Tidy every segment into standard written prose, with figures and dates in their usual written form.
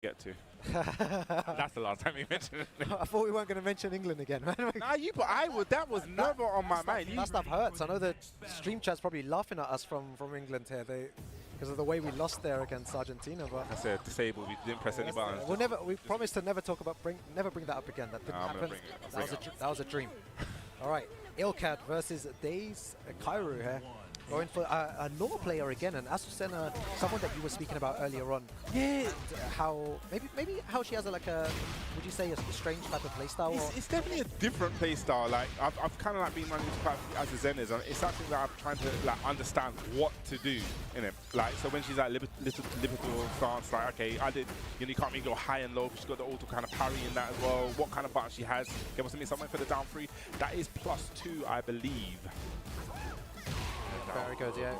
get to. That's the last time we mentioned it. I thought we weren't going to mention England again, man. Nah, but I would. That was never on my mind. That stuff hurts. I know the stream chat's probably laughing at us from England here. Because of the way we lost there against Argentina. But I said disabled. We didn't press any buttons. We promised to never talk about never bring that up again. That didn't happen. That was a dream. All right, Ilkad versus Days Kairu here. Going for a lore player again, and Azucena, someone that you were speaking about earlier on. Yeah. How maybe how she has would you say a strange type of playstyle? It's definitely a different playstyle. Like I've kind of like been running quite a few Azucenas, and it's something that I'm trying to like understand what to do in it. Like so when she's like little stance, like okay, you can't make go high and low. But she's got the auto kind of parry in that as well. What kind of button she has? There was something for the down 3. That is +2, I believe. Very good, yeah.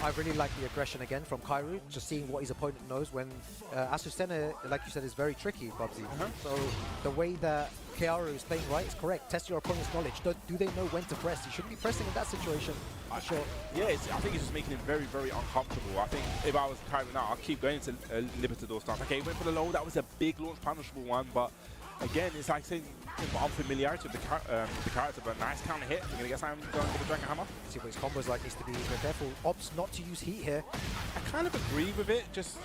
I really like the aggression again from Kairu, just seeing what his opponent knows when Azucena, like you said, is very tricky, Bubsy. So the way that Kiaru is playing right is correct. Test your opponent's knowledge. Do they know when to press? You shouldn't be pressing in that situation, for sure. Yeah, I think it's just making him very, very uncomfortable. I think if I was Kairu now, I'll keep going to Libertador stance. Okay, went for the low. That was a big launch punishable one, but again, it's like saying unfamiliarity with the character, but nice counter hit. You're gonna get Simon going for the Dragon Hammer. See what his combos like needs to be careful. Opts not to use heat here. I kind of agree with it. Just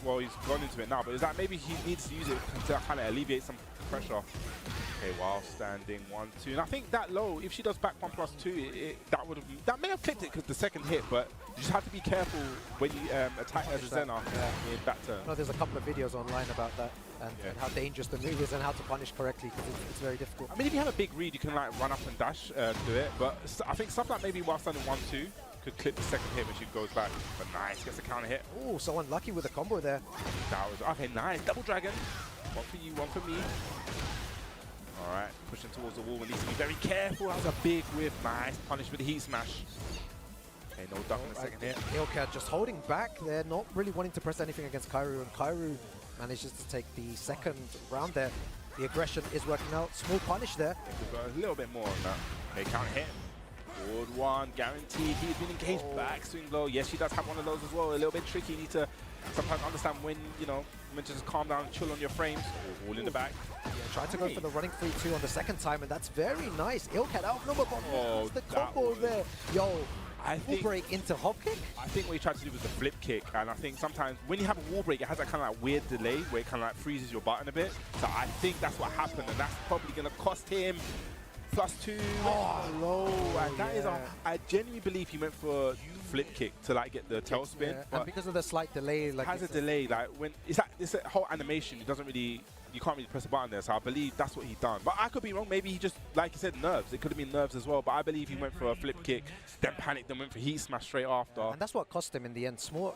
well, he's gone into it now, but is that maybe he needs to use it to kind of alleviate some pressure? Okay, while standing 1-2, and I think that low, if she does back 1+2, that may have clipped it because the second hit, but you just have to be careful when you attack Azucena in back turn. I know there's a couple of videos online about that. And how dangerous the move is and how to punish correctly, because it's very difficult. I mean, if you have a big read, you can like run up and dash do it, but I think stuff like maybe while standing 1-2 could clip the second hit when she goes back. But nice, gets a counter hit. Oh, so unlucky with the combo there. That was okay, nice. Double dragon. One for you, one for me. All right, pushing towards the wall. We need to be very careful. That was a big whiff. Nice punish with the heat smash. Okay, no duck in the second hit. Ilkad just holding back. They're not really wanting to press anything against Kairu, and Kairu manages to take the second round there. The aggression is working out. Small punish there. We've got a little bit more on that. Okay, counter hit. Forward one, guaranteed. He's been engaged. Back swing blow. Yes, she does have one of those as well. A little bit tricky. You need to sometimes understand when, when to just calm down and chill on your frames. All in the back. Yeah, trying to go for the running 3-2 on the second time, and that's very nice. Ilkad out number bomb. Oh, the combo there. Yo. Wall break into hop kick? I think what he tried to do was the flip kick, and I think sometimes when you have a wall break, it has that kind of like weird delay where it kind of like freezes your button a bit. So I think that's what happened, and that's probably going to cost him +2. Oh, low. And that is, I genuinely believe he went for flip kick to like get the tail spin. Yeah. And because of the slight delay, like it has a delay. Like when it's a whole animation, it doesn't really. You can't really press a button there, so I believe that's what he done. But I could be wrong. Maybe he just, like you said, nerves. It could have been nerves as well. But I believe he went for a flip kick, then panicked, then went for heat smash straight after. And that's what cost him in the end. Small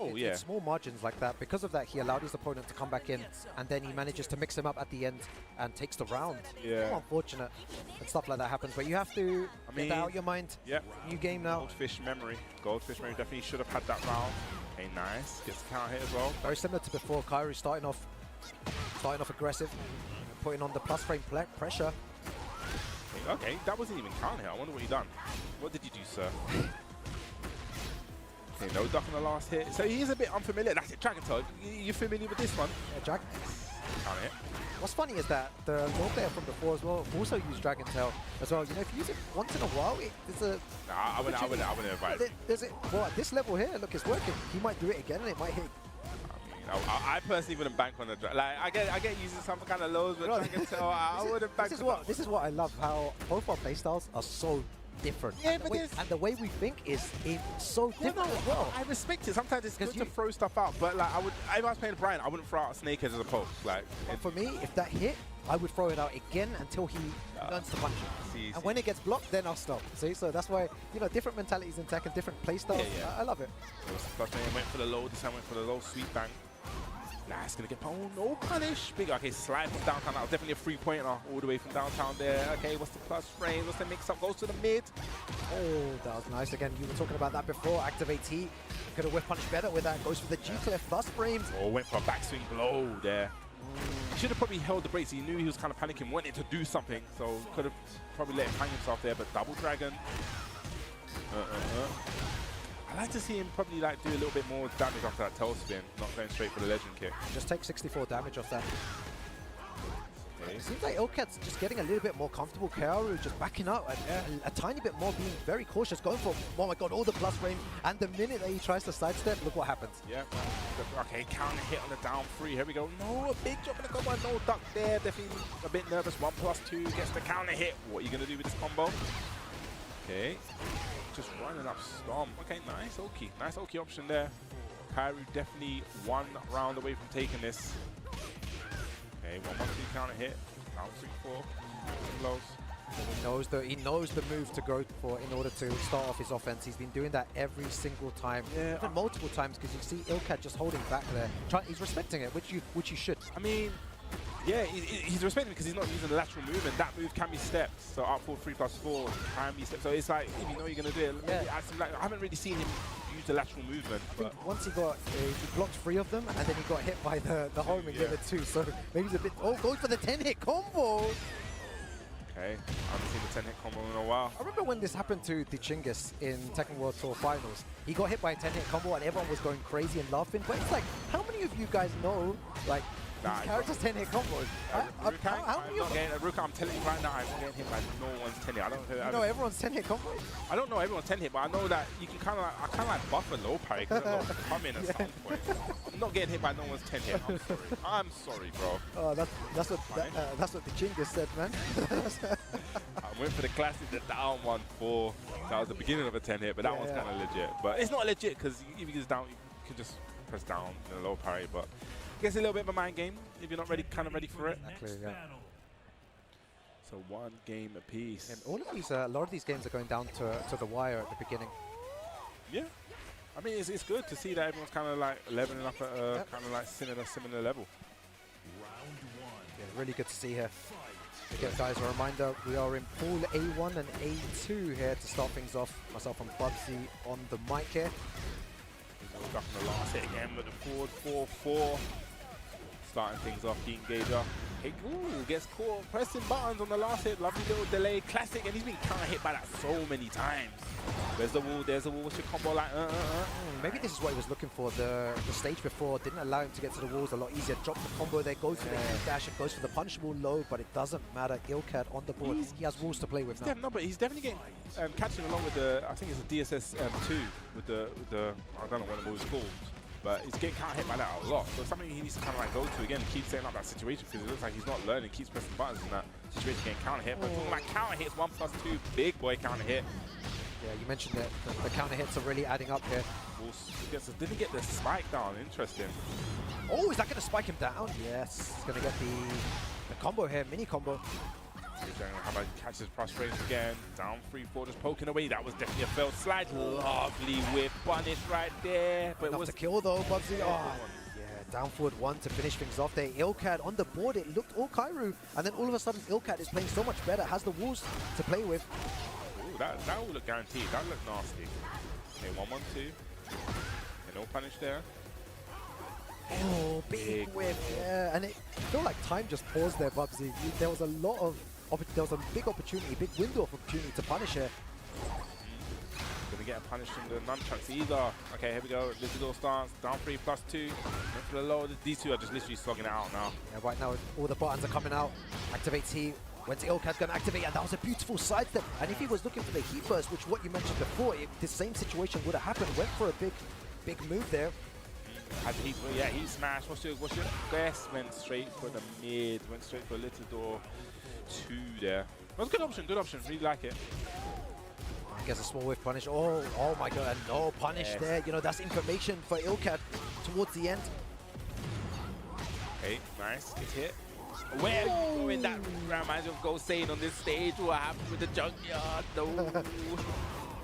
margins like that. Because of that, he allowed his opponent to come back in, and then he manages to mix him up at the end and takes the round. Yeah. So unfortunate that stuff like that happens. But you have to get that out of your mind. Yeah. New game now. Goldfish memory. Goldfish memory definitely should have had that round. Okay, nice. Gets the counter hit as well. Very similar to before. Kairu starting off aggressive. Putting on the plus frame pressure. Okay, that wasn't even counter hit. I wonder what he done. What did you do, sir? Okay, no duck on the last hit. So he is a bit unfamiliar. That's it, Dragon Tail. You familiar with this one? Yeah, Dragon. Counter hit. What's funny is that the role player from before as well also used Dragon Tail as well. You know, if you use it once in a while, there's a... Nah, I wouldn't advise it. Well, at this level here, look, it's working. He might do it again and it might hit. I personally wouldn't bank on the like. I get using some kind of lows, but Dragon Tail, I wouldn't bank. This is what I love. How both our playstyles are so different. Yeah, and the way we think is so different as well. I respect it. Sometimes it's good to throw stuff out, but like if I was playing Brian, I wouldn't throw out a snake as a poke. Like for me, if that hit, I would throw it out again until he learns to punish it. And when it gets blocked, then I'll stop. See, so that's why different mentalities in Tekken, different playstyles. Yeah. I love it. First man went for the low. This time went for the low sweep bang. Nah, it's gonna get no punish. Big. Okay, slide from downtown. That was definitely a 3-pointer all the way from downtown there. Okay, what's the plus frame? What's the mix-up? Goes to the mid. Oh, that was nice. Again, you were talking about that before. Activates heat. Could have whiff punished better with that. Goes for the G-Clef plus frames. Oh, went for a backswing blow there. He should have probably held the brakes. He knew he was kind of panicking, wanted to do something. So could have probably let him hang himself there. But double dragon. I like to see him probably like do a little bit more damage after that tail spin, not going straight for the legend kick. Just take 64 damage off that. Okay. It seems like Ilkat's just getting a little bit more comfortable. Kaoru just backing up and a tiny bit more, being very cautious, going for, oh my god, all the plus range. And the minute that he tries to sidestep, look what happens. Yeah. Okay, counter hit on the down 3. Here we go. No, a big drop in the combo. No duck there. Definitely a bit nervous. 1+2 gets the counter hit. What are you going to do with this combo? Okay. Just running up Storm. Okay, nice Oki. Nice Oki option there. Kaoru definitely 1 round away from taking this. Okay, 1+2 counter hit. Down 3-4. Lows. He knows the move to go for in order to start off his offense. He's been doing that every single time, even multiple times, because you see Ilkat just holding back there. He's respecting it, which you should. I mean, yeah, he's respecting because he's not using the lateral movement. That move can be stepped. So up 3+4 can be stepped. So it's like, if you know you're going to do it, I haven't really seen him use the lateral movement. I think once he blocked 3 of them, and then he got hit by the homing the other 2. So maybe he's a bit, going for the 10-hit combo. Okay, I haven't seen the 10-hit combo in a while. I remember when this happened to the Chinggis in Tekken World Tour Finals. He got hit by a 10-hit combo and everyone was going crazy and laughing. But it's like, how many of you guys know, like, these characters 10-hit combos? How many of them? Ruka, I'm telling you right now, I'm getting hit by no one's 10-hit. I don't know. You know everyone's 10-hit combos? I don't know everyone's 10-hit, but I know that you can kind of like buffer low parry because it'll come in at some point. I'm not getting hit by no one's 10-hit. I'm sorry. I'm sorry, bro. Oh, that's what the Chinggis said, man. I went for the classic, the down 1-4. That was the beginning of a 10-hit, but that one's kind of legit. But it's not legit because if you get down, you can just press down in a low parry. But I guess a little bit of a mind game if you're not kind of ready for it. Exactly, yeah. So 1 game apiece. And all of these, a lot of these games are going down to the wire at the beginning. Yeah, I mean it's good to see that everyone's kind of like leveling up at a kind of like similar level. Yeah, really good to see here. Again, guys, a reminder, we are in pool A1 and A2 here to start things off. Myself and Bubsy on the mic here. Stuck in the last hit again with the forward 4-4. Starting things off, the engager. Hey, ooh, gets caught pressing buttons on the last hit. Lovely little delay, classic, and he's been counter hit by that so many times. There's the wall, what's your combo like? Maybe this is what he was looking for. The stage before didn't allow him to get to the walls a lot easier. Drop the combo there, goes for the dash, and goes for the punishable low, but it doesn't matter. Ilkat on the board. He has walls to play with now. No, but he's definitely getting catching along with the, I think it's a DSS 2 with the I don't know what the move is called. But he's getting counter hit by that a lot. So it's something he needs to kind of like go to again and keep setting up that situation because it looks like he's not learning, keeps pressing buttons in that situation, getting counter hit. But talking about counter hits, 1+2, big boy counter hit. Yeah, you mentioned that the counter hits are really adding up here. Didn't get the spike down, interesting. Oh, is that going to spike him down? Yes, he's going to get the combo here, mini combo. How about he catches frustration again? Down 3-4, just poking away. That was definitely a failed slide. Lovely whip punish right there. But enough it was to kill though, Bubsy. Oh, yeah, down forward 1 to finish things off there. Ilkat on the board. It looked all Kairu, and then all of a sudden Ilkat is playing so much better. Has the walls to play with. Ooh, that will look guaranteed. That look nasty. Okay, 1-1-2. No punish there. Oh, big whip. Yeah, and it felt like time just paused there, Bubsy. There was a lot of. There was a big opportunity, big window of opportunity to punish here. Gonna get a punish from the nunchucks either. Okay, here we go. Little stance, down 3+2. Went for the low. These two are just literally slogging it out now. Yeah, right now all the buttons are coming out. Activates heat. Went to Ilkat's gonna activate, and that was a beautiful sidestep. And if he was looking for the heat burst, which what you mentioned before, the same situation would have happened. Went for a big move there. Yeah, heat smash. What's your best? Went straight for the mid. Went straight for a little door 2 there. That was a good option. Good option. Really like it. Gets a small whiff punish. Oh my god, and no punish there. You know, that's information for Ilkat towards the end. Okay, nice. Good hit. Where are you going? That reminds me of Go Sane on this stage. What happened with the junkyard? No.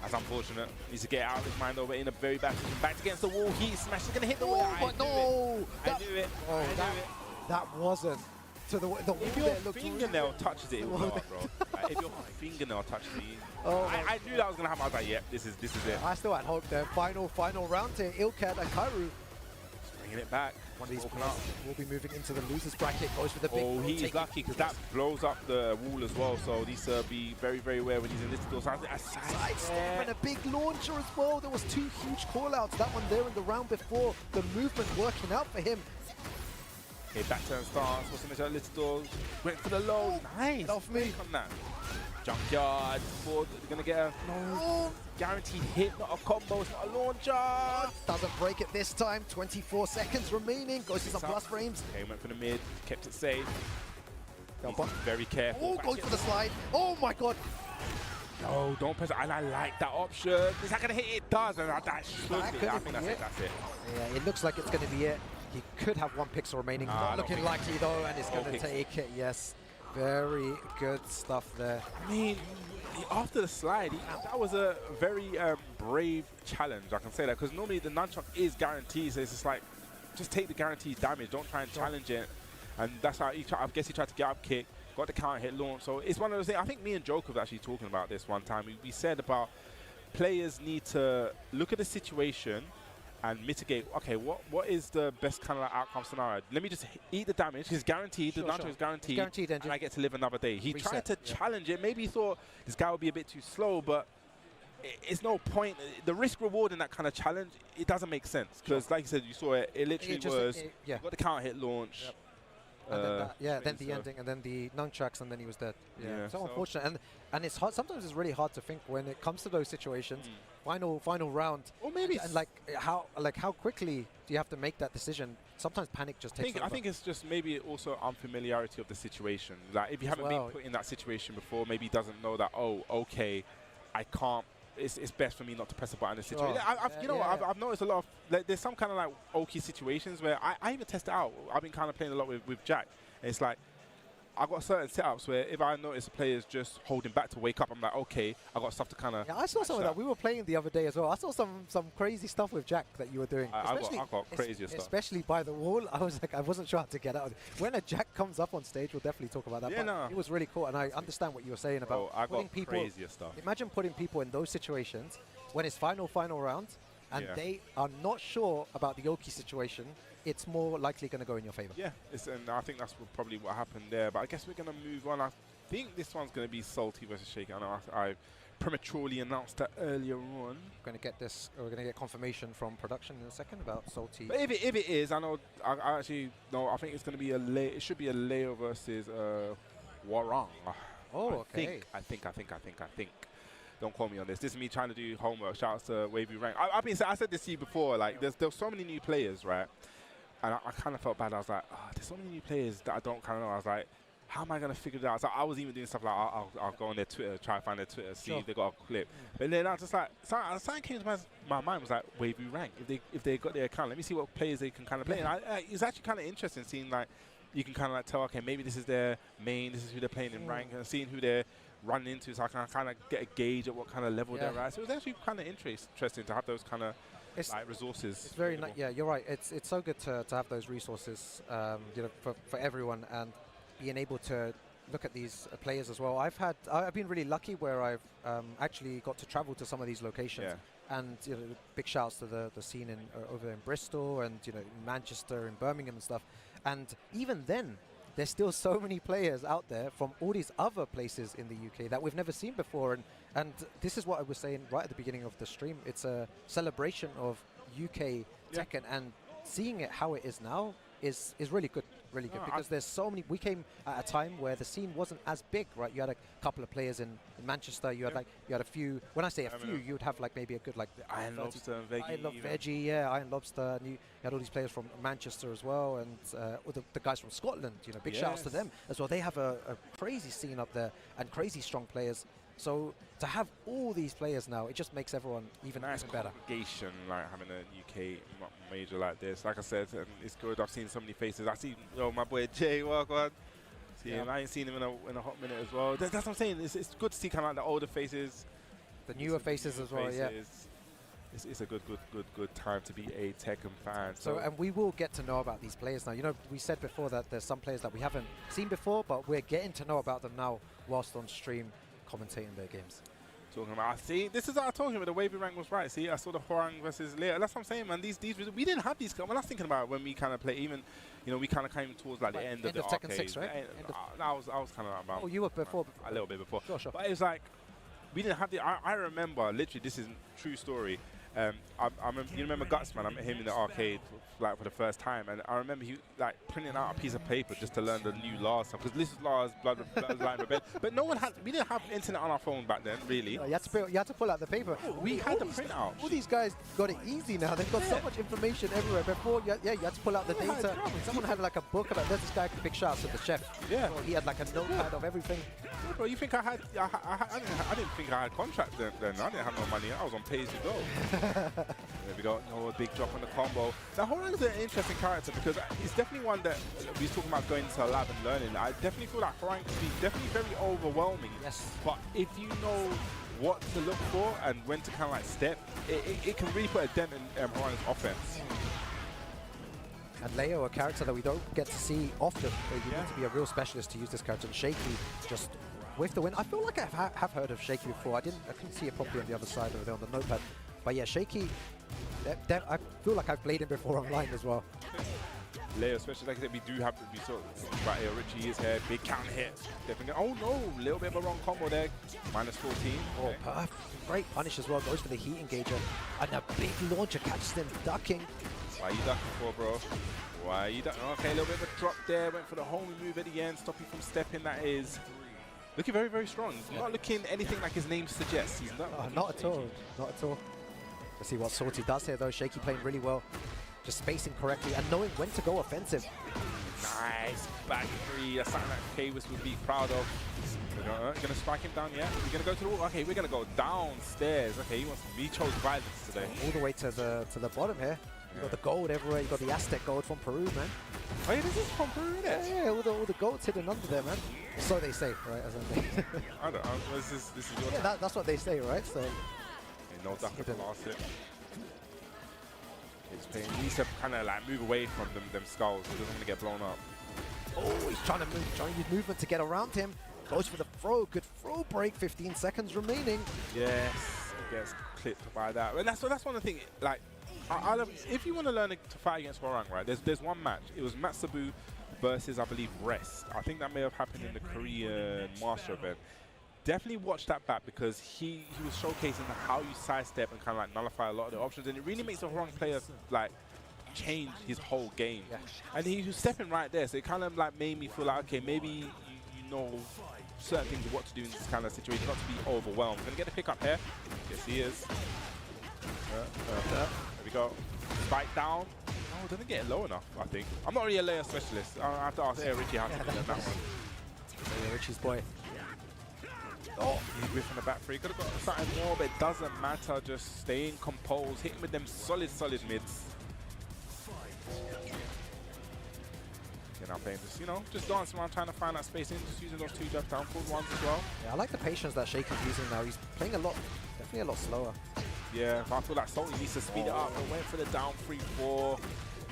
That's unfortunate. Needs to get out of his mind over in a very bad position. Back against the wall. Heat smash is going to hit the wall. But no! I knew it. That wasn't. To the if your fingernail touches it, it will go up, bro. Like, if your fingernail touches it, I knew that was going to happen. I was like, yep, this is it. I still had hope there. Final round here. Ilkat and Kairu. Bringing it back. One of these players will be moving into the losers bracket. Goes for the big. Oh, he's lucky because that blows up the wall as well. So needs to be very, very aware when he's in this door. So Sidestep and a big launcher as well. There was 2 huge call-outs. That one there in the round before. The movement working out for him. Okay, back turn stance. What's the measure? Little door. Went for the low. Nice. Get off me. On that. Junkyard. Forward. They're going to get a guaranteed hit, not a combo. It's not a launcher. Doesn't break it this time. 24 seconds remaining. Goes to some plus frames. Okay, went for the mid. Kept it safe. He's very careful. Oh, goes for the slide. Oh my god. No, don't press it. And I like that option. Is that going to hit? It does. And that should be. I think that's it. That's it. Yeah, it looks like it's going to be it. He could have 1 pixel remaining. Not looking likely though, and it's going to take it. Yes. Very good stuff there. I mean, after the slide, that was a very brave challenge. I can say that because normally the nunchuck is guaranteed. So it's just like, just take the guaranteed damage. Don't try and challenge it. And that's how I guess he tried to get up kick, got the counter hit launch. So it's one of those things. I think me and Joker was actually talking about this one time. We said about players need to look at the situation and mitigate. Okay, what is the best kind of outcome scenario? Let me just eat the damage. It's guaranteed. The nunchuck is guaranteed. And I get to live another day. He tried to challenge it. Maybe he thought this guy would be a bit too slow, but it's no point. The risk reward in that kind of challenge, it doesn't make sense because, like you said, you saw it. It literally was. You got the counter hit launch. Yep. And then then the ending, and then the nunchucks, and then he was dead. Yeah, so unfortunate. And it's hard. Sometimes it's really hard to think when it comes to those situations. Final round. Or maybe and like how quickly do you have to make that decision? Sometimes panic just takes over. I think it's just maybe also unfamiliarity of the situation. Like if you haven't been put in that situation before, maybe he doesn't know that. Oh, okay, I can't. It's best for me not to press a button in this situation. I've noticed a lot of there's some kind of like okay situations where I even test it out. I've been kind of playing a lot with Jack. And it's like I've got certain setups where if I notice a player's just holding back to wake up, I'm like, okay, I got stuff to kind of. Yeah, I saw some of that. We were playing the other day as well. I saw some crazy stuff with Jack that you were doing. I got crazier stuff. Especially by the wall. I was like, I wasn't sure how to get out. When a Jack comes up on stage, we'll definitely talk about that. Yeah, no. It was really cool, and I understand what you were saying about putting people. Crazier stuff. Imagine putting people in those situations when it's final round, and they are not sure about the Yoki situation. It's more likely going to go in your favor. Yeah, and I think that's probably what happened there. But I guess we're going to move on. I think this one's going to be Salty versus Shaker. I know I prematurely announced that earlier on. We're going to get this. We're going to get confirmation from production in a second about Salty. But if it is, I know. I actually no. I think it's going to be it should be a Leo versus Warang. Oh, okay. I think. Don't call me on this. This is me trying to do homework. Shout out to Wavy Rank. I said this to you before. Like, there's so many new players, right? And I kind of felt bad. I was like, there's so many new players that I don't kind of know. I was like, how am I going to figure it out? So I was even doing stuff like, I'll go on their Twitter, try to find their Twitter, see if they got a clip. But then I was just like, something came to my mind was like, Wavy Rank. If they got their account, let me see what players they can kind of play. And it's actually kind of interesting seeing, like, you can kind of like tell, okay, maybe this is their main, this is who they're playing in rank, and seeing who they're running into, so I can kind of get a gauge at what kind of level they're at. So it was actually kind of interesting to have those kind of like resources. It's very yeah, you're right. It's so good to have those resources, you know, for everyone, and being able to look at these players as well. I've been really lucky where I've actually got to travel to some of these locations. And you know, big shouts to the scene in over in Bristol and Manchester and Birmingham and stuff. And even then, there's still so many players out there from all these other places in the UK that we've never seen before. And this is what I was saying right at the beginning of the stream. It's a celebration of UK Tekken, and seeing it how it is now is really good. Really good, because there's so many. We came at a time where the scene wasn't as big, right? You had a couple of players in Manchester. You had a few. When I say a few, you would have like maybe a good like Iron Lobster and Veggie. Iron Veggie, Iron Lobster. And you had all these players from Manchester as well, and the guys from Scotland. Big shouts to them as well. They have a crazy scene up there and crazy strong players. So to have all these players now, it just makes everyone even better. Congregation, like having a UK major like this. Like I said, it's good. I've seen so many faces. I see, my boy Jay, walk on. See him. I ain't seen him in a hot minute as well. That's what I'm saying. It's good to see kind of like the older faces, the newer faces as well. Yeah. It's a good time to be a Tekken fan. So, and we will get to know about these players now. We said before that there's some players that we haven't seen before, but we're getting to know about them now whilst on stream, commentating their games. talking about. See, this is what I told you, but the wavy rank was right. See, I saw the Hwoarang versus Leo. That's what I'm saying, man. These we didn't have these. When I was thinking about it, when we kind of play, even, you know, we kind of came towards like the end of the Tekken arcade. 6, right? I was kind of about. Oh, you were before. A little bit before. Sure. But it was like we didn't have the. I remember literally. This is a true story. You remember Guts, man? I met him in the arcade like for the first time, and I remember he like printing out a piece of paper just to learn the new Lars stuff, because this is Lars Bloodline Rebellion. But no one had. We didn't have internet on our phone back then, really. No, you had to pull out the paper. We had the printout. All these guys got it easy now. They've got so much information everywhere. Before, you had to pull out the data. Someone had like a book about this guy. Big shouts to the chef. Yeah. So he had like a notepad of everything. Yeah, bro, you think I had? I didn't think I had contract then. I didn't have no money. I was on pay as you go. There we go. No, a big drop on the combo. Now, Hwoarang is an interesting character because it's definitely one that we was talking about going to a lab and learning. I definitely feel like Hwoarang can be definitely very overwhelming. Yes. But if you know what to look for and when to kind of like step, it can really put a dent in Hwoarang's offense. And Leo, a character that we don't get to see often. You need to be a real specialist to use this character. And Shaky just with the win. I feel like I have heard of Shaky before. I couldn't see it properly on the other side over there on the notepad. But yeah, Shaky, I feel like I've played him before online as well. Leo, especially like I said, we do have to be sort of right here. Richie is here, big counter hit. Definitely. Oh no, a little bit of a wrong combo there. -14. Oh, Okay. perfect. Great punish as well. Goes for the heat engager. And a big launcher catches him ducking. Why are you ducking for, bro? Why are you ducking? Okay, a little bit of a drop there. Went for the homie move at the end, stopping from stepping. That is looking very, very strong. He's not looking anything like his name suggests. He's not at all. Not at all. Let's see what Salty does here, though. Shaky playing really well. Just spacing correctly and knowing when to go offensive. Nice back three. That's something that Kawis would be proud of. We're gonna strike him down, yeah? We're gonna go to the wall. Okay, we're gonna go downstairs. Okay, he chose violence today. All the way to the bottom here. You got the gold everywhere. You got the Aztec gold from Peru, man. Oh, yeah, this is from Peru, isn't it? Yeah, all the gold's hidden under there, man. So they say, right? As I don't know. This is your yeah, that's what they say, right? So. No duck to blast it. He needs to kind of like move away from them skulls. He doesn't want to get blown up. Oh, he's trying to use movement to get around him. Goes for the throw. Good throw break. 15 seconds remaining. Yes, gets clipped by that. And that's one of the things. Like, if you want to learn to fight against Hwoarang, right? There's one match. It was Matsubu versus, I believe, Rest. I think that may have happened in the Korean Master event. Definitely watch that back because he was showcasing how you sidestep and kind of like nullify a lot of the options, and it really makes the Hwoarang player like change his whole game. Yeah. And he was stepping right there, so it kind of like made me feel like, okay, maybe you know certain things of what to do in this kind of situation, not to be overwhelmed. Gonna get the pick up here. Yes, he is. There we go. Spike down. Oh, doesn't get it low enough, I think. I'm not really a layer specialist. I have to ask Richie how to do that one. Yeah, Richie's boy. Oh, he's whiffing the back three. Could have got something more, but it doesn't matter. Just staying composed, hitting with them solid mids. Now playing just, you know, just dancing around trying to find that space in, just using those two jump down forward ones as well. Yeah, I like the patience that Shaky's using now. He's playing definitely a lot slower. Yeah, I feel like Salty needs to speed it up. Went for the down 3-4.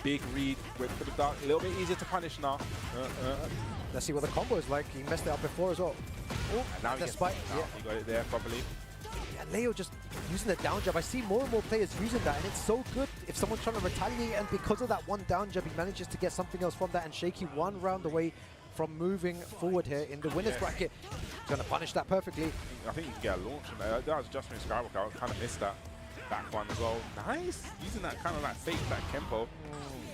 Big read, went for the dark. A little bit easier to punish now. Let's see what the combo is like. He messed it up before as well. Oh, and now he got it there properly. Yeah, Leo just using the down jab. I see more and more players using that, and it's so good if someone's trying to retaliate, and because of that one down jab, he manages to get something else from that, and Shaky one round away from moving forward here in the winner's bracket. He's going to punish that perfectly. I think you can get a launch from there. That was just from Skywalker. I kind of missed that back one as well. Nice. Using that kind of like fake back Kempo.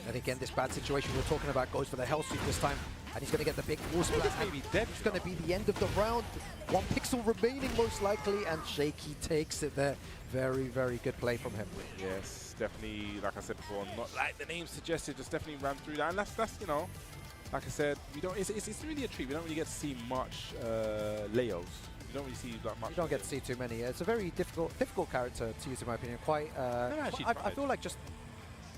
And again, this bad situation we were talking about goes for the Hell Sweep this time. And he's going to get the big wall splat. It's going to be the end of the round. 1 pixel remaining most likely, and Shaky takes it there. Very, very good play from him. Yes, definitely, like I said before, not like the name suggested, just definitely ran through that. And that's you know, like I said, we don't. It's really a treat. We don't really get to see much Leos. You don't really see that much. You don't get to see too many. It's a very difficult character to use, in my opinion. Quite. I feel like just.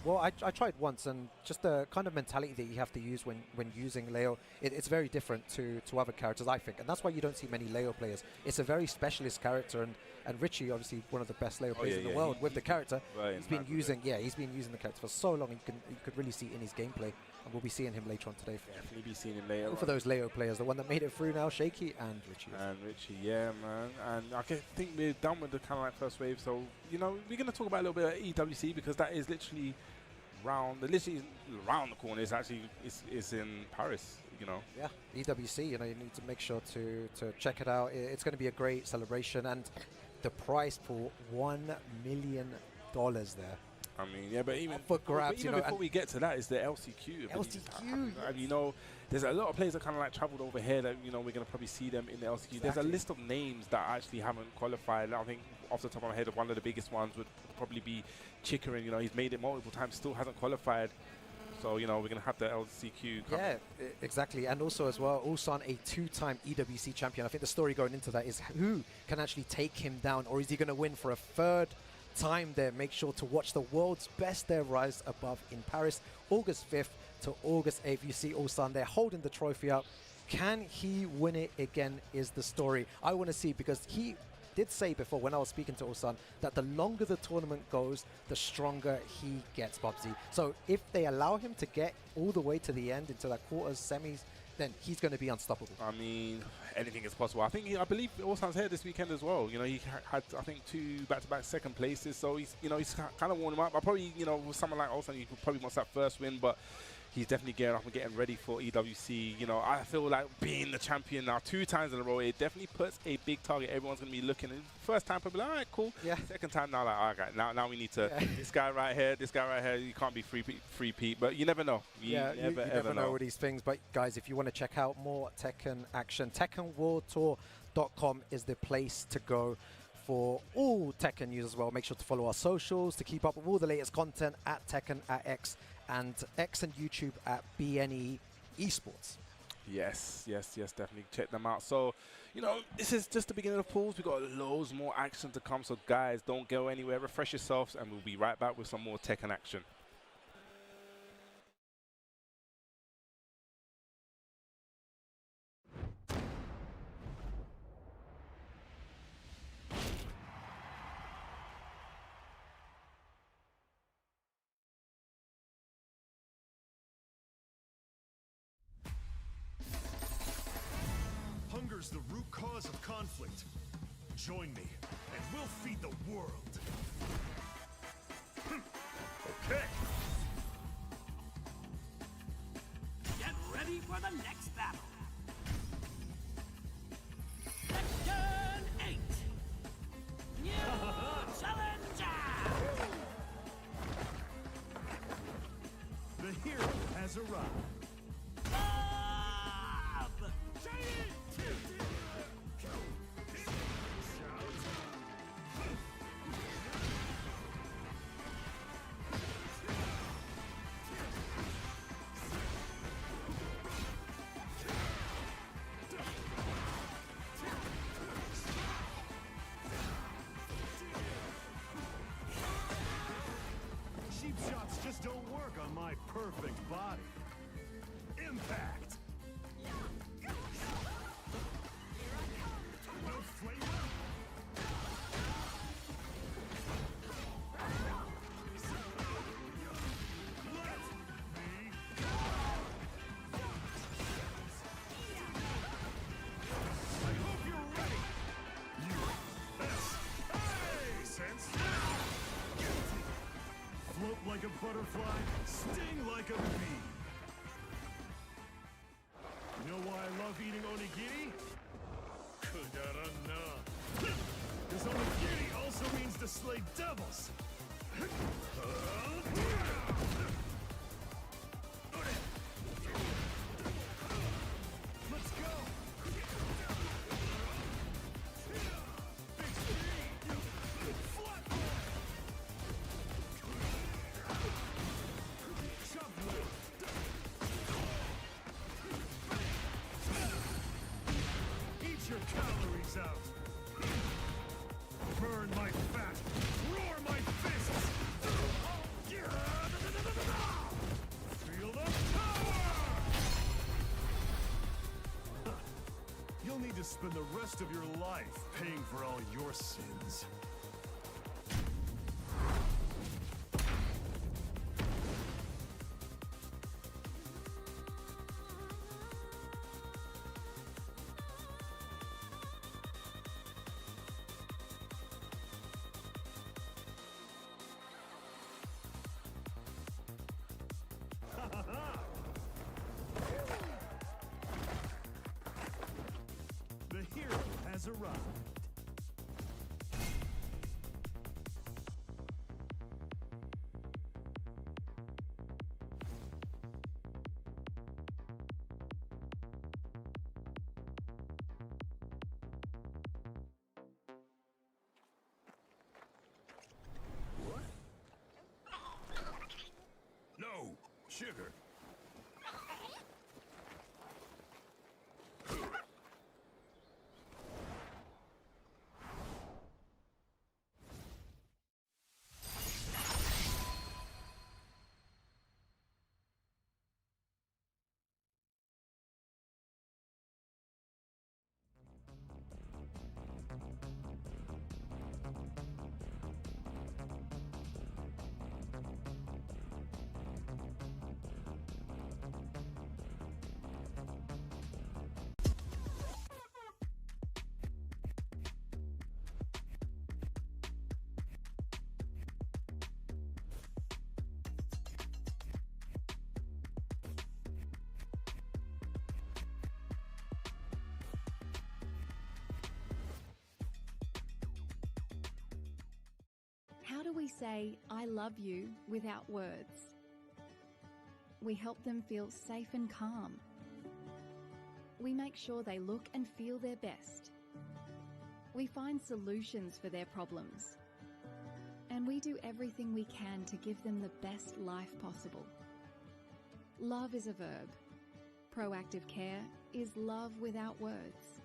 Well, I tried once, and just the kind of mentality that you have to use when using Leo, it's very different to other characters, I think. And that's why you don't see many Leo players. It's a very specialist character, and Richie, obviously one of the best Leo players in the world with the character. He's been using the character for so long, you could really see in his gameplay And we'll be seeing him later on today. Definitely be seeing him later. For those Leo players, the one that made it through now, Shaky and Richie. And Richie, yeah, man. And I think we're done with the kind of like first wave. So, you know, we're going to talk about a little bit of EWC because that is literally around the corner. It's actually, it's in Paris, you know. Yeah, EWC, you know, you need to make sure to check it out. It's going to be a great celebration. And the price for $1 million there. I mean, yeah, but even for grabs, even before we get to that, is the LCQ. LCQ, and you know, there's a lot of players that kind of like traveled over here that you know we're gonna probably see them in the LCQ. Exactly. There's a list of names that actually haven't qualified. I think off the top of my head, one of the biggest ones would probably be Chickering. You know, he's made it multiple times, still hasn't qualified. So, you know, we're going to have the LCQ come. Yeah, exactly. And also as well, Ulsan, a 2-time EWC champion. I think the story going into that is who can actually take him down, or is he going to win for a third time there? Make sure to watch the world's best there rise above in Paris, August 5th to August 8th. You see Ulsan there holding the trophy up. Can he win it again is the story. I want to see, because he did say before when I was speaking to Ulsan that the longer the tournament goes, the stronger he gets, Bubsy. So if they allow him to get all the way to the end into that quarters, semis, then he's going to be unstoppable. I mean, anything is possible. I believe Ulsan's here this weekend as well. You know, he had I think 2 back-to-back second places, so he's kind of worn him up. I probably, you know, with someone like Ulsan, he probably wants that first win, but he's definitely gearing up and getting ready for EWC. You know, I feel like being the champion now 2 times in a row, it definitely puts a big target. Everyone's going to be looking. And first time, probably like, all right, cool. Yeah. Second time, now like, all right, now we need to, this guy right here, you can't be free Pete. But you never know. You never know with these things. But guys, if you want to check out more Tekken action, TekkenWorldTour.com is the place to go for all Tekken news as well. Make sure to follow our socials to keep up with all the latest content at Tekken at X and YouTube at BNE Esports. Yes, definitely check them out. So, you know, this is just the beginning of pools. We've got loads more action to come. So, guys, don't go anywhere. Refresh yourselves, and we'll be right back with some more Tekken action. Hunger's the root cause of conflict. Join me, and we'll feed the world. Okay. Get ready for the next battle. Tekken 8. New challenger. The hero has arrived. Cheap shots just don't work on my perfect body. Impact! No flavor? Float like a butterfly, sting like a bee. You know why I love eating onigiri? Kudarana. Because onigiri also means to slay devils. Let's go. Eat your calories out. Burn my fat. Roar my fists. Feel the power! You'll need to spend the rest of your life paying for all your sins. has arrived. No! Sugar! How do we say, I love you, without words? We help them feel safe and calm. We make sure they look and feel their best. We find solutions for their problems. And we do everything we can to give them the best life possible. Love is a verb. Proactive care is love without words.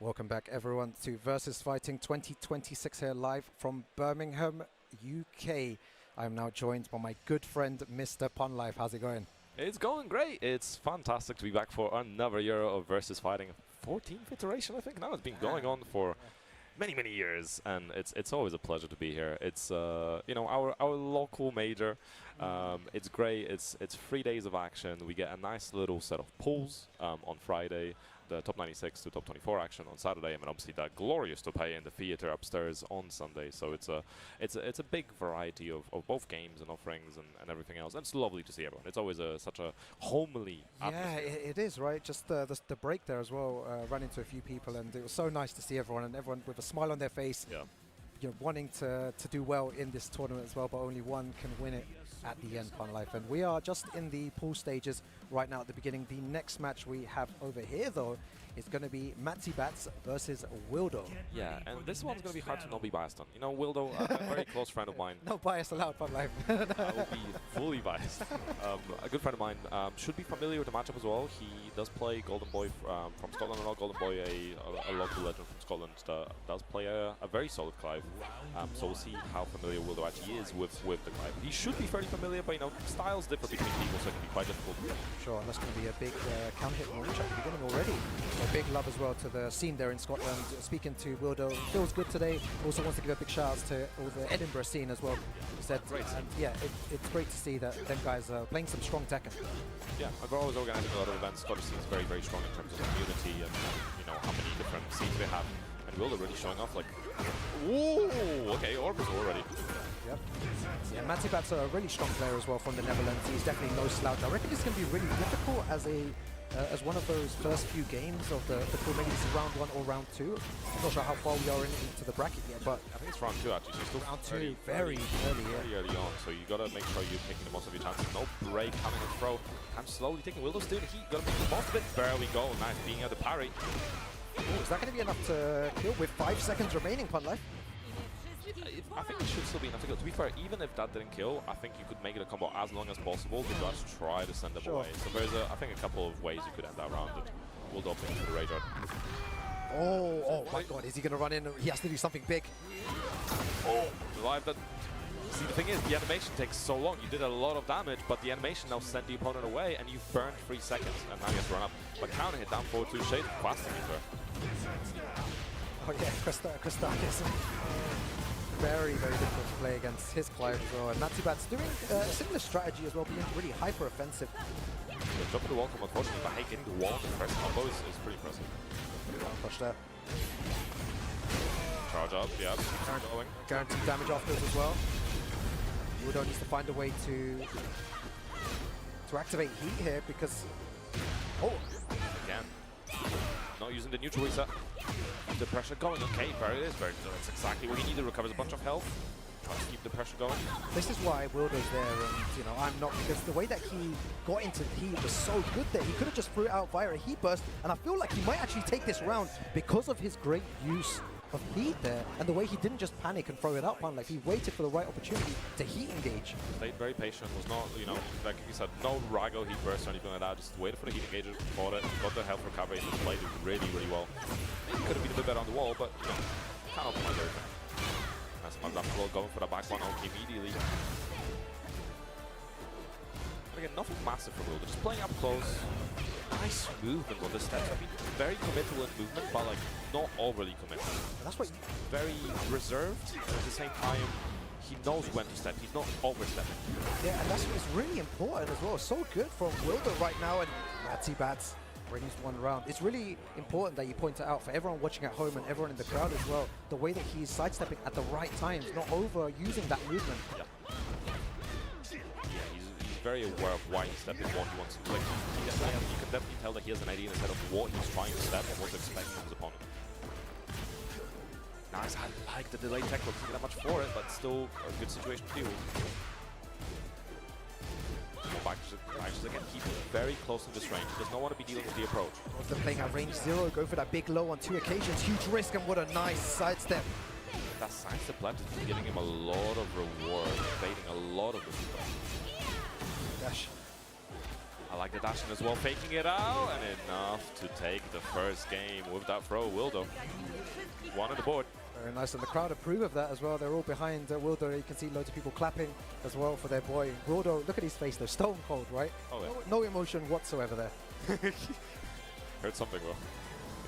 Welcome back, everyone, to VSFighting 2026 here live from Birmingham, UK. I'm now joined by my good friend, Mr. Pun Life. How's it going? It's going great. It's fantastic to be back for another year of VSFighting. 14th iteration, I think. Now it's been going on for many years, and it's always a pleasure to be here. It's you know, our local major. It's great. It's 3 days of action. We get a nice little set of pools on Friday. The top 96 to top 24 action on Saturday, and then obviously that glorious tope in the theater upstairs on Sunday. So it's a big variety of both games and offerings and everything else. And it's lovely to see everyone. It's always such a homely atmosphere. Yeah, it is, right? Just the break there as well, ran into a few people, and it was so nice to see everyone, and everyone with a smile on their face, Yeah. you know, wanting to do well in this tournament as well, but only one can win it at the end, Fun Life. And we are just in the pool stages right now at the beginning. The next match we have over here, though, is going to be MatsiBats versus Wildo. Yeah, and this one's going to be hard to not be biased on. You know, Wildo, a very close friend of mine. No bias allowed, Fun Life. I will be fully biased. A good friend of mine should be familiar with the matchup as well. He does play Golden Boy from Scotland, and not Golden Boy, a local legend from Scotland that does play a very solid Clive. So we'll see how familiar Wildo actually is with the Clive. He should be fairly familiar, but you know, styles differ between people, so it can be quite difficult. Sure, and that's going to be a big counter-hit launch at the beginning already. So big love as well to the scene there in Scotland. Speaking to Wildo, feels good today. Also wants to give a big shout out to all the Edinburgh scene as well. He said, Great. and yeah, it's great to see that them guys are playing some strong Tekken. Yeah, and we're always organizing a lot of events. Scottish scene is very strong in terms of community and you know, how many different scenes they have. And Wildo really showing off like, ooh, okay, Orbital already. Yep. Yeah, MatsiBats are a really strong player as well from the Netherlands. He's definitely no slouch. I reckon it's going to be really difficult as one of those first few games of the pool. Maybe it's round 1 or round 2. I'm not sure how far we are into the bracket yet, but I think it's round 2 actually. So still round 2, very early, yeah. Very early on. So you gotta make sure you're taking the most of your chances. No break coming and throw. I'm slowly taking Wildo's still the heat. Gotta make the most of it. There we go. Nice being able to parry. Ooh, is that going to be enough to kill with 5 seconds remaining, Fun Life? I think it should still be enough to kill. To be fair, even if that didn't kill, I think you could make it a combo as long as possible to just try to send them away. So there's, I think, a couple of ways you could end that round. And Wildo playing for the Rage Art. Oh my god, is he going to run in? He has to do something big. Oh, revive that. See, the thing is, the animation takes so long. You did a lot of damage, but the animation now sent the opponent away, and you burned 3 seconds, and now you have to run up. But counter hit down forward 2 shade, fasting you, Oh yeah, Costa is very difficult to play against his Clive as well. And MatsiBats doing a similar strategy as well, being really hyper offensive. Yeah, jumping the wall from unfortunately, but hey, getting the wall in the first combo is pretty impressive. Push there. Charge up, yeah. Going. Guaranteed damage afterwards as well. Wildo needs to find a way to activate heat here because Again. Not using the neutral reset. Keep the pressure going. Okay, there it is. Very good. That's exactly what he needed. Recovers a bunch of health. Try to keep the pressure going. this is why Wildo's there, and you know, I'm not, because the way that he got into the heat was so good that he could have just threw it out via a heat burst, and I feel like he might actually take this round because of his great use of heat there, and the way he didn't just panic and throw it up, like he waited for the right opportunity to heat engage. Stayed very patient, was not, you know, like you said, no Rago heat burst or anything like that, just waited for the heat engage, fought it, got the health recovery, and just played it really well. Maybe could have been a bit better on the wall, but, you know, can't optimize everything. That's my Raptor going for the back one immediately. And again, nothing massive for Wildo, just playing up close. Nice movement on the steps. I mean, very committal in movement, but like not overly committal. And that's what Very reserved, but at the same time, he knows when to step. He's not overstepping. Yeah, and that's what's really important as well. So good from Wildo right now, and MatsiBats brings one round. It's really important that you point it out for everyone watching at home and everyone in the crowd as well, the way that he's sidestepping at the right times, not overusing that movement. Yeah. He's very aware of why he's stepping, what he wants to. Like, you can definitely tell that he has an idea in his head of what he's trying to step and what to expect from his opponent. Nice, I like the delayed tech, doesn't get that much for it, but still a good situation to deal with. Actions again, keep it very close in this range. He does not want to be dealing with the approach. They're playing at range 0, go for that big low on 2 occasions, huge risk, and what a nice sidestep. That sidestep left is giving him a lot of reward, evading a lot of the Dash. I like the dashing as well, faking it out, and enough to take the first game with that throw. Wildo, one on the board. Very nice, and the crowd approve of that as well. They're all behind Wildo. You can see loads of people clapping as well for their boy. Wildo, look at his face though, stone cold, right? Oh, yeah. No emotion whatsoever there. Heard something though.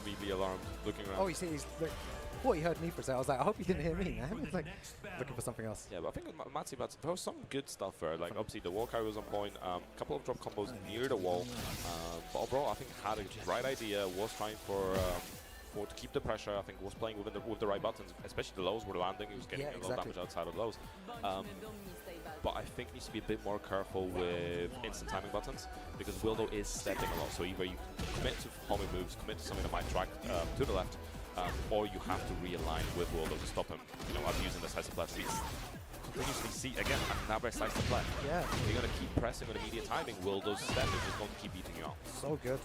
Immediately alarmed, looking around. Oh, you see, he's like, he heard me for a second. I was like, I hope he didn't hear me, man. It's like looking for something else. Yeah, but I think with Matsi Bats, there was some good stuff there. Like, obviously, the wall carry was on point. A couple of drop combos near the wall. But overall, I think had a right idea. Was trying to keep the pressure. I think was playing with the right buttons, especially the lows were landing. He was getting a lot of damage outside of lows. But I think needs to be a bit more careful with instant timing buttons because Wildo is stepping a lot. So either you commit to homing moves, commit to something that might track to the left, or you have to realign with Wildo to stop him. You know, I'm using the slice of flat speeds. Continuously see again another slice of flat. Yeah. You're gonna keep pressing on immediate timing. Wildo's step is just going to keep beating you out. So good.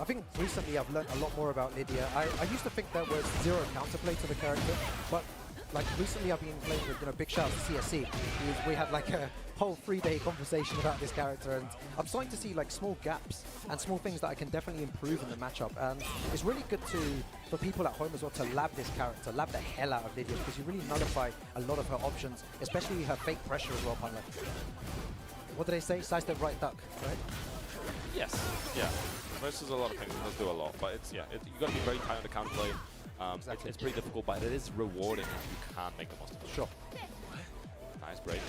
I think recently I've learned a lot more about Lydia. I used to think there was zero counterplay to the character, but like recently I've been playing with, big shout out to CSC. We had like a whole 3-day conversation about this character, and I'm starting to see like small gaps and small things that I can definitely improve in the matchup. And it's really good for people at home as well to lab this character, lab the hell out of Lydia, because you really nullify a lot of her options, especially her fake pressure as well, Panda. What do they say? Size the right duck, right? Yes, yeah. Versus a lot of things, it does do a lot, but it's you got to be very tight on the counterplay. Exactly. It's pretty difficult, but it is rewarding if you can make the most of it. Sure. Nice break.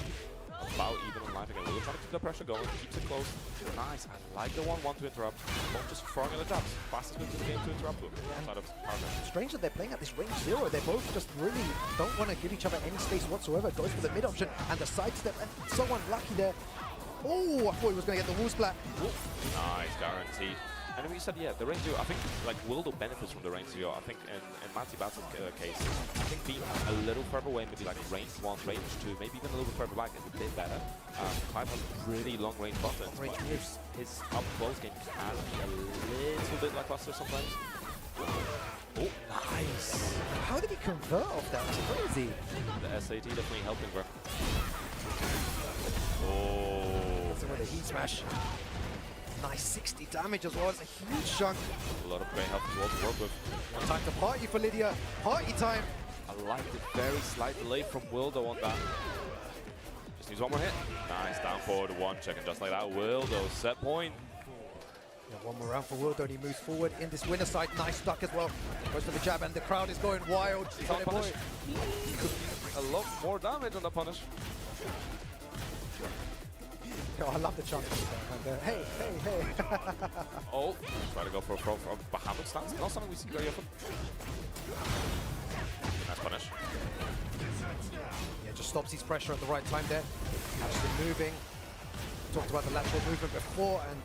About even on life again. We're trying to keep the pressure going, keeps it close. Nice. I like the 1-1 to interrupt. Don't just throwing in the jabs. Fastest way to the game to interrupt them. Outside of power. Strange that they're playing at this range 0. They both just really don't want to give each other any space whatsoever. Goes for the mid option and the sidestep, and so unlucky there. Oh, I thought he was going to get the wall splat. Nice, guaranteed. And we said, yeah, the range 0, I think like Wildo benefits from the range 0. I think in Matty Bat's case, I think being a little further away, maybe like range 1, range 2, maybe even a little bit further back is a bit better. Clive has really long range buttons, but his up close game can be a little bit lackluster sometimes. Oh, nice! How did he convert off that? That's crazy. The SAT definitely helping, bro. Oh. That's with a heat smash. Nice 60 damage as well. It's a huge chunk. A lot of great health as well to work with. Time to party for Lydia. Party time. I like the very slight delay from Wildo on that. Just needs one more hit. Nice down forward, one check, and just like that, Wildo set point. Yeah, one more round for Wildo, and he moves forward in this winner side. Nice duck as well. Goes for the jab, and the crowd is going wild. Could be a lot more damage on the punish. Oh, I love the chunk. Hey, hey, hey. Oh, try to go for a Bahamut stance. Not something we see very often. Nice punish. Yeah, just stops his pressure at the right time there. Actually moving. Talked about the lateral movement before, and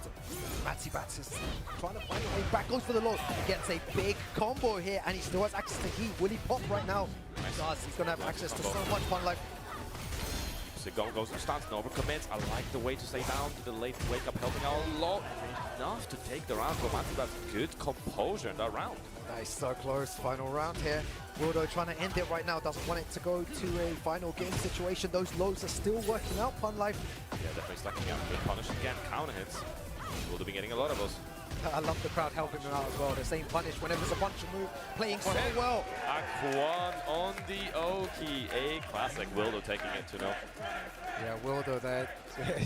Matty Bats is trying to find a way back. Goes for the low. Gets a big combo here, and he still has access to heat. Will he pop right now? Nice. He does. He's going to have access to so much fun life. So goes to stance, no overcommits. I like the way to stay down, to the late wake up, helping out a lot. Enough to take the round for Matty Bats. Good composure in that round. Nice, so close. Final round here. Wildo trying to end it right now. Doesn't want it to go to a final game situation. Those lows are still working out, Pun Life. Yeah, definitely stacking up. Good punish again. Counter hits. Wildo been getting a lot of those. I love the crowd helping him out as well. They're saying punish whenever there's a punch and move. Playing so well. Act 1 on the Oki. A classic. Wildo taking it to no. Yeah, Wildo there.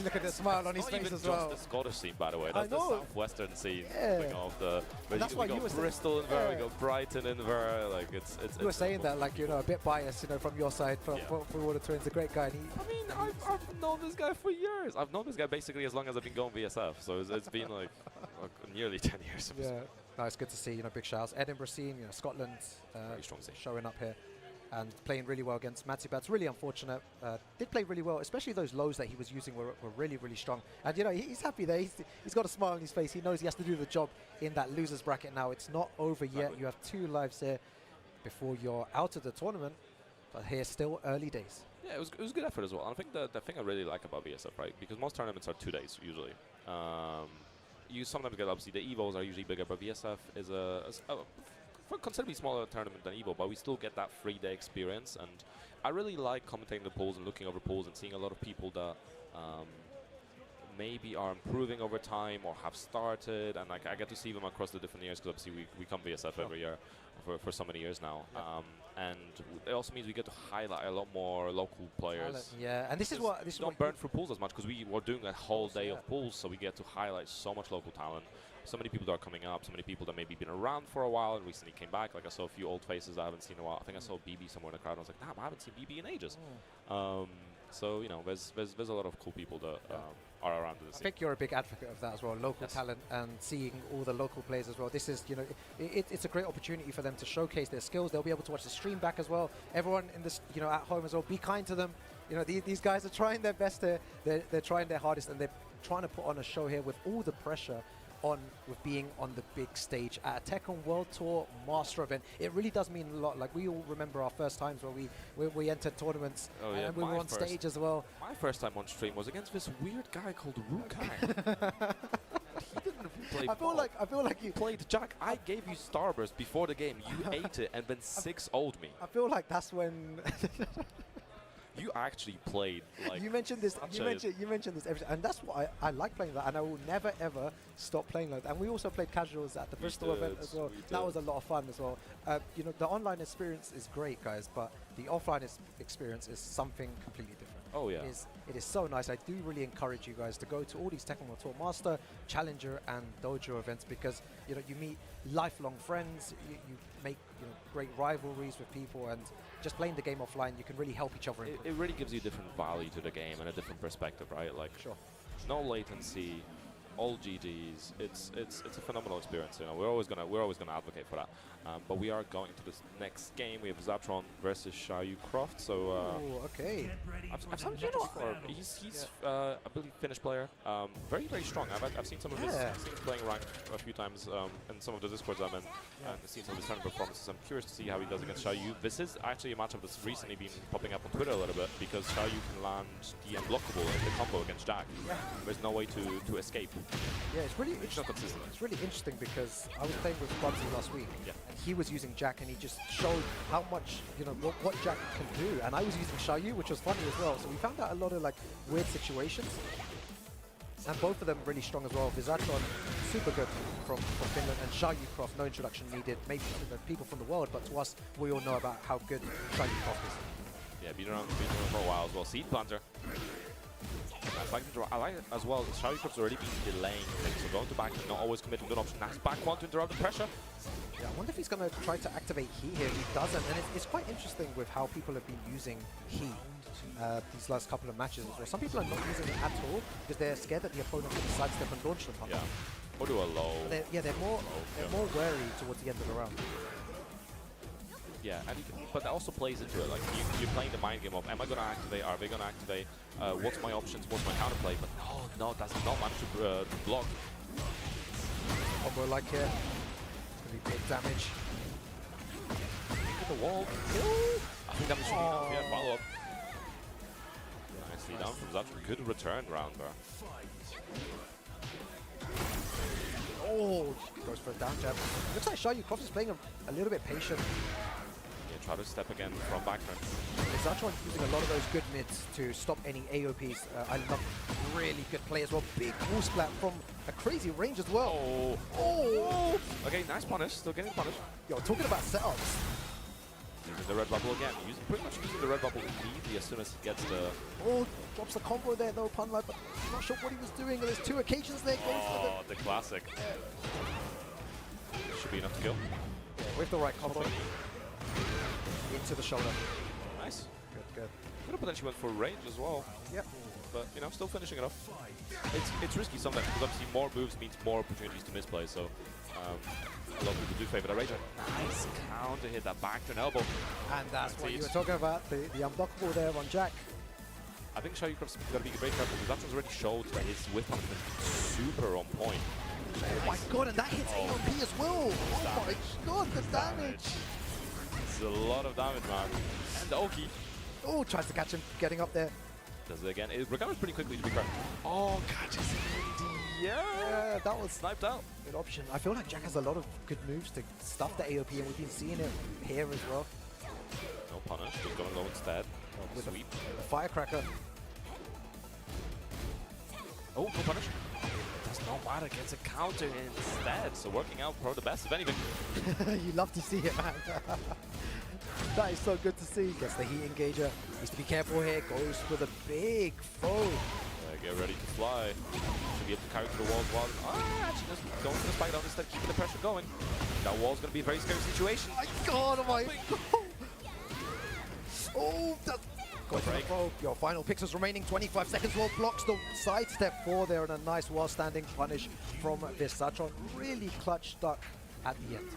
Look at the smile on his face as well. That's the Scottish scene, by the way. That's the southwestern scene. Yeah. Of the. That's why we you got were Bristol in there, we got Brighton in there. Like it's. You were saying that, like, a bit biased, from your side. For Wildo Twins, a great guy. And I mean, I've known this guy for years. I've known this guy basically as long as I've been going VSF. So it's been like nearly 10 years. Yeah, no, it's good to see. Big shouts. Edinburgh scene, Scotland, very strong scene. showing up here and playing really well against Matty Bats. Really unfortunate. Did play really well, especially those lows that he was using were really, really strong. And he's happy there. He's got a smile on his face. He knows he has to do the job in that losers bracket now. It's not over yet. You have 2 lives here before you're out of the tournament. But here, still early days. Yeah, it was good effort as well. And I think the thing I really like about VSF, right, because most tournaments are 2 days usually. You sometimes get, obviously, the EVOs are usually bigger, but VSF is a considerably smaller tournament than EVO, but we still get that 3-day experience. And I really like commentating the pools and looking over pools and seeing a lot of people that maybe are improving over time or have started, and I get to see them across the different years, because obviously we come VSF every year. for so many years now. And it also means we get to highlight a lot more local players. Yeah, and this is what don't burn through pools as much because we were doing a whole day of pools, so we get to highlight so much local talent. So many people that are coming up, so many people that maybe been around for a while and recently came back. Like I saw a few old faces I haven't seen in a while. I think I saw BB somewhere in the crowd. And I was like, damn, I haven't seen BB in ages. So you know, there's a lot of cool people that are around in the scene. I think you're a big advocate of that as well, local talent and seeing all the local players as well. This is, you know, it's a great opportunity for them to showcase their skills. They'll be able to watch the stream back as well. Everyone in this, you know, at home as well, be kind to them. You know, these guys are trying their best. They're trying their hardest, and they're trying to put on a show here with all the pressure on with being on the big stage at a Tekken World Tour Master event. It really does mean a lot. Like, we all remember our first times where we entered tournaments and we were on stage as well. My first time on stream was against this weird guy called Rukai. He didn't play ball. I feel like you played Jack. I gave you Starburst before the game. You ate it and then 6-0'd me. I feel like that's when you actually played like you mentioned this. You mentioned this, and that's what I like playing that, and I will never ever stop playing like that. And we also played casuals at the Bristol event as well. That was a lot of fun as well. You know, the online experience is great, guys, but the offline experience is something completely different. Oh yeah, it is so nice. I do really encourage you guys to go to all these Tekken World Tour Master, Challenger, and Dojo events, because you know, you meet lifelong friends, you make, you know, great rivalries with people, and just playing the game offline, you can really help each other. It really gives you a different value to the game and a different perspective, right? Like, no latency, all GGs. It's a phenomenal experience. You know, we're always gonna advocate for that. But we are going to this next game. We have Zatron versus Xiaoyu Croft. So okay. I've seen him before. He's I believe Finnish player. Very strong. I've seen some of his playing ranked a few times in some of the Discords I'm in, and seen some of his tournament performances. I'm curious to see how he does against Xiaoyu. This is actually a matchup that's recently been popping up on Twitter a little bit, because Xiaoyu can land the unblockable in the combo against Jack. There's no way to escape. Yeah, it's really not consistent. It's really interesting because I was playing with Bubsy last week, and he was using Jack, and he just showed how much, you know, what Jack can do, and I was using Xiaoyu, which was funny as well. So we found out a lot of like weird situations, and both of them really strong as well. Vizatron, super good from Finland, and Xiaoyu Croft, no introduction needed, maybe to the people from the world, but to us, we all know about how good Xiaoyu Croft is. Yeah, been around for a while as well. Seed Planter. I like it as well. Xiaoyu Croft's already been delaying things, so going to back and not always committing to an option. Nice back one to interrupt the pressure. Yeah, I wonder if he's going to try to activate Heat here. He doesn't, and it's quite interesting with how people have been using Heat these last couple of matches as well. Some people are not using it at all because they're scared that the opponent will sidestep and launch them. Yeah, or do a low. They're more wary towards the end of the round. Yeah, and but that also plays into it. Like, you're playing the mind game of, am I going to activate? Are they going to activate? What's my options? What's my counterplay? But no, does not manage to block. Combo like here. It's going to be big damage. Hit the wall. Kill. I think that should be enough. Yeah, follow up. Nicely done from Zatron. Good return round there. Oh, goes for a down jab. Looks like Xiaoyu Croft is playing a little bit patient. Try to step again from background. Zatron using a lot of those good mids to stop any AOPs. I love really good play as well. Big wall splat from a crazy range as well. Oh! Okay, nice punish. Still getting punished. Yo, talking about setups. Using the red bubble again. Pretty much using the red bubble immediately as soon as he gets the... Oh, drops the combo there though, Punlight, but I'm not sure what he was doing. There's two occasions there. The classic. Should be enough to kill. Yeah, with the right combo. Into the shoulder. Nice. Good. Could have potentially went for range as well. Yep. But, you know, still finishing it off. It's risky sometimes, because obviously more moves means more opportunities to misplay, so a lot of people do favor the Rager. Nice counter hit, that back to an elbow. And that's what you were talking about, the unblockable there on Jack. I think Xiaoyu Croft's got to be very careful, because Zatron's already showed that his whip punishment is super on point. Oh my god, and that hits AOP as well! Oh my god, the damage! It's a lot of damage, man. And the Oki. Oh, tries to catch him, getting up there. Does it again. It recovers pretty quickly, to be fair. Oh, catches him. Yeah, that was sniped out. Good option. I feel like Jack has a lot of good moves to stuff the AOP, and we've been seeing it here as well. No punish, just going low instead. With sweep. A firecracker. Oh, no punish. Does not Fighter gets a counter instead. So working out for the best, if anything. You love to see it, man. That is so good to see. Gets the heat engager. Needs to be careful here. Goes for the big foe. Get ready to fly. Should be able to carry to the walls while actually just going for the spike down instead, keeping the pressure going. That wall's going to be a very scary situation. My God, oh my God. Oh, that's going for the throw. Your final pixels remaining. 25 seconds. Wall blocks the sidestep 4 there, and a nice wall standing punish from Visatron. Really clutch stuck at the end.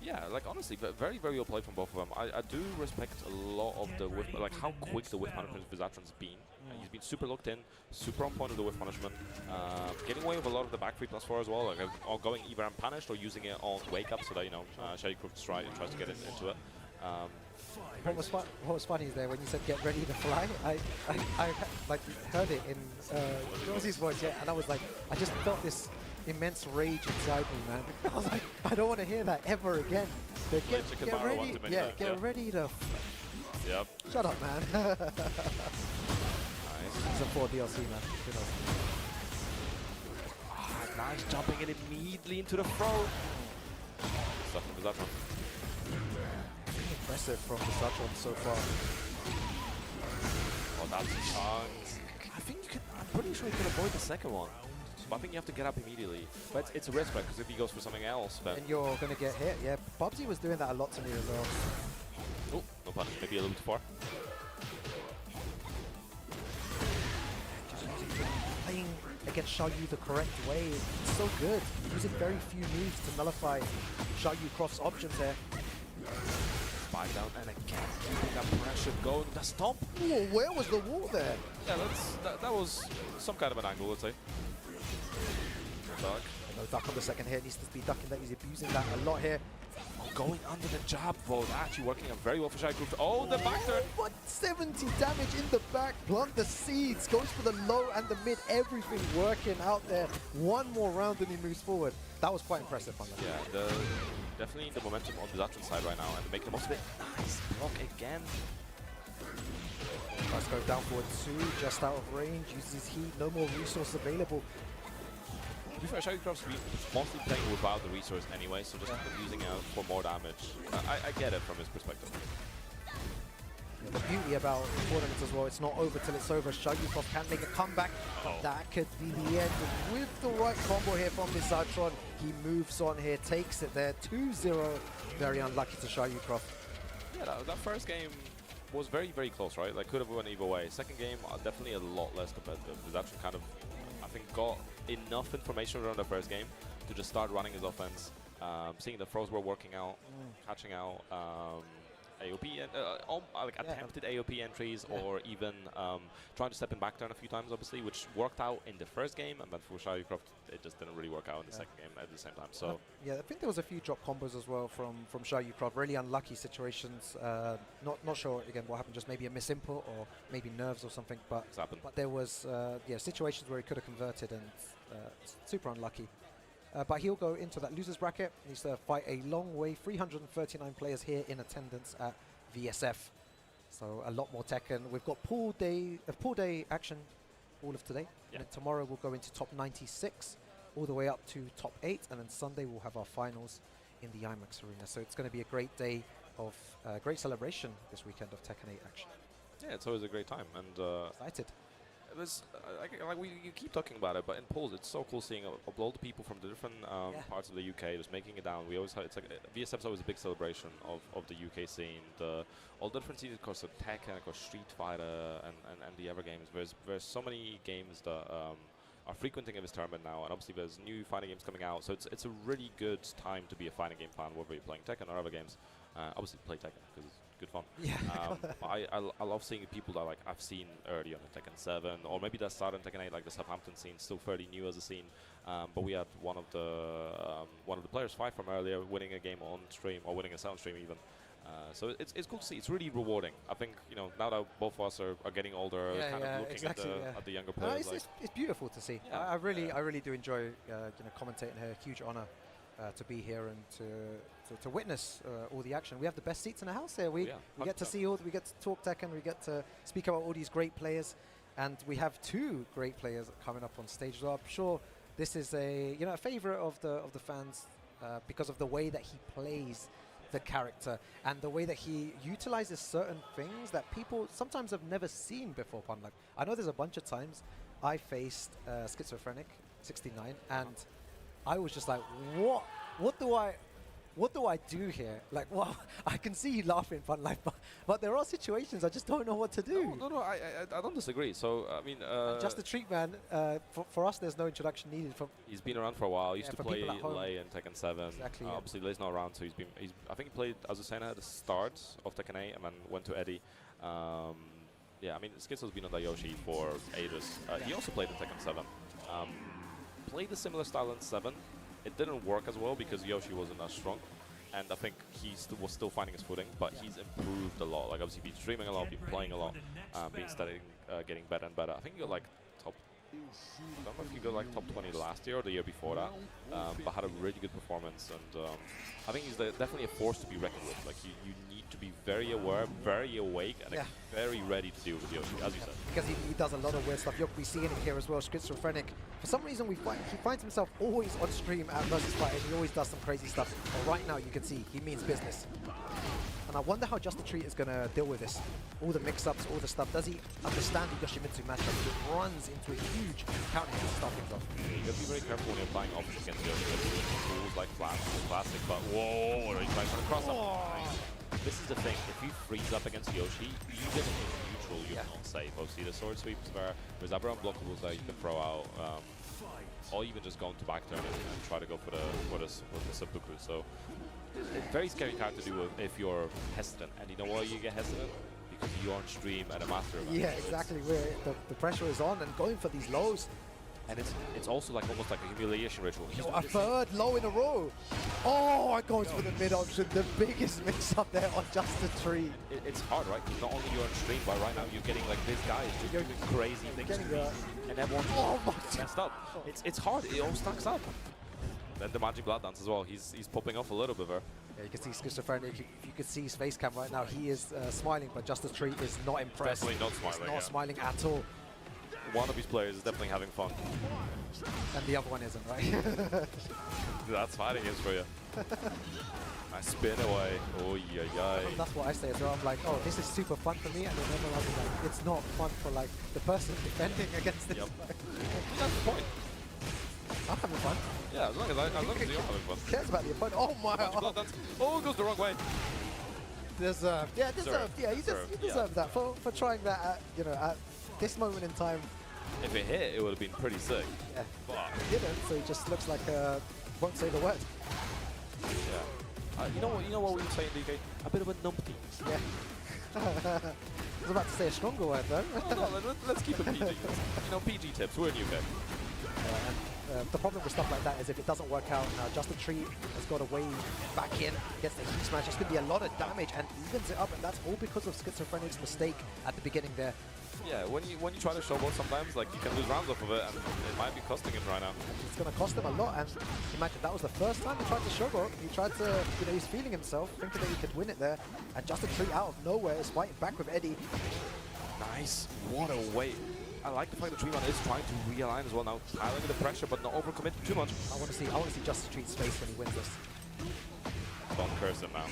Yeah, like honestly, but very, very well played from both of them. I do respect a lot of the whiff, like how quick the whiff punishment Visatron's been. He's been super locked in, super on point of the whiff punishment, getting away with a lot of the back 3+4 as well, like going either unpunished or using it on wake up so that, you know, Shadowcroft tries to get into it. What was funny is there when you said get ready to fly, I like heard it in Rosie's voice, yeah, and I was like, I just felt this immense rage inside me, man. I was like, I don't want to hear that ever again. Get ready, get ready to. Yep. Shut up, man. Nice. Season 4 DLC, man. Nice jumping in immediately into the throw. Stuff from Visatron. Impressive from Visatron so far. Oh, that's a chance. I think you can. I'm pretty sure you can avoid the second one. But I think you have to get up immediately. But it's a risk, right? Because if he goes for something else, then... And you're going to get hit. Yeah, Bubsy was doing that a lot to me as well. Oh, no punish. Maybe a little too far. Playing against Xiaoyu the correct way is so good. Using very few moves to nullify Xiaoyu Croft's options there. Spike down and again keeping that pressure going. The stomp. Whoa, where was the wall there? Yeah, that was some kind of an angle, let's say. Duck. No duck on the second hit. Needs to be ducking that. He's abusing that a lot here. Oh, going under the jab vote. Actually working out very well for Shadowcroft. Oh, the back turn. What 70 damage in the back. Plant the seeds. Goes for the low and the mid. Everything working out there. One more round and he moves forward. That was quite impressive. Yeah, definitely the momentum on the Visatron side right now and making the most of it. Nice block again. Let's go down forward 2. Just out of range. Uses his heat. No more resource available. To be fair, Shadowcroft's mostly playing without the resource anyway, so just using it for more damage. I get it from his perspective. Yeah, the beauty about tournaments as well, it's not over till it's over. Shadowcroft can make a comeback. That could be the end. With the right combo here from Visatron, he moves on here, takes it there. 2-0. Very unlucky to Shadowcroft. Yeah, that first game was very, very close, right? Like, could have went either way. Second game, definitely a lot less competitive. Visatron kind of, I think, got enough information around the first game to just start running his offense, seeing the throws were working out, catching out AOP and attempted AOP entries, or even trying to step in back turn a few times, obviously, which worked out in the first game, and then for Shadowcroft, it just didn't really work out in the second game at the same time. So yeah, I think there was a few drop combos as well from Shadowcroft. Really unlucky situations. Not sure again what happened. Just maybe a misinput or maybe nerves or something. But there was situations where he could have converted and super unlucky. But he'll go into that losers bracket. He needs to fight a long way. 339 players here in attendance at VSF. So a lot more Tekken. We've got pool day action all of today. Yeah. And then tomorrow we'll go into top 96 all the way up to top 8. And then Sunday we'll have our finals in the IMAX Arena. So it's going to be a great day of great celebration this weekend of Tekken 8 action. yeah, it's always a great time. And Excited. there's you keep talking about it, but in polls it's so cool seeing all the people from the different parts of the UK just making it down. We always have, it's like VSF's always a big celebration of the UK scene. All the different scenes, of course, of Tekken, of course, Street Fighter, and the other games. There's so many games that are frequenting in this tournament now, and obviously there's new fighting games coming out. So it's a really good time to be a fighting game fan, whether you're playing Tekken or other games. Obviously play Tekken because it's good fun. Yeah. I love seeing people that I've seen early on in Tekken 7, or maybe that started in Tekken 8, like the Southampton scene, still fairly new as a scene. But we had one of the players fight from earlier, winning a game on stream, or winning a sound stream even. So it's cool to see. It's really rewarding. I think now that both of us are getting older, looking at the younger players. It's beautiful to see. Yeah. I really do enjoy commentating here. Huge honor to be here and to witness all the action. We have the best seats in the house here. We get to see we get to talk Tekken, we get to speak about all these great players, and we have two great players coming up on stage. So I'm sure this is a a favorite of the fans because of the way that he plays the character and the way that he utilizes certain things that people sometimes have never seen before. Like, I know there's a bunch of times I faced Schizophrenic 69 and I was just like, what do I do here? Like, well, I can see you laughing, Life, but there are situations I just don't know what to do. No, I don't disagree. So, I mean... Just the treat, man. For us, there's no introduction needed. He's been around for a while. He used to play people Lei in Tekken 7. Exactly, Obviously, Lei's not around, so I think he played Azucena at the start of Tekken 8 and then went to Eddie. Yeah, I mean, Schizo's been on Dayoshi for ages. He also played in Tekken 7. Played a similar style in 7. It didn't work as well because Yoshi wasn't as strong, and I think he was still finding his footing, but he's improved a lot. Like, obviously, been streaming a lot, been playing a lot, been studying, getting better and better. I think he got like top, I don't know if he got like top 20 last year or the year before that, but had a really good performance, and I think he's definitely a force to be reckoned with. Like, you need to be very aware, very awake, and very ready to deal with Yoshi, as you said. Because he does a lot of weird stuff. You'll be seeing it here as well. Schizophrenic. For some reason, he finds himself always on stream at Versus Fighting. He always does some crazy stuff. But right now, you can see he means business. And I wonder how Just the Treat is going to deal with this. All the mix-ups, all the stuff. Does he understand the Yoshimitsu matchup? He runs into a huge counter hit to start things off. You gotta be very careful when you're playing options against Yoshi. Tools like Flash is classic, but whoa, he's trying to cross up. This is the thing, if you freeze up against Yoshi, even in neutral, you're not safe. Obviously, the sword sweeps there, there's other unblockables that you can throw out, or even just go into back turn and try to go for the seppuku. So, it's a very scary character to deal with if you're hesitant. And you know why you get hesitant? Because you're on stream at a master event. Yeah, exactly. Where the pressure is on and going for these lows. And it's also like almost like a humiliation ritual. A third low in a row. Oh, I goes for the mid option. The biggest mix up there on Just the Treat. It's hard, right? Not only you're on stream, but right now you're getting like this guy is just doing crazy things to me, and everyone's messed up. It's hard. It all stacks up. Then the Magic Blood Dance as well. He's popping off a little bit there. Yeah, you can see Schizophrenic. If you could see his face cam right now, he is smiling, but Just the Treat is not impressed. Definitely not smiling. He's not smiling at all. One of his players is definitely having fun. And the other one isn't, right? That's fighting is for you. I spin away. Oh, yeah. That's what I say as well. I'm like, oh, this is super fun for me, and then everyone else is like, it's not fun for like the person defending against this. Yep. That's the point. I'm having fun. Yeah, as long as you're having fun. Who cares about the opponent? Oh my! Oh, it goes the wrong way. Deserved. Yeah, deserved. Yeah, you deserve that for trying that. At this moment in time. If it hit, it would have been pretty sick. Yeah. But It didn't, so he just looks like won't say the word. Yeah. You know what we would say in DK? A bit of a numpty. Yeah. I was about to say a stronger word though. No, let's keep it PG. PG tips. We're in UK. The problem with stuff like that is if it doesn't work out, Just the Treat has got a way back in, gets the heat smash. It's going to be a lot of damage and evens it up, and that's all because of Schizophrenic's mistake at the beginning there. Yeah, when you try to showboat sometimes, like, you can lose rounds off of it, and it might be costing him right now. It's going to cost him a lot, and imagine that was the first time he tried to showboat. He tried to, he's feeling himself, thinking that he could win it there, and Just the Treat out of nowhere is fighting back with Eddie. Nice. What a way. I like the fact that Treeman is trying to realign as well now, piling the pressure, but not overcommit too much. I want to see Just the Treat's face when he wins this. Don't curse him now.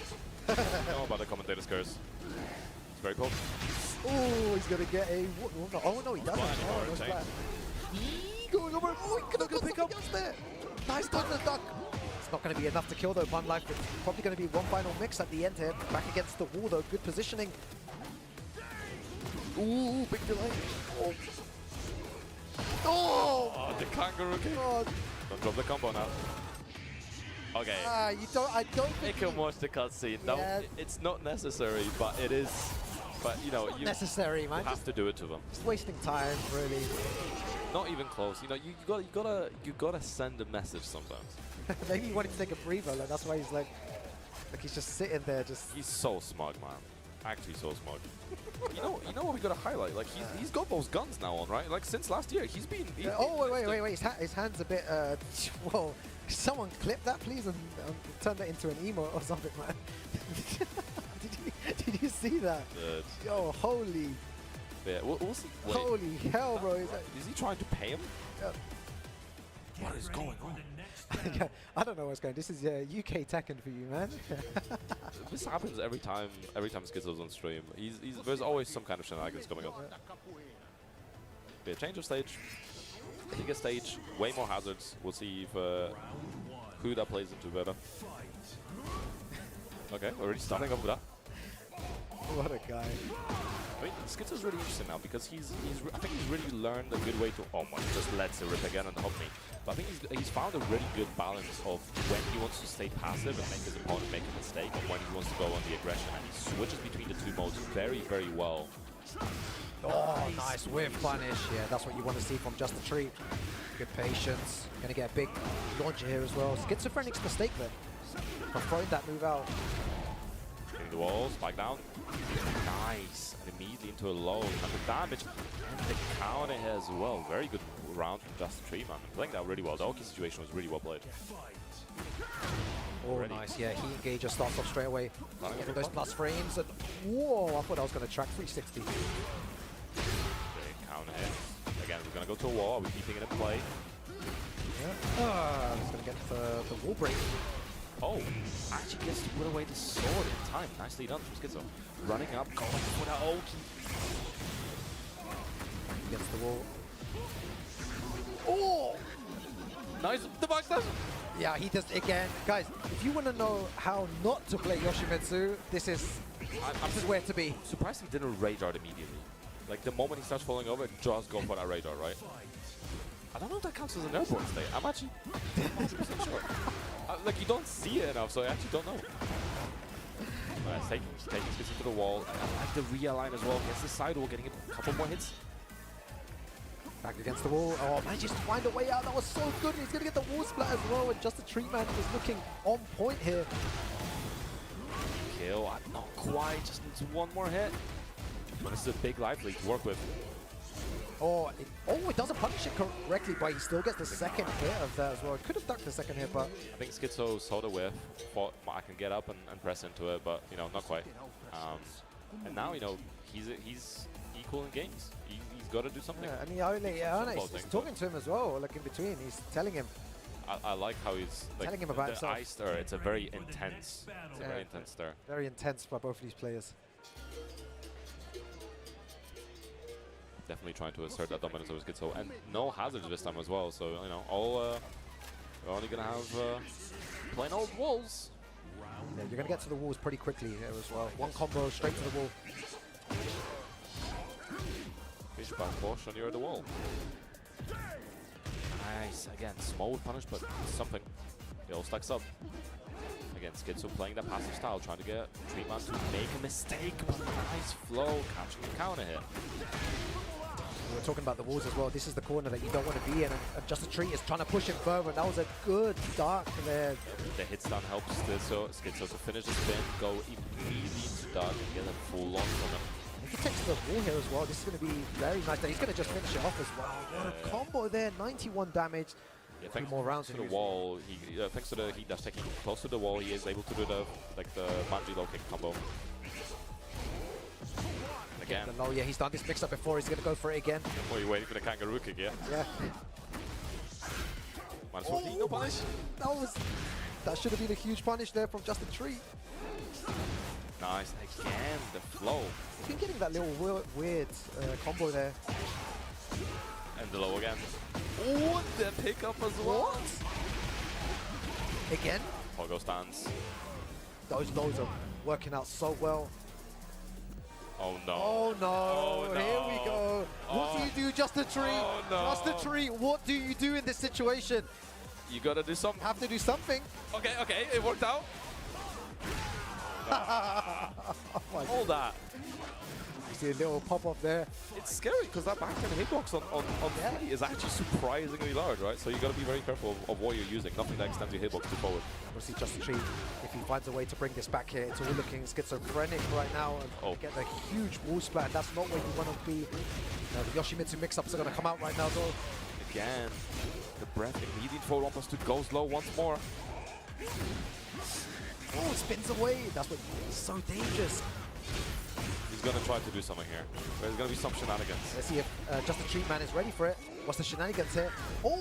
You know about the commentator's curse. It's very potent. Oh, he's going to get a... Oh, no, he doesn't. Oh, no, flat. Going over. Oh, he could have pick up there. Nice dodge the duck. It's not going to be enough to kill, though, Bun Life. It's probably going to be one final mix at the end here. Back against the wall, though. Good positioning. Ooh, big delay. Oh, the kangaroo kick. God. Don't drop the combo now. Okay. I don't think You can watch the cutscene. No, it's not necessary, but it is. But you necessary, man. You have to do it to them. Just wasting time, really. Not even close. You gotta send a message sometimes. Maybe he wanted to take a breather, and that's why he's like he's just sitting there, just. He's so smug, man. Actually, so smug. you know what we gotta highlight? Like he's got those guns now on, right? Like since last year, he's been. Oh wait! His hand's a bit. Whoa! Someone clip that, please, and turn that into an emote or something, man. Did you see that? Yo, holy. Yeah, we'll see. Wait. Holy hell, bro! Is he trying to pay him? What is going on? Yeah, I don't know what's going on. This is UK Tekken for you, man. This happens every time Schizo's on stream. There's always some kind of shenanigans coming up. Be a change of stage. Bigger stage, way more hazards. We'll see if who that plays into better. Okay, already starting off with that. What a guy. I mean, Schizo's really interesting now because I think he's really learned a good way to. Oh my! Just lets it rip again and help me. But I think he's found a really good balance of when he wants to stay passive and make his opponent make a mistake, and when he wants to go on the aggression. And he switches between the two modes very, very well. Oh, nice whip punish. Yeah, that's what you want to see from Just a Treat. Good patience. Gonna get a big launcher here as well. Schizophrenic's mistake then. For throwing that move out. Hitting the wall, spike down. Nice. And immediately into a low. And the damage. And the counter here as well. Very good round from Just a Treat, man. Playing that really well. The Oki situation was really well played. Oh, Ready. nice. Yeah, he engager starts off straight away. Getting those plus frames. And whoa, I thought I was going to track 360. Big counter hit. Again, we're going to go to a wall. Are we keeping it in play? Yeah. He's going to get the wall break. Oh, actually gets to put away the sword in time. Nicely done from Schizo. Running up, going for that Oki. Against the wall. Oh! Nice device dash! Yeah, he does again. Guys, if you want to know how not to play Yoshimitsu, this is where to be. Surprised he didn't rage art immediately. Like the moment he starts falling over, just go for that rage art, right? I don't know if that counts as an airborne state. I'm actually 100% sure. Like you don't see it enough, so I actually don't know. Taking Schizo to the wall. I like the realign as well. Against the side wall, getting a couple more hits. Back against the wall. Oh, managed to find a way out. That was so good. He's going to get the wall splat as well. And Just a Treat man is looking on point here. Kill. Not quite. Just needs one more hit. But this is a big life lead to work with. Oh, it doesn't punish it correctly, but he still gets the second hit of that as well. Could have ducked the second hit, but... I think Schizo saw the whiff, thought I can get up and press into it, but, you know, not quite. And now, you know, he's equal in games. He's got to do something. Yeah, and he's talking to him as well, like in between. He's telling him. I like how he's like, telling him about himself. Ice stir. It's a very intense. It's a very intense stir. Very intense by both of these players. Definitely trying to assert that dominance over Schizo, and no hazards this time as well. So you know, we're only gonna have plain old walls. Yeah, you're gonna get to the walls pretty quickly here as well. One combo straight to the wall. Fish back push, and you're at the wall. Nice. Again, small punish, but something. It all stacks up. Again, Schizo playing that passive style, trying to get Treatman to make a mistake, but nice flow, catching a counter hit. We were talking about the walls as well. This is the corner that you don't want to be in, and Just a Treat is trying to push him further, and that was a good dark there. The hit stun helps Schizo to finish the spin, go immediately into dark and get a full launch from him. If he takes the wall here as well, this is going to be very nice. He's going to just finish it off as well. What a combo there, 91 damage. Yeah, thanks more rounds to the wall, thanks to the heat dash taking close to the wall, he is able to do the Manji low kick combo. Again. Oh yeah, he's done this mix-up before. He's going to go for it again. Oh, you're waiting for the kangaroo kick, yeah? Yeah. Minus 14, no punish. That should have been a huge punish there from Just a Treat. Nice. Again, the flow. He's been getting that little weird combo there. And the low again. Oh, the pickup as well. What? Again? Pogo stands. Those lows are working out so well. Oh no. Oh no. Oh, no. Here we go. What do you do, Just a Treat? Oh, no. Just a Treat, what do you do in this situation? You gotta do something. Have to do something. Okay, it worked out. Oh All that. You see a little pop-up there. It's scary because that backhand hitbox on Freddy is actually surprisingly large, right? So you got to be very careful of what you're using. Nothing that extends your hitbox too forward. We'll see Just a Treat if he finds a way to bring this back here. It's all looking schizophrenic right now and get a huge wall splat. That's not where you want to be. The Yoshimitsu mix-ups are going to come out right now though. Again, the breath immediate forward plus to go slow once more. Oh, it spins away. That's what is so dangerous. He's going to try to do something here. There's going to be some shenanigans. Let's see if Just a Treat man is ready for it. What's the shenanigans here? Oh!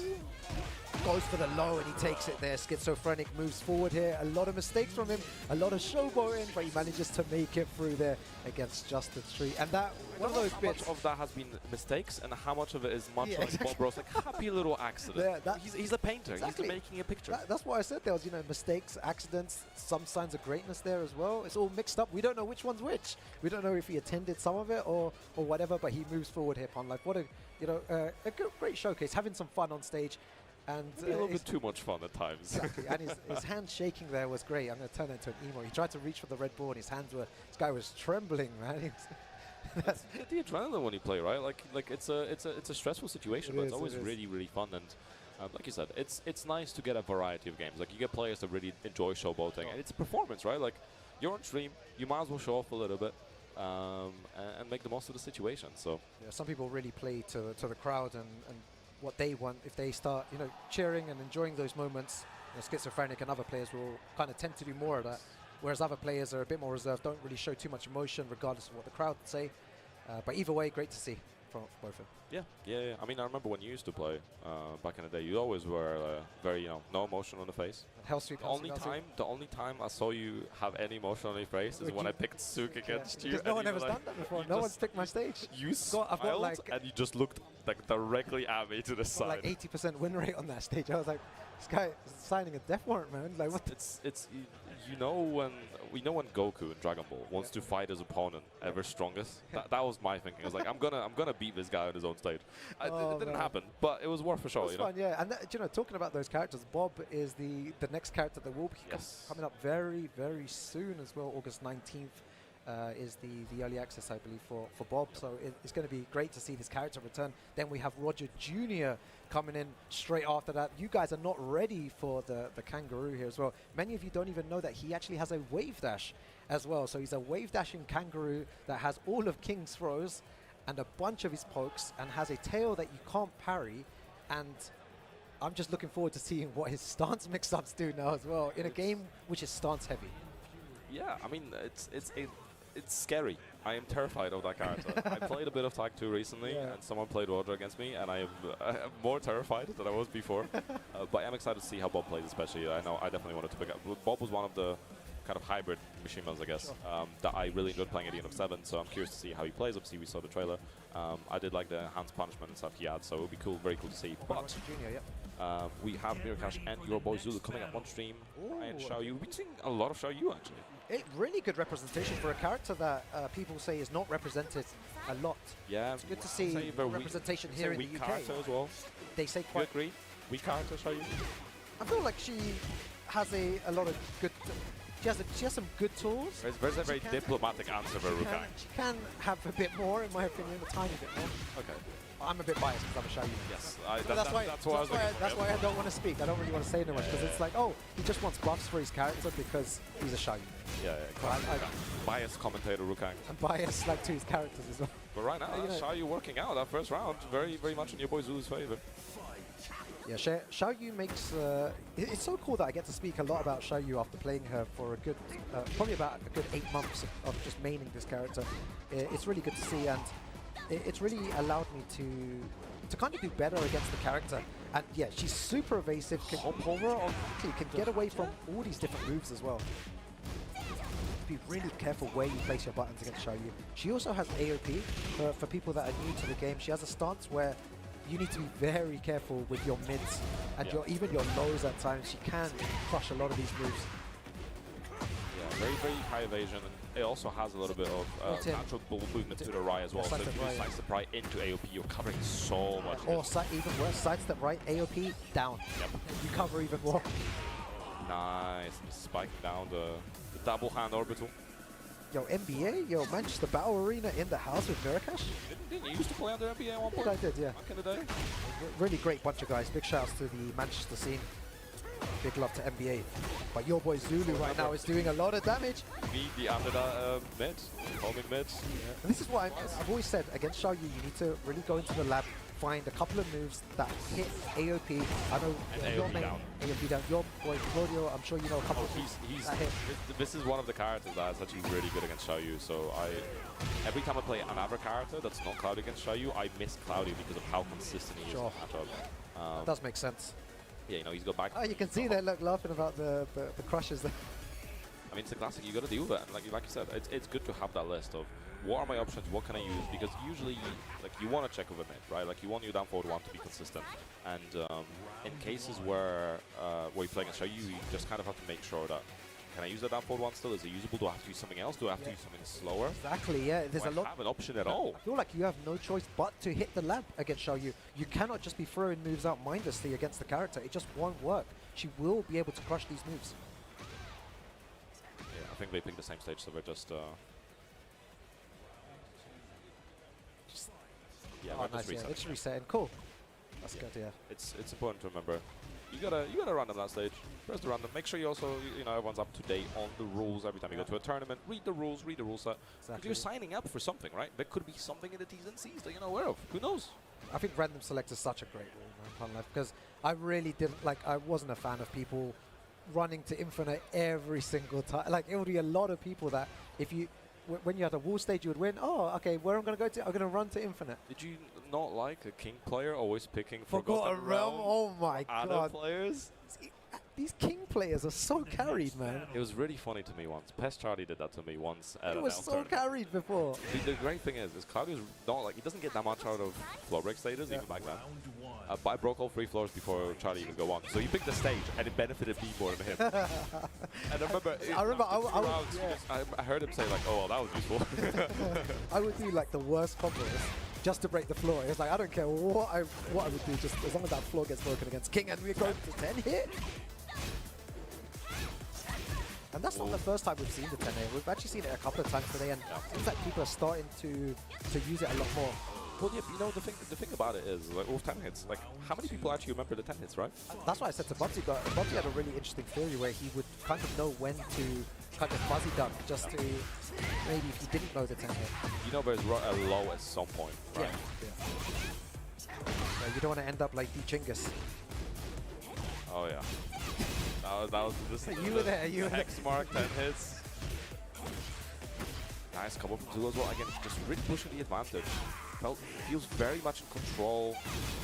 goes for the low and he takes it there. Schizophrenic moves forward here. A lot of mistakes from him, a lot of showboating, but he manages to make it through there against Justin Street. And that, one of those how bits. much of that has been mistakes and how much of it is much Yeah, like exactly. Bob Ross, like happy little accident. Yeah, he's a painter. exactly. He's making a picture. That's what I said. There was, mistakes, accidents, some signs of greatness there as well. It's all mixed up. We don't know which one's which. We don't know if he attended some of it or whatever, but he moves forward here, Pun. Like, what a, great showcase, having some fun on stage. And Maybe a little bit too much fun at times. Exactly. And his hand shaking there was great. I'm going to turn it into an emo. He tried to reach for the red ball and his hands were, this guy was trembling, man. That's the adrenaline when you play, right? Like it's a stressful situation, but it's always really, really fun. And like you said, it's nice to get a variety of games. Like you get players that really enjoy showboating, and it's a performance, right? Like you're on stream, you might as well show off a little bit and make the most of the situation. So yeah, some people really play to the crowd and what they want. If they start, cheering and enjoying those moments, Schizophrenic and other players will kind of tend to do more of that. Whereas other players are a bit more reserved, don't really show too much emotion regardless of what the crowd say. But either way, great to see from both of them. Yeah. I mean, I remember when you used to play back in the day, you always were very, no emotion on the face. Hell sweep. The only time I saw you have any emotion on your face is when I picked Suk against you. Because no one ever done that before. No one's picked my stage. You smiled and you just looked like directly at me to the side. Like 80% win rate on that stage. I was like, this guy is signing a death warrant, man. Like what? It's when Goku in Dragon Ball wants to fight his opponent ever strongest. That was my thinking. I was like, I'm gonna beat this guy on his own stage. It didn't happen, but it was worth a shot. It was fun, yeah. And that, talking about those characters, Bob is the next character that will be coming up very, very soon as well. August 19th. Is the early access, I believe, for Bob. So it's going to be great to see this character return. Then we have Roger Jr. coming in straight after that. You guys are not ready for the kangaroo here as well. Many of you don't even know that he actually has a wave dash as well. So he's a wave dashing kangaroo that has all of King's throws and a bunch of his pokes and has a tail that you can't parry. And I'm just looking forward to seeing what his stance mix-ups do now as well in a game which is stance heavy. Yeah, I mean, it's scary. I am terrified of that character. I played a bit of Tag 2 recently, and someone played Roger against me, and I am more terrified than I was before. But I'm excited to see how Bob plays, especially. I know I definitely wanted to pick up. Bob was one of the kind of hybrid machine guns, I guess, that I really enjoyed playing at XIV, so I'm curious to see how he plays. Obviously, we saw the trailer. I did like the enhanced punishment and stuff he had, so it would be cool, very cool to see. But we have Mirakash and your boy Zulu coming up on stream. And Xiaoyu. We've been seeing a lot of Xiaoyu, actually. Really good representation for a character that people say is not represented a lot. Yeah, it's good to see representation here in the UK. Character as well. They say quite. You agree? Weak character, Xiaoyu. I feel like she has a lot of good. She has some good tools. There's a very diplomatic answer for Rukang. She can have a bit more, in my opinion, a tiny bit more. Okay. I'm a bit biased because I'm a Xiaoyu. Yes, that's why I don't want to speak. I don't really want to say too much because it's like, oh, he just wants buffs for his character because he's a Xiaoyu. Yeah. Biased commentator Rukang. I'm biased to his characters as well. But right now, Xiaoyu working out that first round, very, very much in your boy Zulu's favor. Yeah, Xiaoyu makes... it's so cool that I get to speak a lot about Xiaoyu after playing her for a good... probably about a good 8 months of just maining this character. It's really good to see, and it's really allowed me to kind of do better against the character. And yeah, she's super evasive, can get away from all these different moves as well. Be really careful where you place your buttons against Xiaoyu. She also has AOP. For people that are new to the game, she has a stance where you need to be very careful with your mids and even your lows at times. She can crush a lot of these moves. Yeah, very, very high evasion. And it also has a little bit of natural ball movement to the right as well. So if you sidestep right into AOP, you're covering so much. Or even worse, sidestep right, AOP, down. Yep. You cover even more. Nice. Spiking down the double hand orbital. Yo, NBA, Manchester Battle Arena in the house with Mirakash. Didn't you used to play under NBA at one point? I did, yeah. Back in the day. Really great bunch of guys. Big shouts to the Manchester scene. Big love to NBA. But your boy Zulu right now is doing a lot of damage. Me, the under mid, homing mid. Yeah. And this is what I've always said, against Xiaoyu, you need to really go into the lab, find a couple of moves that hit AOP. I know your name, AOP down. Your boy Claudio, I'm sure you know a couple of moves that hit. This is one of the characters that is actually really good against Xiaoyu. So every time I play another character that's not Cloudy against Xiaoyu, I miss Cloudy because of how consistent he is in the matchup. That does make sense. Yeah, you know, he's got back. Oh, you can see that look laughing about the crushes there. I mean, it's a classic. You got to deal with it. And like you said, it's good to have that list of what are my options, what can I use? Because usually, like, you want to check with a mid, right? Like, you want your down forward one to be consistent. And in cases where you're playing a show, you just kind of have to make sure that, can I use the down forward one still? Is it usable? Do I have to use something else? Do I have to use something slower? Exactly, yeah. There's Do a I lot. have an option at all? I feel like you have no choice but to hit the lab against Xiao Yu. You cannot just be throwing moves out mindlessly against the character. It just won't work. She will be able to crush these moves. Yeah, I think they picked the same stage, so we're just yeah, Oh, we're nice, just yeah. resetting. It's resetting. Cool. That's good, yeah. It's important to remember. You gotta random that stage. Press the random. Make sure you also, you know, everyone's up to date on the rules every time you go to a tournament. Read the rules set. If you're signing up for something, right? There could be something in the T's and C's that you're not aware of. Who knows? I think random select is such a great rule, man, Fun Life, because I really didn't, like, I wasn't a fan of people running to infinite every single time. Like, it would be a lot of people that if you, when you had a wall stage, you would win. Oh, okay, where I'm going to go to? I'm going to run to infinite. Did you not like a king player always picking Forgotten Realm? Oh my other god. players? See, these king players are so carried, man. It was really funny to me once. Pest Charlie did that to me once at It an was Elm so tournament. carried before. The great thing is Claudio's not like, he doesn't get that much out of floor break stages, even back then. But I broke all 3 floors before Charlie even go on. So he picked the stage, and it benefited me more than him. And I remember, I heard him say like, "Oh, well, that was useful." I would do like the worst combos just to break the floor. It's like I don't care what I would do, just as long as that floor gets broken against King, and we're going to 10 hit. And that's not the first time we've seen the 10 hit. We've actually seen it a couple of times today, and it seems like people are starting to use it a lot more. Well, yeah, you know, the thing about it is, like, with 10 hits, like, how many people actually remember the 10 hits, right? That's why I said to Bubsy, but Bubsy had a really interesting theory where he would kind of know when to kind of fuzzy dunk, just to maybe if he didn't know the 10 hit. You know, there's a low at some point, right? You don't want to end up like the Chinggis. Oh, yeah. That was You were there, you were there. Hex mark, 10 hits. Nice combo from Zulu as well. Again, just really pushing the advantage. Feels very much in control,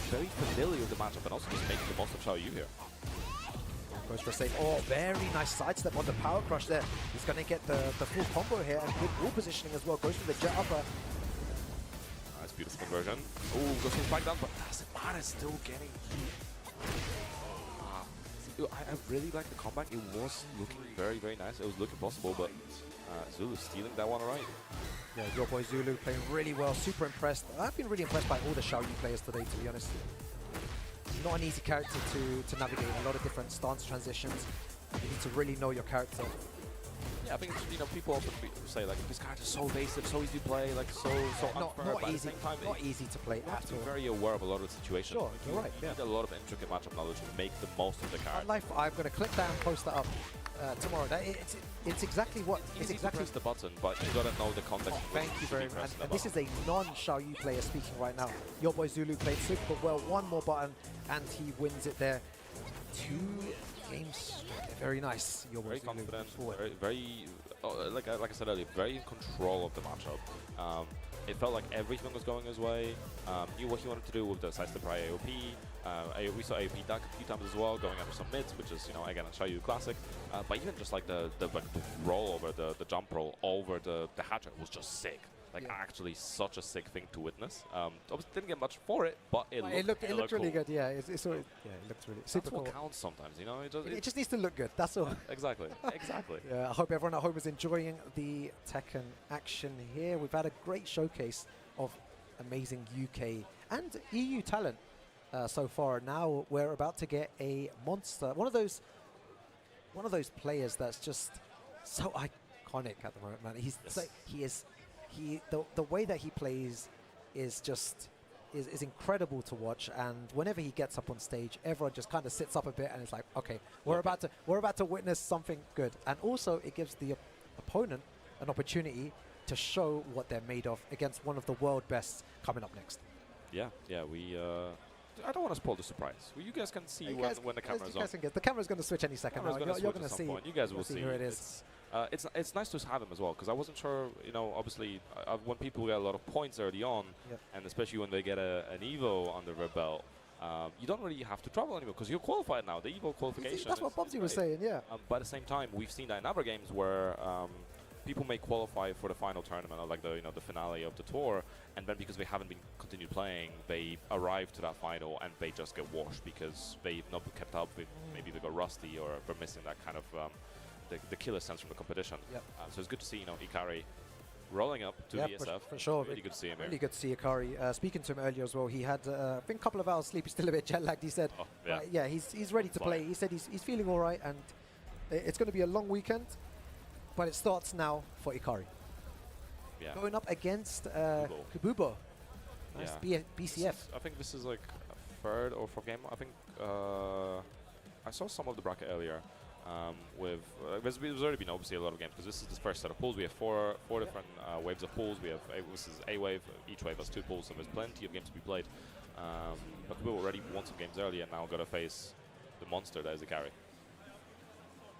very familiar with the matchup, and also just making the most of Xiao Yu here. Goes for a save. Oh, very nice sidestep on the power crush there. He's going to get the full combo here, and good wall positioning as well. Goes for the jet upper. Nice, beautiful conversion. Ooh, goes for the spike down, but Asimara is still getting heat. I really like the comeback. It was looking very, very nice. It was looking possible, but Zulu stealing that one right. Yeah, your boy Zulu playing really well. Super impressed. I've been really impressed by all the Xiao Yu players today, to be honest. Not an easy character to navigate. A lot of different stance transitions. You need to really know your character. Yeah, I think it's, you know, people also say like this character's so evasive, so easy to play, like so unfair, not but easy. at the same time, Not easy to play. you have to be very aware of a lot of the situations. Sure, you're right. You Yeah. need a lot of intricate matchup knowledge to make the most of the character. Life, I'm going to click that and post that up tomorrow. It's exactly what. It's exactly press the button, but you gotta know the context. Oh, thank you very much. And this is a non-Xiao Yu player speaking right now. Your boy Zulu played super well. One more button, and he wins it there. 2 games. Very nice. Your boy Very Zulu confident. forward. Very like I said earlier, very in control of the matchup. It felt like everything was going his way. Knew what he wanted to do with the sidestep prior AOP. We saw AOP duck a few times as well, going after some mids, which is, you know, again, a Xiao Yu classic. But even just like the roll over, the jump roll over the hatch was just sick. Like, actually such a sick thing to witness. Obviously didn't get much for it, but it looked really cool. good. Yeah, it looked really super That's cool. what counts sometimes, you know. It just needs to look good. That's all. Exactly. Exactly. Yeah, I hope everyone at home is enjoying the Tekken action here. We've had a great showcase of amazing UK and EU talent so far. Now we're about to get a monster, one of those players that's just so iconic at the moment, man. The way that he plays is just is incredible to watch, and whenever he gets up on stage, everyone just kind of sits up a bit and it's like, okay, we're about to witness something good. And also it gives the opponent an opportunity to show what they're made of against one of the world bests coming up next. Yeah, we I don't want to spoil the surprise. Well, you guys can see when the camera's on. The camera's going to switch any second now. You're going to see. You guys will see who it is. It's nice to have him as well, because I wasn't sure, you know, obviously when people get a lot of points early on, and especially when they get an Evo under their belt, you don't really have to travel anymore because you're qualified now. The Evo qualification. That's what Bobsy was saying, yeah. But at the same time, we've seen that in other games where people may qualify for the final tournament, or like the finale of the tour, and then because they haven't been continued playing, they arrive to that final and they just get washed because they've not kept up with, maybe they got rusty or they're missing that kind of the killer sense from the competition. Yep. So it's good to see Ikari rolling up to VSF. For sure. Really good to see him Really here. good to see Ikari. Speaking to him earlier as well, he had I think a couple of hours sleep. He's still a bit jet lagged, he said. Oh, yeah. Yeah, he's ready to play. He said he's feeling all right, and it's going to be a long weekend, but it starts now for Ikari. Yeah. Going up against Kububo. Nice. BCF. I think this is like a third or fourth game. I think I saw some of the bracket earlier. There's already been obviously a lot of games because this is the first set of pools. We have four different waves of pools. We have this is a wave. Each wave has 2 pools, so there's plenty of games to be played. But Kububo already won some games early and now got to face the monster that is Ikari.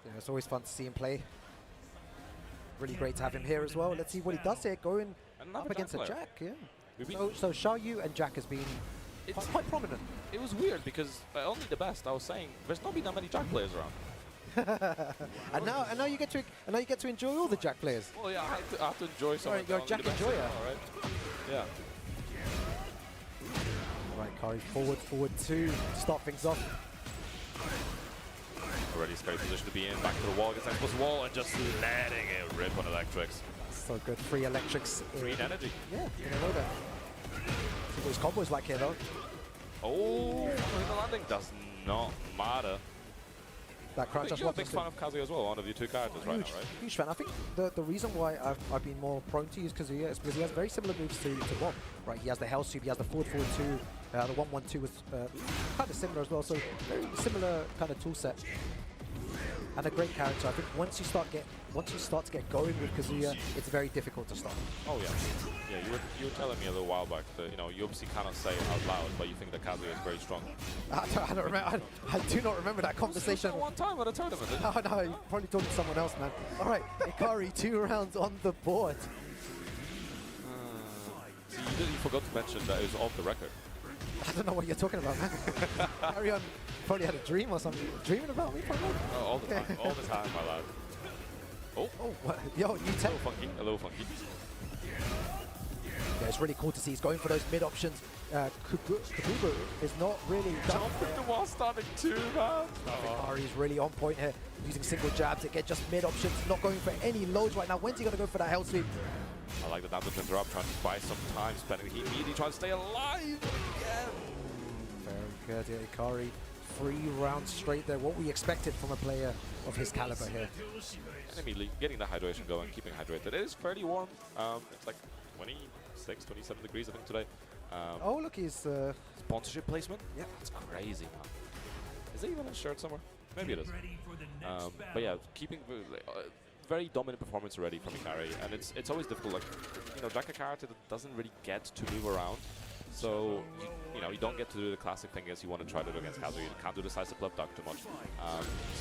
Yeah, it's always fun to see him play. Really great to have him here as well. Let's see what he does here, going up against a Jack. Yeah. So Xiaoyu and Jack has been quite prominent. It was weird because only the best. I was saying there's not been that many Jack players around. and now you get to enjoy all the Jack players. Well, yeah, I have to enjoy some. You're a Jack enjoyer. All right. Yeah. Right, Kari forward 2 to start things off. Already scary position to be in. Back to the wall, gets next plus wall, and just letting it rip on electrics. So good, 3 electrics. Green energy. Yeah, you know that. See what his combos like here though. Oh, the landing does not matter. That crouch just You're a big fan of Kazuya as well, one of your 2 characters right now, right? Huge fan. I think the reason why I've been more prone to use Kazuya is because he has very similar moves to Bob. Right, he has the Hell Sweep, he has the forward 2, the 1-1-2 was kind of similar as well, so very similar kind of tool set. And a great character. I think once you start to get going with Kazuya, it's very difficult to stop. Oh yeah, yeah. You were telling me a little while back that you obviously cannot say it out loud, but you think that Kazuya is very strong. I don't remember. I do not remember that conversation. One time at a tournament. No, you're probably talking to someone else, man. All right, Ikari, 2 rounds on the board. See, you forgot to mention that it was off the record. I don't know what you're talking about, man. Carry on. Probably had a dream or something. Dreaming about me, probably? Oh, all the time. All the time, my lad. Oh. What? Yo, you tell. A little funky. Yeah, it's really cool to see. He's going for those mid options. Kububo is not really jumping the wall, starting 2, man. Ikari's really on point here, using single jabs. Again, just mid options, not going for any loads right now. When's he going to go for that hell sweep? I like the down to interrupt, trying to buy some time, spending the heat immediately, trying to stay alive again. Very good, yeah, Ikari. 3 rounds straight there. What we expected from a player of his caliber here. And immediately getting the hydration going, keeping hydrated. It is fairly warm. It's like 26, 27 degrees, I think, today. Oh, look, he's... Sponsorship placement? Yeah, that's crazy, man. Is there even a shirt somewhere? Maybe it is. But yeah, keeping very dominant performance already from Ikari, and it's always difficult. Like, Jack a character that doesn't really get to move around. So, you don't get to do the classic thing as you want to try to do against Kazuya. You can't do the slice of flip duck too much.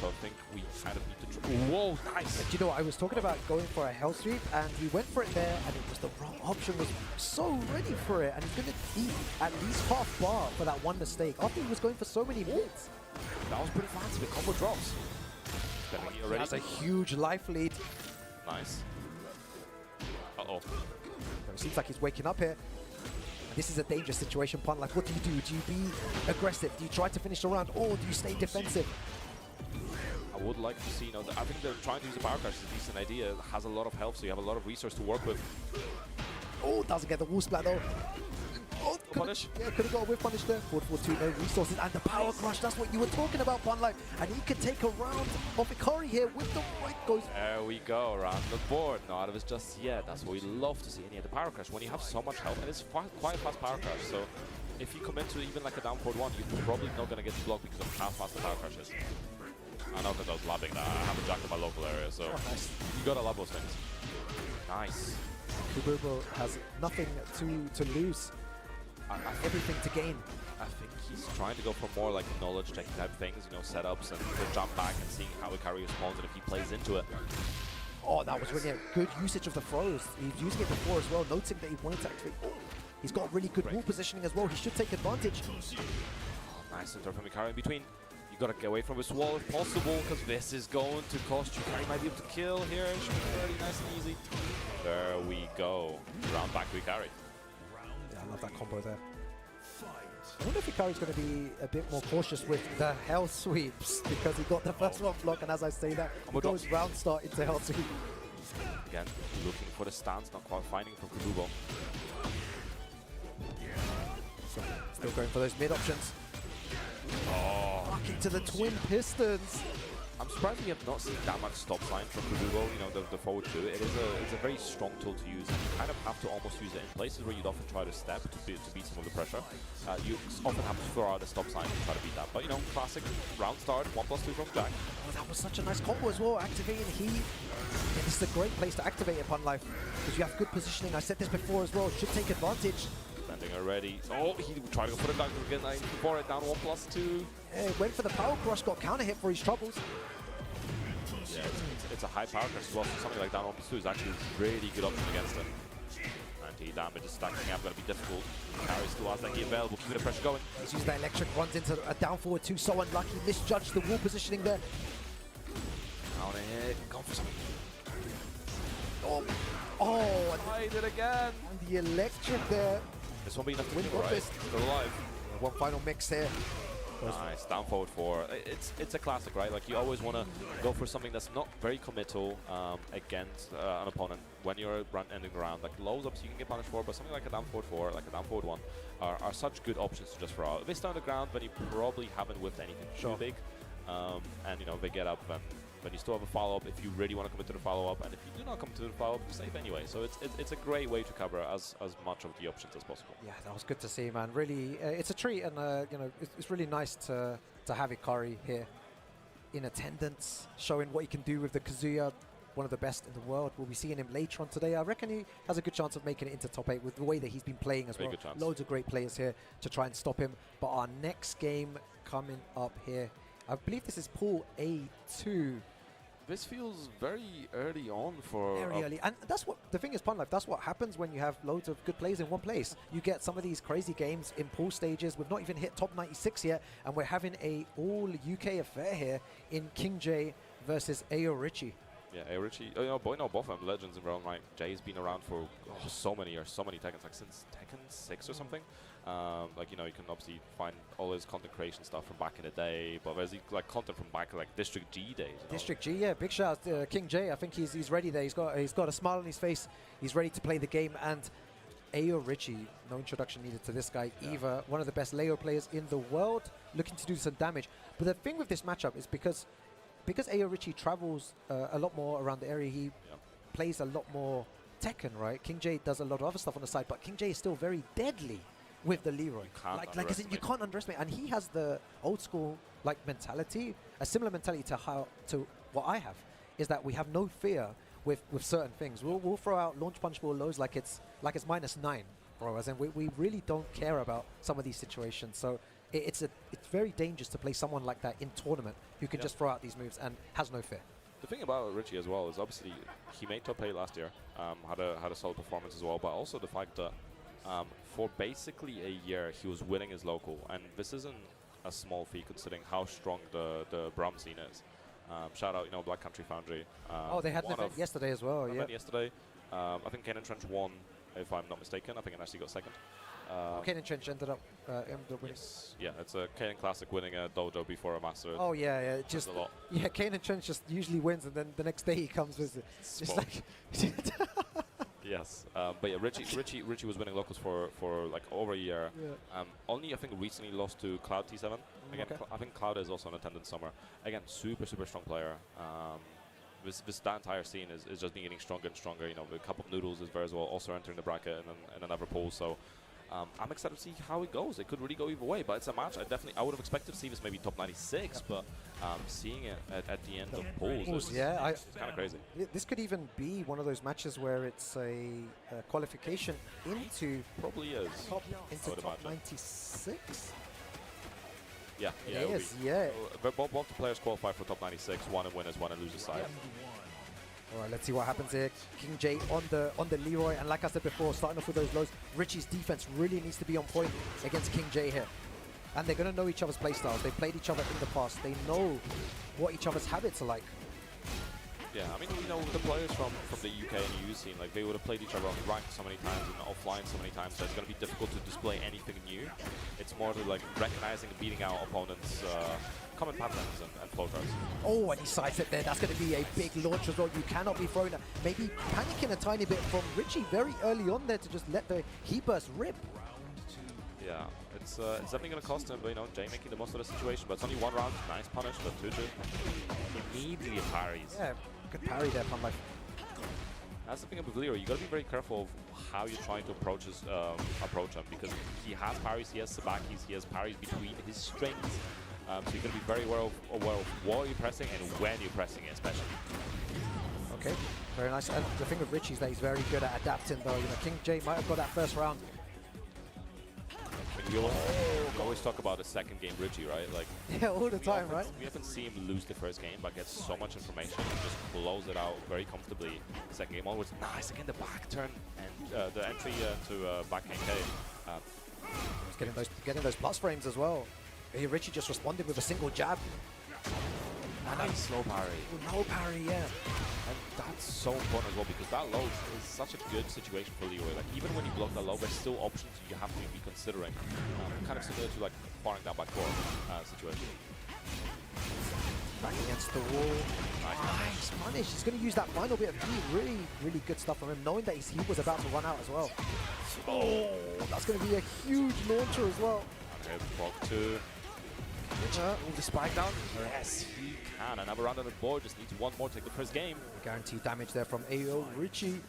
So I think we kind of need to... Whoa, nice! Do you know what? I was talking about going for a hell sweep, and he went for it there, and it was the wrong option. Was so ready for it, and he's going to eat at least half bar for that one mistake. After he was going for so many hits. That was pretty fancy. The combo drops. He has a huge life lead. Nice. Uh-oh. It seems like he's waking up here. This is a dangerous situation, Pun. Like, what do? Do you be aggressive? Do you try to finish the round, or do you stay defensive? I would like to see, I think they're trying to use the power crash. It's a decent idea. It has a lot of health, so you have a lot of resource to work with. Oh, doesn't get the wall splat though. Oh, punish. Yeah, could have got a whiff punish there. 4-4-2, no resources, and the power crush. That's what you were talking about, Pun. Like, and he could take a round of Ikari here with the right goes. There we go, around the board. Not out of it just yet. That's what we love to see. And yeah, the power crash, when you have so much health, and it's quite a fast power crash. So if you commit to even like a down forward 1, you're probably not going to get blocked because of how fast the power crash is. I know because I was labbing that. I have a Jack in my local area, so you gotta love those things. Nice. Kububo has nothing to lose. Everything to gain. I think he's trying to go for more like knowledge check type things, setups and jump back and seeing how Ikari responds and if he plays into it. Oh, that was really a good usage of the throws. He's using it before as well, noting that he wanted to activate. Oh, he's got really good wall positioning as well. He should take advantage. Nice center from Ikari in between. You gotta get away from this wall if possible, because this is going to cost you. Ikari might be able to kill here. It should be very nice and easy. There we go. Round back to Ikari. Yeah, I love that combo there. I wonder if Ikari's going to be a bit more cautious with the hell sweeps, because he got the first one block, and as I say that, he goes round start into hell sweep. Again, looking for the stance, not quite finding from Kudubo. So, still going for those mid options. Oh, Back into the twin pistons. I'm surprised we have not seen that much stop sign from Kudubo, you know, the forward two. It's a very strong tool to use, and you kind of have to almost use it in places where you'd often try to step to beat some of the pressure. You often have to throw out a stop sign to try to beat that. But, you know, classic round start, 1+2 from Jack. Oh, that was such a nice combo as well, activating heat. Yeah, this is a great place to activate it upon life, because you have good positioning. I said this before as well, should take advantage. Bending already. Oh, he tried to go for the dunk again before it, down 1+2. Yeah, went for the power crush, got counter hit for his troubles. Yeah, it's a high power crush as well, so something like down 1+2 is actually a really good option against it. Anti-damage is stacking up, going to be difficult. Carry still has that key available, keeping the pressure going. He's used that electric, runs into a down forward two, so unlucky, misjudged the wall positioning there. Down here, gone for something. Oh, and Tried it again. the electric there. This won't be enough to Win win, right? this. Still alive. One final mix here. Nice, down forward 4. It's a classic, right? Like, you always want to go for something that's not very committal against an opponent when you're ending the round. Like, lows ups you can get punished for, but something like a down forward 4, like a down forward 1, are such good options to just throw out. If they stay on the ground, then you probably haven't whiffed anything too big. And, you know, they get up, and you still have a follow-up if you really want to commit to the follow-up. And if you do not come to the follow-up, you save anyway. So it's a great way to cover as much of the options as possible. Yeah, that was good to see, man. Really, it's a treat, and you know, it's really nice to have Ikari here in attendance, showing what he can do with the Kazuya, one of the best in the world. We'll be seeing him later on today. I reckon he has a good chance of making it into top 8 with the way that he's been playing as well. Loads of great players here to try and stop him. But our next game coming up here, I believe this is Pool A2. This feels very early on for... Very early. And that's what, the thing is, Pun Life, that's what happens when you have loads of good players in one place. You get some of these crazy games in pool stages. We've not even hit top 96 yet, and we're having a all-UK affair here in King J versus Ayo Richie. Yeah, Ayo Richie, you know, both of them legends in their own right. Jay's been around for so many years, so many Tekkens, like since Tekken 6 or something. Like, you know, you can obviously find all his content creation stuff from back in the day, but there's like content from back like District G days. District G, yeah, big shout out to King J. I think he's ready there. He's got a smile on his face. He's ready to play the game. And Ayo Richie, no introduction needed to this guy either. One of the best Leo players in the world, looking to do some damage. But the thing with this matchup is because Ayo Richie travels a lot more around the area, he plays a lot more Tekken, right? King J does a lot of other stuff on the side, but King J is still very deadly with the Leroy. You can't underestimate, and he has the old school like mentality, a similar mentality to what I have, is that we have no fear with certain things. We'll throw out launch punchable lows like it's -9, bro. As in we really don't care about some of these situations. So it's very dangerous to play someone like that in tournament who can just throw out these moves and has no fear. The thing about Richie as well is obviously he made top 8 last year, had a solid performance as well, but also the fact that for basically a year he was winning his local, and this isn't a small feat considering how strong the Brum scene is. Shout out, you know, Black Country Foundry. Oh, they had an event yesterday as well. Yeah. Yesterday, I think Kanan Trench won, if I'm not mistaken. I think it actually got second. Kanan Trench ended up winning. Yes. Yeah, it's a Kanan Classic winning a dojo before a Master. Oh yeah, just a lot. Yeah, Kanan Trench just usually wins, and then the next day he comes with it. Just like yes, but yeah, Richie was winning locals for like over a year. Yeah. Only I think recently lost to Cloud T7. Again, I think Cloud is also in attendance somewhere. Again, super strong player. That entire scene is just been getting stronger and stronger. You know, the Cup of Noodles is very well also entering the bracket in another pool. So I'm excited to see how it goes. It could really go either way, but it's a match. I would have expected to see this maybe top 96, but seeing it at the end of pools, it's kind of crazy. This could even be one of those matches where it's a qualification into probably is top 96. Yeah, it is. Yeah. Both the players qualify for top 96. One and winners, one and losers side. All right, let's see what happens here. King J on the Leroy, and like I said before, starting off with those lows, Richie's defense really needs to be on point against King J here. and they're going to know each other's playstyles. They've played each other in the past. They know what each other's habits are like. Yeah, I mean, you know, the players from the UK and EU scene, like, they would have played each other on ranked so many times and offline so many times, so it's going to be difficult to display anything new. It's more to, like, recognizing and beating out opponents' common patterns and flow charts. Oh, and he sides it there. That's going to be a big launch as well. You cannot be thrown at. Maybe panicking a tiny bit from Richie very early on there to just let the heat burst rip. Yeah, it's definitely going to cost him, but, you know, Jay making the most of the situation. But it's only one round. Nice punish, but 2-2. Immediately parries. Yeah, good parry there from like. That's the thing with Leo. You got to be very careful of how you're trying to approach him, because he has parries, he has sabakis, he has parries between his strings. So you're going to be very aware of what you're pressing and when you're pressing it, especially. Okay, very nice. And the thing with Richie is that he's very good at adapting, though. You know, King J might have got that first round. We always talk about the second game Richie, right? Like, yeah, all the time, right? We haven't seen him lose the first game, but gets so much information and just blows it out very comfortably. The second game onwards, nice again, the back turn and the entry to back NK. Getting those plus frames as well. Here, Richie just responded with a single jab. Nice slow parry. No parry, yeah. And that's so important as well, because that low is such a good situation for Leroy. Like, even when you block that low, there's still options you have to be considering. Kind of similar to like firing down back four situation. Back against the wall. Nice punish. He's going to use that final bit of heat. Really, really good stuff from him, knowing that his heat was about to run out as well. Oh, that's going to be a huge launcher as well. Okay, block 2. Move the spike down. Yes, he can. Another round on the board. Just needs one more to take the first game. Guaranteed damage there from AO Richie.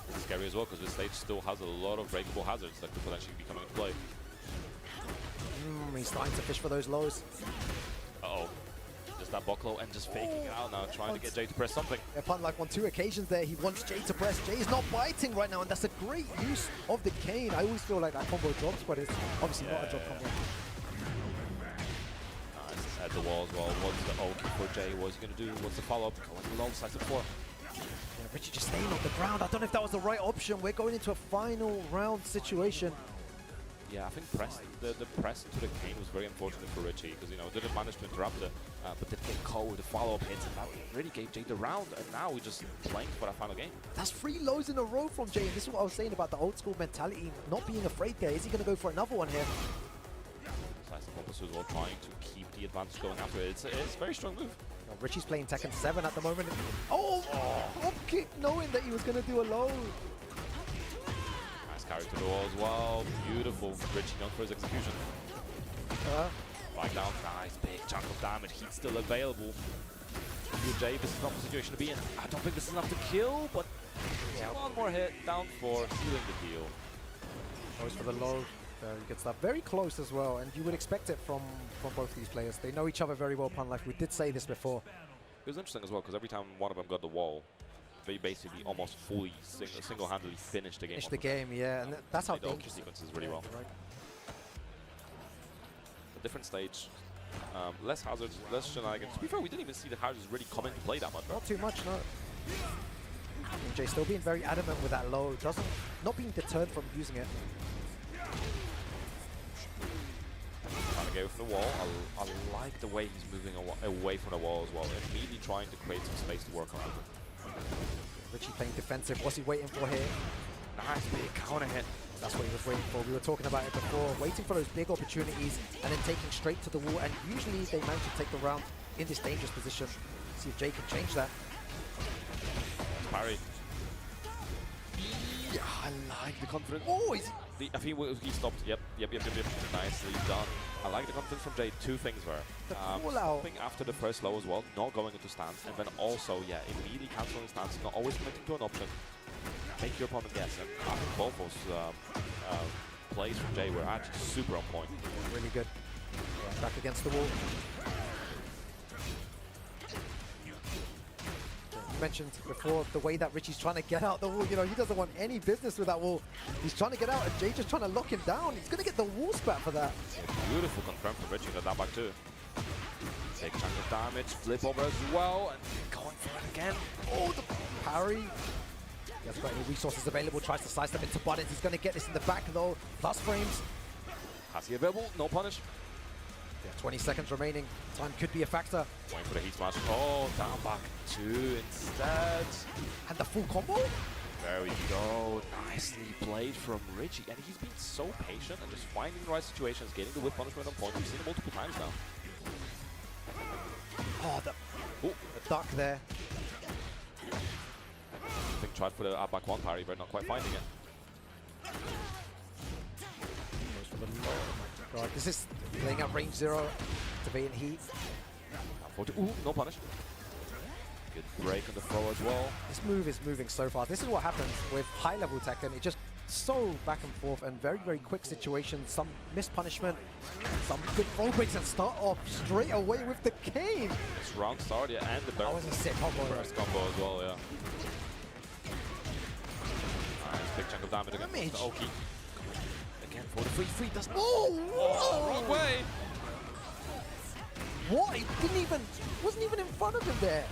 It's scary as well, because this stage still has a lot of breakable hazards that could potentially be coming into play. He's starting to fish for those lows. Uh-oh. Just that buckle and just faking it out now, trying to get Jay to press something. Upon like on 2 occasions there, he wants Jay to press. Jay is not biting right now, and that's a great use of the cane. I always feel like that combo drops, but it's obviously not a drop combo. Nice, at the wall as well. What's the ult for Jay? What's he going to do? What's the follow-up? Going low, slice of 4. Yeah, Richie just staying on the ground. I don't know if that was the right option. We're going into a final round situation. Yeah, I think the press into the cane was very unfortunate for Richie, because, you know, didn't manage to interrupt it, but did get caught with the follow-up hits, and that really gave Jay the round, and now we just playing for that final game. That's 3 lows in a row from Jay, and this is what I was saying about the old school mentality, not being afraid there. Is he going to go for another one here? Slice of Compass as well, trying to keep the advantage going after it. It's a very strong move. Now, Richie's playing Tekken 7 at the moment. Oh, hop kick, knowing that he was going to do a low. Carry to the wall as well. Beautiful. Richie known for his execution. Back down. Nice big chunk of damage. He's still available. Jay, this is not the situation to be in. I don't think this is enough to kill, but one more hit. Down 4, sealing the deal. Goes for the low. Very good stuff. Very close as well, and you would expect it from both these players. They know each other very well, Pun Life. We did say this before. It was interesting as well, because every time one of them got the wall, they basically almost fully single-handedly finished the game. Finished the game, yeah, and that's how dangerous sequences really well. Right. A different stage, less hazards, less shenanigans. To be fair, we didn't even see the hazards really come into play that much. Not too much, no. Jay still being very adamant with that low, not being deterred from using it. Trying to go for the wall. I like the way he's moving away from the wall as well, immediately trying to create some space to work around it. Richie playing defensive. What's he waiting for here? Nice big counter hit. That's what he was waiting for. We were talking about it before. Waiting for those big opportunities and then taking straight to the wall. And usually they manage to take the round in this dangerous position. See if Jay can change that. Parry. Yeah, I like the confidence. Oh, I think he stopped. Yep. Nicely done. I like the confidence from Jay. 2 things were. Stopping after the first low as well, not going into stance, and then also, immediately cancelling stance, not always committing to an option. Make your opponent guess. And I think both those plays from Jay were actually super on point. Really good. Back against the wall. Mentioned before the way that Richie's trying to get out the wall. You know, he doesn't want any business with that wall. He's trying to get out, and Jay just trying to lock him down. He's going to get the wall spat for that. Beautiful confirm from Richie, got that back too. Big chunk of damage, flip over as well, and going for it again. Oh, the parry. He hasn't got any resources available, tries to slice them into buttons. He's going to get this in the back though. Plus frames. Has he available? No punish. 20 seconds remaining. Time could be a factor. Waiting for the heat smash. Oh, down back 2 instead. And the full combo? There we go. Nicely played from Richie. And he's been so patient and just finding the right situations, getting the whip punishment on point. We've seen it multiple times now. Oh, the duck there. I think tried for the up back 1 parry, but not quite finding it. Goes for the low. Oh my god. This is playing at range 0, activating heat. Ooh, no punish. Good break on the throw as well. This move is moving so fast. This is what happens with high-level Tekken. It just so back and forth and very, very quick situations. Some missed punishment, some good throw breaks, and start off straight away with the cane. It's round start, yeah, and the That was a sick combo. burst combo as well, yeah. Nice, big chunk of damage against the Oki. Again for the free does not. Oh, Wrong way! What? He wasn't even in front of him there.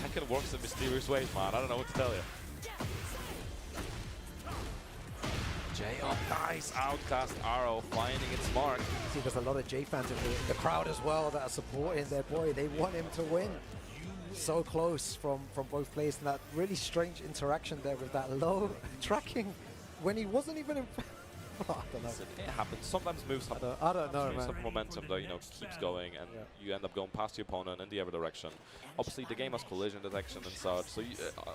Tekken works in mysterious ways, man. I don't know what to tell you. Jay, oh, nice outcast arrow, finding its mark. See, there's a lot of J fans in the crowd as well that are supporting their boy. They want him to win. So close from both players, and that really strange interaction there with that low tracking when he wasn't even in. I don't know. It happens. Sometimes moves happen. I don't know, man. Some momentum that keeps going, and you end up going past your opponent in the other direction. Obviously, the game has collision detection and such, so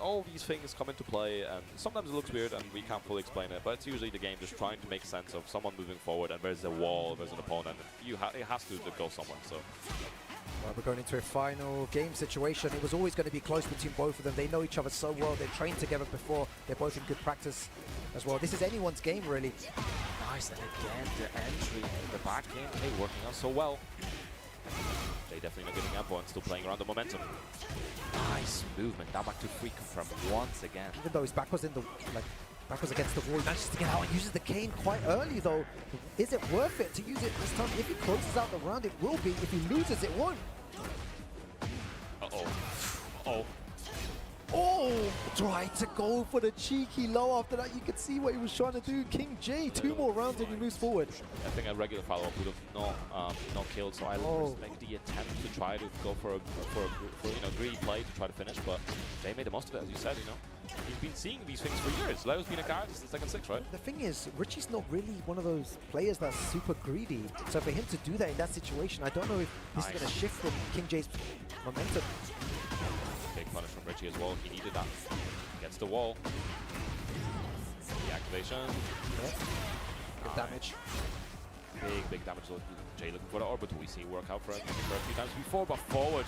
all these things come into play, and sometimes it looks weird, and we can't fully explain it. But it's usually the game just trying to make sense of someone moving forward, and there's a wall, there's an opponent. It has to go somewhere. So. Well, we're going into a final game situation. It was always going to be close between both of them. They know each other so well. They've trained together before. They're both in good practice as well. This is anyone's game, really. Nice, and again, the entry in the back game, hey, working out so well. They definitely not getting up and still playing around the momentum. Nice movement, down back to free confirm once again. Even though his back was in the back was against the wall, he manages to get out and uses the cane quite early though. Is it worth it to use it this time? If he closes out the round, it will be. If he loses, it won't. Uh-oh. Uh-oh. Oh! Tried to go for the cheeky low after that. You could see what he was trying to do. King J, 2 more rounds and he moves forward. I think a regular follow-up would have not killed, so I'll make the attempt to try to go for a greedy play to try to finish, but they made the most of it, as you said, He's been seeing these things for years. Leo's been a guy since Tekken 6, right? The thing is, Richie's not really one of those players that's super greedy. So for him to do that in that situation, I don't know if this is going to shift from King J's momentum. Big punish from Richie as well. He needed that. Gets the wall. The activation. Good damage. Big damage. Jay looking for the orbital. We see work out for him for a few times before, but forward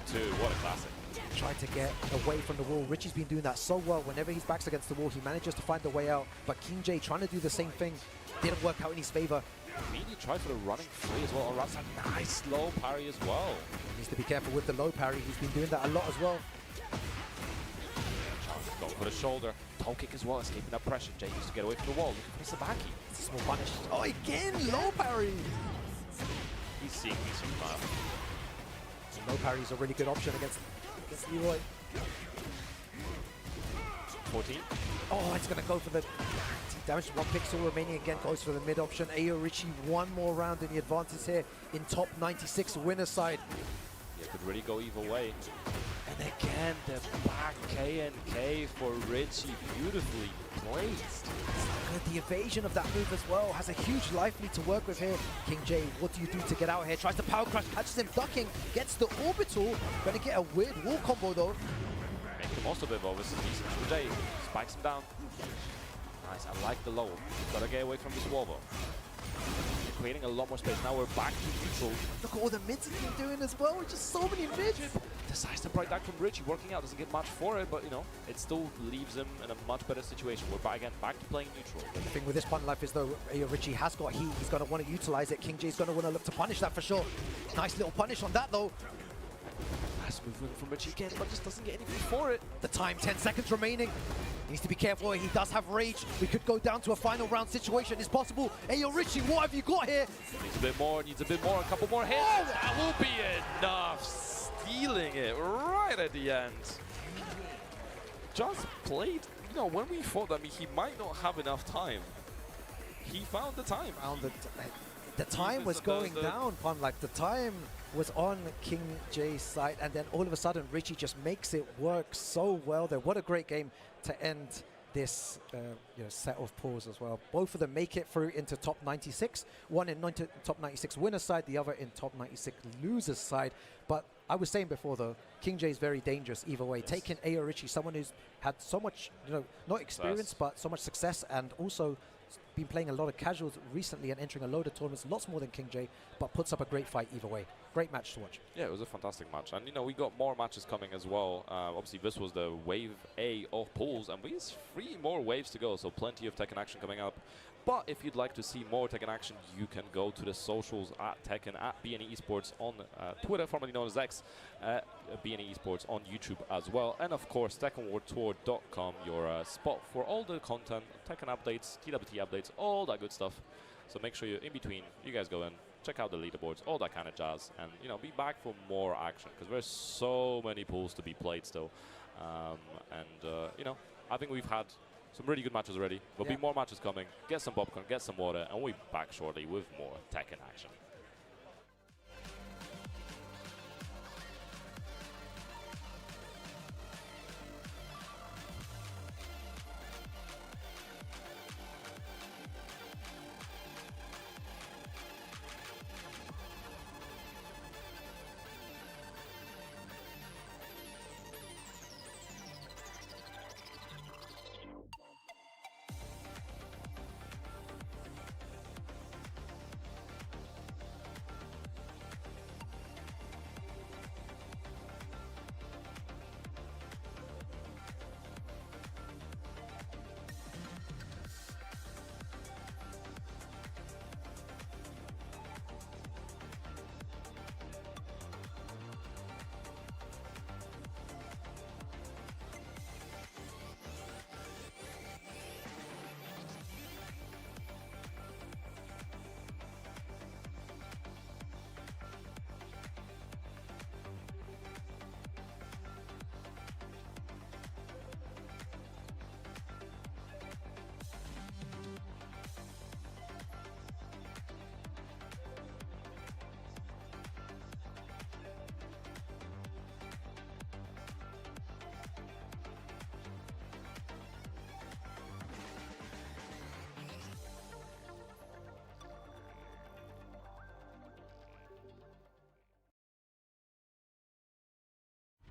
too. What a classic. Tried to get away from the wall. Richie's been doing that so well. Whenever his back's against the wall, he manages to find a way out. But King J trying to do the same thing didn't work out in his favor. Immediately tried for the running free as well. On right side, nice low parry as well. He needs to be careful with the low parry. He's been doing that a lot as well. Going for the shoulder. Toe kick as well, escaping that pressure. Jay used to get away from the wall. Looking for Sabaki. It's a small punish. Oh, again, low parry. He's seeing these things now. Low parry is a really good option against Leroy. 14. Oh, it's going to go for the damage. 1 pixel remaining again. Goes for the mid option. Ayo Richie, 1 more round in the advantage here in top 96 winner side. Yeah, could really go either way. And again, the back K and K for Richie, beautifully placed. The evasion of that move as well has a huge life lead to work with here. King J, what do you do to get out here? Tries to power crush, catches him ducking, gets the orbital. Gonna get a weird wall combo though. Make the most of it, though. This is decent for Jay. Spikes him down. Nice, I like the low. Gotta get away from this wall though. They're creating a lot more space. Now we're back to neutral. Look at all the mids he's been doing as well. Just so many mids. Decides to break that from Richie, working out, doesn't get much for it, but it still leaves him in a much better situation. We're back to playing neutral. The thing with this pun life is though, Richie has got heat, he's going to want to utilize it. King J's going to want to look to punish that for sure. Nice little punish on that though. Nice movement from Richie again, but just doesn't get anything for it. The time, 10 seconds remaining. Needs to be careful, he does have rage. We could go down to a final round situation, it's possible. Ayo Richie, what have you got here? Needs a bit more, a couple more hits. Oh! That will be enough. Stealing it right at the end. Just played, when we thought that he might not have enough time, he found the time. the time was going down, Pun. Like, the time was on King J's side, and then all of a sudden, Richie just makes it work so well there. What a great game to end this set of pools as well. Both of them make it through into top 96. One in top 96 winner's side, the other in top 96 loser's side. But I was saying before, though, King J is very dangerous either way. Yes. Taking AO Richie, someone who's had so much, not experience, but so much success, and also been playing a lot of casuals recently and entering a load of tournaments, lots more than King J, but puts up a great fight either way. Great match to watch. Yeah, it was a fantastic match. And, we got more matches coming as well. Obviously, this was the wave A of pools, and we have 3 more waves to go, so plenty of Tekken action coming up. But if you'd like to see more Tekken action, you can go to the socials at Tekken, at BNE Esports on Twitter, formerly known as X, BNE Esports on YouTube as well. And of course, TekkenWarTour.com, your spot for all the content, Tekken updates, TWT updates, all that good stuff. So make sure you're in between, you guys go in, check out the leaderboards, all that kind of jazz, and be back for more action, because there's so many pools to be played still. I think we've had some really good matches already. There'll be more matches coming. Get some popcorn, get some water, and we'll be back shortly with more Tekken action.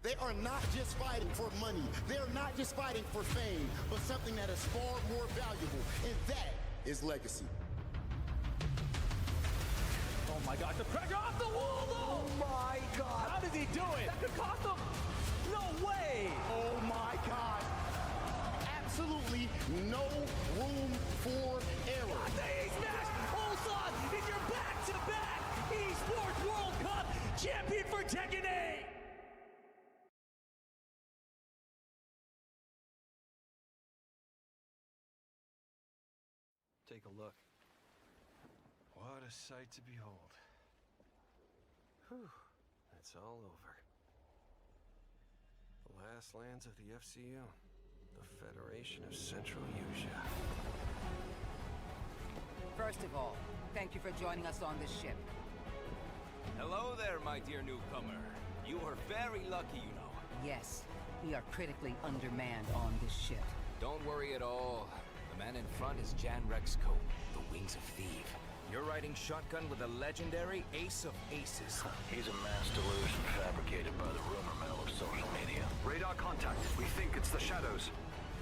They are not just fighting for money. They are not just fighting for fame, but something that is far more valuable, and that is legacy. Oh my God, the pressure off the wall, though! Oh my God! How did he do it? That could cost him! No way! Oh my God! Absolutely no room for error. The E-Smash! Ulsan in your back-to-back Esports World Cup champion for Tekken 8! Take a look. What a sight to behold. Whew, it's all over. The last lands of the FCU, the Federation of Central Asia. First of all, thank you for joining us on this ship. Hello there, my dear newcomer. You are very lucky, you know. Yes, we are critically undermanned on this ship. Don't worry at all. The man in front is Jan Rexco, the Wings of Thief. You're riding shotgun with a legendary Ace of Aces. He's a mass delusion fabricated by the rumor mill of social media. Radar contact. We think it's the shadows.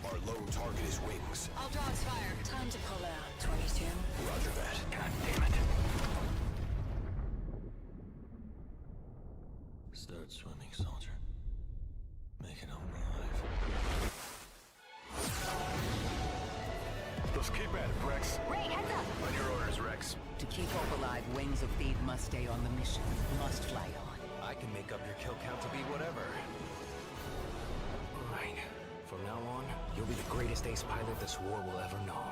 Our lone target is Wings. All dogs fire. Time to pull out. 22. Roger that. God damn it. Start swimming, soldier. Make it home alive. Let's keep at it, Rex. Ray, heads up! On your orders, Rex. To keep hope alive, Wings of Thief must stay on the mission. Must fly on. I can make up your kill count to be whatever. Right. From now on, you'll be the greatest ace pilot this war will ever know.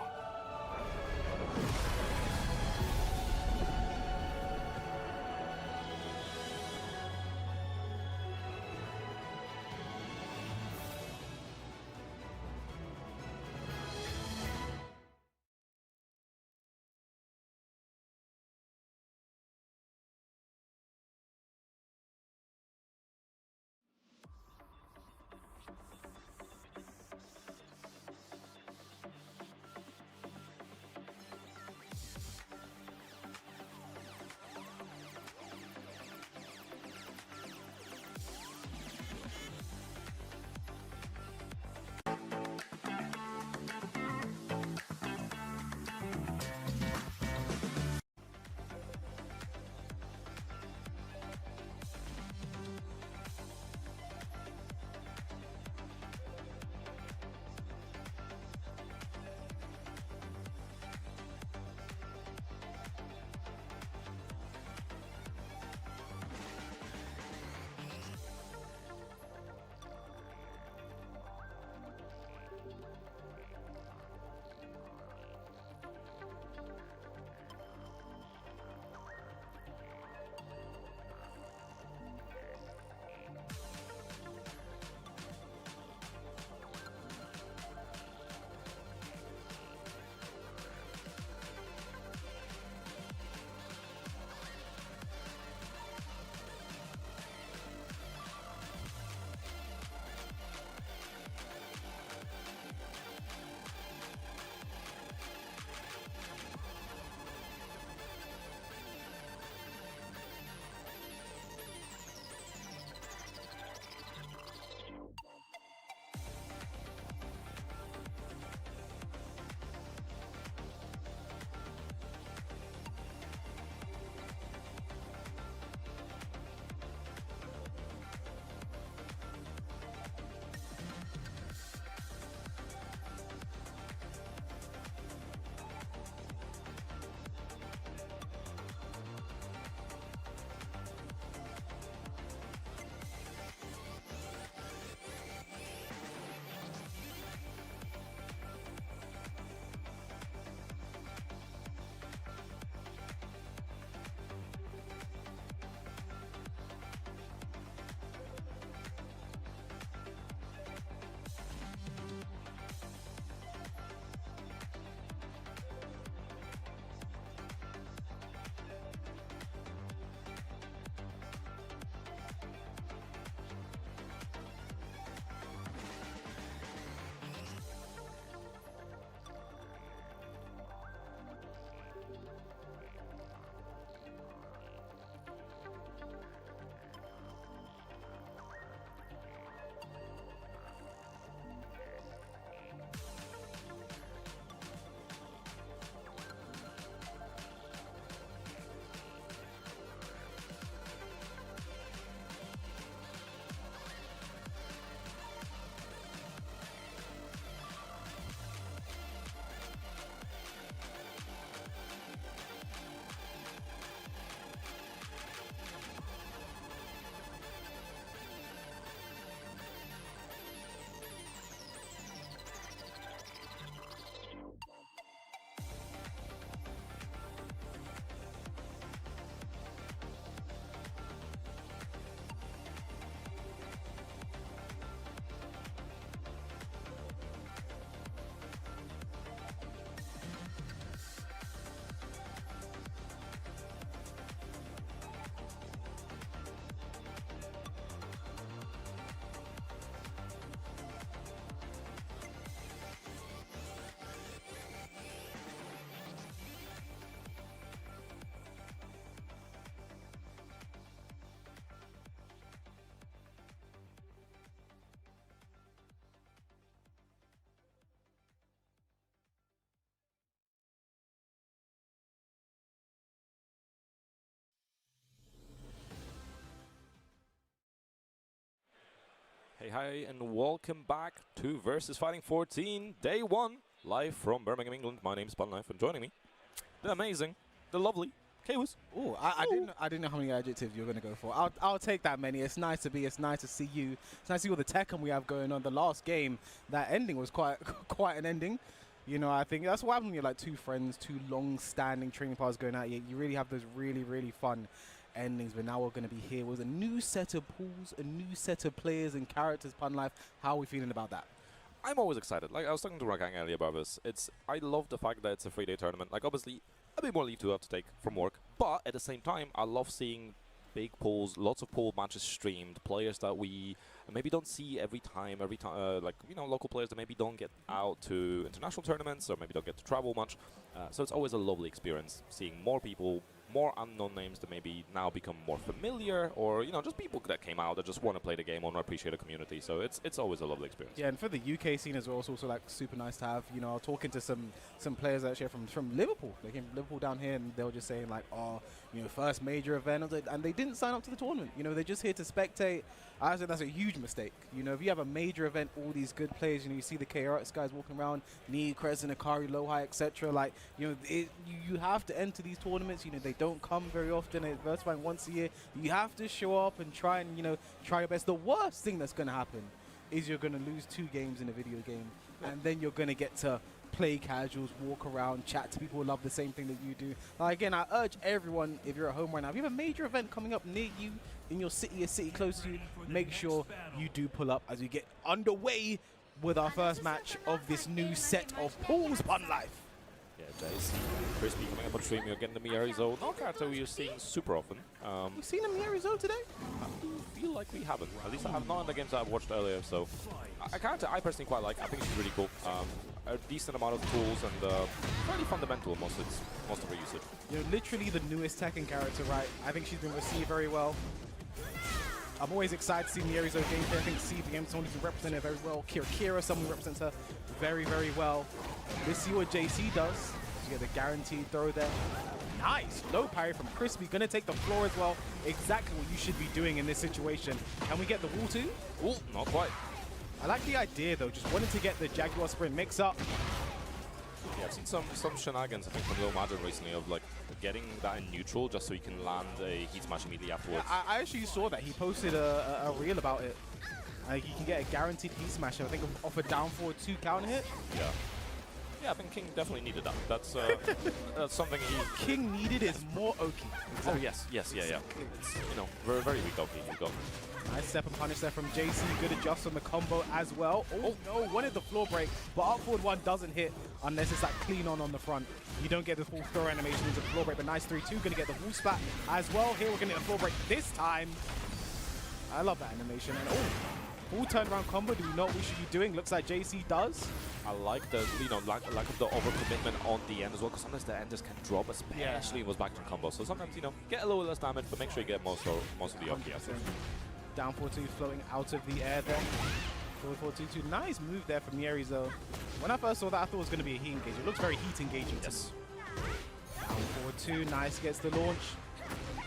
Hey, hi, and welcome back to Versus Fighting 14, Day 1, live from Birmingham, England. My name is Knife, and joining me, the amazing, the lovely Kayus. Oh, I didn't know how many adjectives you were going to go for. I'll take that many. It's nice to be. It's nice to see you. It's nice to see all the Tekken we have going on. The last game, that ending was quite an ending. You know, I think that's what happens when you're like two friends, two long-standing training partners going at you. You really have those really fun endings. But now we're going to be here with a new set of pools, a new set of players and characters. Life. How are we feeling about that? I'm always excited. Like, I was talking to Rakang earlier about this. I love the fact that it's a 3-day tournament. Like, obviously, a bit more leave to have to take from work. But at the same time, I love seeing big pools, lots of pool matches streamed, players that we maybe don't see every time, like, you know, local players that maybe don't get out to international tournaments or maybe don't get to travel much. So it's always a lovely experience seeing more people, more unknown names that maybe now become more familiar, or, you know, just people that came out that just want to play the game or appreciate the community. So it's always a lovely experience. Yeah, and for the UK scene as well, it's also like super nice to have. You know, I was talking to some players actually from Liverpool. They came from Liverpool down here, and they were just saying like, oh, you know, first major event, and they didn't sign up to the tournament. You know, they're just here to spectate. I think that's a huge mistake. You know, if you have a major event, all these good players, you know, you see the KRX guys walking around, Nii, Crescent, Akari, Lowhigh, etc. Like, you know, you have to enter these tournaments. You know, they don't come very often. It's VSFighting once a year. You have to show up and try and, you know, try your best. The worst thing that's going to happen is you're going to lose 2 games in a video game, and then you're going to get to play casuals, walk around, chat to people who love the same thing that you do. Again, I urge everyone, if you're at home right now, if you have a major event coming up near you, in your city, a city close to you, make sure you do pull up as we get underway with our first match of this new set of pools. Life. Yeah, Jace, Crispy coming up on stream. You're getting the Mieri Zone. No character we're seeing super often. You've seen a Mieri Zone today? I feel like we haven't. At least I have not in the games I've watched earlier. So a character I personally quite like. I think she's really cool. A decent amount of tools and fairly fundamental in most of her usage. You know, literally the newest Tekken character, right? I think she's been received very well. I'm always excited to see Mieri Zone gameplay. I think CV Games someone who can represent her very well. Kira, someone who represents her very well. Let's see what JC does. You get the guaranteed throw there. Nice low parry from Crispy. Gonna take the floor as well. Exactly what you should be doing in this situation. Can we get the wall too? Oh, not quite. I like the idea though. Just wanted to get the Jaguar sprint mix up. Yeah, I've seen some shenanigans, I think, from Lil Majin recently of like getting that in neutral just so he can land a heat smash immediately afterwards. Yeah, I actually saw that. He posted a reel about it. He can get a guaranteed heat smash, I think, off a down forward 2 counter hit. Yeah. Yeah, I think King definitely needed that. That's something he... King needed is more Oki. Exactly. Oh, yes, yeah. It's, you know, very weak Oki you got. Nice step and punish there from JC. Good adjust on the combo as well. Oh no, wanted the floor break, but up forward 1 doesn't hit unless it's that clean on the front. You don't get the full throw animation into the floor break, but nice 3-2. Gonna get the wall splat as well. Here we're gonna get a floor break this time. I love that animation. And full turnaround combo. Do we know what we should be doing? Looks like JC does. I like the, you know, lack of the overcommitment on the end as well, because sometimes the enders can drop, especially with back to combo. So sometimes, you know, get a little less damage, but make sure you get most of the Oki. Down 4-2 floating out of the air there. 4-4-2-2. Nice move there from Mieri Zone. When I first saw that, I thought it was going to be a heat engage. It looks very heat engaging. Yes. Down 4-2. Nice, gets the launch.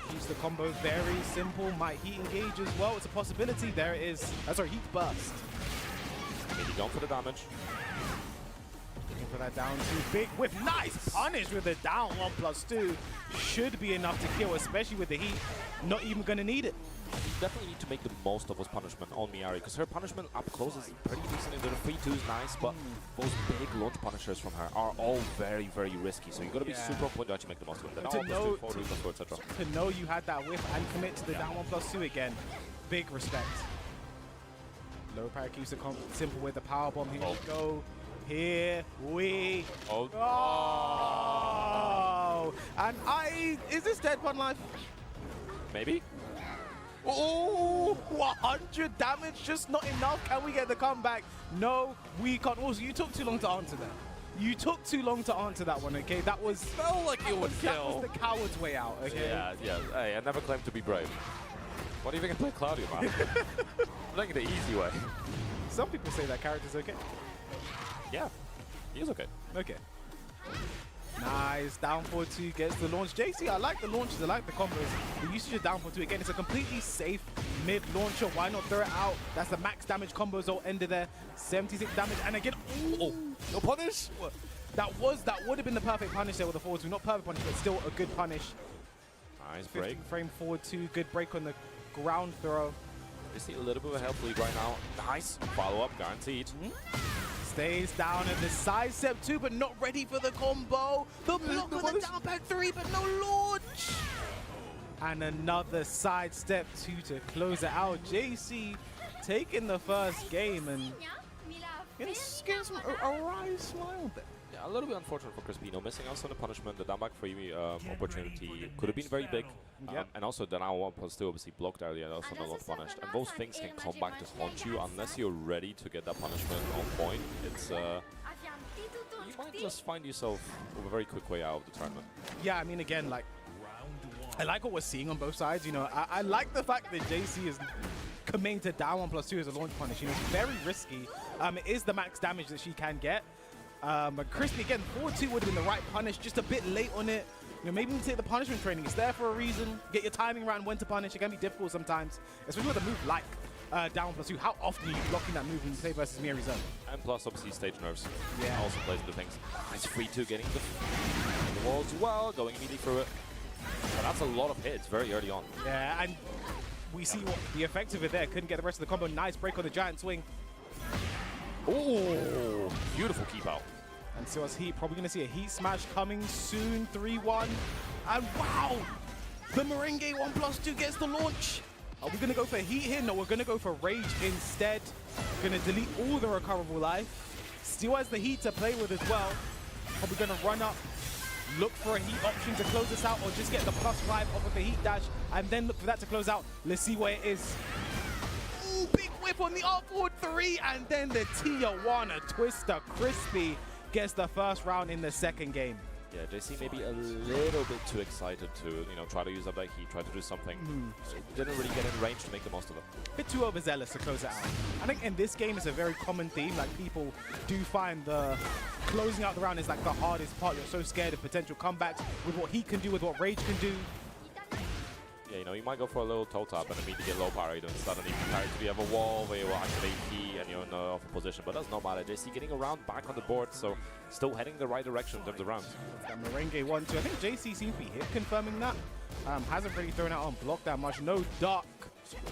Keeps the combo very simple. Might heat engage as well. It's a possibility. There it is. Sorry, heat burst. Maybe going for the damage. Looking for that down 2. Big whip. Nice punish with the down 1+2. Should be enough to kill, especially with the heat. Not even going to need it. You definitely need to make the most of his punishment on Miari, because her punishment up close is pretty decent. The 3-2 is nice, but those big launch punishers from her are all very risky. So you got to be super on point to actually make the most of them. To know you had that whiff and commit to the down 1+2 again, big respect. Low power keeps it simple with the power bomb. Here we go. Here we go. And is this dead Pun Life? Maybe. Oh, 100 damage, just not enough. Can we get the comeback? No, we can't. Also, you took too long to answer that. You took too long to answer that one, okay? That was... Felt like it would kill. That was the coward's way out, okay? Yeah. Hey, I never claimed to be brave. What do you think I play Claudio, man? I'm playing it the easy way. Some people say that character's okay. Yeah, he is okay. Okay. Nice, down 4-2 gets the launch. JC, I like the launches, I like the combos. The usage of down 4-2, again, it's a completely safe mid-launcher. Why not throw it out? That's the max damage combos all ended there. 76 damage, and again, oh, no punish. That would have been the perfect punish there with the forward 2. Not perfect punish, but still a good punish. Nice break. Frame forward 2, good break on the ground throw. Just need a little bit of a health lead right now. Nice follow-up, guaranteed. Stays down in the side step 2, but not ready for the combo. The block on the down back 3, but no launch. And another side step 2 to close it out. JC taking the first game and getting some a wry smile there. Yeah, a little bit unfortunate for Crispino. Missing out on the punishment, the down back free opportunity could have been very big. And also the now 1+2 obviously blocked earlier and also not punished. And those things can come back to haunt you unless you're ready to get that punishment on point. It's you might just find yourself with a very quick way out of the tournament. Yeah, I mean, again, like, I like what we're seeing on both sides. You know, I like the fact that JC is committing to down 1+2 as a launch punish. You know, it's very risky. It is the max damage that she can get. But Crispy, again, 4-2 would have been the right punish, just a bit late on it. You know, maybe you take the punishment training. It's there for a reason. Get your timing around when to punish. It can be difficult sometimes, especially with a move like down 1+2. How often are you blocking that move when you play versus Miri Zone? And plus, obviously, stage nerves also plays into things. Nice 3-2 getting the wall as well, going immediately through it. But that's a lot of hits very early on. Yeah, and we see what the effect of it there. Couldn't get the rest of the combo. Nice break on the giant swing. Oh, beautiful keep out. And so as Heat, probably going to see a Heat smash coming soon, 3-1. And wow, the Merengue 1+2 gets the launch. Are we going to go for Heat here? No, we're going to go for Rage instead. Going to delete all the recoverable life. Still has the Heat to play with as well. Probably going to run up, look for a Heat option to close this out, or just get the +5 off of the Heat dash, and then look for that to close out. Let's see where it is. Ooh, big whip on the R-forward 3, and then the Tijuana Twister. Crispy gets the first round in the second game. Yeah, JC maybe a little bit too excited to, you know, try to use up that Heat, try to do something. Didn't really get in range to make the most of it. A bit too overzealous to close it out. I think in this game it's a very common theme. Like, people do find the closing out the round is like the hardest part. You're so scared of potential comebacks with what he can do, with what Rage can do. Yeah, you know, you might go for a little toe tap and immediately get low parry, then suddenly carry to the other wall where you will activate Key and you're in the off position. But that's not matter. JC getting around back on the board, so still heading the right direction in terms of rounds. That Merengue 1-2. I think JC seems to be hit confirming that. Hasn't really thrown out on block that much. No duck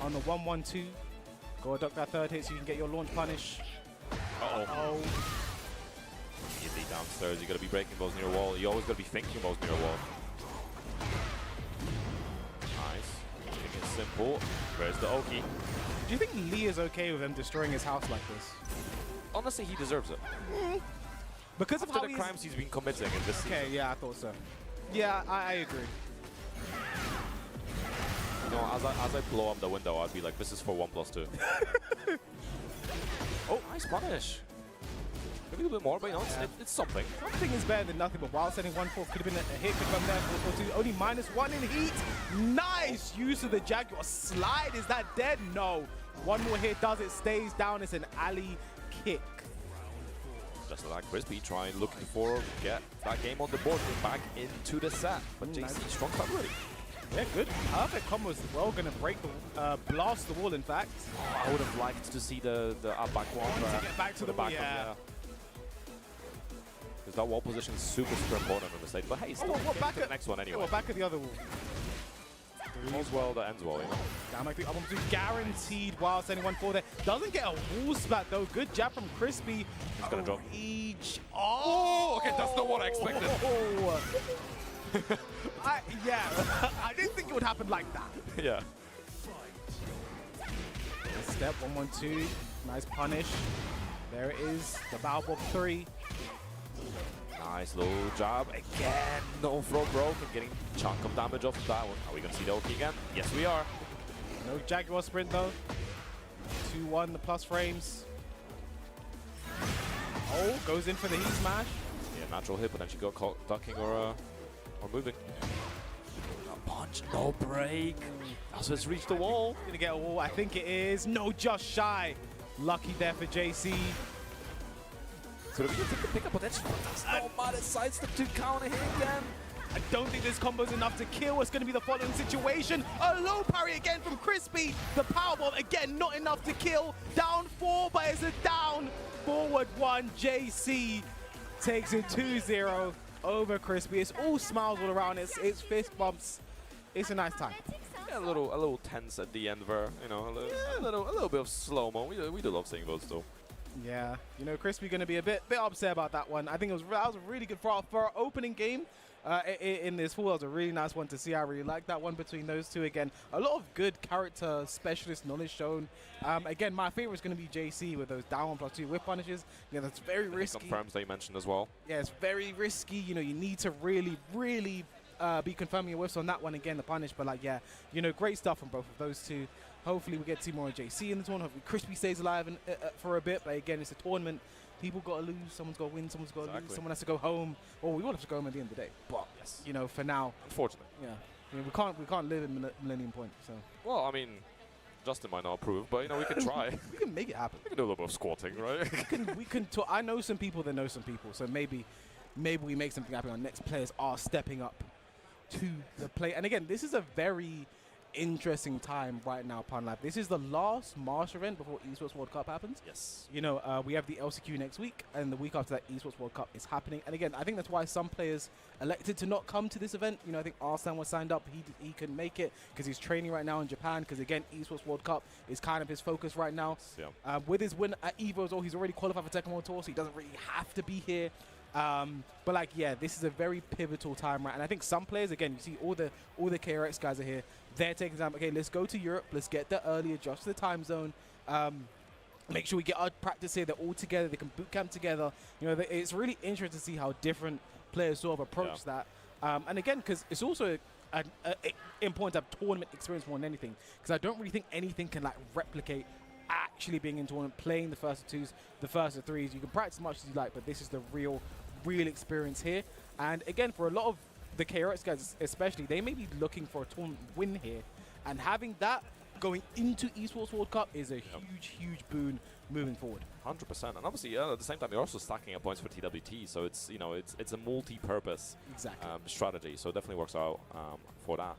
on the 1-1-2. Go duck that third hit so you can get your launch punish. Uh-oh. Easily downstairs. You got to be breaking balls near your wall. You always got to be thinking balls near your wall. Simple. Where's the Oki? Do you think Lee is okay with him destroying his house like this? Honestly, he deserves it. Because of after the crimes he's been committing in this season. Okay, yeah, I thought so. Yeah, I agree. You know, as I blow up the window, I'd be like, this is for 1+2. Oh, nice punish. Maybe a little bit more, but you know, it's something. Something is better than nothing, but while setting 1-4 could have been a hit from there. 4-4-2, only -1 in Heat. Nice use of the Jaguar slide. Is that dead? No. One more hit does it, stays down. It's an alley kick. Just like Crispy trying, looking for get that game on the board, get back into the set. But JC, nice. Strong start ready. Yeah, good. Perfect combos as well. Going to break the, blast the wall, in fact. Oh, I would have liked to see the up back wall. To get back to the back. Yeah. Because that wall position is super important on the stage. But hey, still back to the next one anyway. Yeah, we're back at the other wall. All's well that ends well, you know. Down like the up to guaranteed while sending 1-4 there. Doesn't get a wall spat though. Good jab from Crispy. He's gonna drop. Oh, okay, that's not what I expected. Yeah, I didn't think it would happen like that. Yeah. Step 1-1-2. Nice punish. There it is. The bow bob 3. Nice low jab again. No throw broke and getting a chunk of damage off of that one. Are we gonna see the Oki again? Yes, we are. No Jaguar sprint though. 2-1 the plus frames. Oh, goes in for the heat smash. Yeah, natural hit, but then she got caught ducking or moving. A punch, no break. Also, it's reached the wall. Gonna get a wall. I think it is. No, just shy. Lucky there for JC. could have even pick up potential. That's not bad. It's sidestep to counter here again. I don't think this combo is enough to kill. It's going to be the following situation. A low parry again from Crispy. The powerbomb again, not enough to kill. Down 4, but it's a down forward 1. JC takes it 2-0 over Crispy. It's all smiles all around. It's fist bumps. It's a nice time. Yeah, a little tense at the end there. You know, a little bit of slow-mo. We do love seeing those too. Yeah, you know, Crispy going to be a bit upset about that one. I think that was a really good for our opening game. In this pool, that was a really nice one to see. I really like that one between those two. Again, a lot of good character specialist knowledge shown. Again, my favorite is going to be JC with those down 1+2 whip punishes. Yeah, that's very risky. Confirms that you mentioned as well. Yeah, it's very risky. You know, you need to really be confirming your whiffs on that one again, the punish. But like, yeah, you know, great stuff from both of those two. Hopefully we get to see more of JC in the tournament. Hopefully Crispy stays alive for a bit. But again, it's a tournament. People got to lose. Someone's got to win. Someone's got to lose. Someone has to go home. Or we will have to go home at the end of the day. But yes, you know, for now, unfortunately, yeah, you know, we can't live in Millennium Point. So well, I mean, Justin might not approve, but you know, we can try. We can make it happen. We can do a little bit of squatting, right? we can. I know some people that know some people. So maybe we make something happen. Our next players are stepping up to the plate. And again, this is a very interesting time right now, Pun Lab. This is the last Master event before Esports World Cup happens. Yes. You know, we have the LCQ next week, and the week after that, Esports World Cup is happening. And again, I think that's why some players elected to not come to this event. You know, I think Arslan was signed up. He couldn't make it because he's training right now in Japan, because again, Esports World Cup is kind of his focus right now. Yeah. With his win at EVO as well, he's already qualified for Tekken World Tour, so he doesn't really have to be here. But like, yeah, this is a very pivotal time, right? And I think some players, again, you see all the KRX guys are here. They're taking time. Okay, let's go to Europe. Let's get there early, adjust to the time zone. Make sure we get our practice here. They're all together. They can boot camp together. You know, it's really interesting to see how different players sort of approach that. And again, because it's also important to have tournament experience more than anything. Because I don't really think anything can like replicate actually being in tournament, playing the first of twos, the first of threes. You can practice as much as you like, but this is the real experience here. And again, for a lot of the KRX guys especially, they may be looking for a tournament win here, and having that going into Esports World Cup is a huge boon moving forward. 100%, and obviously at the same time you're also stacking up points for TWT, so it's, you know, it's a multi-purpose strategy, so it definitely works out for that.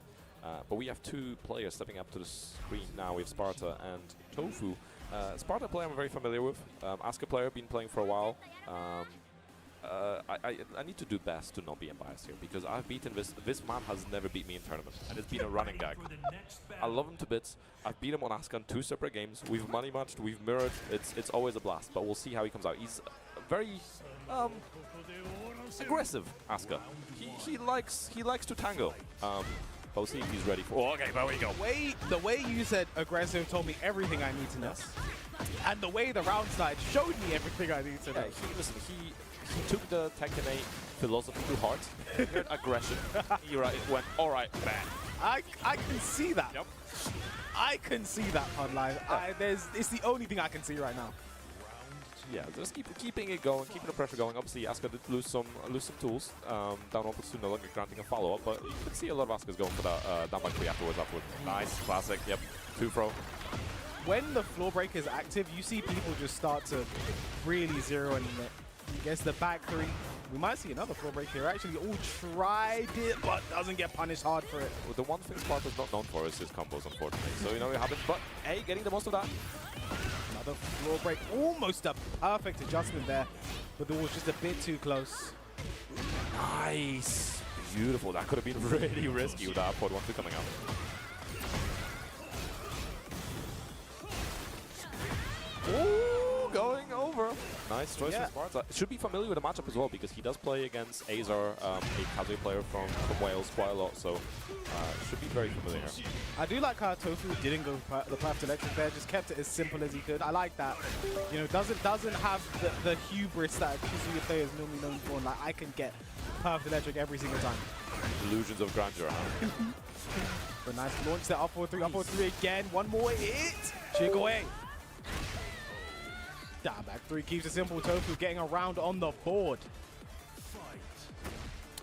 But we have two players stepping up to the screen now. We have Sparta and Tofu. Sparta player I'm very familiar with. Asuka player, been playing for a while. I need to do best to not be biased here, because I've beaten this man has never beat me in tournament, and it's been a running gag. I love him to bits. I've beat him on Asuka in 2 separate games. We've money matched, we've mirrored. It's always a blast, but we'll see how he comes out. He's very aggressive, Asuka. He likes to tango. We'll see if he's ready for. Oh, okay, there we go. The way you said aggressive told me everything I need to know, and the way the round slide showed me everything I need to know. He took the Tekken 8 philosophy to heart. He heard aggression. He went, all right, man. I can see that. Yep. I can see that on live. It's the only thing I can see right now. Yeah, just keeping it going, keeping the pressure going. Obviously, Asuka did lose some tools. Down 1+2, no longer granting a follow-up, but you can see a lot of Asuka's going for that down by 3 afterwards. Nice, classic. Yep, 2 throw. When the floor break is active, you see people just start to really zero in it. He gets the back 3. We might see another floor break here. Actually, all tried it, but doesn't get punished hard for it. Well, the one thing Sparta's not known for is his combos, unfortunately. So, you know, it happens. But, hey, getting the most of that. Another floor break. Almost a perfect adjustment there, but the wall was just a bit too close. Nice. Beautiful. That could have been really risky with that upward 1-2 coming out. Ooh, going over. Nice choice from Sparta. Should be familiar with the matchup as well, because he does play against Azar, a Kazuya player from Wales, quite a lot, so should be very familiar. I do like how Tofu didn't go the path to electric there, just kept it as simple as he could. I like that. You know, doesn't have the hubris that Kazuya players normally known for. Like, I can get path electric every single time. Illusions of grandeur, huh? But nice launch there, up 4-3, up 4-3 again. One more hit. Chigoe. Down back 3 keeps it simple. Tofu getting around on the board.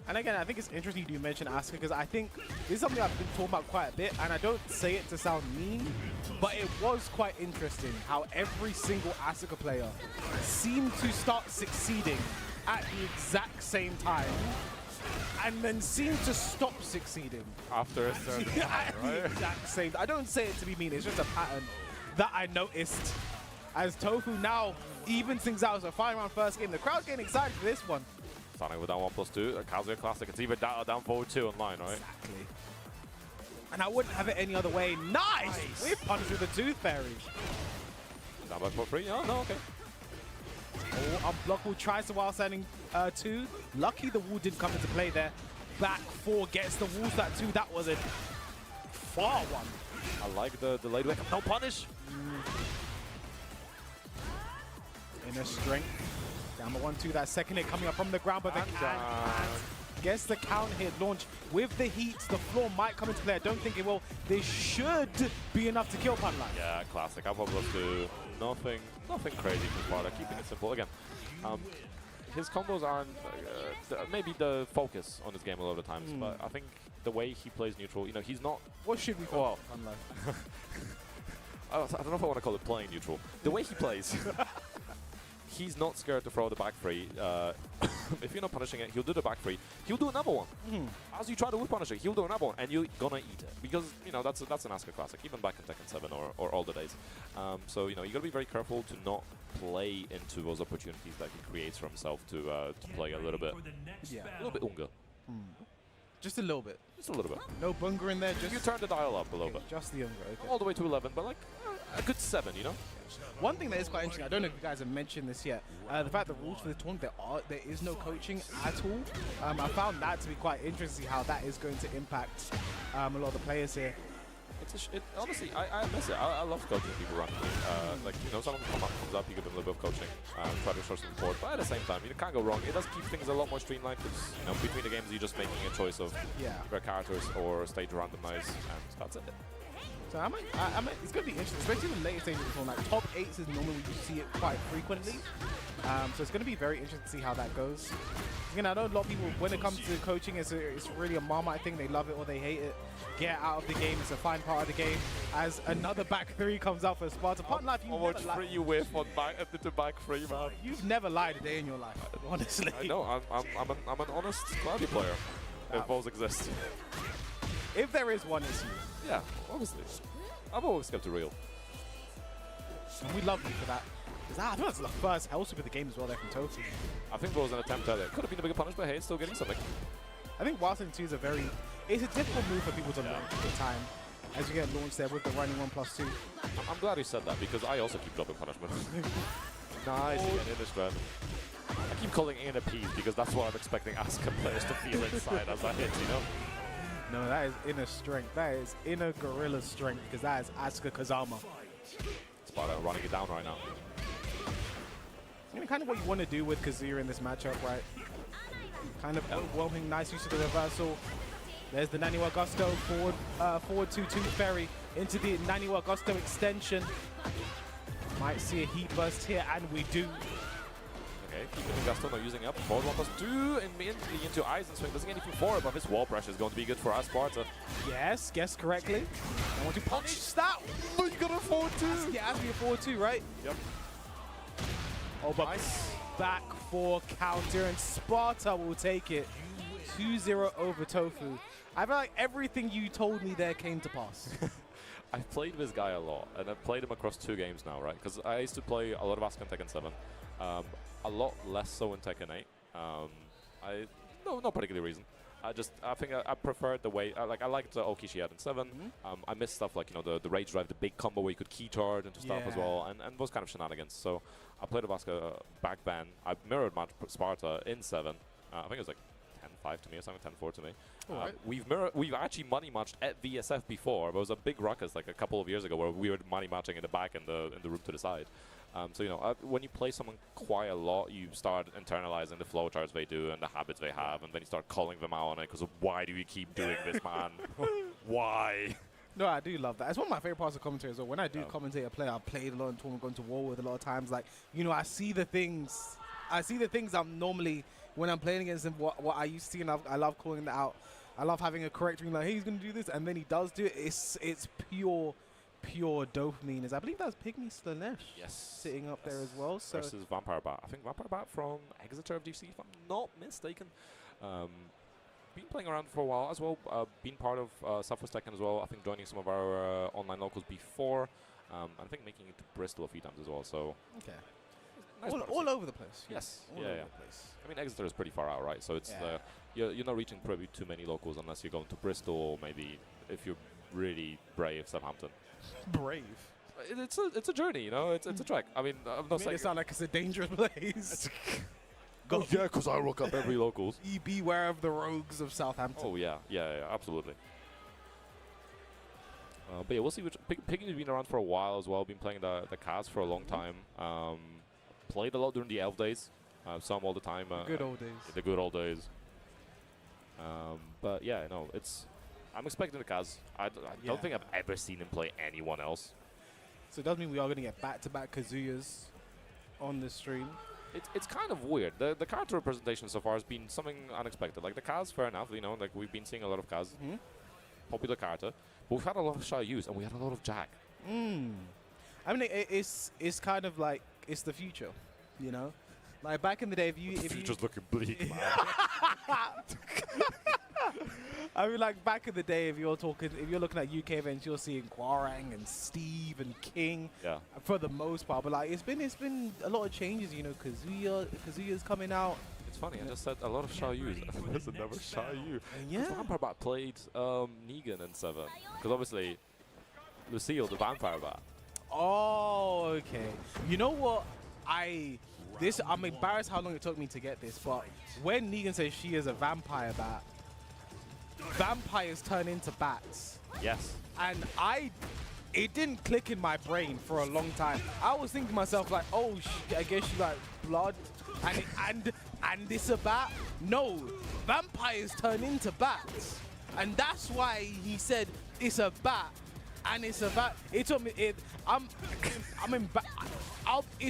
And again, I think it's interesting you mention Asuka because I think this is something I've been talking about quite a bit, and I don't say it to sound mean, but it was quite interesting how every single Asuka player seemed to start succeeding at the exact same time, and then seemed to stop succeeding after a certain time, right? The exact same. I don't say it to be mean. It's just a pattern that I noticed. As Tofu now evens things out, so 5-round first game. The crowd's getting excited for this one. Starting with down 1+2, a Kazuya Classic. It's even down forward 2 online, right? Exactly. And I wouldn't have it any other way. Nice! We've punished with the Tooth Fairy. Down back for 3? Oh, no, okay. Oh, unblockable tries the while standing 2. Lucky the wall didn't come into play there. Back 4 gets the walls that 2. That was a far one. I like the delayed wake up. No punish. Inner strength. Down the 1-2. That second hit coming up from the ground, but the gets the counter hit launch with the heat. The floor might come into play. I don't think it will. This should be enough to kill Punlife. Yeah, classic. Up +2. Nothing crazy from Sparta. Keeping it simple. Again, his combos aren't maybe the focus on his game a lot of the times, but I think the way he plays neutral, you know, he's not. What should we call Punlife? I don't know if I want to call it playing neutral. The way he plays. He's not scared to throw the back three. If you're not punishing it, he'll do the back three. He'll do another one. As you try to whip punish it, he'll do another one, and you're gonna eat it because you know that's an Asuka classic, even back in Tekken 7 or older days. So you know you gotta be very careful to not play into those opportunities that he creates for himself to play a little bit, a little bit unga. Just a little bit. Just a little bit. No bunga in there. Just you turn the dial up a little bit. Just the unga. Okay. Not all the way to 11, but like a good 7, you know. One thing that is quite interesting, I don't know if you guys have mentioned this yet, the fact that rules for the tournament, there is no coaching at all. I found that to be quite interesting, how that is going to impact a lot of the players here. Honestly, I miss it. I love coaching people randomly. Like, you know, someone comes up, you give them a little bit of coaching, try to show some support, but at the same time, you can't go wrong. It does keep things a lot more streamlined because, you know, between the games, you're just making a choice of either characters or stage randomize, and that's it. So it's going to be interesting, especially in the later stages of the tournament. Like, top 8s is normally you see it quite frequently. So it's going to be very interesting to see how that goes. Again, I know a lot of people, when it comes to coaching, it's really a Marmite thing. They love it or they hate it. Get out of the game. It's a fine part of the game. As another back 3 comes out for Sparta. Punlife, you whiff on the back 3, man. You've never lied a day in your life, honestly. I know. I'm an honest Cloudy player. If those exist. If there is one, it's you. Yeah, obviously. I've always kept it real. And we love you for that. I think that's the first hell sweep of the game as well there from Tofu. I think there was an attempt earlier. Could have been a bigger punish, but hey, it's still getting something. I think Wilson 2 is it's a difficult move for people to learn at the time. As you get launched there with the running 1+2. I'm glad you said that because I also keep dropping punishment. Nice, again, in this run. I keep calling in a piece because that's what I'm expecting Asuka players to feel inside as I hit, you know? No, that is inner strength. That is inner gorilla strength because that is Asuka Kazama. Sparta running it down right now. I mean, kind of what you want to do with Kazuya in this matchup, right? Kind of overwhelming, nice use of the reversal. There's the Naniwa Gusto forward to Tooth Fairy into the Naniwa Gusto extension. Might see a heat burst here, and we do. Okay, keeping Gusto, not using up. Forward 1+2 immediately into Aizen swing. Doesn't get anything for it, but this wall pressure is going to be good for us, Sparta. Yes, guessed correctly. I want to punish that. Oh, you got a forward 2. Yeah, has to be a forward 2, right? Yep. Oh, but nice. Back 4 counter, and Sparta will take it. 2-0 over Tofu. I feel like everything you told me there came to pass. I've played this guy a lot, and I've played him across 2 games now, right? Because I used to play a lot of Asuka in Tekken 7. A lot less so in Tekken 8. No particular reason. I think I preferred the way, I liked the Oki she had in 7. I missed stuff like, you know, the Rage Drive, the big combo where you could key charge into stuff as well, and those kind of shenanigans. So I played Asuka back then. I mirrored match Sparta in 7. I think it was like 10-5 to me or something, 10-4 to me. We've actually money matched at VSF before. There was a big ruckus like a couple of years ago where we were money matching in the back in the room to the side. So, you know, when you play someone quite a lot, you start internalizing the flowcharts they do and the habits they have, and then you start calling them out on it because of why do you keep doing this, man? Why? No, I do love that. It's one of my favorite parts of commentary as well. When I do commentate a player, I've played a lot in tournament, gone to war with a lot of times. Like, you know, I see the things I'm normally, when I'm playing against him what I used to see, and I love calling that out. I love having a corrector being like, hey, he's going to do this, and then he does do it. It's pure dopamine. I believe that's Pygmy Slanesh sitting up there as well. So versus Vampire Bat. I think Vampire Bat from Exeter of DC, if I'm not mistaken. Been playing around for a while as well. Been part of Southwest Tekken as well. I think joining some of our online locals before. I think making it to Bristol a few times as well. So okay. Nice all over the place. Yes. All over the place. I mean, Exeter is pretty far out, right? So it's you're not reaching probably too many locals unless you're going to Bristol, or maybe if you're really brave, Southampton. Brave. It's a journey, you know. It's a trek. I mean, I'm not saying it sound like it's a dangerous place. Oh yeah, because I rock up every locals. Beware of the rogues of Southampton. Oh yeah, absolutely. But yeah, we'll see. Pygmy's been around for a while as well. Been playing the Cavs for a long time. Played a lot during the Elf days. Saw him all the time. Good old days. The good old days. But yeah, no, I'm expecting the Cavs. I don't think I've ever seen him play anyone else. So it does mean we are going to get back-to-back Kazuyas on the stream. It's kind of weird. The character representation so far has been something unexpected. Like the Kaz, fair enough. You know, like we've been seeing a lot of Kaz, popular character. But we've had a lot of Xiaoyus and we had a lot of Jack. I mean, it's kind of like it's the future, you know. Like back in the day, if you future's looking bleak, man. I mean, like back in the day, if you're looking at UK events, you're seeing Kwarang and Steve and King. Yeah. For the most part, but like it's been a lot of changes, you know. Kazuya's coming out. It's funny. I just said a lot of Xiaoyus. There's another Xiaoyu. Yeah. Vampire Bat played Negan in 7 because obviously Lucille, the Vampire Bat. Oh, okay. You know what? I'm embarrassed how long it took me to get this, but when Negan says she is a vampire bat, vampires turn into bats. Yes. And it didn't click in my brain for a long time. I was thinking to myself like, oh, I guess she like blood, and this a bat? No, vampires turn into bats, and that's why he said it's a bat. And it's a bat. It took me. It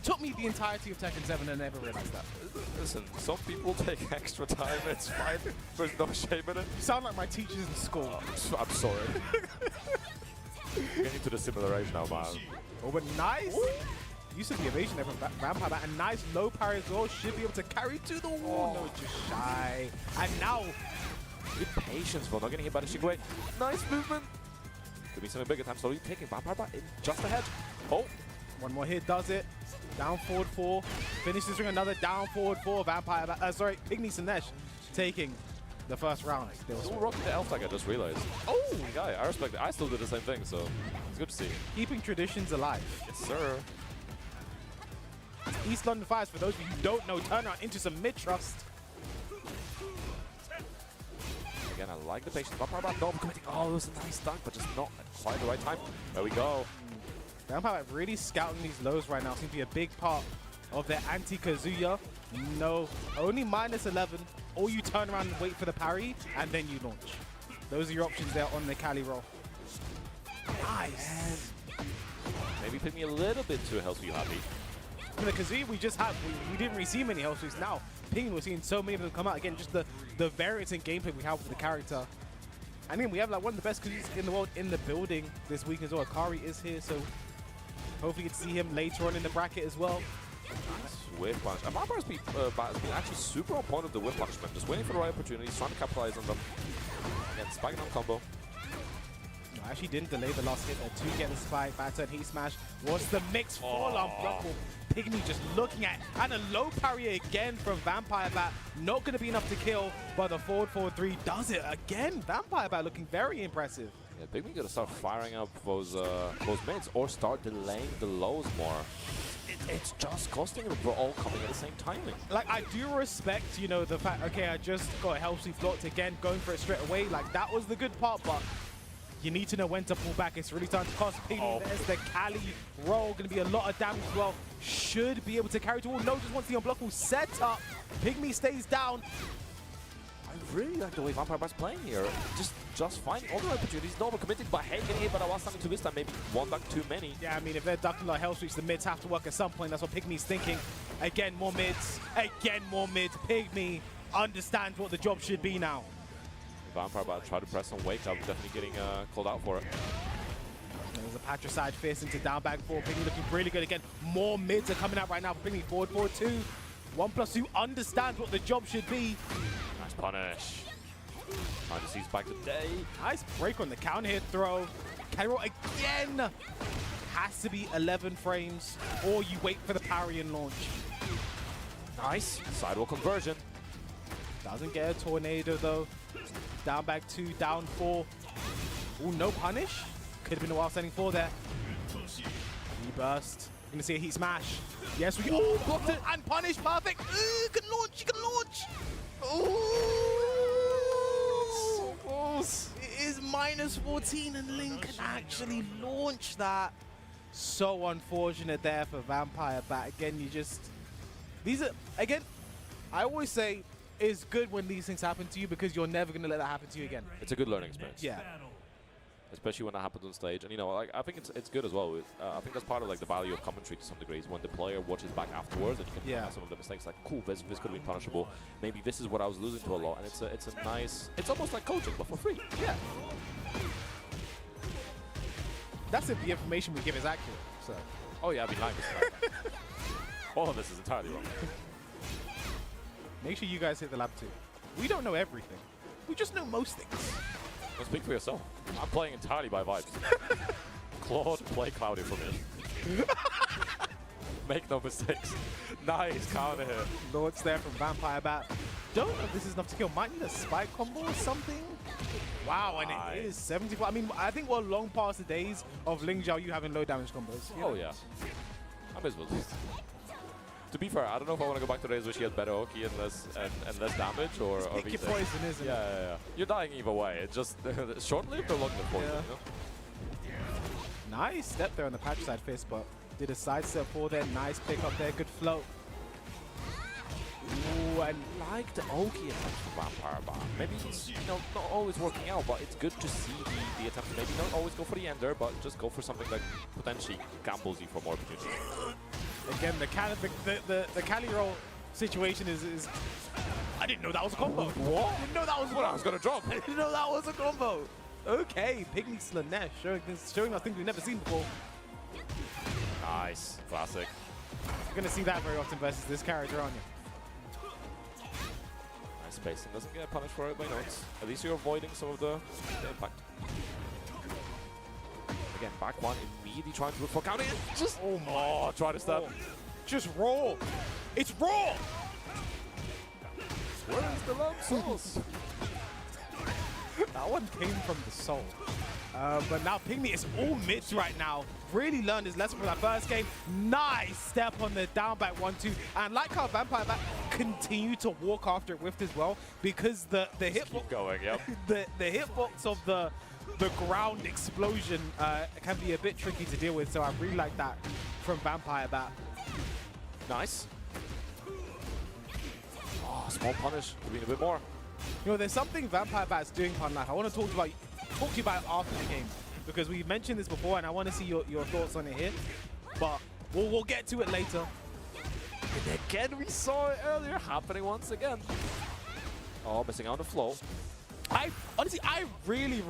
took me the entirety of Tekken 7 and I never realized that. Listen, some people take extra time. It's fine. There's no shame in it. You sound like my teachers in school. I'm sorry. Getting to the similar age now, man. Oh, but nice. Use of the evasion there from Vampire Bat. And nice low parry as well. Should be able to carry to the wall. No, just shy. And now, good patience for not getting hit by the Shigure. Nice movement. Could be something bigger time. Slowly taking Vampire Bat in just ahead. Oh. One more hit does it. Down forward 4. Finishes with another down forward 4. Vampire Bat. Sorry, Pygmy Slanesh taking the first round. Still rocking the elf tag, I just realized. Oh! Guy, I respect it. I still did the same thing, so it's good to see. Keeping traditions alive. Yes, sir. East London Fires, for those of you who don't know, turn around into some mid-trust. Again, I like the patience. Vampire Bat not committing. Oh, it was a nice dunk, but just not at quite the right time. There we go. Vampire Bat really scouting these lows right now. Seems to be a big part of their anti-Kazuya. No, only -11. Or you turn around and wait for the parry, and then you launch. Those are your options there on the Cali roll. Nice. Maybe pick me a little bit too health for you, happy. I mean, the Kazuya we just had, we didn't really see many health sweeps. Now, Ping, we're seeing so many of them come out. Again, just the variance in gameplay we have with the character. I mean, we have like one of the best Kazuyas in the world in the building this week as well. Akari is here, so hopefully you get to see him later on in the bracket as well. Whip punch. And Vampire Bat has been actually super on point with the whip punishment. Just waiting for the right opportunities, trying to capitalize on them. Again, spiking on combo. No, actually didn't delay the last hit there to get the spike. Back turn, heat smash. What's the mix? Full on blockable. Pygmy just looking at it. And a low parry again from Vampire Bat. Not going to be enough to kill, but the forward 3 does it again. Vampire Bat looking very impressive. Yeah, Pygmy got to start firing up those mids or start delaying the lows more. It's just costing them. We're all coming at the same timing. Like, I do respect, you know, the fact, okay, I just got a health sweep blocked again, going for it straight away. Like, that was the good part, but you need to know when to pull back. It's really starting to cost Pygmy. There's the Cali roll. Going to be a lot of damage as well. Should be able to carry to all. No, just wants the unblockable setup. Pygmy stays down. I really like the way Vampire Bat's playing here. Just finding all the opportunities, not overcommitting, but hey, getting hit by the last time to this time, maybe one duck too many. Yeah, I mean, if they're ducking like health sweeps, the mids have to work at some point. That's what Pygmy's thinking. Again, more mids. Again, more mids. Pygmy understands what the job should be now. Vampire about to try to press on Wake. I'm definitely getting called out for it. There's a patricide fist into down back 4. Piggy looking really good again. More mids are coming out right now for Piggy. Forward 4-2. 1+2 understands what the job should be. Nice punish. Trying to seize back the day. Nice break on the counter hit throw. Carry roll again. Has to be 11 frames, or you wait for the parry and launch. Nice. Sidewall conversion. Doesn't get a tornado though. Down back 2, down 4. Ooh, no punish. Could have been a while standing 4 there. Reburst. Gonna see a heat smash. Yes, we blocked it and punish. Perfect. Ooh, can launch. You can launch. Ooh. So close. It is -14 and Link can actually launch that. So unfortunate there for Vampire Bat. Again, these are, again, I always say it's good when these things happen to you because you're never going to let that happen to you again. It's a good learning experience. Yeah. Especially when that happens on stage. And, you know, like, I think it's good as well. I think that's part of, like, the value of commentary to some degrees when the player watches back afterwards and you can point out some of the mistakes. Like, cool, this could have been punishable. Maybe this is what I was losing to a lot. And it's a nice, it's almost like coaching, but for free. Yeah. That's if the information we give is accurate. So. Oh, yeah, behind us. All of this is entirely wrong. Make sure you guys hit the lab too. We don't know everything. We just know most things. Well, speak for yourself. I'm playing entirely by vibes. Claude, play Cloudy for me. Make no mistakes. Nice counter hit. Lord's there from Vampire Bat. Don't know if this is enough to kill. Might need a spike combo or something. Wow, and it is 74. I mean, I think we're long past the days of Ling Zhao you having low damage combos. Oh, yeah. I miss well. To be fair, I don't know if I want to go back to days where she has better Oki and less damage or pick your poison, isn't it? Yeah. You're dying either way. It's just short-lived or long-lived poison, you know? Nice step there on the patricide fist, but did a side step for there. Nice pick up there. Good float. Ooh, I like the Oki attempt from Vampire Bat. Maybe it's, you know, not always working out, but it's good to see the attempt. Maybe not always go for the ender, but just go for something that potentially gambles you for more opportunities. Again, the Cali roll situation is I didn't know that was a combo. What? I didn't know that was what I was gonna drop. I didn't know that was a combo. Okay, Pygmy Slanesh showing us things we've never seen before. Nice, classic. You're gonna see that very often versus this character, aren't you? Nice spacing, doesn't get punished for it by notes. At least you're avoiding some of the impact. Again, back one, immediately trying to look for counter. Just try to stop. Just raw. It's raw. Where is the love sauce? That one came from the soul. But now Pygmy is all mids right now. Really learned his lesson from that first game. Nice step on the down back 1-2. And like how Vampire Bat continued to walk after it whiffed as well, because the hitbox going, yep. the hitbox of the ground explosion can be a bit tricky to deal with. So I really like that from Vampire Bat. Nice. Oh, small punish. Could be a bit more. You know, there's something Vampire Bat's doing, Punlife. I want to talk to you about it after the game, because we mentioned this before, and I want to see your thoughts on it here. But we'll get to it later. And again, we saw it earlier happening once again. Oh, missing out on the flow. Honestly, I really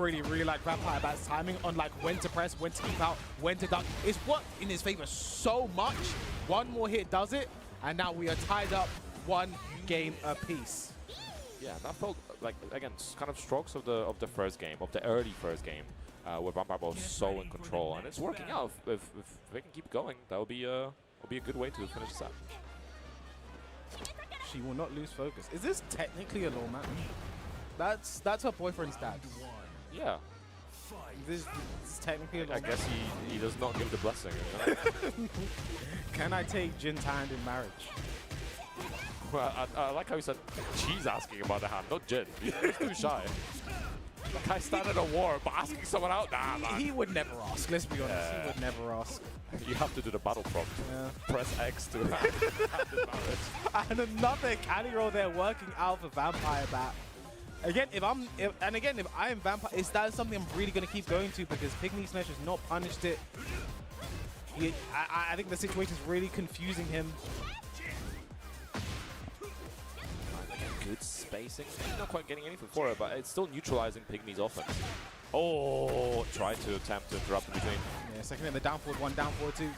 like Vampire Bat's timing on like when to press, when to keep out, when to duck. It's worked in his favor so much. One more hit does it, and now we are tied up 1 game apiece. Yeah, that felt like, again, kind of strokes of the first game, of the early first game, where Vampire Bat was so in control, and it's working out. If they can keep going, that will be a good way to finish this out. She will not lose focus. Is this technically a low match? That's her boyfriend's dad. Yeah. This is technically a low I guess he does not give the blessing. You know? Can I take Jin's hand in marriage? Well, I like how he said she's asking about the hand, not Jin. He's too shy. The guy started a war, but asking someone out? Nah, man. He would never ask, let's be honest. He would never ask. You have to do the battle prompt. Yeah. Press X to hand in marriage. And another Cali roll there working out for Vampire Bat. Again, if I am Vampire, is that something I'm really going to keep going to, because Pygmy Slanesh has not punished it. I think the situation is really confusing him. Good spacing, maybe not quite getting anything for it, but it's still neutralizing Pygmy's offense. Oh, tried to attempt to interrupt in between. Yeah, second in the down forward 1, down forward 2.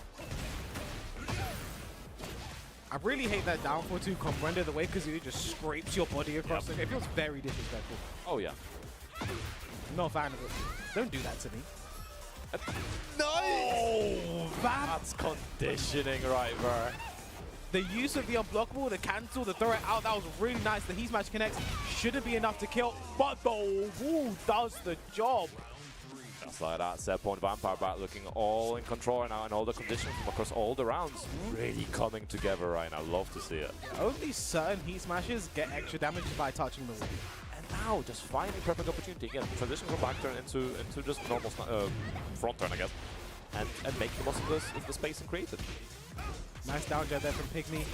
I really hate that down forward 2 comprehender the way because it just scrapes your body across it. It feels very disrespectful. Oh, yeah. Not a fan of it. Don't do that to me. No! Oh, that's conditioning right there. The use of the unblockable, the cancel, the throw it out, that was really nice. The heat smash connects. Shouldn't be enough to kill, but the wall does the job. Just like that, set point Vampire Bat looking all in control right now, and all the conditions from across all the rounds really coming together right now. Love to see it. Only certain heat smashes get extra damage by touching the wall. And now just finding perfect opportunity again, transition from back turn into just normal front turn, I guess, and making the most of the space and created. Nice down jet there from Pygmy.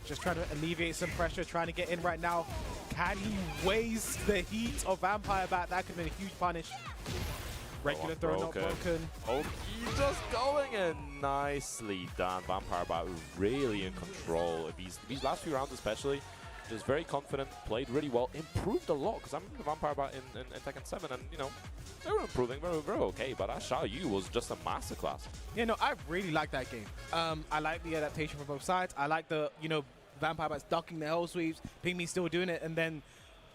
Just trying to alleviate some pressure, trying to get in right now. Can he waste the heat of Vampire Bat? That could have been a huge punish. Regular throw not broken. Oh, he's just going in. Nicely done. Vampire Bat really in control. These last few rounds especially, just very confident, played really well, improved a lot. Because I remember Vampire Bat in Tekken 7, and you know, they were improving, very okay. But that Xiaoyu was just a masterclass. Yeah, no, I really like that game. I like the adaptation from both sides. I like the, you know, Vampire Bat's ducking the hell sweeps, Pygmy still doing it, and then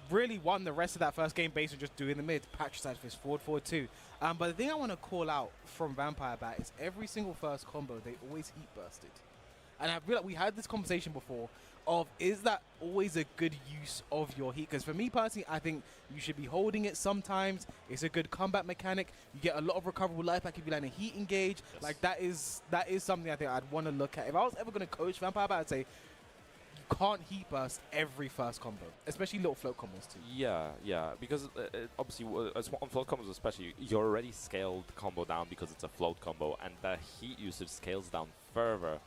really won the rest of that first game based on just doing the mid. Patricide for his forward 2. But the thing I want to call out from Vampire Bat is every single first combo, they always heat bursted. And I feel like we had this conversation before of, is that always a good use of your heat? Because for me personally, I think you should be holding it sometimes. It's a good combat mechanic. You get a lot of recoverable life back if you land a heat engage. Yes. Like that is something I think I'd want to look at. If I was ever going to coach Vampire Bat, I'd say you can't heat burst every first combo, especially little float combos too. Yeah, because obviously on float combos especially, you're already scaled the combo down because it's a float combo, and the heat usage scales down further.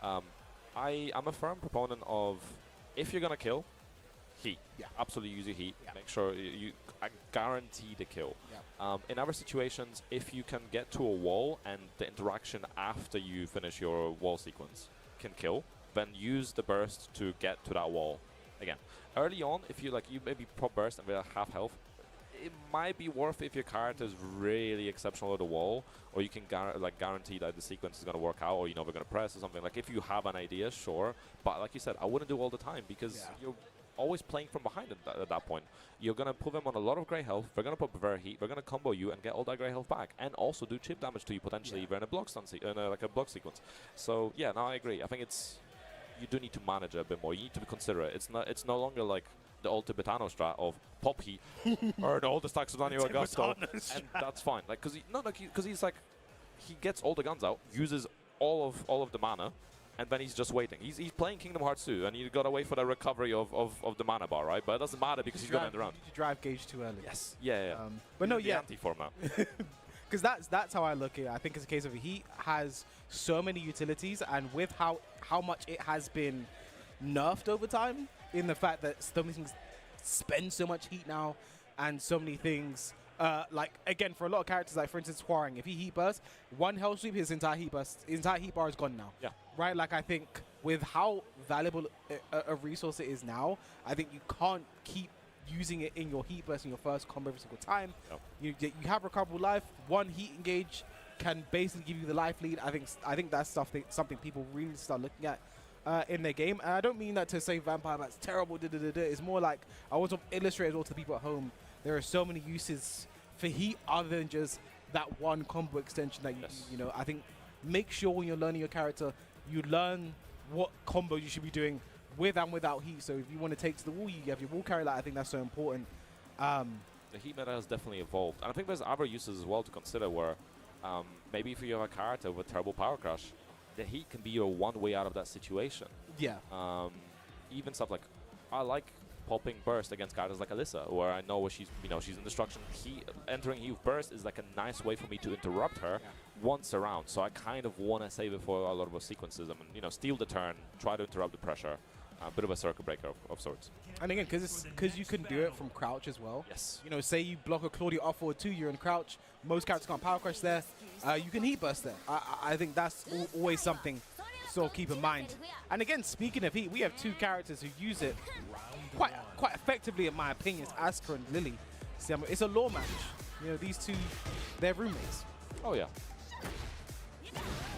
I'm a firm proponent of, if you're gonna kill, heat. Yeah. Absolutely use your heat. Yeah. Make sure you guarantee the kill. Yeah. In other situations, if you can get to a wall and the interaction after you finish your wall sequence can kill, then use the burst to get to that wall. Again, early on, if you maybe prop burst and we're half health, it might be worth if your character is really exceptional at the wall, or you can guarantee that the sequence is going to work out, or you know we're going to press or something. Like if you have an idea, sure, but like you said, I wouldn't do all the time because you're always playing from behind at that point. You're going to put them on a lot of grey health, they're going to put very heat, they're going to combo you and get all that grey health back, and also do chip damage to you potentially even in a block stun like a block sequence. So yeah, no, I agree. I think you do need to manage it a bit more. You need to be considerate. It's no longer like the old Tibetano strat of pop heat, earn all the stacks of Daniel Augusto, and that's fine. Like, because he gets all the guns out, uses all of the mana, and then he's just waiting. He's playing Kingdom Hearts 2, and you gotta wait for the recovery of the mana bar, right? But it doesn't matter because he's gonna end the round. Did you drive gauge too early? Yes. Yeah. But no, the anti-form now. Because that's how I look at it. I think it's a case of heat has so many utilities, and with how much it has been nerfed over time, in the fact that so many things spend so much heat now, and so many things like again for a lot of characters, like for instance Huarang, if he heat bursts, one hell sweep, his entire heat bar is gone now. Yeah. Right. Like I think with how valuable a resource it is now, I think you can't keep using it in your heat burst in your first combo every single time. Yep. You have recoverable life. One heat engage can basically give you the life lead. I think that's something people really start looking at in their game. And I don't mean that to say Vampire Bat's terrible. It's more like I want to illustrate as well to the people at home. There are so many uses for heat other than just that one combo extension that you know. I think make sure when you're learning your character, you learn what combos you should be doing with and without heat. So if you want to take to the wall, you have your wall carry. Like I think that's so important. The heat meta has definitely evolved, and I think there's other uses as well to consider. Where maybe if you have a character with terrible power crush, the heat can be your one way out of that situation. Yeah. Even stuff like I like popping burst against characters like Alyssa, where I know she's in destruction. Entering heat with burst is like a nice way for me to interrupt her once around. So I kind of want to save it for a lot of those sequences. I mean, steal the turn, try to interrupt the pressure. A bit of a circuit breaker of sorts. And again, because you can do it from crouch as well. Yes. You know, say you block a Claudia off forward 2, you're in crouch. Most characters can't power crush there. You can heat burst there. I think that's always something sort of keep in mind. And again, speaking of heat, we have two characters who use it quite effectively, in my opinion. It's Asuka and Lily. See, it's a law match. You know, these two, they're roommates. Oh yeah.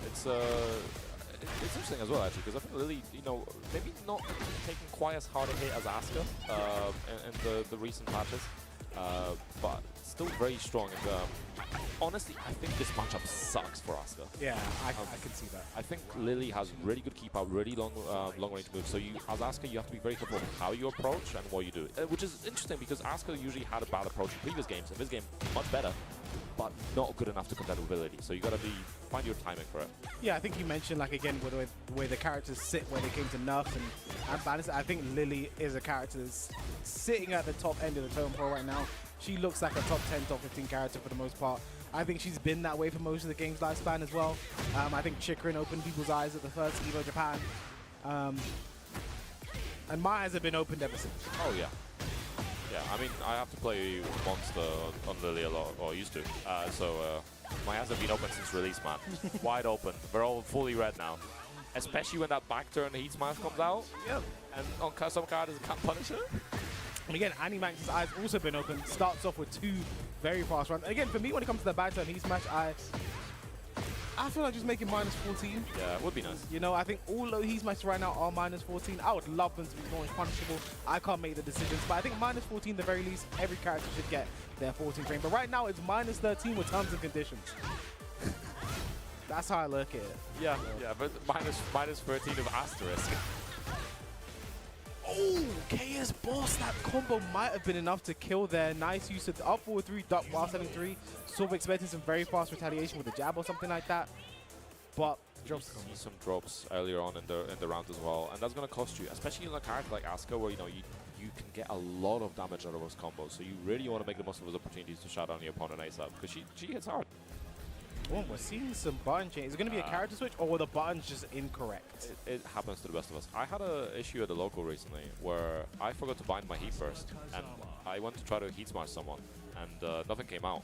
It's interesting as well, actually, because I think Lily, you know, maybe not taking quite as hard a hit as Asuka in the recent patches, but still very strong. And honestly, I think this matchup sucks for Asuka. Yeah, I can see that. I think Lily has really good keep out, really long range moves. So you, as Asuka, you have to be very careful of how you approach and what you do, which is interesting because Asuka usually had a bad approach in previous games. In this game, much better, but not good enough to contend with ability. So you got to find your timing for it. Yeah, I think you mentioned, like, again, the way the characters sit when it came to nerfs and balance. I think Lily is a character that's sitting at the top end of the totem pole right now. She looks like a top 10, top 15 character for the most part. I think she's been that way for most of the game's lifespan as well. I think Chikrin opened people's eyes at the first EVO Japan. And my eyes have been opened ever since. Oh, yeah. Yeah, I mean, I have to play Monster on Lily a lot, or used to. So my eyes have been open since release, man. Wide open. They're all fully red now. Especially when that back turn Heat Smash comes out. Yep. And on some characters, it can't punish it. And again, Animax's eyes also been open. Starts off with two very fast runs. Again, for me, when it comes to the back turn Heat Smash, I feel like just making minus 14. Yeah, it would be nice. You know, I think all low Heat Smash right now are minus 14. I would love them to be more punishable. I can't make the decisions, but I think minus 14, the very least, every character should get their 14 frame. But right now, it's minus 13 with terms and conditions. That's how I look at it. Yeah, yeah, but minus 13 of asterisk. Oh, KS boss, that combo might have been enough to kill there. Nice use of the up forward 3, duck while selling 3. Sort of expecting some very fast retaliation with a jab or something like that. But drops the combo. See some drops earlier on in the round as well, and that's going to cost you, especially in a character like Asuka, where you know you can get a lot of damage out of those combos. So you really want to make the most of those opportunities to shut down your opponent ASAP, because she hits hard. Oh, we're seeing some button change. Is it going to be a character switch, or were the buttons just incorrect? It happens to the best of us. I had an issue at the local recently where I forgot to bind my heat burst, and I went to try to heat smash someone, and nothing came out.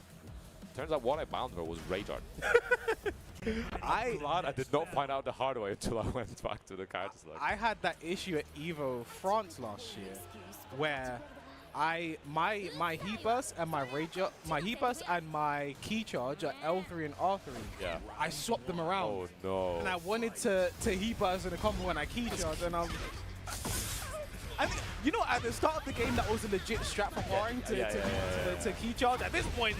Turns out what I bound her was Rage Art. I'm glad I did not find out the hard way until I went back to the character select. I had that issue at EVO France last year, where my heat burst and my heat burst and my key charge at L3 and R3. Yeah. I swapped them around. Oh no. And I wanted to heat burst in a combo when I key charge, and you know, at the start of the game, that was a legit strat for parring to key charge. At this point,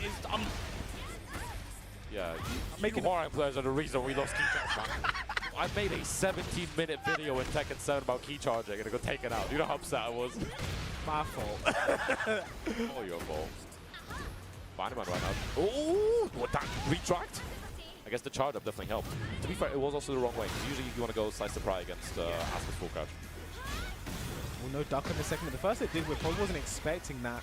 yeah, making Warren players are the reason we lost key charge. I made a 17-minute video in Tekken 7 about key charging and I got taken out. You know how upset I was? My fault. Oh, your fault. Fine right now. Oh, what that retract? I guess the charge up definitely helped. To be fair, it was also the wrong way. Usually you want to go slice the pry against Asuka's full crouch. Well, no duck in the second. The first it did, we probably wasn't expecting that.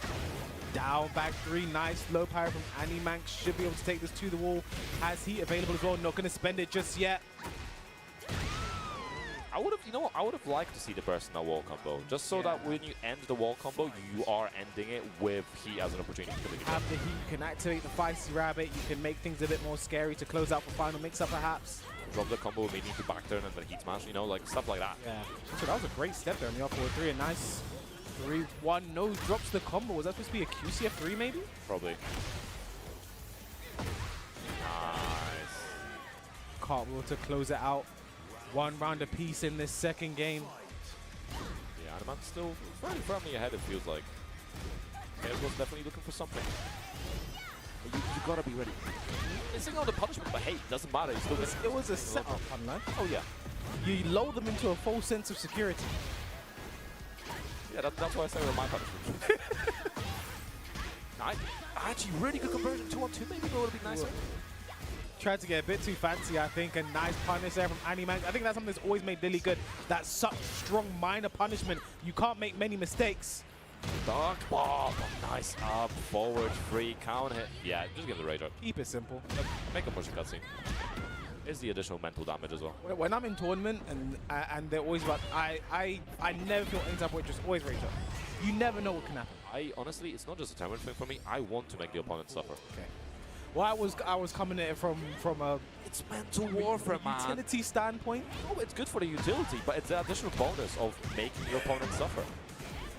Down, back 3, nice low power from Animax. Should be able to take this to the wall. Has heat available as well. Not going to spend it just yet. I would have, you know what, I would have liked to see the burst in that wall combo, just so that when you end the wall combo, you are ending it with heat as an opportunity to have the heat, you can activate the feisty rabbit, you can make things a bit more scary to close out for final mix-up perhaps. Drop the combo with me to back turn and then heat smash, you know, like stuff like that. Yeah, so that was a great step there on the up forward 3, a nice 3-1, no drops the combo. Was that supposed to be a QCF3 maybe? Probably. Nice. Cartwheel to close it out. 1 round apiece in this second game. Yeah, Animax still very firmly ahead, it feels like. It was definitely looking for something. You gotta be ready. Missing on the punishment, but hey, doesn't matter. It was a setup, unlike. Oh yeah. You lull them into a false sense of security. Yeah, that's why I say we're my punishment. Actually, really good conversion. 2-on-2 maybe would have been nicer. Tried to get a bit too fancy, I think. A nice punish there from Animax. I think that's something that's always made Lily good. That such strong minor punishment. You can't make many mistakes. Dark bomb. Nice up, forward, free, counter hit. Yeah, just give the Rage Art. Keep it simple. Make a push cutscene. Is the additional mental damage as well. When I'm in tournament and they're always about, I never feel any type of way, just always Rage Art. You never know what can happen. Honestly, it's not just a tournament thing for me. I want to make the opponent suffer. Okay. Well, I was coming at it from a It's mental warfare, man. utility standpoint. Oh, it's good for the utility, but it's the additional bonus of making your opponent suffer.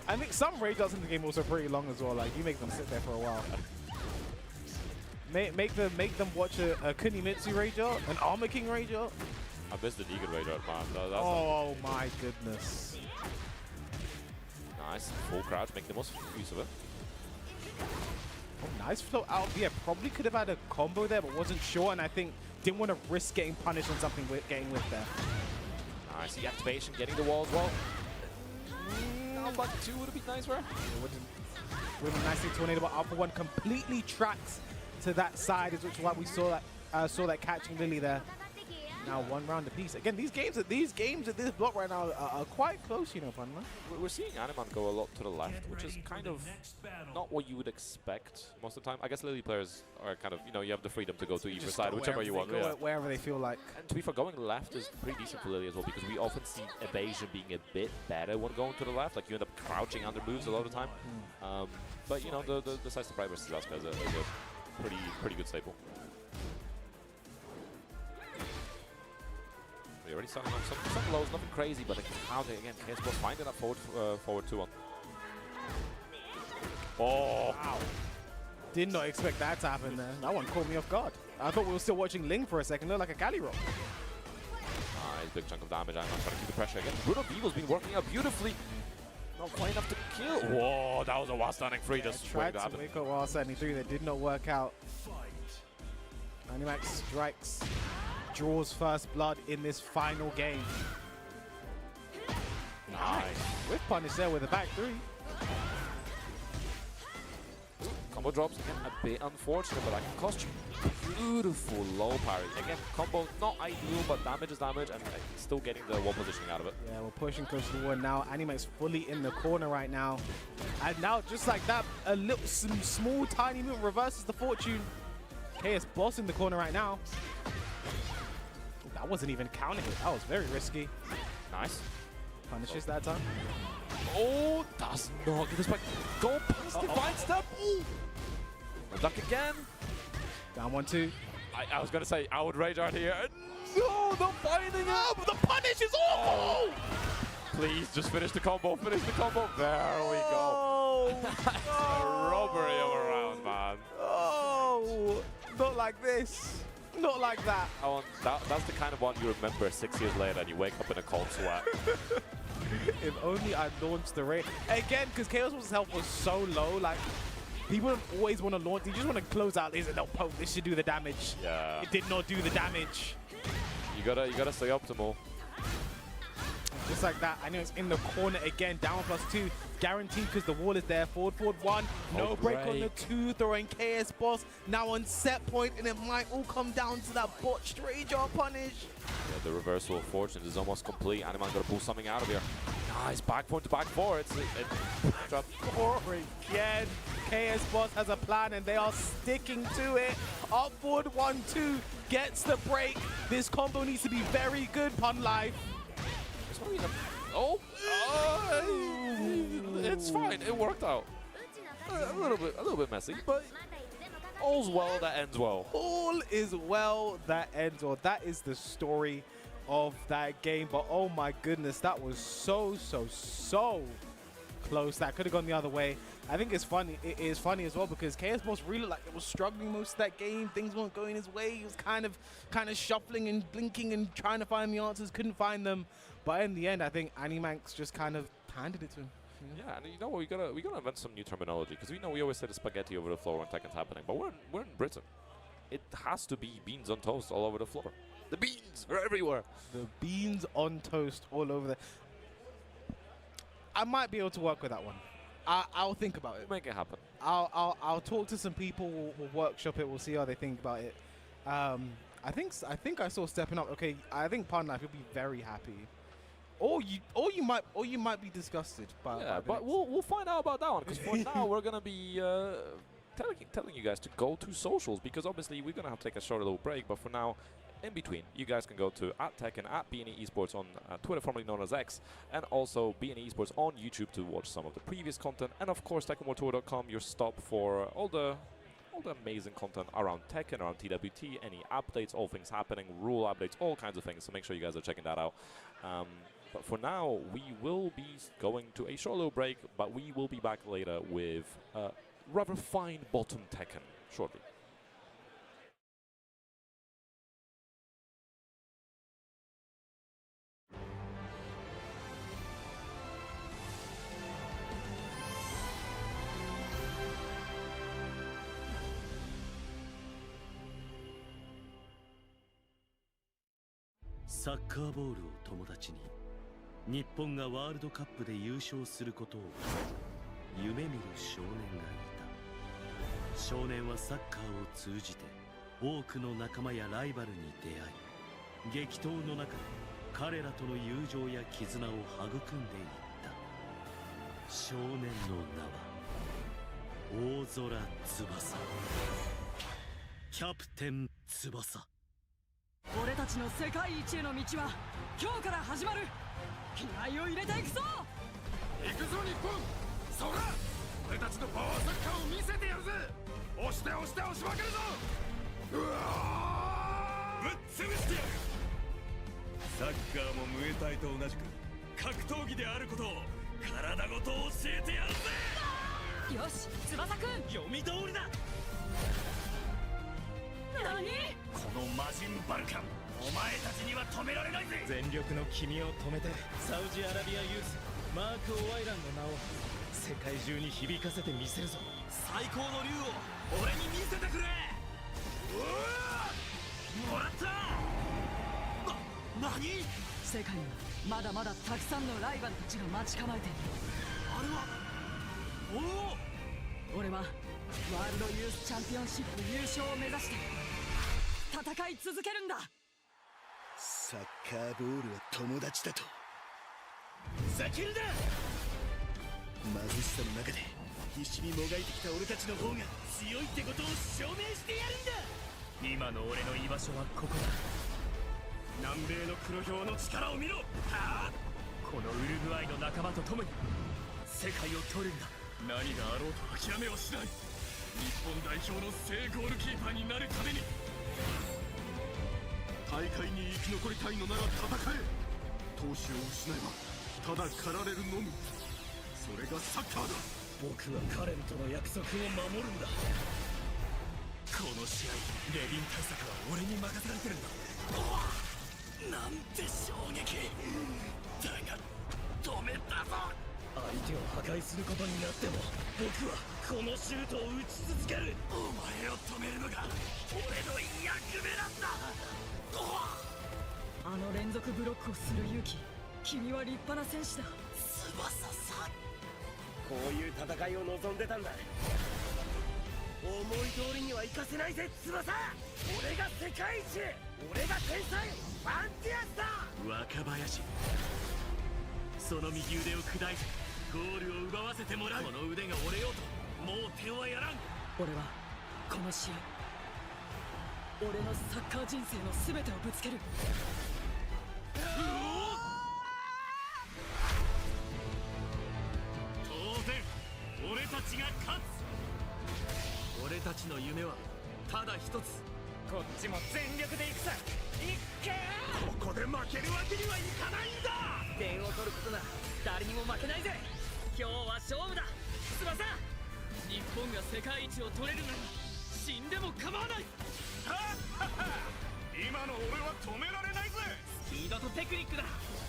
I think some rage outs in the game also pretty long as well. Like you make them sit there for a while. Make them watch a Kunimitsu rage out, an Armor King rage out. I missed the Negan rage out, man. Oh my goodness. Nice. Full crouch, make the most use of it. Oh, nice float out. Yeah, probably could have had a combo there, but wasn't sure, and I think didn't want to risk getting punished on something with getting whipped there. Nice. The activation, getting the wall as well. Down back 2 would have been nice for her. Would have been nicely tornado, but Alpha 1 completely tracks to that side, which is why we saw that catching Lily there. Now 1 round apiece. Again, these games at this block right now are quite close, you know, Panma. We're seeing Animan go a lot to the left, which is kind of not what you would expect most of the time. I guess Lily players are kind of, you know, you have the freedom to go to either side, whichever you want. Wherever they feel like. And to be fair, going left is pretty decent for Lily as well, because we often see evasion being a bit better when going to the left. Like you end up crouching under moves a lot of the time. But you know, the side to right versus Asuka is a pretty good staple. We're already starting on some lows, nothing crazy, but how they again, KS Boss finding that forward 2-1. Oh! Wow. Did not expect that to happen there. That one caught me off guard. I thought we were still watching Ling for a second, looked like a Cali roll. Nice, big chunk of damage. I'm not trying to keep the pressure again. Bruno Beagle's been working out beautifully. Not quite enough to kill. Whoa, that was a wild standing free. Just tried to make a wild standing free that did not work out. Animax strikes. Draws first blood in this final game. Nice. With punish there with a back 3. Combo drops again, a bit unfortunate, but that can cost you. Beautiful low parry. Again, combo not ideal, but damage is damage, and still getting the wall positioning out of it. Yeah, we're pushing close to the wall now. Animax fully in the corner right now. And now, just like that, a little small, tiny movement reverses the fortune. KS Boss in the corner right now. That wasn't even counting it. That was very risky. Nice. Punishes that time. Oh, does not get this back. Go past Divine Step. Ooh. Duck again. Down 1-2. I was going to say, I would rage out here. No, the finding up. The punish is awful. Please, just finish the combo. Finish the combo. There we go. A robbery of a round, man. Oh, not like this. Not like that. That's the kind of one you remember 6 years later and you wake up in a cold sweat. If only I launched the raid. Again, because Chaos Wars' health was so low, like, people don't always want to launch. You just want to close out this and they'll poke. This should do the damage. Yeah. It did not do the damage. You gotta stay optimal. Just like that. I know it's in the corner again. Down +2. Guaranteed because the wall is there. Forward 1. No break on the 2. Throwing KS Boss now on set point, and it might all come down to that botched rage or punish. Yeah, the reversal of fortune is almost complete. Animan gotta pull something out of here. Nice back point to back 4. It's drop 4 again. KS Boss has a plan and they are sticking to it. Up forward 1-2 gets the break. This combo needs to be very good, Pun Life. Oh, it's fine. It worked out. A little bit messy, but all's well that ends well. All is well that ends well. That is the story of that game. But oh my goodness, that was so close. That could have gone the other way. I think it's funny. It is funny as well because KS Boss really was struggling most of that game. Things weren't going his way. He was kind of shuffling and blinking and trying to find the answers. Couldn't find them. But in the end, I think Animax just kind of handed it to him. Yeah, and you know what? We gotta invent some new terminology because we always say the spaghetti over the floor when Tekken's happening, but we're in Britain. It has to be beans on toast all over the floor. The beans are everywhere. The beans on toast all over the. I might be able to work with that one. I'll think about it. Make it happen. I'll talk to some people. We'll workshop it. We'll see how they think about it. I think I saw stepping up. Okay, I think Pun Life will be very happy. Or you might be disgusted. But we'll find out about that one because for now we're gonna be telling you guys to go to socials because obviously we're gonna have to take a short little break. But for now, in between, you guys can go to @Tekken, @BNE Esports on Twitter, formerly known as X, and also BNE Esports on YouTube to watch some of the previous content. And of course, TekkenWarTour.com, your stop for all the all the amazing content around Tekken, around TWT, any updates, all things happening, rule updates, all kinds of things. So make sure you guys are checking that out. But for now, we will be going to a short little break, but we will be back later with rather fine bottom Tekken shortly.サッカーボールを友達に日本がワールドカップで優勝することを夢見る少年がいた。少年はサッカーを通じて多くの仲間やライバルに出会い、激闘の中で彼らとの友情や絆を育んでいった。少年の名は大空翼、キャプテン翼。俺たちの世界一への道は今日から始まる。気合を入れていくぞ。行くぞ日本。そら俺たちのパワーサッカーを見せてやるぜ。押して押して押しまくるぞ。うわーぶっ潰してやる。サッカーもムエタイと同じく格闘技であることを体ごと教えてやるぜ。よし翼くん、読み通りだ。何？この魔人バルカン、お前たちには止められないぜ。全力の君を止めてサウジアラビアユースマーク・オワイランの名を世界中に響かせてみせるぞ。最高の竜を俺に見せてくれ。うわもらった。何？世界にはまだまだたくさんのライバルたちが待ち構えている。あれは俺はワールドユースチャンピオンシップ優勝を目指して戦い続けるんだ。サッカーボールは友達だと。ふざけるな。貧しさの中で必死にもがいてきた俺たちの方が強いってことを証明してやるんだ。今の俺の居場所はここだ。南米の黒豹の力を見ろ。はあ、このウルグアイの仲間と共に世界を取るんだ。何があろうと諦めはしない。日本代表の正ゴールキーパーになるために。大会に生き残りたいのなら戦え。闘志を失えばただ狩られるのみ。それがサッカーだ。僕はカレンとの約束を守るんだ。この試合レビン対策は俺に任されてるんだ。なんて衝撃だが止めたぞ。相手を破壊することになっても僕はこのシュートを打ち続ける。お前を止めるのが俺の役目なんだ。あの連続ブロックをする勇気、君は立派な戦士だ。翼さん、こういう戦いを望んでたんだ。思い通りにはいかせないぜ翼。俺が世界一、俺が天才ファンティアスだ。若林、その右腕を砕いてゴールを奪わせてもらう。この腕が折れようともう手はやらん。俺はこの試合俺のサッカー人生の全てをぶつける。当然俺たちが勝つ。俺たちの夢はただ一つ。こっちも全力で行くさ。いっけー。ここで負けるわけにはいかないんだ。点を取ることなら誰にも負けないぜ。今日は勝負だ翼。日本が世界一を取れるなら死んでも構わない。今の俺は止められないぜ。スピードとテクニックだ。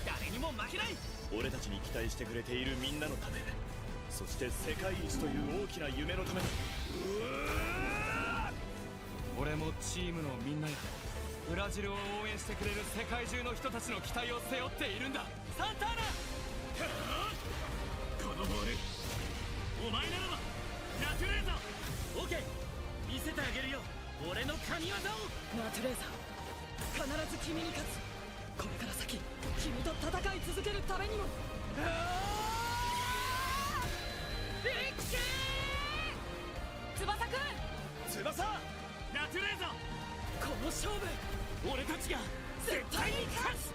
誰にも負けない。俺たちに期待してくれているみんなのため、そして世界一という大きな夢のためだ。俺もチームのみんなやブラジルを応援してくれる世界中の人たちの期待を背負っているんだ。サンターナ、このボールお前ならばラトゥレーザー。オーケー、見せてあげるよ俺の神業を。ナトゥレーザー、必ず君に勝つ。これから先君と戦い続けるためにも。翼くん、翼、ラトゥレーザー、この勝負俺たちが絶対に勝つ。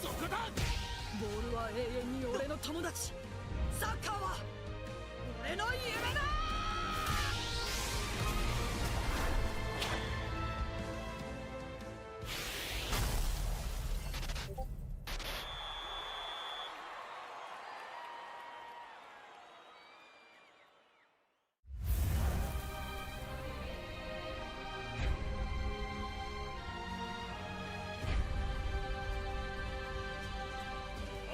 そこだ。ボールは永遠に俺の友達。サッカーは俺の夢だ。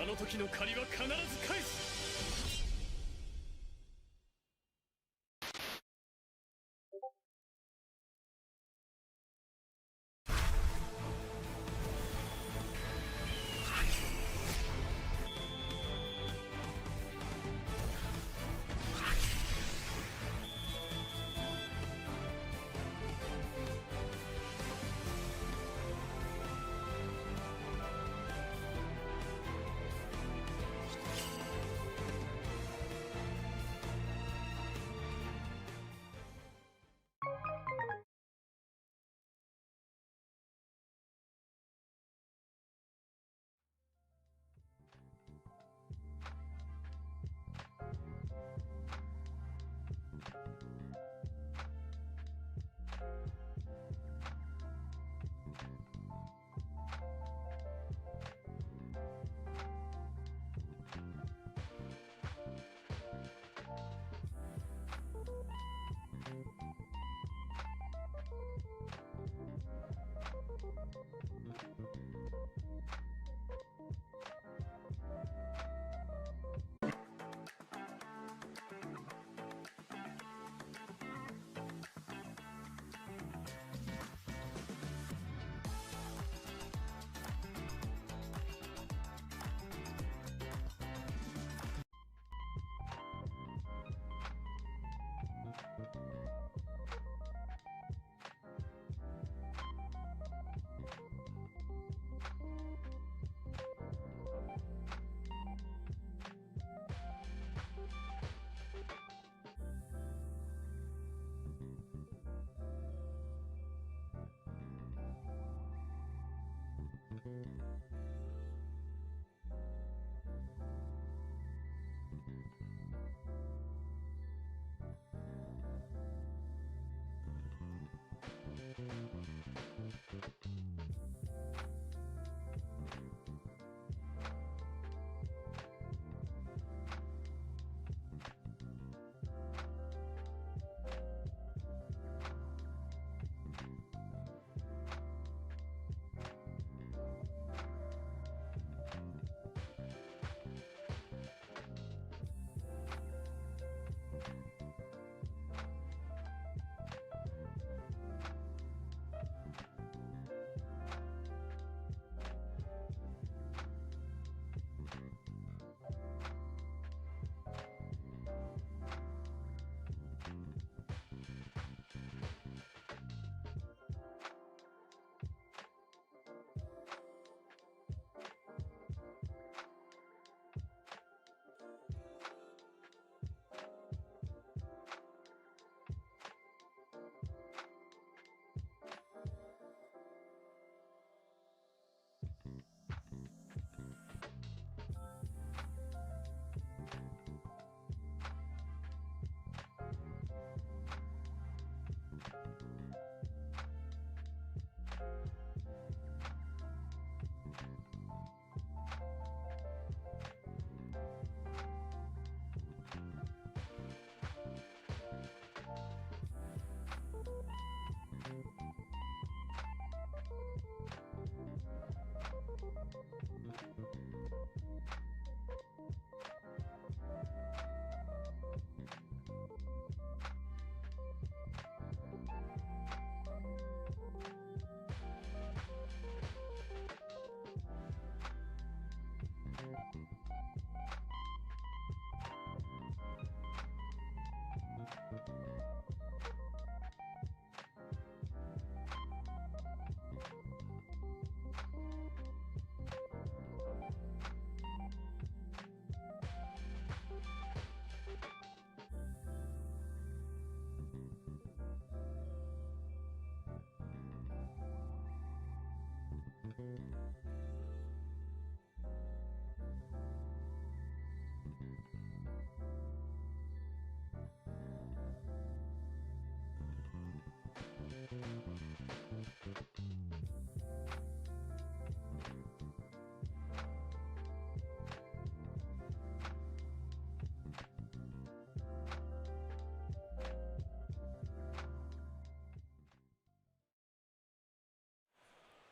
の時の借りは必ず返す。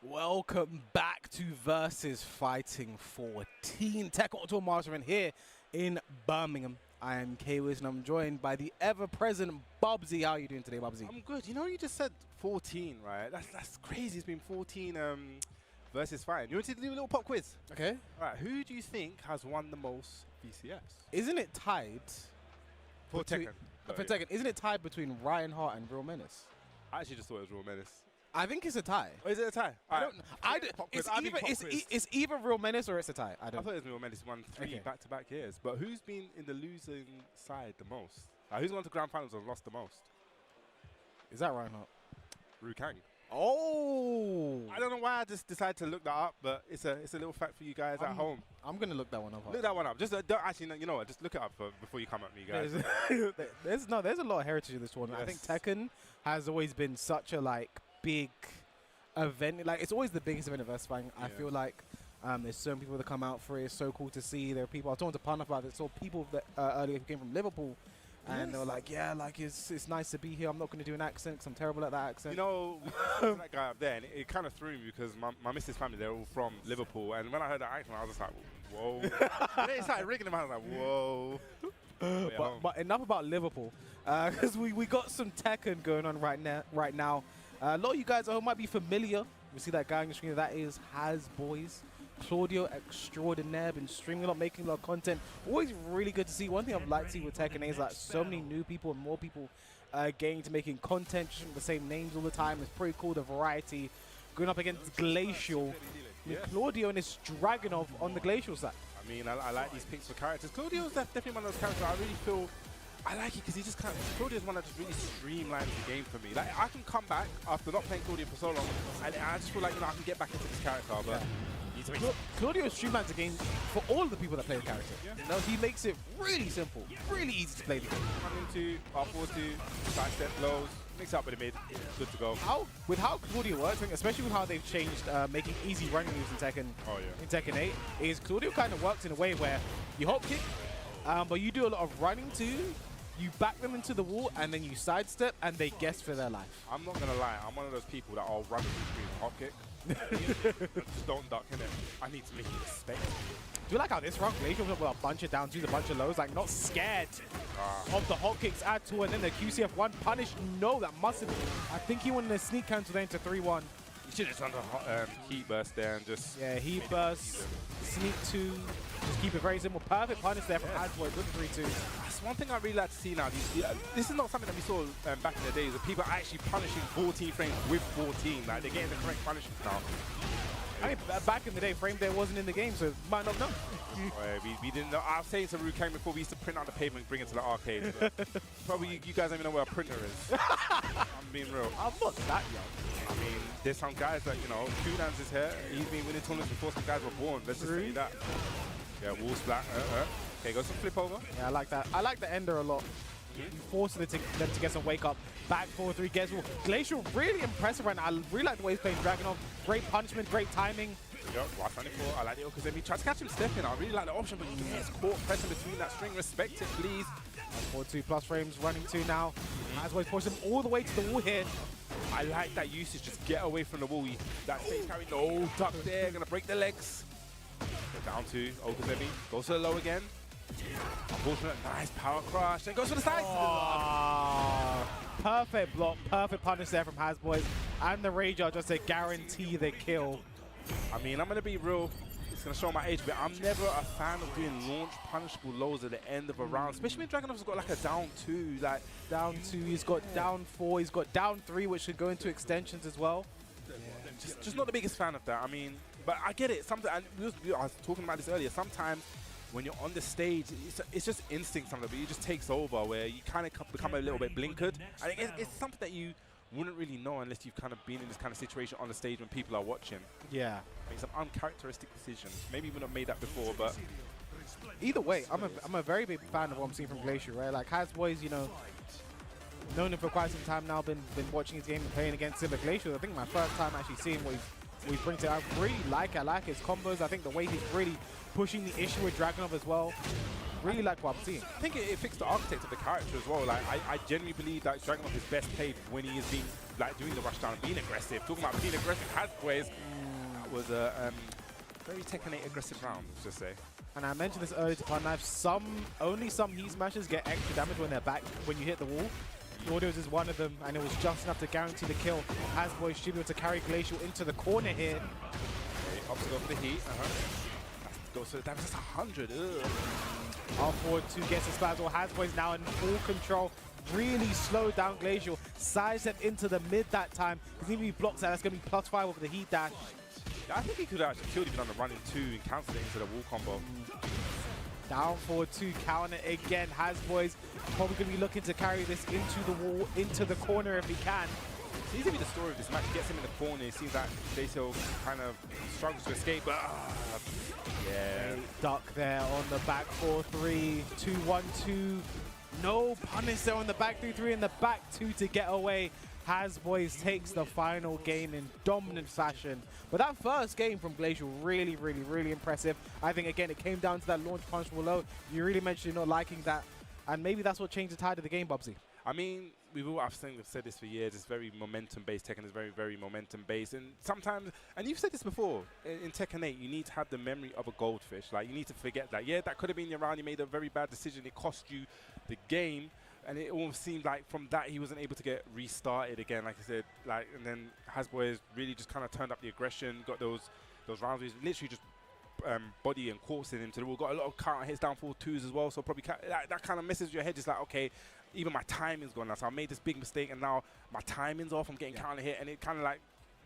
Welcome back back to Versus Fighting 14 Tekken Tour Masterman here in Birmingham. I am K-Wiz and I'm joined by the ever-present Bubsy. How are you doing today, Bubsy? I'm good. You know, you just said 14, right? That's crazy. It's been 14 Versus Fighting. You want to do a little pop quiz? Okay. All right. Who do you think has won the most VCFs? Isn't it tied? For Tekken. For Tekken. Isn't it tied between Ryan Hart and Real Menace? I actually just thought it was Real Menace. I think it's a tie. Oh, is it a tie? I don't know. It's either Real Menace or it's a tie. I thought it was Real Menace won 3 back-to-back years. But who's been in the losing side the most? Who's gone to grand finals and lost the most? Is that Ryan Hart? Ru Kang. Oh! I don't know why I just decided to look that up, but it's a little fact for you guys at home. I'm gonna look that one up. Look that one up. Just don't actually, you know what? Just look it up before you come at me, guys. There's a lot of heritage in this tournament. Yes. I think Tekken has always been such a big event. Like, it's always the biggest event of Versus Fighting. I feel like there's so many people that come out for it. It's so cool to see. There are people. I was talking to Pan about it. Saw people that earlier who came from Liverpool. And they were like, yeah, like it's nice to be here. I'm not going to do an accent because I'm terrible at that accent. You know, that guy up there, and it kind of threw me because my missus family, they're all from Liverpool. And when I heard that accent, I was just like, whoa. And then it started rigging them out. I was like, whoa. But enough about Liverpool, because we got some Tekken going on right now. A lot of you guys at home might be familiar. You see that guy on the screen. That is Hasboys. Claudio extraordinaire, been streaming a lot, making a lot of content. Always really good to see. One thing I've liked to see with Tekken is like so many new people and more people getting to making content, just the same names all the time. It's pretty cool, the variety. Going up against Glacial. I mean, Claudio and his Dragunov on the Glacial side. I mean, I like these picks for characters. Claudio's definitely one of those characters I really feel I like it because he just Claudio's one that just really streamlines the game for me. Like, I can come back after not playing Claudio for so long, and I just feel like, you know, I can get back into this character, but Claudio streamlines the game for all of the people that play the character. You know, he makes it really simple, really easy to play the game. 1-2, R4-2, sidestep lows, mix up with the mid, good to go. With how Claudio works, especially with how they've changed making easy running moves in Tekken, in Tekken 8, is Claudio kind of works in a way where you hop kick, but you do a lot of running too. You back them into the wall and then you sidestep and they guess for their life. I'm not gonna lie, I'm one of those people that I'll run between hop kick. Just don't duck in it. I need to make you respect. Do you like how this run Glacial with a bunch of down twos, a bunch of lows, like not scared of the hop kicks at all, and then the QCF1 punish? No, that mustn't. I think he wanted to sneak cancel there into 3-1. You should have just done the heat burst there and just... Yeah, heat burst, sneak 2, just keep it very simple. Perfect punish there from Hasboy, good 3-2. That's one thing I really like to see now. This is not something that we saw back in the days, of people actually punishing 14 frames with 14. Like, they're getting the correct punishment now. I mean, back in the day, frame there wasn't in the game, so might not know. We didn't know. I was saying to Ru Kang before, we used to print out the pavement and bring it to the arcade. Probably you guys don't even know where a printer is. I'm being real. I'm not that young. I mean, there's some guys that, you know, Kunans is here. He's been winning tournaments before some guys were born. Let's just say that. Yeah, wall splat. Okay, go some flip over. Yeah, I like that. I like the ender a lot. Forcing them to get some wake up. Back 4-3 gets Glacial really impressive right now. I really like the way he's playing Dragunov. Great punishment, great timing. Yep, Y24. I like the because he tries to catch him stepping. I really like the option, but he gets caught pressing between that string. Respect it, please. 4-2 plus frames running 2 now. As well as push him all the way to the wall here. I like that usage. Just get away from the wall. That face carry, no duck there. Gonna break the legs. Down to Okazemi. Goes to the low again. Unfortunate, nice power crush. Then goes for the side. Oh, perfect block, perfect punish there from Hasboys. And the Rager just to guarantee the kill. I mean, I'm going to be real. It's going to show my age, but I'm never a fan of doing launch punishable lows at the end of a round, especially when Dragunov's got like a down 2. Like down 2, he's got down 4, he's got down 3, which should go into extensions as well. Just not the biggest fan of that. I mean, but I get it. Sometimes, and I was talking about this earlier, sometimes when you're on the stage, it's just instinct sometimes, but it just takes over where you kind of become a little bit blinkered. I think it's something that you wouldn't really know unless you've kind of been in this kind of situation on the stage when people are watching. Yeah. Make some uncharacteristic decisions. Maybe we have made that before, but... Either way, I'm a very big fan of what I'm seeing from Glacial, right? Like, Hasboys, you know, known him for quite some time now, been watching his game and playing against him. But Glacial, I think my first time actually seeing what he brings to it. I really like it. I like his combos. I think the way he's really pushing the issue with Dragunov as well. Really like what I'm seeing. I think it fixed the architect of the character as well. Like, I genuinely believe that Dragunov is best played when he is being, like, doing the rush down and being aggressive. Talking about being aggressive, Hasboys, That was a very Tekken 8 aggressive round, let's just say. And I mentioned this earlier to Pun Knife, only some heat smashers get extra damage when they're back, when you hit the wall. Audios is one of them, and it was just enough to guarantee the kill. Hasboy should be able to carry Glacial into the corner here. Okay, opts to go for the heat. Goes for the damage, that's 100. Up forward 2 gets the Spazzle. Hasboy's now in full control. Really slowed down Glacial. Sidestep into the mid that time. Because even if he blocks that, that's going to be +5 over the heat dash. Yeah, I think he could have actually killed even on the running 2 and cancel it into the wall combo. Down forward 2, counter again. Hasboy's probably going to be looking to carry this into the wall, into the corner if he can. Seems to be the story of this match. Gets him in the corner. It seems like Glacial kind of struggles to escape, but yeah. Duck there on the back 4-3, 2-1-2. No punish there on the back 3-3 and the back 2 to get away. Hasboy takes the final game in dominant fashion. But that first game from Glacial, really, really, really impressive. I think, again, it came down to that launch punch below. You really mentioned not liking that. And maybe that's what changed the tide of the game, Bubsy. I mean, we've said this for years, it's very momentum-based. Tekken is very, very momentum-based. And sometimes, and you've said this before, in Tekken 8, you need to have the memory of a goldfish. Like, you need to forget that. Yeah, that could have been your round. You made a very bad decision. It cost you the game. And it almost seemed like from that, he wasn't able to get restarted again, like I said. Like, and then Hasboy has really just kind of turned up the aggression, got those rounds where he's literally just body and coursing him to the wall. Got a lot of counter hits down 4-2s as well. So probably that kind of messes your head. Just like, okay, even my timing's gone now. So I made this big mistake and now my timing's off. I'm getting counter hit. And it kind of like,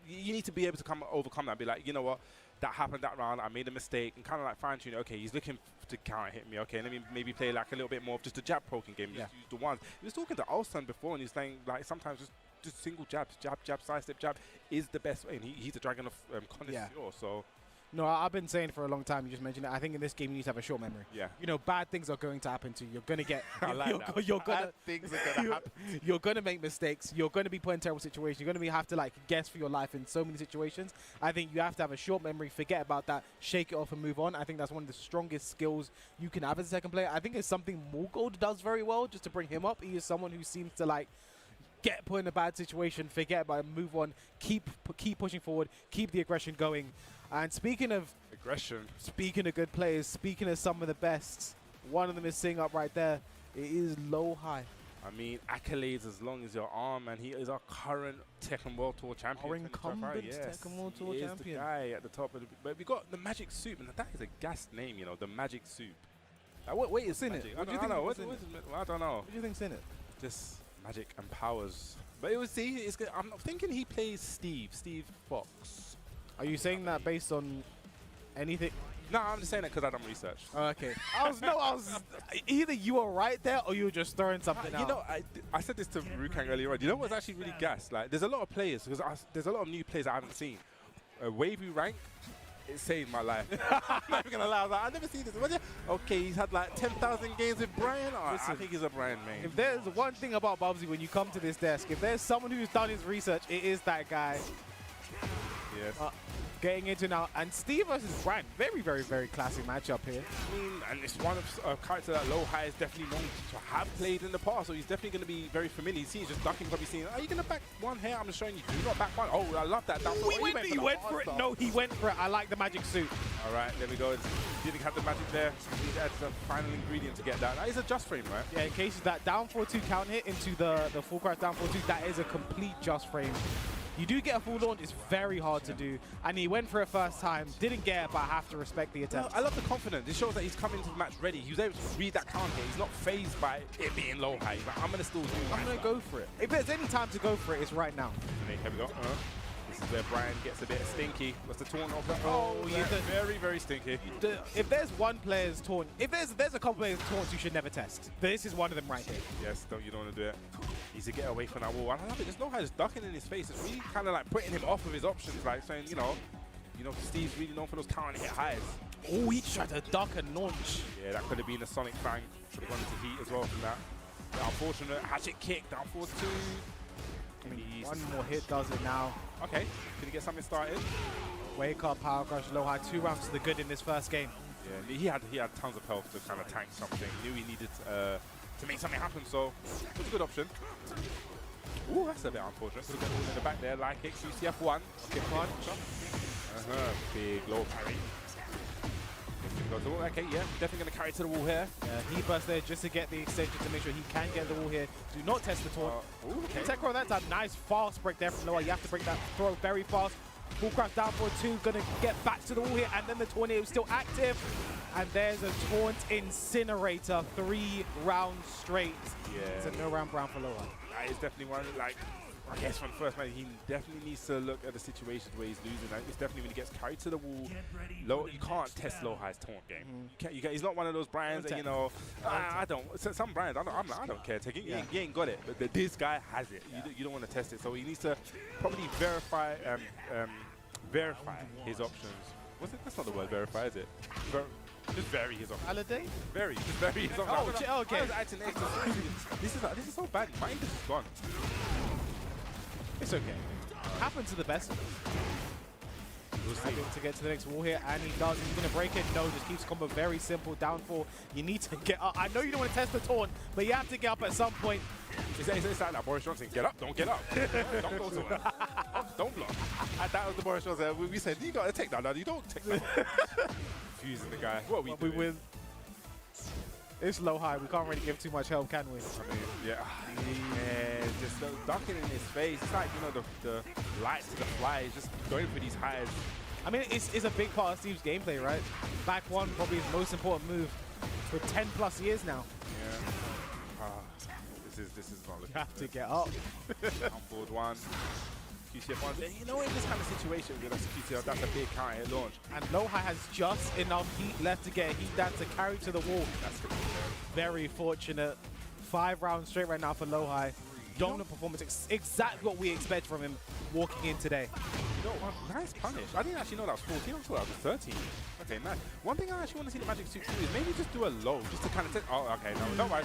you need to be able to overcome that. Be like, you know what? That happened that round. I made a mistake and kind of like fine tune it. Okay, he's looking to counter hit me. Okay, let me maybe play like a little bit more of just a jab poking game. Just use the ones. He was talking to Ulsan before and he's saying like sometimes just single jabs, jab, sidestep, jab is the best way. And he's a dragon of connoisseur. So. No, I've been saying for a long time, you just mentioned it, I think in this game you need to have a short memory. Yeah. You know, bad things are going to happen to you. You're going to get... I like that. Bad things are going to happen. You're going to make mistakes. You're going to be put in terrible situations. You're going to have to, like, guess for your life in so many situations. I think you have to have a short memory, forget about that, shake it off and move on. I think that's one of the strongest skills you can have as a second player. I think it's something Morgold does very well, just to bring him up. He is someone who seems to, like, get put in a bad situation, forget about it, move on, keep pushing forward, keep the aggression going. And speaking of aggression, speaking of good players, speaking of some of the best, one of them is sitting up right there. It is Low High. I mean, accolades as long as your arm, and he is our current Tekken World Tour champion. Our incumbent Tekken World Tour champion. He is the guy at the top of the... But we got the Magic Soup, and that is a gas name, you know, the Magic Soup. What is in it? I don't know. What do you think's in it? Just magic and powers. But it was, see, it's good. I'm thinking he plays Steve Fox. Are you saying that based on anything? No, I'm just saying that because I done research. Oh, okay. Either you were right there or you were just throwing something out. You know, I said this to Rukang earlier on. You know what's actually really gas? Like, there's a lot of players, because there's a lot of new players I haven't seen. Wavy rank, it saved my life. I'm not even going to lie. I was like, I've never seen this. Okay, he's had like 10,000 games with Brian. Oh, I think he's a Brian main. If there's one thing about Bubsy when you come to this desk, if there's someone who's done his research, it is that guy. Yes. Getting into now, and Steve versus Brian, very, very, very classic matchup here. I mean, and it's one of a character that Low High is definitely known to have played in the past, so he's definitely going to be very familiar. He's just ducking, probably seeing, are you going to back one here? I'm just showing you, do not back one. Oh, I love that. He went for it. No, he went for it. I like the magic suit. All right, there we go. Didn't have the magic there. That's the final ingredient to get that. That is a just frame, right? Yeah, in case that down 4-2 counter hit into the full crash down 4-2, that is a complete just frame. You do get a full launch, it's very hard to do. And he went for it first time, didn't get it, but I have to respect the attempt. No, I love the confidence. It shows that he's coming into the match ready. He was able to read that counter. He's not phased by it being Low High. He's like, I'm going to still do it. I'm going to go for it. If there's any time to go for it, it's right now. Here we go. This is where Brian gets a bit stinky. What's the taunt of that? Oh, yeah. Very, very stinky. If there's one player's taunt, if there's a couple players' taunts you should never test. This is one of them right here. Yes, you don't want to do it. Easy to get away from that wall. I love it. There's no how just ducking in his face. It's really kind of like putting him off of his options, like saying, you know, Steve's really known for those counter hit highs. Oh, he tried to duck and launch. Yeah, that could have been a Sonic Fang. Could have gone into heat as well from that. The unfortunate hatchet kick down 4-2. One more hit does it now. Okay, can he get something started? Wake up, power crush, Low High, 2 rounds to the good in this first game. Yeah, he had tons of health to kind of tank something. He knew he needed to make something happen, so it was a good option. Ooh, that's a bit unfortunate. Could have got in the back there, like it. UCF1. Okay, punch. Big low parry. Okay, yeah, definitely going to carry to the wall here. He burst there just to get the extension to make sure he can get the wall here. Do not test the taunt. Okay. Tech roll that time. Nice fast break there from Noah. You have to break that throw very fast. Bullcraft down for 2. Going to get back to the wall here. And then the tornado is still active. And there's a taunt incinerator. 3 rounds straight. Yeah. It's a no round brown for Loa. That is definitely one, like, I guess from the first match, he definitely needs to look at the situations where he's losing. Like, it's definitely when he gets carried to the wall. You can't test low high's taunt game. You can't, he's not one of those brands that, you know, I don't. Some brands, I don't care. Take it. You ain't got it. But this guy has it. You don't want to test it. So he needs to probably verify his options. What's it? That's not the word verify, is it? Just vary his options. Validate? Just vary his options. Oh, okay. This is so bad. My English is gone. It's okay. Happens to the best of us. We'll see. To get to the next wall here, and he does. He's going to break it. No, just keeps combo very simple. Downfall. You need to get up. I know you don't want to test the taunt, but you have to get up at some point. It's like that Boris Johnson. Get up, don't get up. Don't go to it. Don't block. That was the Boris Johnson. We said, you got to take that. No, you don't take that. Confusing the guy. What we win. It's low high. We can't really give too much help, can we? I mean, yeah, just ducking in his face. It's like, you know, the lights to the fly is just going for these highs. I mean, it's a big part of Steve's gameplay, right? Back one, probably his most important move for 10+ years now. Yeah. This is not looking. You have to get up. On board 1. QCF1. You know, in this kind of situation with us QCF, that's a big counter hit launch. And Low High has just enough heat left to get a heat down to carry to the wall. That's good. Very fortunate. 5 rounds straight right now for Low High. Dominant performance, exactly what we expect from him walking in today. You know what? Nice punish. I didn't actually know that was 14. I thought that was 13. Okay, nice. One thing I actually want to see the Magic Suit do is maybe just do a low, just to kind of test. Oh, okay. No, don't worry.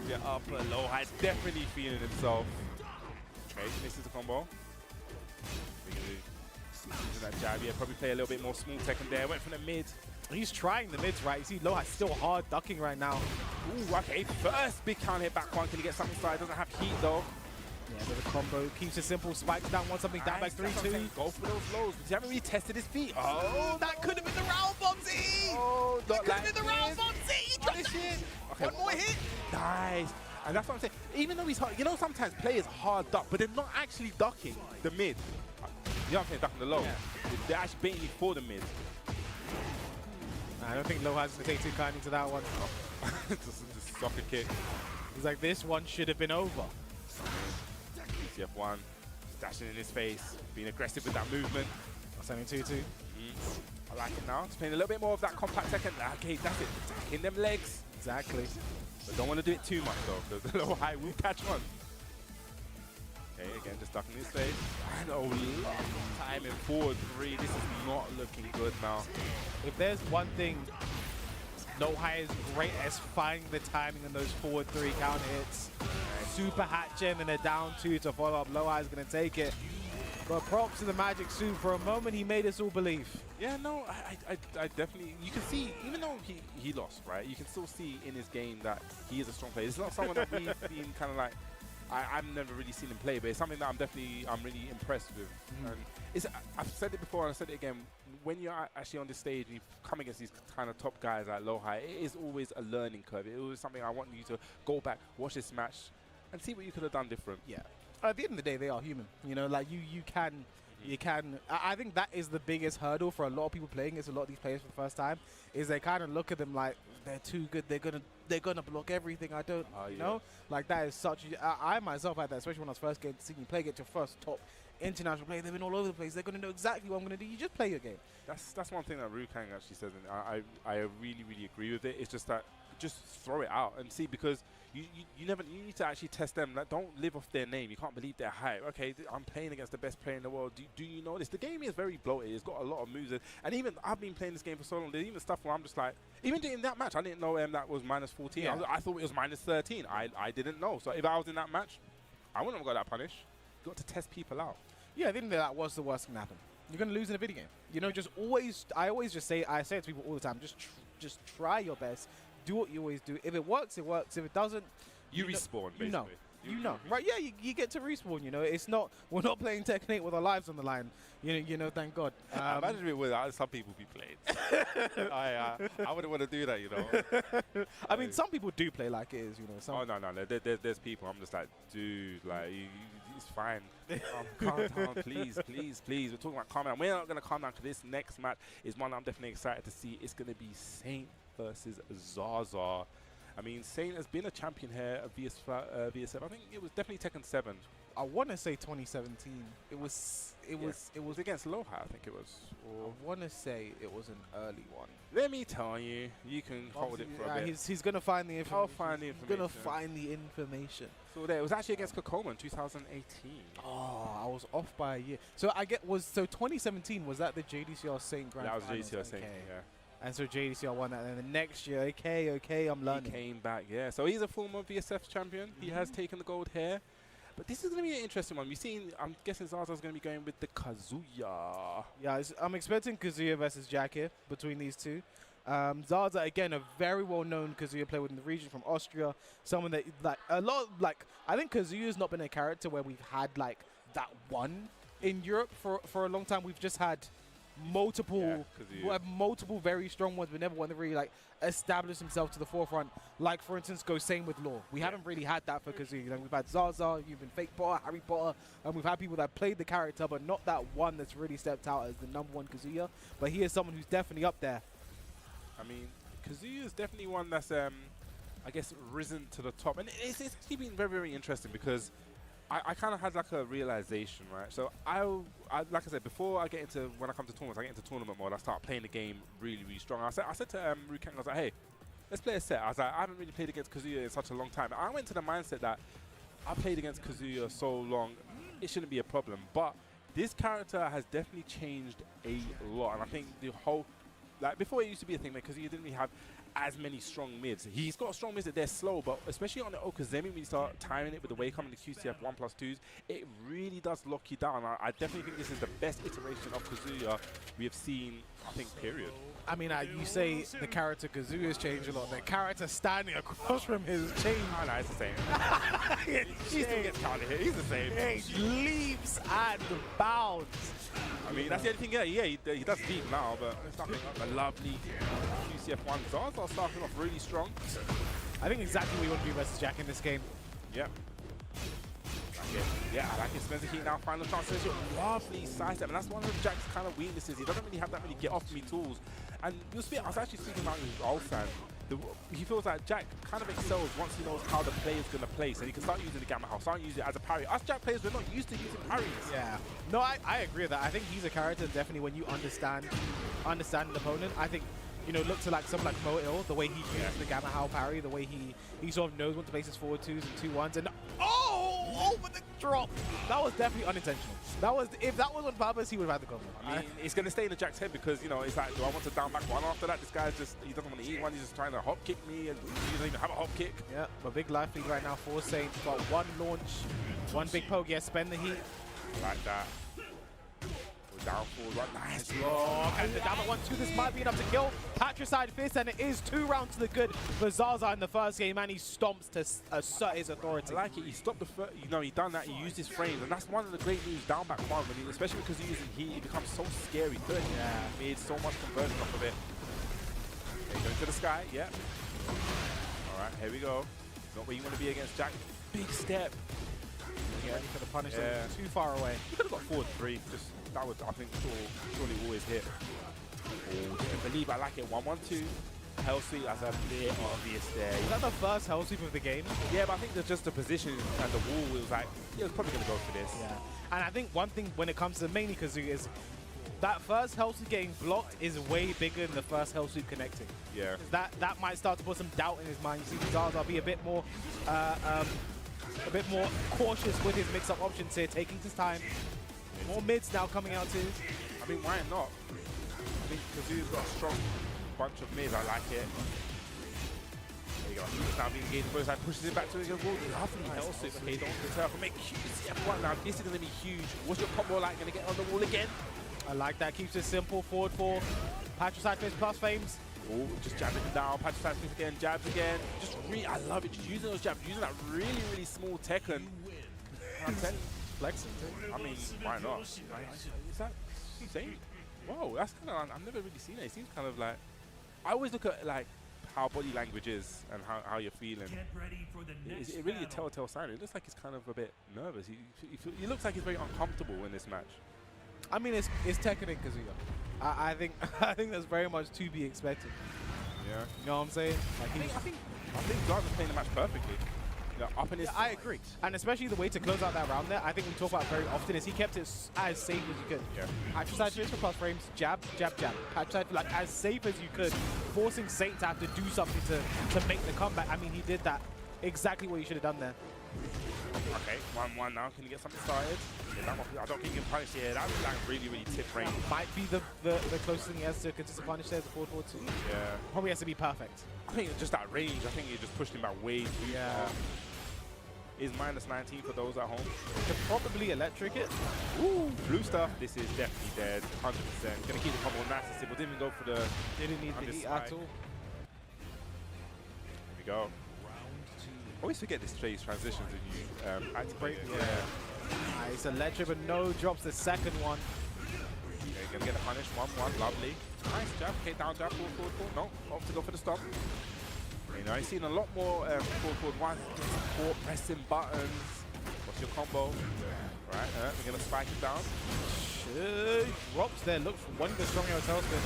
Get up a low. High's definitely feeling himself. Okay, misses the combo. Using that jab, yeah, probably play a little bit more small Tekken there. Went from the mid. He's trying the mids, right? You see Low High still hard ducking right now. Ooh, okay. First big counter hit back one. Can he get something started? Doesn't have heat though. Yeah, but the combo keeps it simple. Spikes down one, something down back 3-2. Go for those lows. But he haven't really tested his feet. Oh, that could have been the round, Bobsy! Oh, that could have been the round, Bobsy! He dropped the shit. Okay, one more hit. Nice. And that's what I'm saying. Even though he's hard, you know, sometimes players hard duck, but they're not actually ducking the mid. You know what I'm saying? Ducking the low. Yeah. They're actually baiting you for the mid. I don't think Low High's going to take too kindly to that one. Just soccer kick. He's like, this one should have been over. CF1 dashing in his face, being aggressive with that movement. Sending 2-2. I like it now. Just playing a little bit more of that compact Tekken. Okay, that's it. Attacking them legs. Exactly. But don't want to do it too much though, because the Low High will catch on. Okay, again, just ducking his face. And a lot of time in forward 3. This is not looking good now. If there's one thing Low High is great as finding the timing on those forward 3 counter hits. Super hat gem and a down 2 to follow up. Low High is going to take it. But props to the Magic Suit. For a moment, he made us all believe. Yeah, no, I definitely, you can see, even though he lost, right, you can still see in his game that he is a strong player. It's not someone that we've been kind of like, I've never really seen him play, but it's something that I'm really impressed with. And I've said it before and I said it again, when you're actually on this stage and you come against these kind of top guys like Low High, it is always a learning curve. It was something I want you to go back, watch this match, and see what you could have done different. Yeah. At the end of the day, they are human. You know, like you can. I think that is the biggest hurdle for a lot of people playing against a lot of these players for the first time. Is they kind of look at them like they're too good. They're gonna block everything. I don't know. Like that is such. I myself had that, especially when I was first getting to see you play, get your first top international player. They've been all over the place. They're gonna know exactly what I'm gonna do. You just play your game. That's one thing that Rukang actually says, and I really agree with it. It's just that just throw it out and see, because you need to actually test them. Like, don't live off their name. You can't believe their hype. Okay, I'm playing against the best player in the world. Do you know this? The game is very bloated. It's got a lot of moves, and even I've been playing this game for so long. There's even stuff where I'm just like, even in that match, I didn't know that was -14. Yeah. I thought it was -13. I didn't know. So if I was in that match, I wouldn't have got that punish. You got to test people out. Yeah, I think that was the worst thing that happen. You're gonna lose in a video game. You know, just always. I say it to people all the time. Just try your best. Do what you always do. If it works, it works. If it doesn't, you respawn, basically. You know. You know, right? Yeah, you get to respawn. You know, it's not. We're not playing Tekken 8 with our lives on the line. You know. Thank God. Imagine it with some people be playing. I wouldn't want to do that. You know. I mean, some people do play like it is. You know. Some oh no. There's people. I'm just like, dude, like it's fine. Calm down, please. We're talking about calm down. We're not gonna calm down because this next match is one I'm definitely excited to see. It's gonna be Saint versus Zaza. I mean, Saint has been a champion here at VSF. I think it was definitely Tekken 7. I want to say 2017. It was against Loha, I think it was. Or I want to say it was an early one. Let me tell you, you can hold it for a bit. He's gonna find the information. I'll find the information. He's gonna find the information. So there, it was actually against Kokoma in 2018. Oh, I was off by a year. So 2017, was that the JDCR Saint Grand That was Finals? JDCR Saint, yeah. And so JDCR won that, and then the next year, okay, I'm learning. He came back, yeah. So he's a former VSF champion. He has taken the gold here. But this is going to be an interesting one. We've seen, I'm guessing Zaza's going to be going with the Kazuya. Yeah, I'm expecting Kazuya versus Jack here between these two. Zaza, again, a very well-known Kazuya player within the region from Austria. Someone that, I think Kazuya's not been a character where we've had, that one in Europe for a long time. We've just had multiple very strong ones, but never one that really established himself to the forefront. Like, for instance, go same with Law. We haven't really had that for Kazuya. We've had Zaza, you've been Fake Potter, Harry Potter, and we've had people that played the character, but not that one that's really stepped out as the #1 Kazuya. But he is someone who's definitely up there. I mean, Kazuya is definitely one that's, I guess, risen to the top. And it's actually been very, very interesting because I kind of had a realization, right? So like I said, before when I come to tournaments, I get into tournament mode. I start playing the game really, really strong. I said to Rukang, I was like, hey, let's play a set. I was like, I haven't really played against Kazuya in such a long time. I went to the mindset that I played against Kazuya so long, it shouldn't be a problem. But this character has definitely changed a lot. And I think the whole, before it used to be a thing, because he didn't really have as many strong mids. He's got strong mids that they're slow, but especially on the Okazemi, when you start timing it with the way coming to QCF 1+2s, it really does lock you down. I definitely think this is the best iteration of Kazuya we have seen, I think, period. I mean, you say the character Kazuya's changed a lot. The character standing across from his changed. Oh, no, it's the same. He still gets counted here. He's the same. He leaps and bounds. I mean, that's the only thing. Yeah, he does deep now, but it's nothing like a lovely QCF 1. Zaza starting off really strong. I think exactly what you want to do versus Jack in this game. Yep. Yeah, I like it. Spencer Heat now, final chance. Lovely sidestep, and that's one of Jack's kind of weaknesses. He doesn't really have that many get-off-me tools. And you'll see, I was actually speaking about his old fan. He feels like Jack kind of excels once he knows how the play is going to play, so he can start using the Gamma House, start using it as a parry. Us Jack players, we're not used to using parries. Yeah. No, I agree with that. I think he's a character definitely when you understand an opponent. I think, look to someone like Mo-Il, the way he uses the Gamma Howl parry, the way he sort of knows when to place his forward 2s and 2-1s, and over the drop. That was definitely unintentional. If that was on purpose, he would have had the cover. I mean, it's going to stay in the Jack's head because, it's like, do I want to down back one after that? This guy's just, he doesn't want to eat one. He's just trying to hop kick me, and he doesn't even have a hop kick. Yeah, a big life lead right now for Saint. Got one launch, one big poke. Yeah, spend the heat. Like that. Down forward, right? Nice block. And the down at 1-2. This might be enough to kill Patricide Fist, and it is 2 rounds to the good for Zaza in the first game, and he stomps to assert his authority. I like it. He stopped the first, he done that. He used his frames, and that's one of the great moves down back one. Especially because he's using heat, it becomes so scary. Yeah, made so much conversion off of it. Okay, going to the sky. Yeah. All right, here we go. Not where you want to be against Jack. Big step. Ready for the punish. Too far away. He could have got forward 3. That would, I think, surely always hit. Oh, I believe I like it. 1-1-2. Hell sweep, that's a bit obvious there. Is that the first hell sweep of the game? Yeah, but I think just the position and the wall was like, he was probably going to go for this. Yeah. And I think one thing when it comes to mainly Kazuya is that first hell sweep getting blocked is way bigger than the first hell sweep connecting. Yeah. That might start to put some doubt in his mind. You see Zaza be a bit more cautious with his mix-up options here, taking his time. More mids now coming out too. I mean, why not? I think Kazuya's got a strong bunch of mids. I like it. There you go. He's now being engaged. Both sides pushes it back to his wall. Lovely hell sweep. Okay, don't deter from make QCF1 now. This is going to be huge. What's your combo like? Going to get on the wall again? I like that. Keeps it simple. Forward 4. Patricide Fist plus Fames. Oh, just jabbing him down. Patch side split again. Jabs again. Just I love it. Just using those jabs. Using that really small Tekken. Flexing too. I mean, why not? Is that insane? Whoa, that's kind of. I've never really seen it. It seems kind of like. I always look at like how body language is and how you're feeling. Is it really a telltale sign? It looks like he's kind of a bit nervous. He looks like he's very uncomfortable in this match. I mean, it's Tekken and Kazuya. I think that's very much to be expected. Yeah. You know what I'm saying? Like I think Zar's playing the match perfectly. You know, up in his. I agree. And especially the way to close out that round there, I think we talk about very often is he kept it as safe as you could. Yeah. Patch side for plus frames, jab, jab, jab. Patch side like as safe as you could, forcing Saint to have to do something to make the comeback. I mean, he did that. Exactly what you should have done there. Okay, 1-1 now. Can you get something started? Yeah, that one, I don't think he can punish here. That's like really tip range. Might be the closest thing he has to consistent punish there, the forward 4-2. Yeah. Probably has to be perfect. I think it's just that range. I think he just pushed him back way too far. Is -19 for those at home. Could probably electric it. Ooh, blue stuff. This is definitely dead. 100%. Gonna keep the combo nice and simple. Didn't even go for the. Didn't need the heat at all. Here we go. Always forget this phase transitions when you activate. Yeah. Nice electric, but no drops the second one. Okay, gonna get a punish. 1-1. Lovely. Nice jab. Okay, down jab. Forward. No. Off to go for the stop. You know, I've seen a lot more forward 1. Support, pressing buttons. What's your combo? Right, we're gonna spike it down. Drops there. Looks one of the strong air tailspin.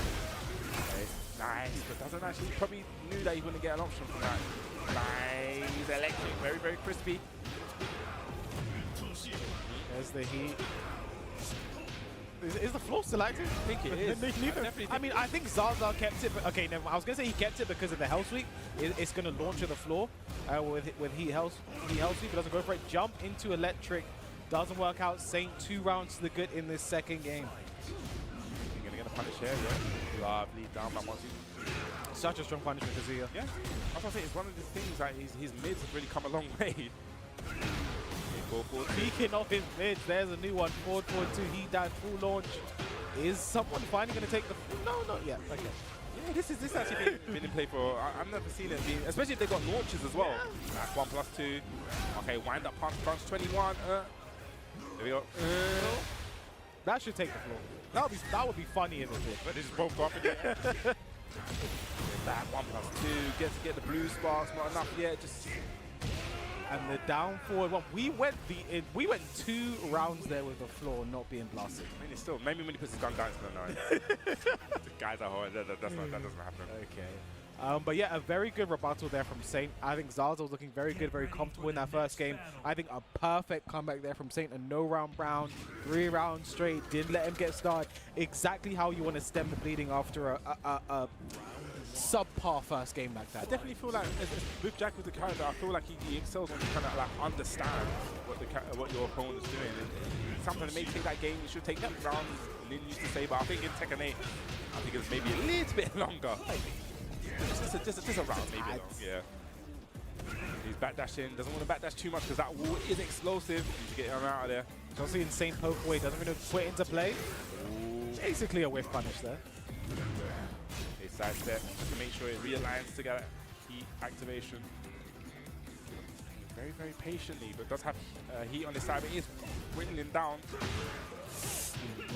Okay, nice, but doesn't actually. Probably knew that he wouldn't get an option from that. Nice, electric, very crispy. There's the heat. Is the floor still active? I think it is. I mean, I think Zaza kept it, but okay, never mind. I was gonna say he kept it because of the hell sweep. It's gonna launch to the floor with heat hell sweep. It doesn't go for it. Jump into electric. Doesn't work out. Saint 2 rounds to the good in this second game. You're gonna get a punish here, yeah. Lovely, down by 1-2. Such a strong punishment, Kazuya. Yeah, that's what I'm saying. It's one of the things that his mids have really come a long way. Speaking of his mids, there's a new one. Forward 4-2, heat dash, full launch. Is someone finally going to take the... No, not yet. Okay. Yeah, this actually been in play for... I've never seen it being... Especially if they got launches as well. That's 1+2. Okay, wind up punch 21. There we go. That should take the floor. That would be funny if it did. But they just both go up again. That 1+2. Get the blue sparks. Not enough yet. Just... And the down forward one, we went 2 rounds there with the floor not being blasted. I mean, still, maybe when he puts his gun down, it's gonna know. The guys are hard. That doesn't happen. Okay. But yeah, a very good rebuttal there from Saint. I think Zaza was looking very good, very comfortable in that first game. I think a perfect comeback there from Saint. A no-round round, 3 rounds straight. Didn't let him get started. Exactly how you want to stem the bleeding after a subpar first game like that. I definitely feel like with Jack with the character, I feel like he excels when you kind of like understand what your opponent's doing. And sometimes it may take that game, you should take that round, Lin used to say, but I think in Tekken 8, I think it's maybe a little bit longer. Just a round, maybe long, yeah. He's backdashing, doesn't want to backdash too much because that wall is explosive. Need to get him out of there. Just insane poke away, doesn't really put it into play. Ooh. Basically a whiff punish there. Side step just to make sure it realigns to get heat activation. Very patiently, but does have heat on his side, but he is whittling down.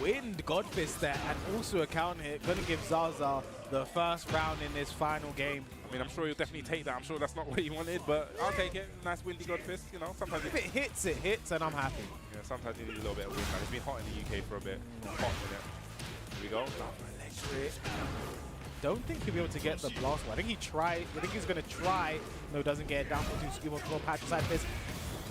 Wind Godfist there, and also a counter hit. Gonna give Zaza the first round in this final game. I mean, I'm sure he'll definitely take that. I'm sure that's not what he wanted, but I'll take it. Nice windy Godfist, you know. Sometimes if it hits, and I'm happy. Yeah, sometimes you need a little bit of wind. It's been hot in the UK for a bit. Hot in it. Here we go. Electric. Don't think he'll be able to get the blast one. I think he tried. I think he's going to try. No, doesn't get it down for 2 scuba claw patch side fist.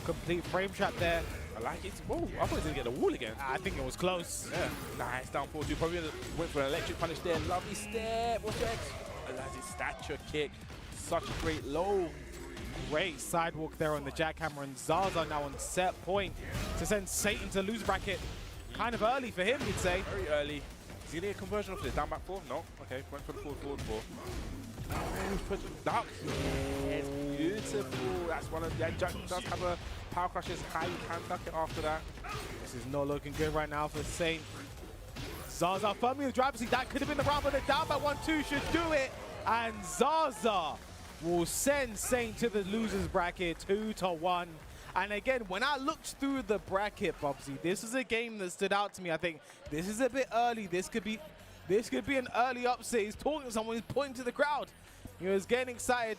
Complete frame trap there. I like it. Whoa, I thought he was going to get the wall again. I think it was close. Yeah. Nice down 4-2. Probably went for an electric punish there. Lovely step. What's your X? That's his stature kick. Such a great low. Great sidewalk there on the jackhammer, and Zaza now on set point to send Satan to lose bracket. Kind of early for him, you'd say. Very early. Is he going to get a conversion off this? Down back 4? No. Okay, went for the forward 4. Duck. Yes, beautiful. That's one of the... Yeah, Jack does have a power crushes high. You can duck it after that. This is not looking good right now for Saint. Zaza firmly in the driver's seat. That could have been the round, but the down by 1-2 should do it. And Zaza will send Saint to the losers bracket 2-1. And again, when I looked through the bracket, Bobsy, this is a game that stood out to me. I think this is a bit early. This could be an early upset. He's talking to someone, he's pointing to the crowd. He's getting excited.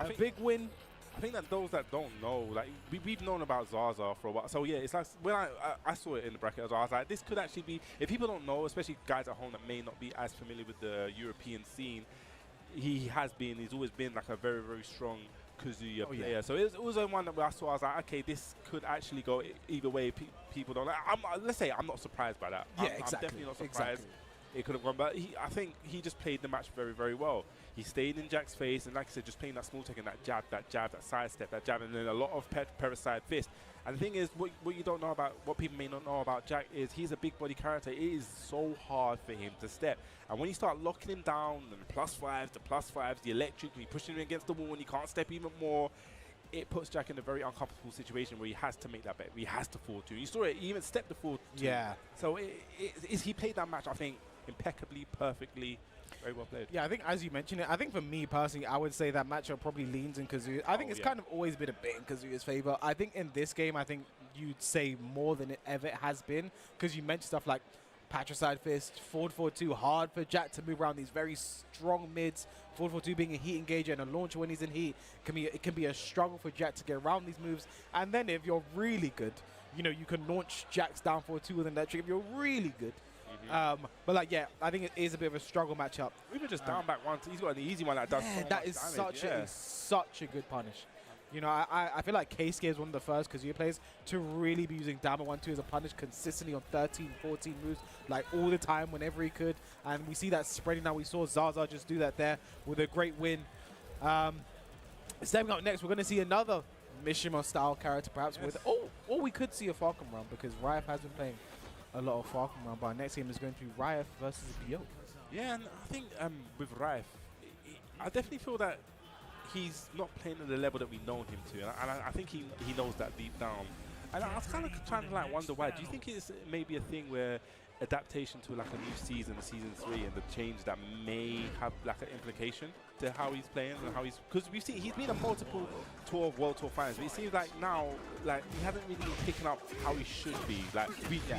A big win. I think that those that don't know, like we've known about Zaza for a while. So yeah, it's like when I saw it in the bracket as well, I was like, this could actually be, if people don't know, especially guys at home that may not be as familiar with the European scene, he's always been like a very, very strong Kazuya player. Yeah. So it was one that I saw, I was like, okay, this could actually go either way. People don't like, let's say I'm not surprised by that. Yeah, I'm definitely not surprised. It could have gone, but I think he just played the match very, very well. He stayed in Jack's face, and like I said, just playing that small Tekken, that jab, that sidestep, that jab, and then a lot of parasite fist. And the thing is, what you don't know about, what people may not know about Jack is he's a big body character. It is so hard for him to step. And when you start locking him down, and +5s, the electric, and you pushing him against the wall, and he can't step even more, it puts Jack in a very uncomfortable situation where he has to make that bet. He has to fall to. You saw it, he even stepped the fall to. Yeah. So he played that match, I think, impeccably, perfectly, very well played. Yeah, I think as you mentioned it, I think for me personally, I would say that matchup probably leans in Kazuya. I think it's kind of always been a bit in Kazuya's favor. I think in this game, I think you'd say more than it ever has been, because you mentioned stuff like Patricide Fist, forward 4-2, hard for Jack to move around these very strong mids. Forward 4-2 being a heat engager and a launcher when he's in heat, it can be a struggle for Jack to get around these moves. And then if you're really good, you know, you can launch Jack's down 4-2 with an electric if you're really good. But like, yeah, I think it is a bit of a struggle matchup. Even just down back one, he's got an easy one that does. Yeah, that is such a good punish. You know, I feel like Keisuke is one of the first Kazuya players to really be using down back 1-2 as a punish consistently on 13, 14 moves, like all the time, whenever he could. And we see that spreading now. We saw Zaza just do that there with a great win. Stepping up next, we're going to see another Mishima style character, perhaps with. Or we could see a Falcon Run, because Riot has been playing a lot of Falcon Run, but our next game is going to be Riot versus BO. Yeah, and I think with Riot, I definitely feel that he's not playing at the level that we know him to, and I think he knows that deep down. And I was kind of trying to like wonder why. Do you think it's maybe a thing where adaptation to like a new season, season 3, and the change that may have like an implication to how he's playing and how he's, because we've seen he's been a multiple World Tour finals, but it seems like now like he hasn't really been picking up how he should be, like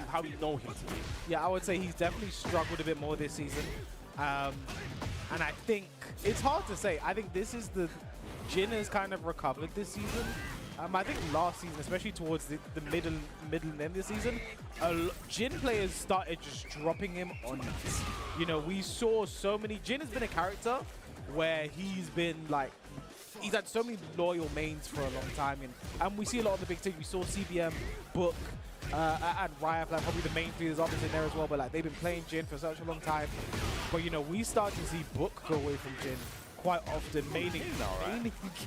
how we know him to be. Yeah, I would say he's definitely struggled a bit more this season, and I think it's hard to say. I think this is Jin has kind of recovered this season. I think last season, especially towards the middle and end of the season, Jin players started just dropping him on us. You know, we saw so many. Jin has been a character where he's been like, he's had so many loyal mains for a long time, and we see a lot of the big things. We saw CBM, Book, and Riot, like probably the main three. There's others in there as well, but like they've been playing Jin for such a long time. But you know, we start to see Book go away from Jin quite often, mainly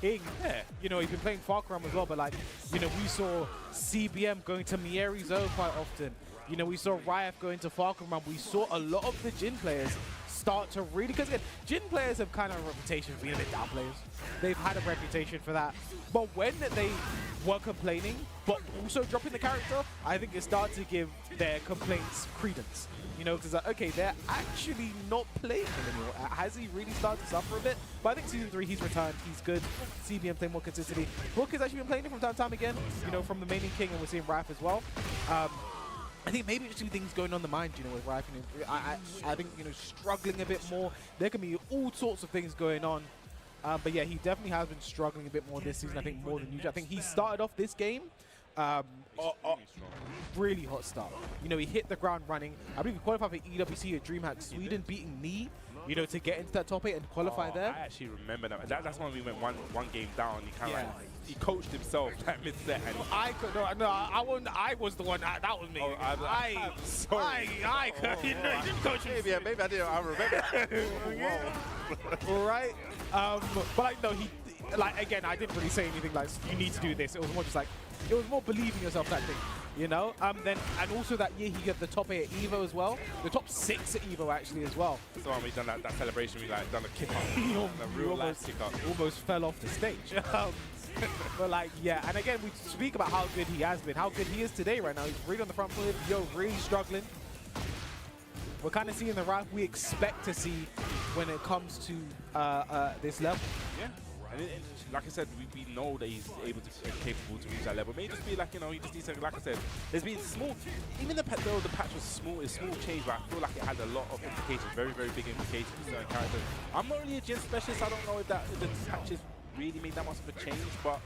King. Yeah. You know, he's been playing Far Cry as well, but like, you know, we saw CBM going to Mieri's Zone quite often. You know, we saw Riot going to Far Cry. We saw a lot of the Jin players start to really, because again, Jin players have kind of a reputation for being a bit down players. They've had a reputation for that. But when they were complaining, but also dropping the character, I think it started to give their complaints credence. You know, because like, okay, they're actually not playing him anymore. Has he really started to suffer a bit? But I think season 3, he's returned. He's good. CBM playing more consistently. Book has actually been playing him from time to time again. You know, from the maining King, and we're seeing Raph as well. I think maybe just two things going on the mind, you know, with Raph. I think, you know, struggling a bit more. There can be all sorts of things going on. But yeah, he definitely has been struggling a bit more this season, I think, more than usual. I think he started off this game really hot start. You know, he hit the ground running. I believe he qualified for EWC at DreamHack Sweden, beating me, you know, to get into that top 8 and qualify there. I actually remember that. That's when we went one game down. He kind of like, he coached himself that mid-set. And I could, no, I wasn't. I was the one. That was me. Oh, I'm sorry. I could. You didn't coach him. Maybe I didn't. I remember. All right. But like, no, he, like, again, I didn't really say anything like, you need to do this. It was more just like, it was more believing yourself, that thing, you know. Then and also that year he got the top 8 at Evo as well, the top 6 at Evo actually as well. So when we done that celebration, we like done a kick up, a real life kick up, almost fell off the stage. But like, yeah, and again we speak about how good he has been, how good he is today right now. He's really on the front foot. Yo, really struggling. We're kind of seeing the Riot we expect to see when it comes to this level. Yeah. And like I said, we know that he's able to capable to reach that level. Maybe just be like, you know, he just needs to, like I said, there's been small, even the patch was small, it's small change, but I feel like it had a lot of implications, very, very big implications for certain characters. I'm not really a Jin specialist, I don't know if the patches really made that much of a change, but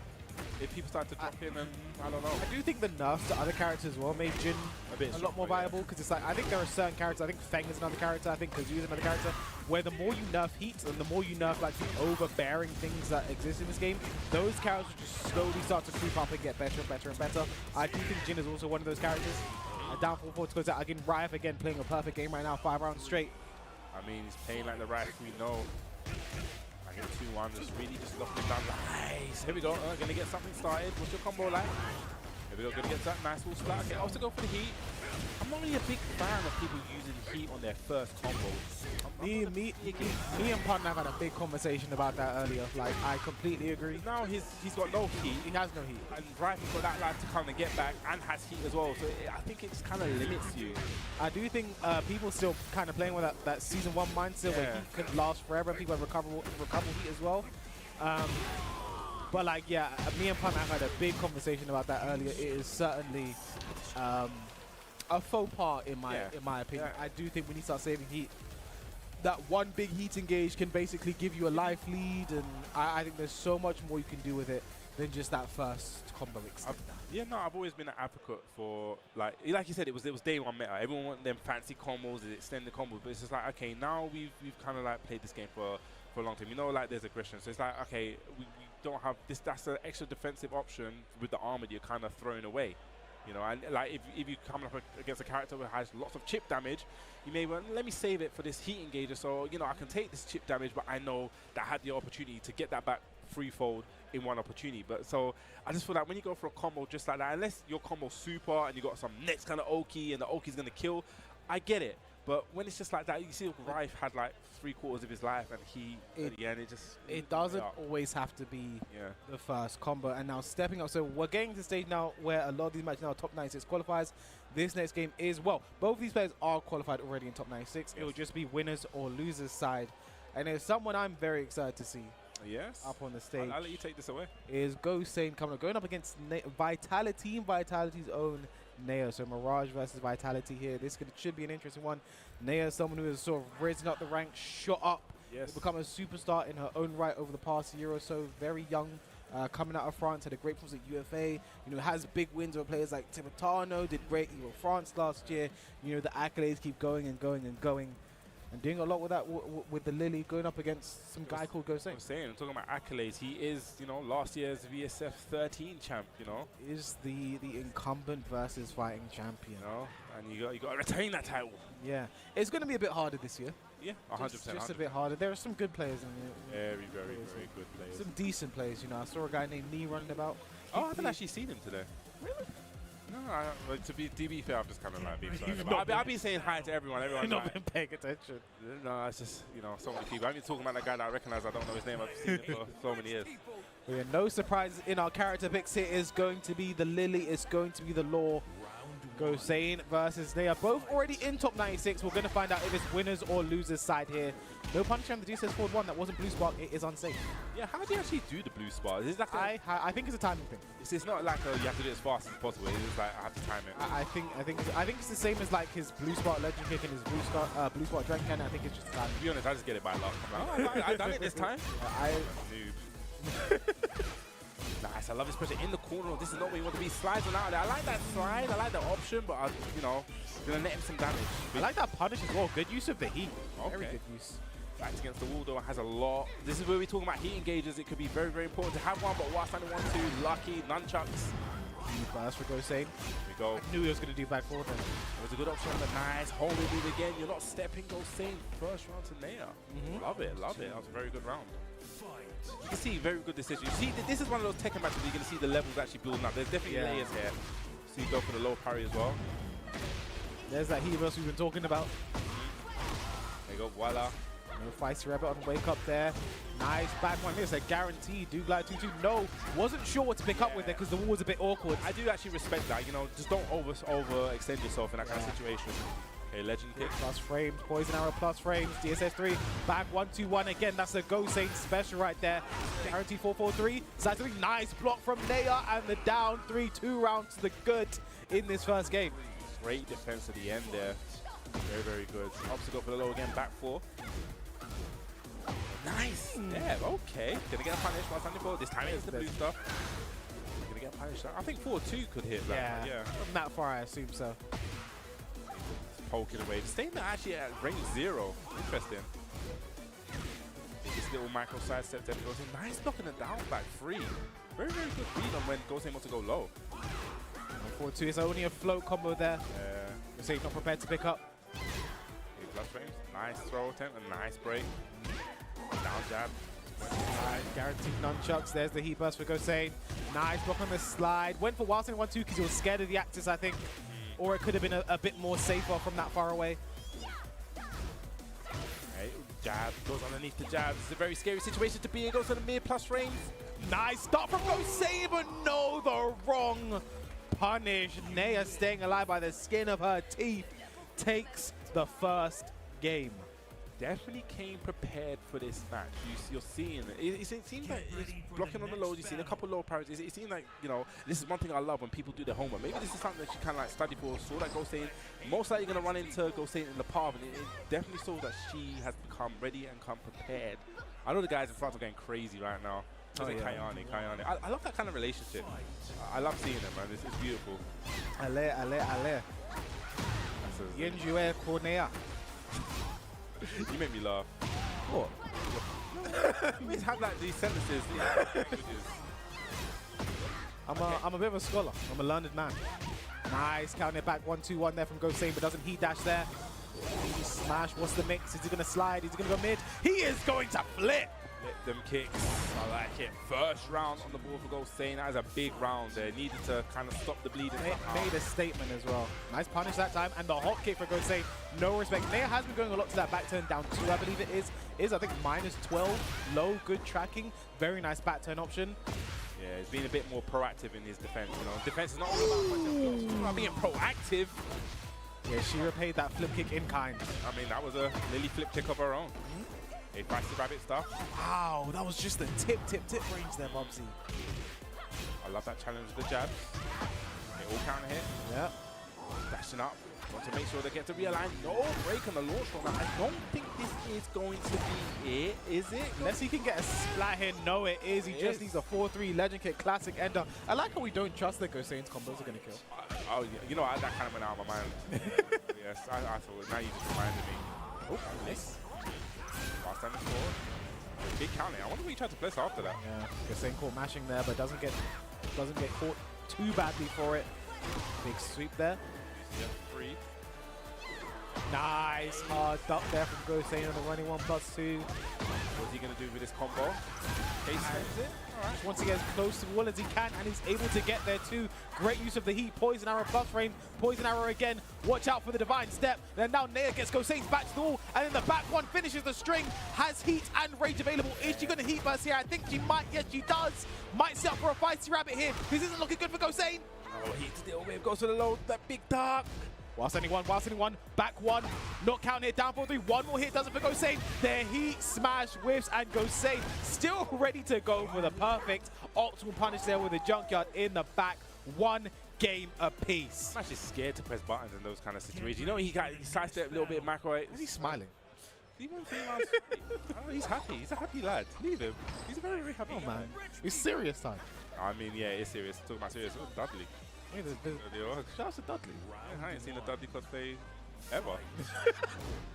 if people start to drop in, and I don't know. I do think the nerfs to other characters as well made Jin a lot more viable, because it's like, I think there are certain characters, I think Feng is another character, I think Kazu is another character, where the more you nerf heat and the more you nerf like the overbearing things that exist in this game, those characters just slowly start to creep up and get better and better and better. I do think Jin is also one of those characters. Downfall 4 goes out again. Rife again playing a perfect game right now, 5 rounds straight. I mean, he's playing like the Rife we know. 2-1, just really just locking down. Nice. Here we go. Gonna get something started. What's your combo like? Here we go. Gonna get that nice little start. Okay, also go for the heat. I'm not really a big fan of people using heat on their first combo. Me and Partner have had a big conversation about that earlier. Like, I completely agree. Now he's got no heat. He has no heat. And Rife has got that life to come and get back and has heat as well. So I think it just kind of limits you. I do think people still kind of playing with that Season 1 mindset where heat could last forever and people have recoverable heat as well. But like, yeah, me and Partner have had a big conversation about that earlier. It is certainly a faux pas in my opinion. I do think we need to start saving heat. That one big heat engage can basically give you a life lead, and I think there's so much more you can do with it than just that first combo extender. Yeah, no, I've always been an advocate for, like you said, it was day one meta. Everyone wanted them fancy combos, the extended combos, but it's just like, okay, now we've kind of like played this game for a long time. You know, like there's aggression, so it's like, okay, we don't have this. That's an extra defensive option with the armor that you're kind of throwing away. You know, and like if you come up against a character who has lots of chip damage, you may want, let me save it for this heat engager, so you know I can take this chip damage, but I know that I had the opportunity to get that back threefold in one opportunity. But so I just feel like when you go for a combo just like that, unless your combo super and you got some next kind of Oki and the Oki's gonna kill, I get it. But when it's just like that, you see Rife had like 3/4 of his life, and at the end it doesn't always have to be the first combo. And now stepping up, so we're getting to the stage now where a lot of these matches now are top 96 qualifiers. This next game is, well, both of these players are qualified already in top 96. It will just be winners or losers side, and it's someone I'm very excited to see. Yes. Up on the stage. I'll let you take this away. Is Gosane going up against Vitality, Vitality's own Nea. So Mirage versus Vitality here. This should be an interesting one. Nea is someone who has sort of risen up the ranks, shot up, become a superstar in her own right over the past year or so. Very young, coming out of France, had a great performance at UFA. You know, has big wins over players like Tibetano, did great Evo France last year. You know, the accolades keep going and going and going. And doing a lot with that, with the Lily, going up against some guy called Gosane. I'm talking about accolades. He is, you know, last year's VSF 13 champ, you know. Is the incumbent versus fighting champion. You know, and you got to retain that title. Yeah. It's going to be a bit harder this year. Yeah, 100%. Just a bit harder. There are some good players in there. Very good players. Some decent players, you know. I saw a guy named Nee running about. Oh, I haven't actually seen him today. Really? No, to be fair, I've just kind of like been I've been saying hi to everyone. Everyone's not been paying attention. No, it's just, you know, so many people. I've been talking about that guy that I recognize. I don't know his name. I've seen him for so many years. Yeah, no surprises in our character picks. Here is going to be the Lily. It's going to be the Law. Gosane versus Nea. Both already in top 96. We're going to find out if it's winners or losers side here. No punch on the GSS Forward 1. That wasn't Blue Spark. It is unsafe. Yeah, how do you actually do the Blue Spark? Is it like I think it's a timing thing. It's not like you have to do it as fast as possible. It's just like I have to time it. I think it's the same as like his Blue Spark Legend Kick and his Blue Spark Dragon Cannon. I think it's just time. To be honest, I just get it by luck. I'm like, oh, I done it this time. Noob. Nice, I love this pressure in the corner. This is not where you want to be. Slides on out there. I like that slide. I like the option, but I, you know, gonna net him some damage. I like that punish as well. Good use of the heat. Okay. Very good use. Backs against the wall though, has a lot. This is where we're talking about heat engages. It could be very important to have one, but whilst I don't want to, lucky nunchucks. Burst for Gosane. Here we go. I knew he was going to do back forward then. It was a good option on the nice. Hold it lead again. You're not stepping Gosane. First round to Nea. Love it. That was a very good round. You can see very good decision. You see, this is one of those Tekken matches where you're going to see the levels actually building up. There's definitely layers here. So you go for the low parry as well. There's that heat burst we've been talking about. There you go, voila. No Feisty Rabbit on wake up there. Nice back one. This is a guarantee. Do glide 2-2. No, wasn't sure what to pick up with it because the wall was a bit awkward. I do actually respect that. You know, just don't over extend yourself in that kind of situation. Okay, legend kick. Plus frames, poison arrow plus frames, DSS3, back 1-2-1 again. That's a Gosane special right there. Guarantee 4-4-3. Side nice block from Naya and the down 3-2 round to the good in this first game. Great defense at the end there. Very, very good. Obstacle for the low again, back 4. Nice! Yeah, okay. Gonna get a punish while standing forward. This time it's the blue stuff. Gonna get punished. I think 4-2 could hit that. Yeah, from that far I assume so. Poking away. Staying actually at range 0. Interesting. This little micro side step there goes in. Nice blocking it down back 3. Very, very good read on when Gosane wants to go low. 4-2 is only a float combo there. Yeah. Gosane not prepared to pick up. Plus frames. Nice throw attempt. A nice break. Down jab. Nice, guaranteed nunchucks. There's the heat burst for Gosane. Nice block on the slide. Went for wild standing 1-2 because he was scared of the Axis, I think. Or it could have been a bit more safer from that far away. Okay, jab goes underneath the jab. This is a very scary situation to be in. Goes to the mid plus frames. Nice start from Gosane, but no, the wrong punish. Naya staying alive by the skin of her teeth takes the first game. Definitely came prepared for this match. You're seeing it. It seems like it's blocking on the lows. You've seen a couple low parries. It seems like, you know, this is one thing I love when people do their homework. Maybe this is something that she kind of like studied for. Saw that Gosane. Most likely going to run into Gosane in the path. And it definitely saw that she has become ready and come prepared. I know the guys in front are going crazy right now. Oh, yeah. Kayane. I love that kind of relationship. I love seeing them, man. It's beautiful. Ale. Yenjue Cornea. You make me laugh. What? Please have like these sentences. I'm a bit of a scholar. I'm a learned man. Nice, counting it back 1-2-1 there from Gosane, but doesn't he dash there? He smash. What's the mix? Is he going to slide? Is he going to go mid? He is going to flip. Let them kicks. I like it. First round on the board for Gosane. That is a big round there. Needed to kind of stop the bleeding. Made a statement as well. Nice punish that time. And the hot kick for Gosane. No respect. Naya has been going a lot to that back turn down 2, I believe it is. I think -12. Low, good tracking. Very nice back turn option. Yeah, he's been a bit more proactive in his defense. You know, defense is not all about punching. It's all about being proactive. Yeah, she repaid that flip kick in kind. I mean, that was a Lily flip kick of her own. A feisty rabbit stuff. Wow, that was just the tip range there, Bubsy. I love that challenge with the jabs. They all counter hit. Yeah. Dashing up. Want to make sure they get to realign. No break on the launch from that. I don't think this is going to be it, is it? Unless he can get a splat here. No, it is. He just needs a 4-3 legend kick, classic ender. I like how we don't trust that Gosane's combos are going to kill. Oh, yeah. You know, that kind of went out of my mind. Yes, I thought. Now you just reminded me. Oh, nice. Last time forward. Big counter. I wonder what he tried to place after that. Yeah, Gosane caught mashing there, but doesn't get caught too badly for it. Big sweep there. Yep, 3. Nice hard duck there from Gosane on the running 1+2. What's he going to do with this combo? Case spends it. Just wants to get as close to the wall as he can, and he's able to get there too. Great use of the heat. Poison arrow plus frame. Poison arrow again. Watch out for the divine step. Then now Naya gets Gosane's back to the wall, and then the back one finishes the string. Has heat and rage available. Is she going to heat burst here? I think she might. Yes, she does. Might set up for a feisty rabbit here. This isn't looking good for Gosane. Oh, heat still wave goes to the low. That big dark. Whilst anyone, back 1, not counting it, down 4-3, 1 more hit, doesn't for Gosane. Their heat smash whiffs, and Gosane still ready to go for the perfect optimal punish there with the junkyard in the back. 1 game apiece. I'm actually scared to press buttons in those kind of situations. You know, he sidestepped a little bit macro. Is he smiling? He's happy. He's a happy lad. Leave him. He's a very, very happy man. It's serious time. I mean, yeah, it's serious. Talking about serious. Oh, Dudley. Shout out to Dudley. I ain't seen a Dudley cosplay ever.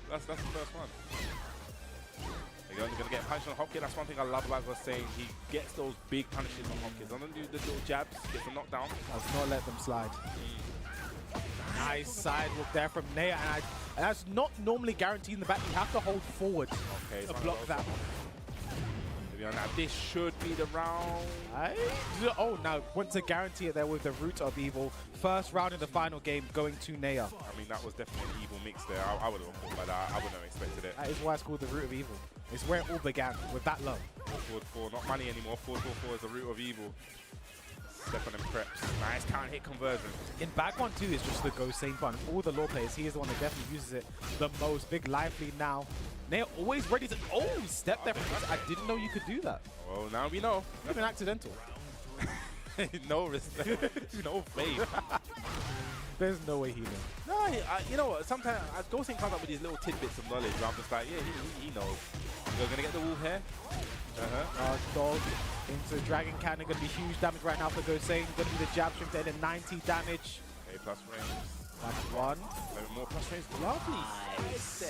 that's the first one. They're going to get punched on Hopkins. That's one thing I love about Gosane. He gets those big punishes on Hopkins. Doesn't do the little jabs, gets a knockdown. Does not let them slide. Nice sidewalk there from Naya. And that's not normally guaranteed in the back. You have to hold forward to block that. Now this should be the round. Oh, now want to guarantee it there with the root of evil. First round in the final game going to Naya. I mean, that was definitely an evil mix there. I would have thought by that. I wouldn't have expected it. That is why it's called the root of evil. It's where it all began, with that low. Forward 4, not money anymore. Forward 4 is the root of evil. Step on them preps. Nice counter hit conversion. In back one too is just the Go Sane button. All the law players, he is the one that definitely uses it the most. Big life lead now. They're always ready to. Oh, step there. I didn't know you could do that. Well, now we know. Even accidental. No respect. No faith. There's no way he knows. No, you know what? Sometimes Go Sane comes up with these little tidbits of knowledge where I'm just like, yeah, he knows. You're gonna get the wall here. Dog into Dragon Cannon, gonna be huge damage right now for Go Sane. Gonna be the jab strength and 90 damage. Okay, plus range. That's one. More plus range. Lovely. Nice.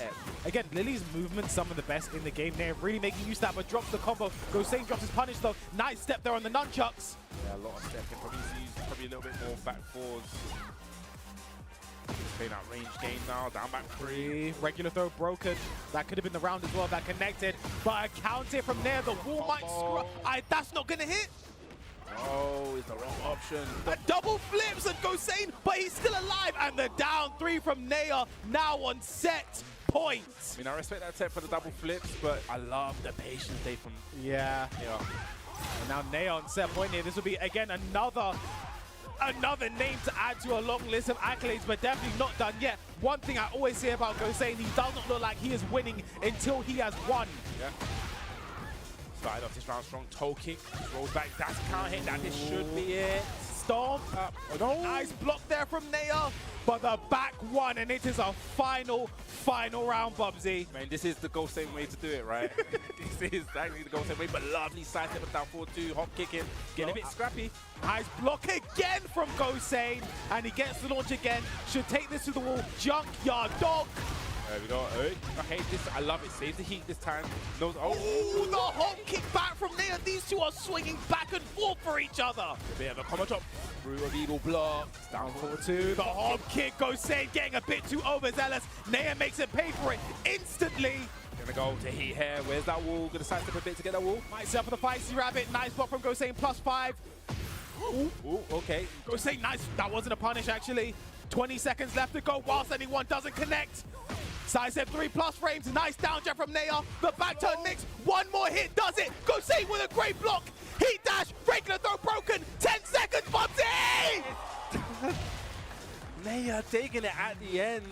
Again, Lily's movement, some of the best in the game. They're really making use of that, but drops the combo. Go Sane drops his punish though. Nice step there on the nunchucks. Yeah, a lot of stepping. Probably a little bit more back fours. Playing that range game now, down back 3. Regular throw broken. That could have been the round as well. That connected, but a counter from there. The wall might screw. That's not gonna hit. Oh, it's the wrong option. A double flips and Go Sane, but he's still alive. And the down 3 from Naya now on set point. I mean, I respect that tech for the double flips, but I love the patience they from. Yeah. And now Naya on set point here. This will be again another name to add to a long list of accolades, but definitely not done yet. One thing I always say about Go Sane, he doesn't look like he is winning until he has won. Yeah. Started off this round strong, toe kick, rolls back, that's counter hit, that this should be it. Stomp, nice block there from Naya, but the back one, and it is a final round, Bubsy. Man, this is the Go Sane way to do it, right? This is exactly the Go Sane way, but lovely side step down 4-2, hop kicking, get a bit scrappy. Nice block again from Go Sane, and he gets the launch again. Should take this to the wall, junkyard dog. There we go. Okay, I love it. Saves the heat this time. The hop kick back from Naya. These two are swinging back and forth for each other. A bit of a combo chop. Through a eagle block. Down 4-2. The hop kick goes Sane, getting a bit too overzealous. Naya makes it pay for it instantly. Gonna go to heat here. Where's that wall? Gonna sidestep a bit to get that wall. Might set up for the Feisty Rabbit. Nice block from Go Sane, +5. Ooh, okay. Go Sane, nice. That wasn't a punish, actually. 20 seconds left to go whilst anyone doesn't connect. Sidestep 3+ frames, nice down jab from Naya. The back turn mix, one more hit does it. Go Sane with a great block. Heat dash, regular throw broken. 10 seconds, Bubsy! Naya taking it at the end.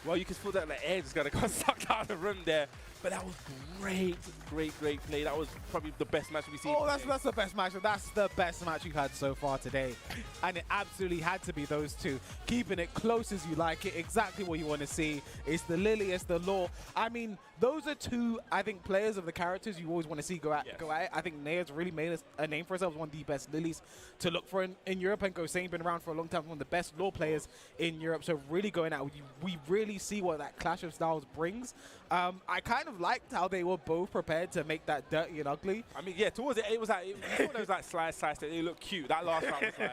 Well, you can feel that the air just got sucked out of the room there. But that was great play. That was probably the best match we've seen. Oh, that's the best match. That's the best match we've had so far today. And it absolutely had to be those two. Keeping it close as you like it. Exactly what you want to see. It's the Lily, it's the Law. I mean, those are two, I think, players of the characters you always want to see go at it. I think Naya's really made a name for herself as one of the best Lilies to look for in Europe. And Go Sane been around for a long time, one of the best Law players in Europe. So really going out, we really see what that clash of styles brings. I kind of liked how they were both prepared to make that dirty and ugly. I mean, yeah, towards it was like, it was like slide step. They look cute. That last round was like,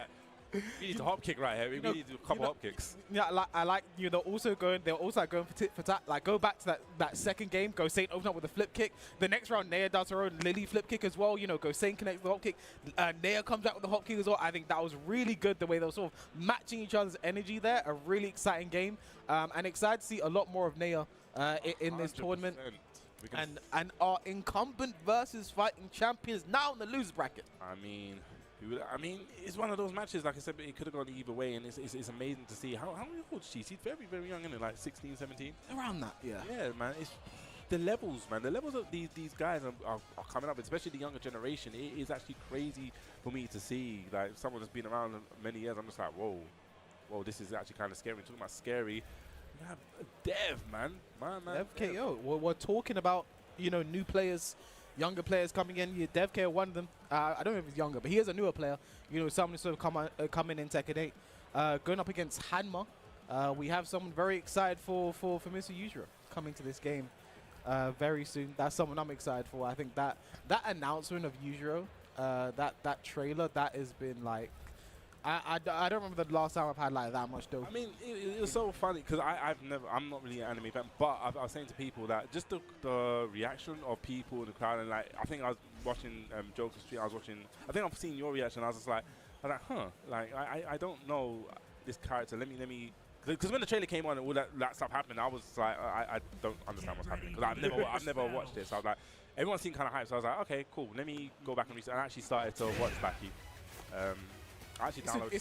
we need to hop kick right here. We need to do a couple hop kicks. Yeah, I like they're also going for tit for tat. Like, go back to that second game. Go Sane open up with a flip kick. The next round, Naya does her own Lily flip kick as well. Go Sane connects the hop kick. Naya comes out with the hop kick as well. I think that was really good, the way they were sort of matching each other's energy there. A really exciting game. And excited to see a lot more of Naya in this tournament. And our incumbent versus fighting champions now in the loser bracket. I mean, it's one of those matches, like I said, it could have gone either way, and it's amazing to see. How old is she? She's very, very young, isn't it? Like 16, 17? Around that, yeah. Yeah, man. It's the levels, man. The levels of these guys are coming up, especially the younger generation. It is actually crazy for me to see. Like, someone that's been around many years, I'm just like, whoa, this is actually kind of scary. We're talking about scary. We have Dev, man. Dev KO. We're talking about, new players, younger players coming in. Yeah, Dev KO, one of them. I don't know if he's younger, but he is a newer player. Someone sort of coming in Tekken 8. Going up against Hanma. We have someone very excited for Mr. Yujiro coming to this game very soon. That's someone I'm excited for. I think that announcement of Yujiro, that trailer, that has been like, I don't remember the last time I've had like that much dope. I mean, it was so funny because I'm not really an anime fan, but I was saying to people that just the reaction of people in the crowd, and like, I think I was watching Jokes Street, I think I've seen your reaction, I was like, huh, like I don't know this character, let me, because when the trailer came on and all that stuff happened, I was like, I don't understand what's happening, because I've never watched this. I was like, everyone seemed kind of hyped, so I was like, okay, cool, let me go back and research, and I actually started to watch Baki. I actually downloaded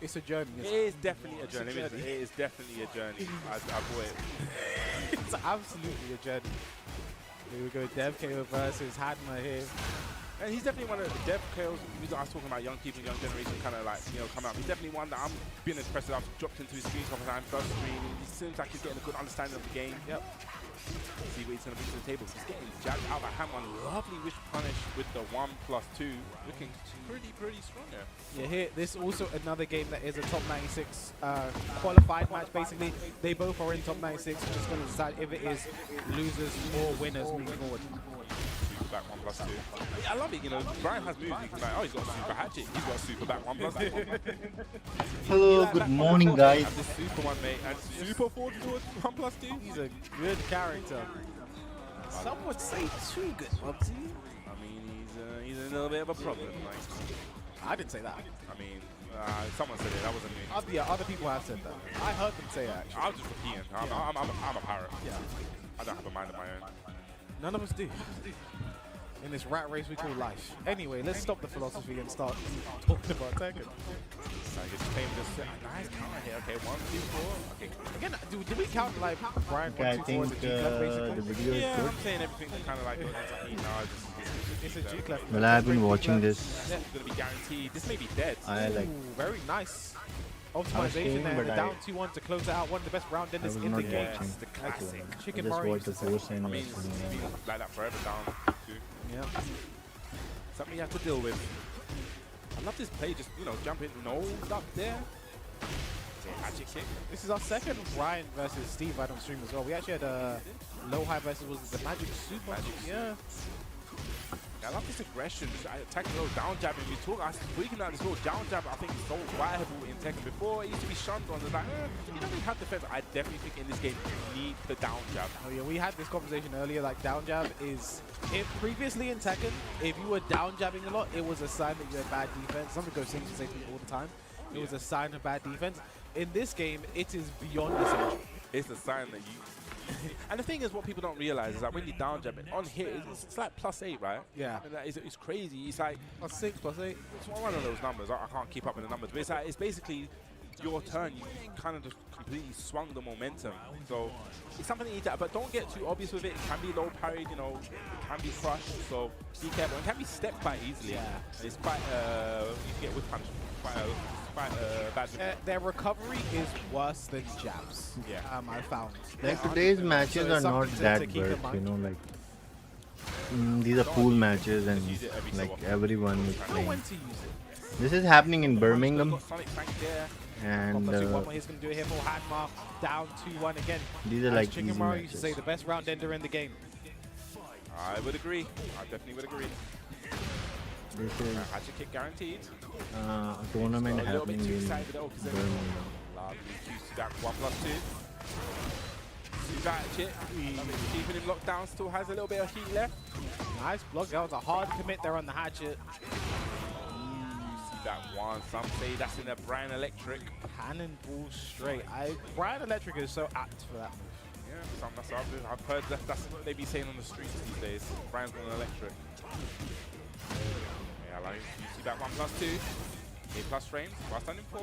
it's a journey. It is definitely a journey. It is definitely a journey. I bought it. It's absolutely a journey. Here we go, Dev KO versus Hadma here. And he's definitely one of the Dev KOs. I was talking about young people, young generation kind of like, come out. He's definitely one that I'm being impressed with. I've dropped into his screen a couple of times, does stream. He seems like he's getting a good understanding of the game. Yep. See what he's going to bring to the table. He's getting jacked out by hand. One lovely wish punish with the 1+2. Looking pretty strong there. Yeah, here, this is also another game that is a top 96 qualified match, basically. They both are in top 96. We're just going to decide if it is losers or winners moving forward. Super back 1+2. I love it, Brian has moves. You can like, oh, he's got a super hatchet. He's got a super back 1+2. Hello, good morning, guys. And the super one, mate. And super forward 1+2. He's a good character. Some would say too good, Bubsy. I mean, he's a little bit of a problem. Like, I didn't say that. I mean, someone said it. That wasn't me. Yeah, other people have said that. I heard them say it, actually. I was just repeating. I'm a pirate. Yeah. I don't have a mind of my own. None of us do. In this rat race we call life. Anyway, let's stop the philosophy and start talking about Tekken. Nice counter here. Okay, 1, 2, 4. Okay. Again, do we count like Brian 1, 2, 4 as a G-Clef basically? The video is good. I'm saying everything kind of like it's a G-Clef. Well, I've been watching this. It's going to be guaranteed. This may be dead. I like. Very nice. Optimization there, the down 2-1 to close it out. One of the best round enders in the game. The classic. Chicken Murray. I just watched the I mean, like that forever down 2. Yeah. Something you have to deal with. I love this play, just, jumping nose up there. Magic kick. This is our second Ryan versus Steve right on stream as well. We actually had a low-high versus, was it the Magic Super? Yeah. I love this aggression, attacking low down jabbing. I was speaking about this whole down jab, I think it's so viable in Tekken. Before, it used to be shunned on. It's like, you don't really have defense. I definitely think in this game, you need the down jab. Oh yeah, we had this conversation earlier, like down jab is, previously in Tekken, if you were down jabbing a lot, it was a sign that you had bad defense. Some of the things you say all the time. It was a sign of bad defense. In this game, it is beyond essential. It's a sign that you... And the thing is, what people don't realize is that when you down jab it on hit, it's like +8, right? Yeah. And it's crazy. It's like +6, +8. It's one of those numbers. I can't keep up with the numbers, but it's basically your turn. You kind of just completely swung the momentum. So it's something that you need to, but don't get too obvious with it. It can be low parried, it can be crushed. So be careful. It can be stepped quite easily. Yeah. It's quite you can get whip punch quite bad. Their recovery is worse than jabs. Yeah. I found. Like today's matches are not that good, like these are pool matches and like everyone is playing. This is happening in Birmingham. And he's going to do it here for Hadma, down 2-1 again. These are like easy Chicken Murray matches. used to say the best round ender in the game. I would agree. I definitely would agree. This is hatchet kick guaranteed. A tournament happening in Birmingham. Lovely QC back 1+2. Hatchet, keeping him locked down, still has a little bit of heat left. Nice block, that was a hard commit there on the hatchet. That one, some say that's in a Brian Electric. Cannonball straight. Brian Electric is so apt for that move. Yeah, I've heard that's what they be saying on the streets these days. Brian's got an Electric. Yeah, I like you see that 1+2. 8+ frames, while standing 4.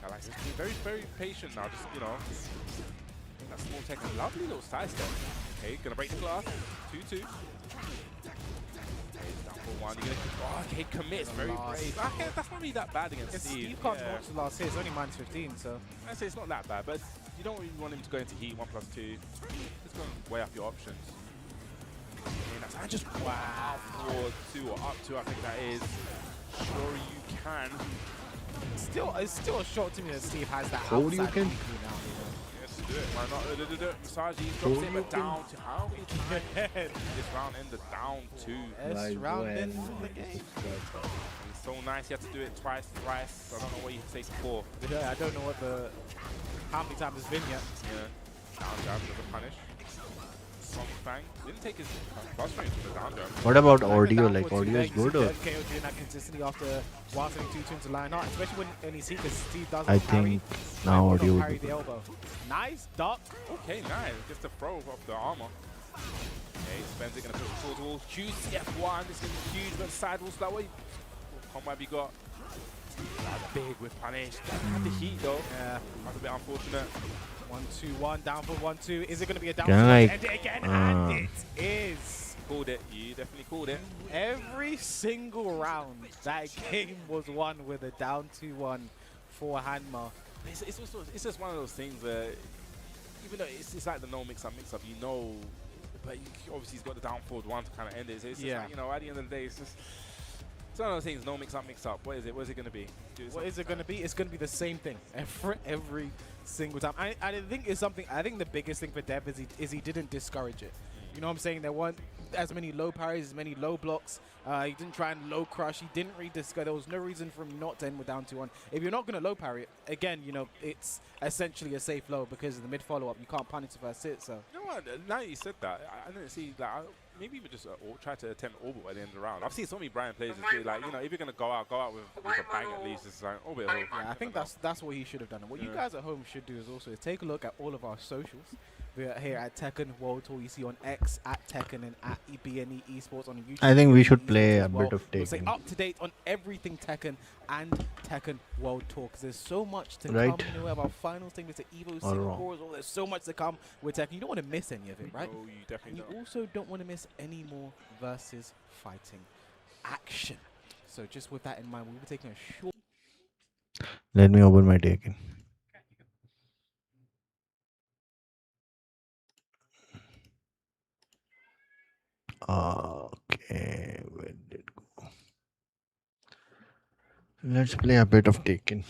I like this. Very, very patient now. Just, that small Tekken. Lovely little side step. Okay, gonna break the glass. 2-2. One, you're gonna okay, commits very brave. Okay, that's not really that bad against Steve. Steve can't watch the last hit, it's only -15, so I say it's not that bad, but you don't really want him to go into heat 1+2. Just go and weigh up your options. I just wow, 4-2 or up 2, I think that is. Sure you can. It's still a shock to me that Steve has that So you can. Do it. Why not? Massage drops it, but down to how many times this round ended down 2. This round ended the game. It's so nice. You have to do it twice, thrice. I don't know what you say before. Yeah, I don't know how many times it's been yet. Yeah. Down jab as a punish. Strong fang. Didn't take his plus range for the down jab. What about audio? Like audio is good or? KO doing that consistently after while sending 2 to line out, especially when he's because Steve doesn't I think now audio would parry the elbow. Nice duck. Okay, nice. Just a throw off the armor. Okay, Spencer going to push towards the wall. QCF1, this is going to be huge, but sidewalls that way. What combo have you got? That's big with punish. Doesn't have the heat though. Yeah. That's a bit unfortunate. 1-2-1, down for 1-2. Is it going to be a down? Can End it again, and it is. Called it. You definitely called it. Every single round, that game was won with a down 2-1 for Hanma. It's just one of those things where, even though it's like the no mix-up, you know, but obviously he's got the down forward one to kind of end it. So it's just like, you know, at the end of the day, it's one of those things, no mix-up. What is it? What is it going to be? What is it going to be? It's going to be the same thing every single time. I think it's something. I think the biggest thing for Dev is he didn't discourage it. You know what I'm saying? There weren't as many low parries, as many low blocks. He didn't try and low crush. He didn't read this guy. There was no reason for him not to end with down 2-1. If you're not going to low parry it, again, you know, it's essentially a safe low because of the mid follow-up. You can't punish the first hit, so. You know what? Now you said that, I didn't see, like, maybe even just try to attempt orbital at the end of the round. I've seen so many Brian players just do, like, you know, if you're going to go out with a bang at least. It's like orbital. Yeah, I think that's what he should have done. And what you guys at home should do is also take a look at all of our socials. We're here at Tekken World Tour. You see on X at Tekken and at BNE Esports on YouTube. I think we should play a bit of We'll stay Tekken. up to date on everything Tekken and Tekken World Tour because there's so much to Right. come. You know, we have our finals thing with the Evo Singapore as well. There's so much to come with Tekken. You don't want to miss any of it, right? No, you definitely And you also don't want to miss any more versus fighting action. So just with that in mind, we'll be taking a short. Let me open my Tekken. Okay, where did it go? Let's play a bit of Tekken.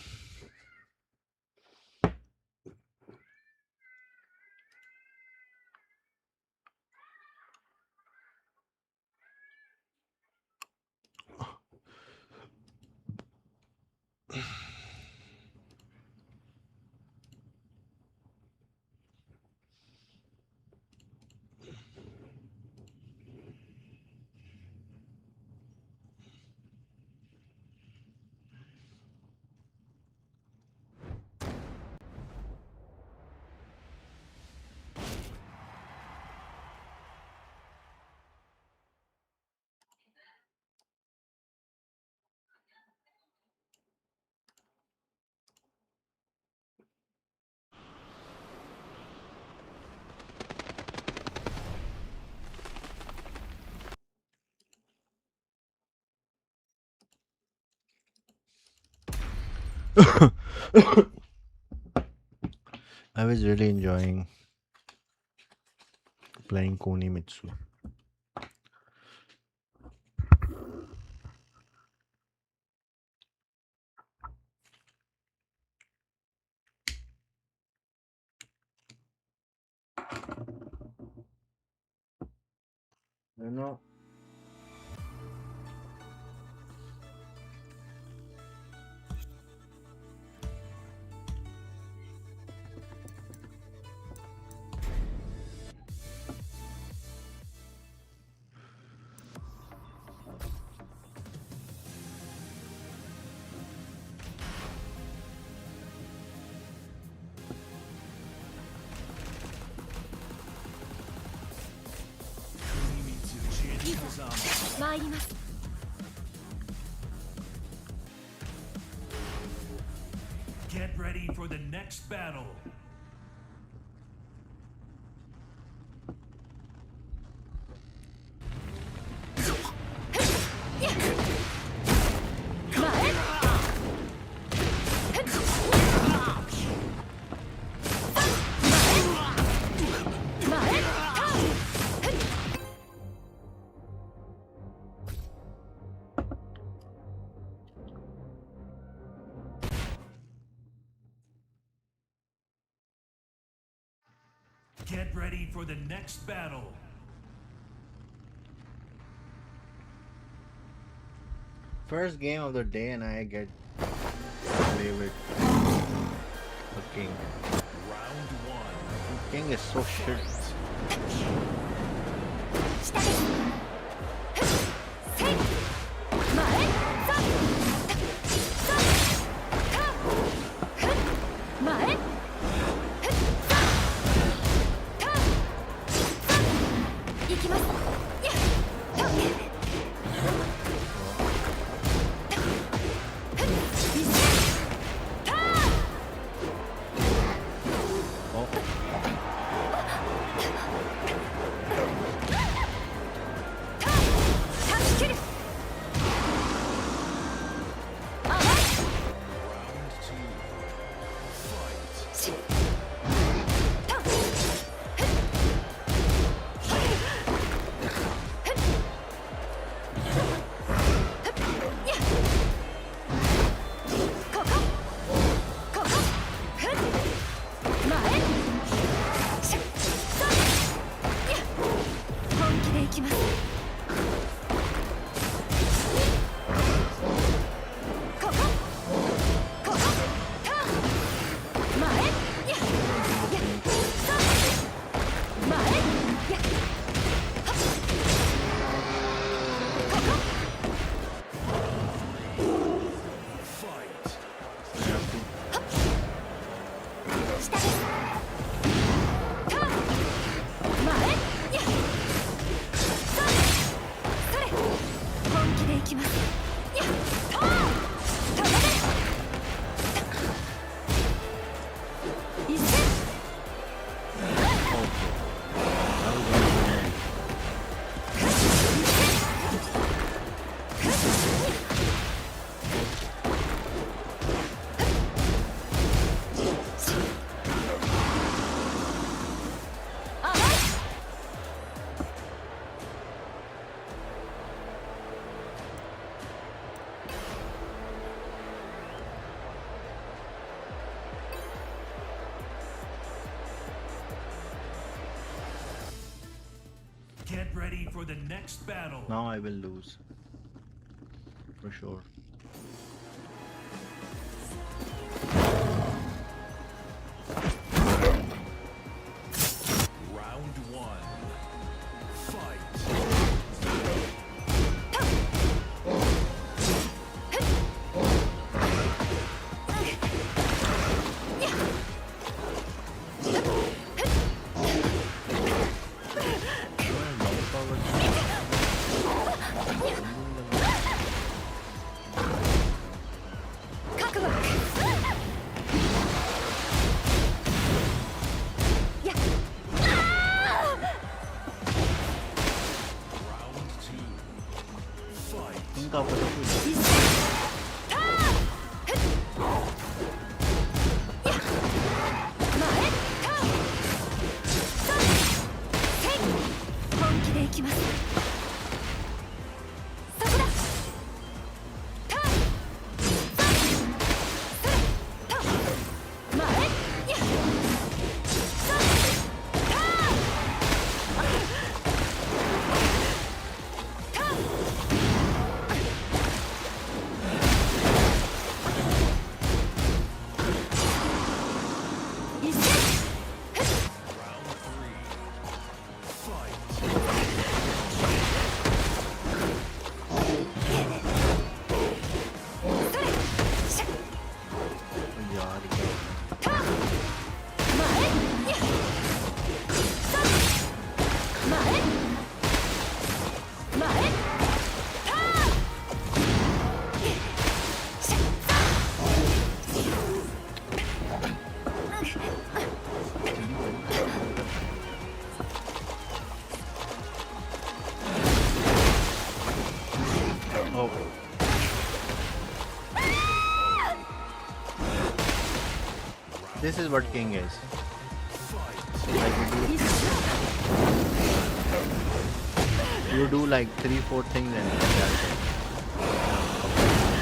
I was really enjoying playing Kunimitsu. You know, Get ready for the next battle. Get ready for the next battle. first game of the day and I get to play with the king. Round one. The king is so shit. Get ready for the next battle. Now I will lose. For sure. Round one. Fight. This is what king is. You do like 3-4 things and that's it.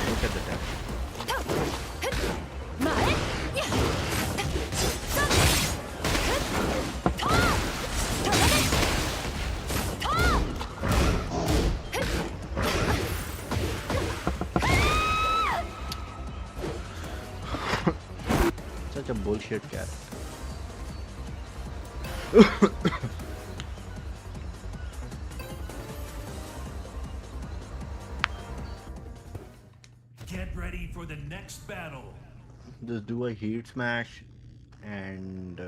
Look at the time. Such a bullshit cat. Get ready for the next battle. Just do a heat smash and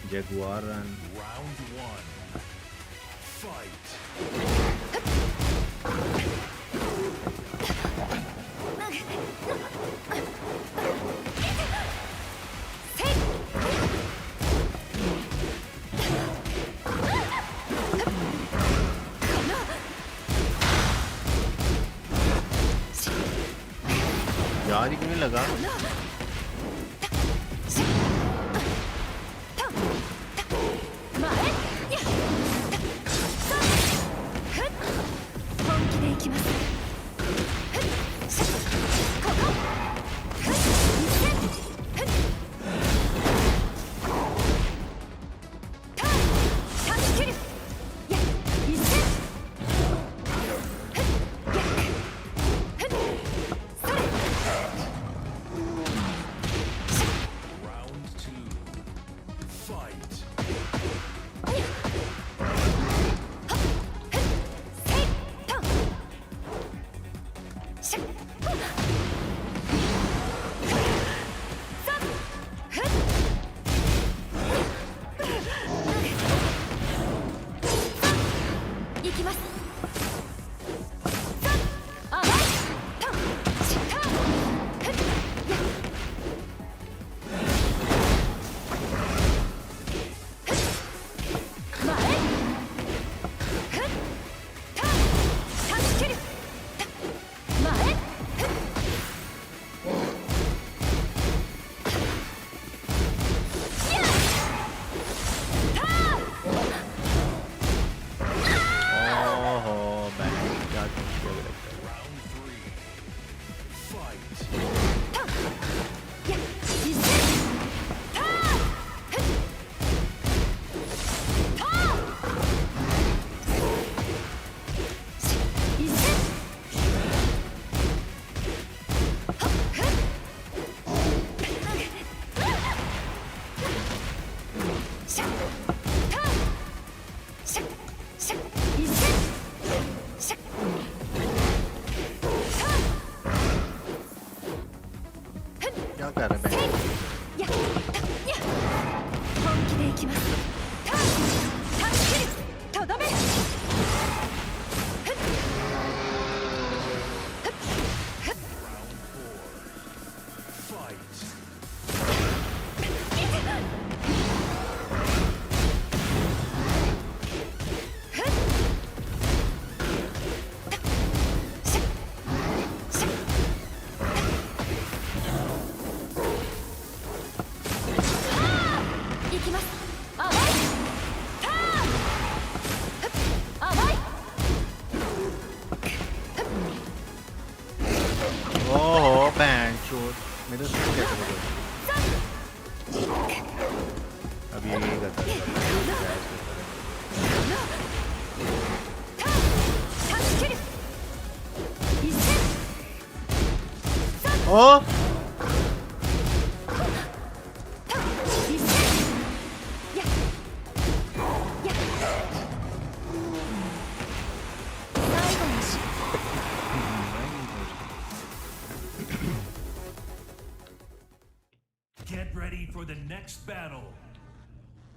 Jaguar run. Round one. यार ये क्यों लगा? Oh! Get ready for the next battle.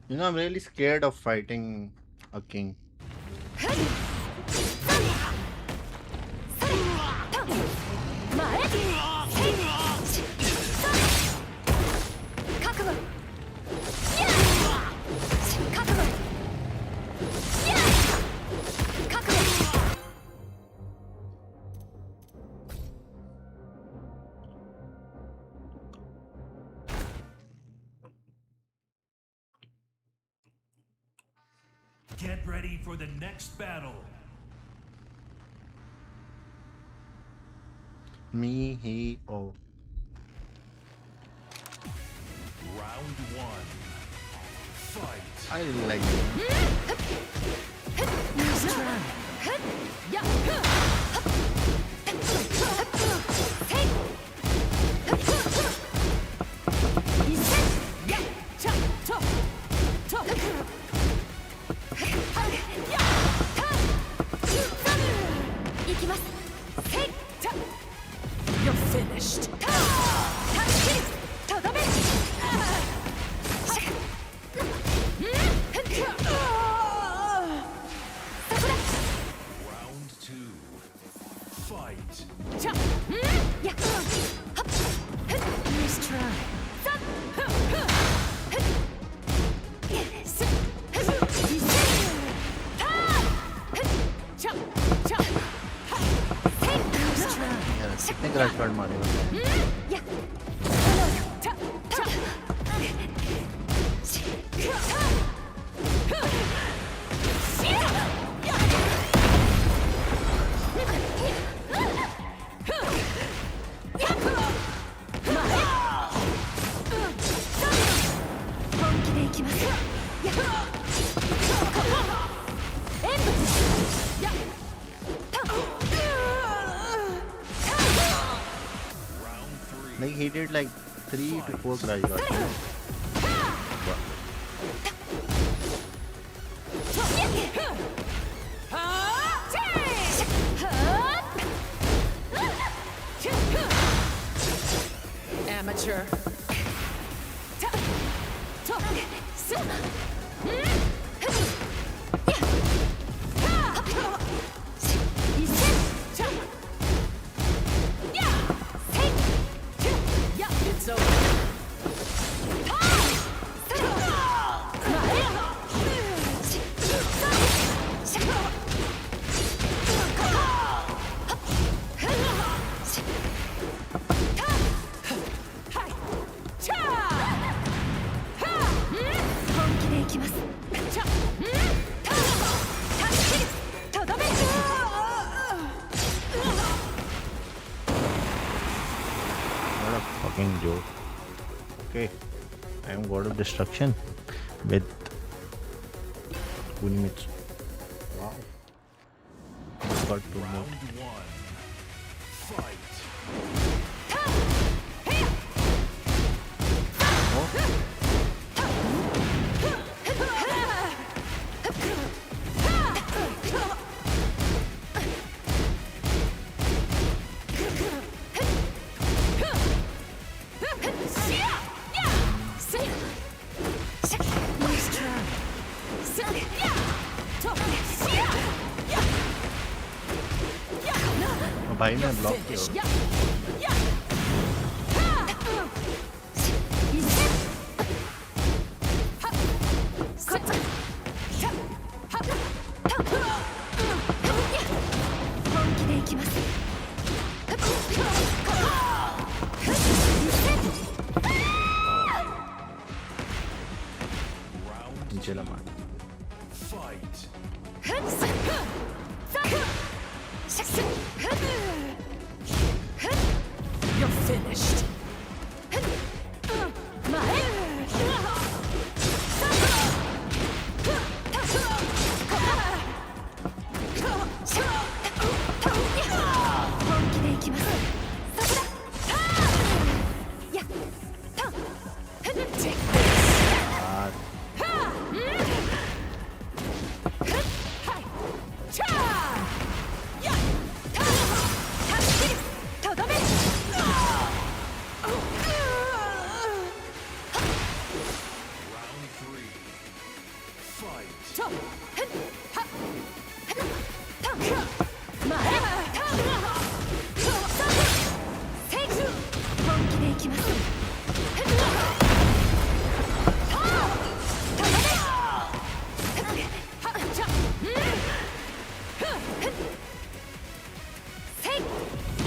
You know, I'm really scared of fighting a king. Get ready for the next battle. Me, he, oh. Round one. Fight. I like You're finished. कितने crush card मारे Like he did like 3 to 4 crash guards. Amateur. It's over. What a fucking joke. Okay, I am God of Destruction with Kunimitsu. Wow. Got 2 more. भाई मैं block किया नीचे लगा You're finished.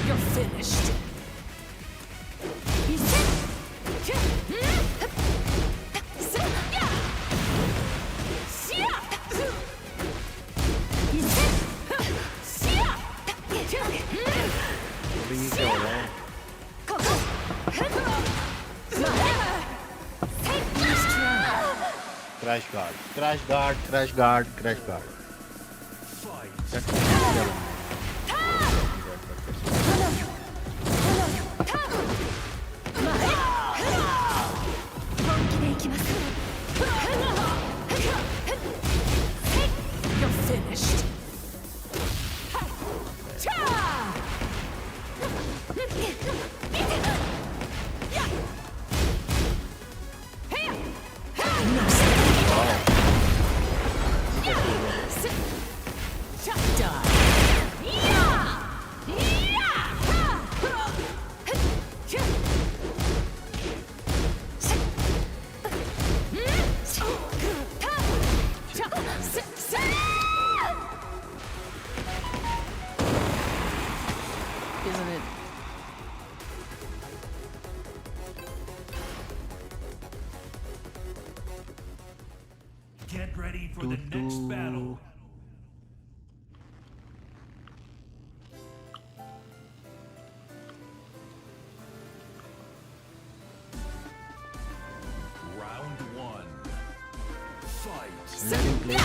You're finished. Crash guard, crash guard, crash guard, crash guard. You're finished. Done. Let him play.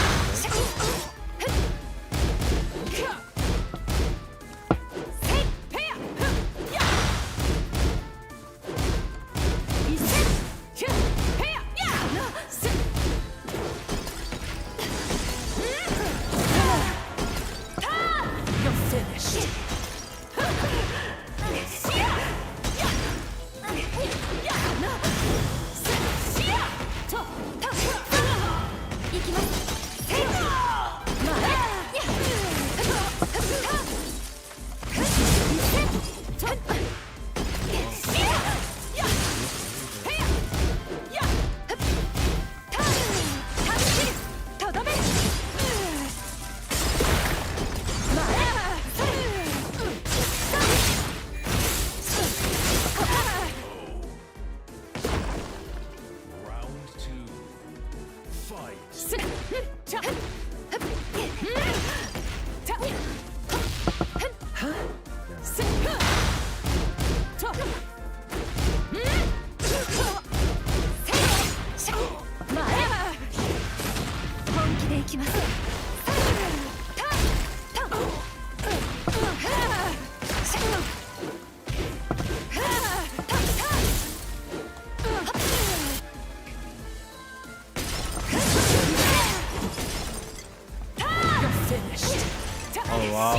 Oh wow.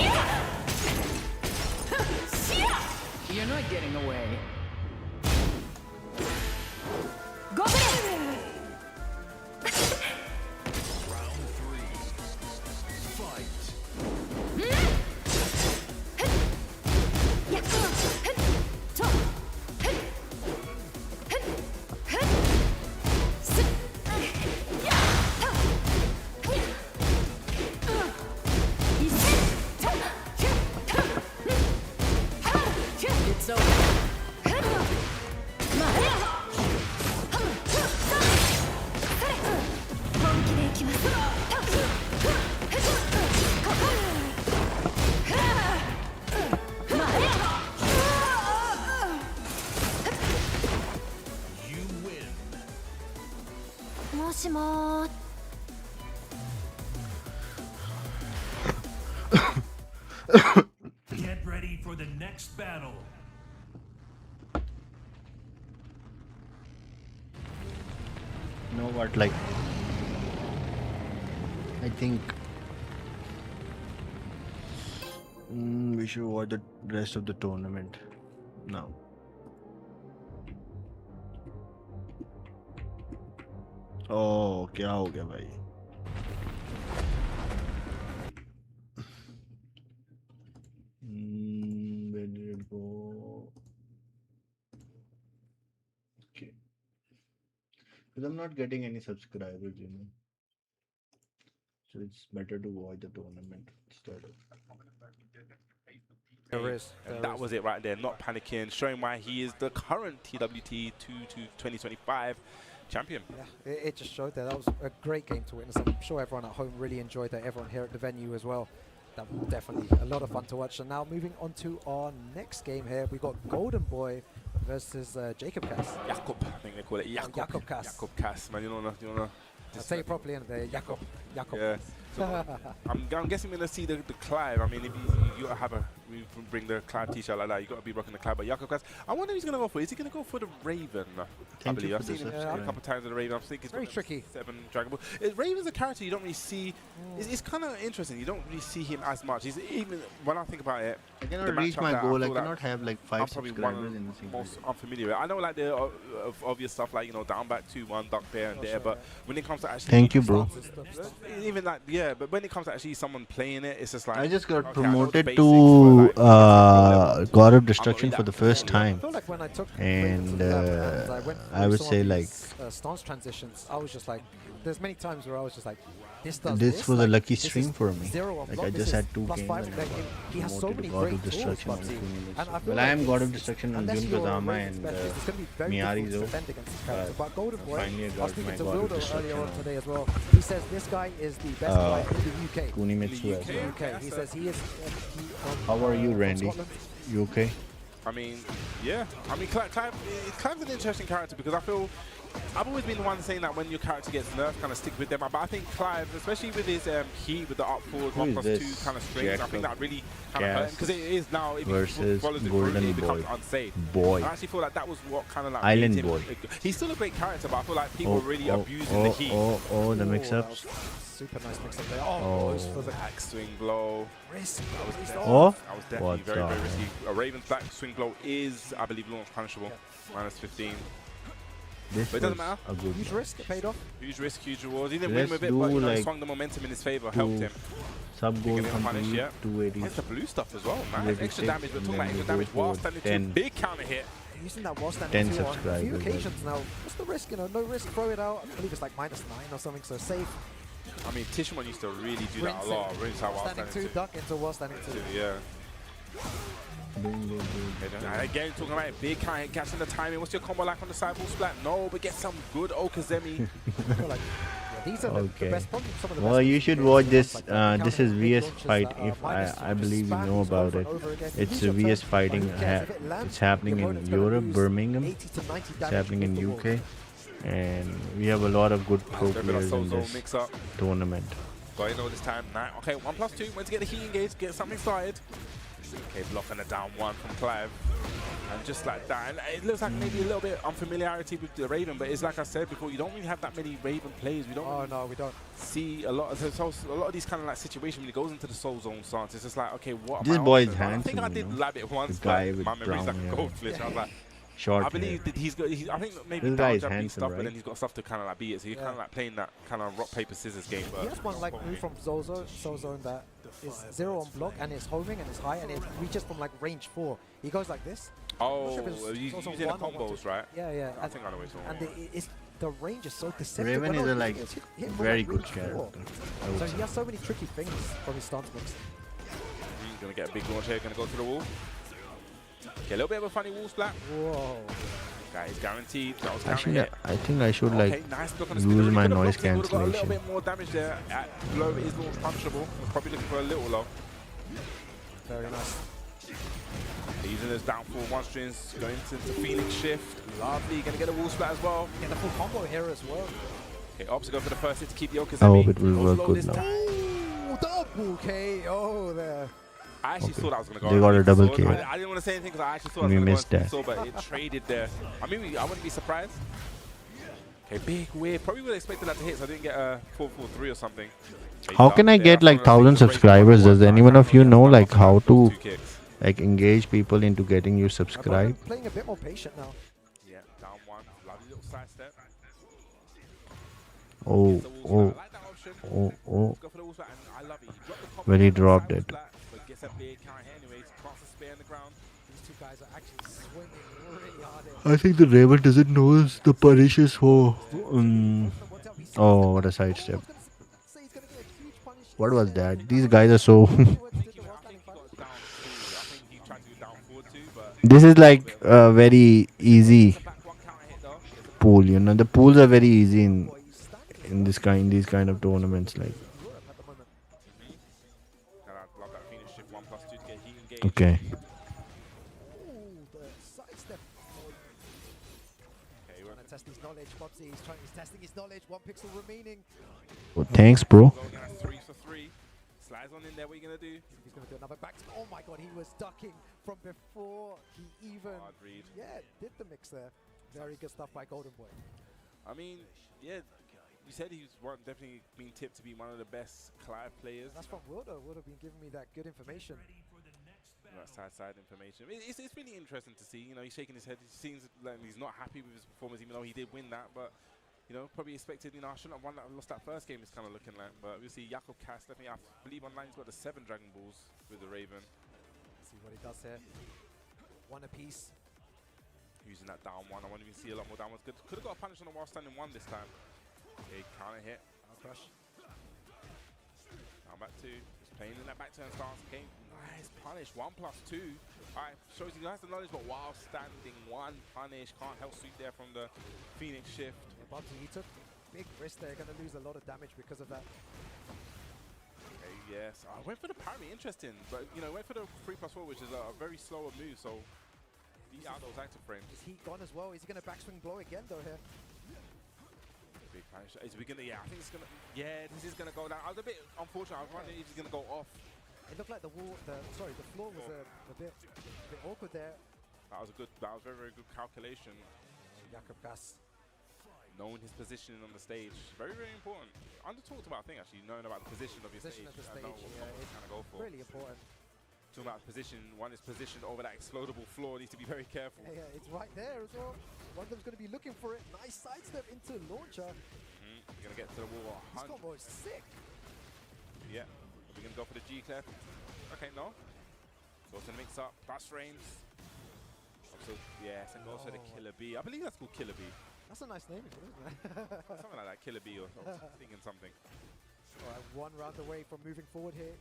You're not getting away. Go Round 3. Fight. It's over. You win. もしもー Get ready for the next battle. You know what, like, I think we should watch the rest of the tournament now. Oh, क्या हो गया भाई? Where did it go? Okay. Because I'm not getting any subscribers, you know. So it's better to watch the tournament instead of. There is. And that was it right there. Not panicking, showing why he is the current TWT 2025 champion. Yeah, it just showed that was a great game to witness. I'm sure everyone at home really enjoyed that. Everyone here at the venue as well. That was definitely a lot of fun to watch. And now moving on to our next game here, we got Golden Boy versus Jacob Cass. Jakob, I think they call it Jakob. Jacob Cass. Jakob Cass, man. You know. I'll say it properly in there. Jacob. Yeah. So I'm guessing we're gonna see the Clive. I mean, if you have we bring the Clive t-shirt like that, you gotta be rocking the Clive. But Jakob Cass, I wonder if he's gonna go for. Is he gonna go for the Raven? I believe I've seen him a couple of times with the Raven. I think it's very tricky. 7 Dragon Ball. Raven's a character you don't really see. It's kind of interesting. You don't really see him as much. He's even when I think about it. I cannot reach my goal. I cannot have like 5 subscribers in the same most unfamiliar with. I know like the obvious stuff like down back 2-1 duck there and there, but when it comes to actually thank you, bro. Even like but when it comes to actually someone playing it, it's just like I just got promoted to God of Destruction for the first time, and I would say like stance transitions. I was just like, there's many times where I was just like, this was a lucky stream for me. Like I just had 2 games. And he has so many God of Destruction on well, I am God of Destruction on Jun Kazama and Miyari but Golden Boy, finally I got my to God of earlier Destruction on today as well. He says this guy is the best guy in the UK. Kunimitsu as well. UK. He says he is. How are you, Randy? You okay? I mean, yeah. I mean, Clive's an interesting character because I feel I've always been the one saying that when your character gets nerfed, kind of stick with them. But I think Clive, especially with his heat, with the up forward 1+2 kind of strings, I think that really kind of hurt him because it is now if he follows it through, it becomes unsafe. Boy. I actually feel like that was what kind of like Island made him. Boy. He's still a great character, but I feel like people really abusing the heat. The mix-ups. Super nice mix-up there. Oh, for the back swing blow. Risk. That was definitely very, very risky. A Raven's back swing blow is, I believe, launch punishable. -15. This but it doesn't matter. A good huge risk, it paid off. Huge risk, huge rewards. He didn't win with it, but you know, he swung the momentum in his favor, helped him. Sub-goal complete, 280. There's the blue stuff as well, man. Extra damage, we're talking about extra damage while standing 2. Big counter hit. Using that while standing 2 on a few occasions like. now. What's the risk? You know, no risk, throw it out. I believe it's like -9 or something, so safe. I mean, Tishmon used to really do that a lot. Rinse out while standing 2. Duck into while standing 2. Yeah. Again, talking about it, big counter hit, catching the timing. What's your combo like on the sideball splat? No, but get some good Okazemi. These are the best problems, some of the well, best you should watch this. This is VSFighting. If I believe you know about it. It's VSFighting. It's happening in Europe, Birmingham. It's happening in UK. And we have a lot of good pro players in this tournament. Got in all this time. Okay, 1+2. Went to get the heat engaged, get something started. Okay, blocking the down 1 from Clive. And just like that. And it looks like maybe a little bit unfamiliarity with the Raven, but it's like I said before, you don't really have that many Raven plays. We don't. Oh no, we don't see a lot of these kind of like situations when he goes into the soul zone stance. It's just like, okay, what? This boy is handsome. I think I did lab it once, but my memory's like a goldfish. I was like. Short I believe that he's got. I think maybe this guy is beat handsome, stuff, right? but then he's got stuff to kind of like beat it. So you're kind of like playing that kind of rock paper scissors game. But he has one like move from Soul Zone that is 0 on block and it's homing and it's high and it reaches from like range 4. He goes like this. Oh, he's using the combos, right? Yeah. I think I know what he's talking about. The range is so deceptive. Raven is a like very good character. So he has so many tricky things from his stance books. He's gonna get a big launch here. Gonna go through the wall. Okay, a little bit of a funny wall splat. Whoa. Guys, guaranteed. That was actually, I think I should like nice use my noise got a little cancellation. bit more damage there. Blow is launch punishable. Probably looking for a little low. Very nice. Using his down 4 1 strings, going into Phoenix shift. Lovely. Gonna get a wall splat as well. Get the full combo here as well. Okay, Ops go for the first hit to keep the Okazemi. I hope it will work good now. Ooh, double KO there. I actually thought that was going to go. They got a double KO. I didn't want to say anything because I actually thought I was going to go sword, but it traded there. I mean, I wouldn't be surprised. Okay, big whip. Probably would have expected that to hit, so I didn't get a 4-4-3 or something. How can I get like 1,000 subscribers? Does anyone of you know like how to like engage people into getting you subscribed? I'm playing a bit more patient now. Yeah, down 1. Lovely little side step. Oh. Well, he dropped it. Gets a big count here anyways. Cross the spear in the ground. These two guys are actually swinging really hard. I think the Raven doesn't know the punishes for. Oh, what a sidestep. What was that? These guys are so. This is like a very easy pool, you know. The pools are very easy in these kind of tournaments, like. Okay. Test his knowledge, Bobsy. He's testing his knowledge. 1 pixel remaining. Well, thanks, bro. 3 for 3. Slides on in there. What are you gonna do? He's gonna do another back. Oh my God! He was ducking from before he even. Did the mix there. Very good stuff by Golden Boy. I mean, yeah. You said he's definitely been tipped to be one of the best Clive players. That's from Wilder. Wilder been giving me that good information. Side information. It's really interesting to see. You know, he's shaking his head. He seems like he's not happy with his performance, even though he did win that. But you know, probably expected. You know, I shouldn't have lost that first game. It's kind of looking like. But we'll see. Jakob Cass definitely. I believe online he's got the 7 Dragon Balls with the Raven. Let's see what he does here. 1 apiece. Using that down 1. I want to even see a lot more down ones. Could have got a punish on the while standing 1 this time. Okay, counter hit. Crush. Down back 2. He's playing in that back turn stance. Okay, nice punish. 1+2. Alright, shows he has the knowledge, but while standing 1 punish. Can't help sweep there from the Phoenix shift. Yeah, Bobsy, he took big risk there. Going to lose a lot of damage because of that. Okay, yes. I went for the parry. Interesting. But, you know, went for the 3+4, which is a very slower move. So, beat out those active frames. Is he gone as well? Is he going to backswing blow again, though, here? Is we gonna? Yeah, I think it's gonna. Yeah, this is gonna go down. I was a bit unfortunate. I was wondering if he's gonna go off. It looked like the floor was a bit awkward there. That was very, very good calculation. Jakob Gas. Knowing his positioning on the stage, very, very important. Under talked about thing actually, knowing about the position of your stage. Of the stage, know what it's kind of go for. Really important. Talking about position, one is positioned over that explodable floor. Needs to be very careful. Yeah, it's right there as well. One of them's going to be looking for it. Nice sidestep into launcher. You're going to get to the wall. This combo is sick. Yeah. We're going to go for the G clef. Okay, no. Goes to mix up. Plus frames. Also, yes, and goes for the Killer B. I believe that's called Killer B. That's a nice name, isn't it? Something like that, Killer B or thinking something. All right, one round away from moving forward here.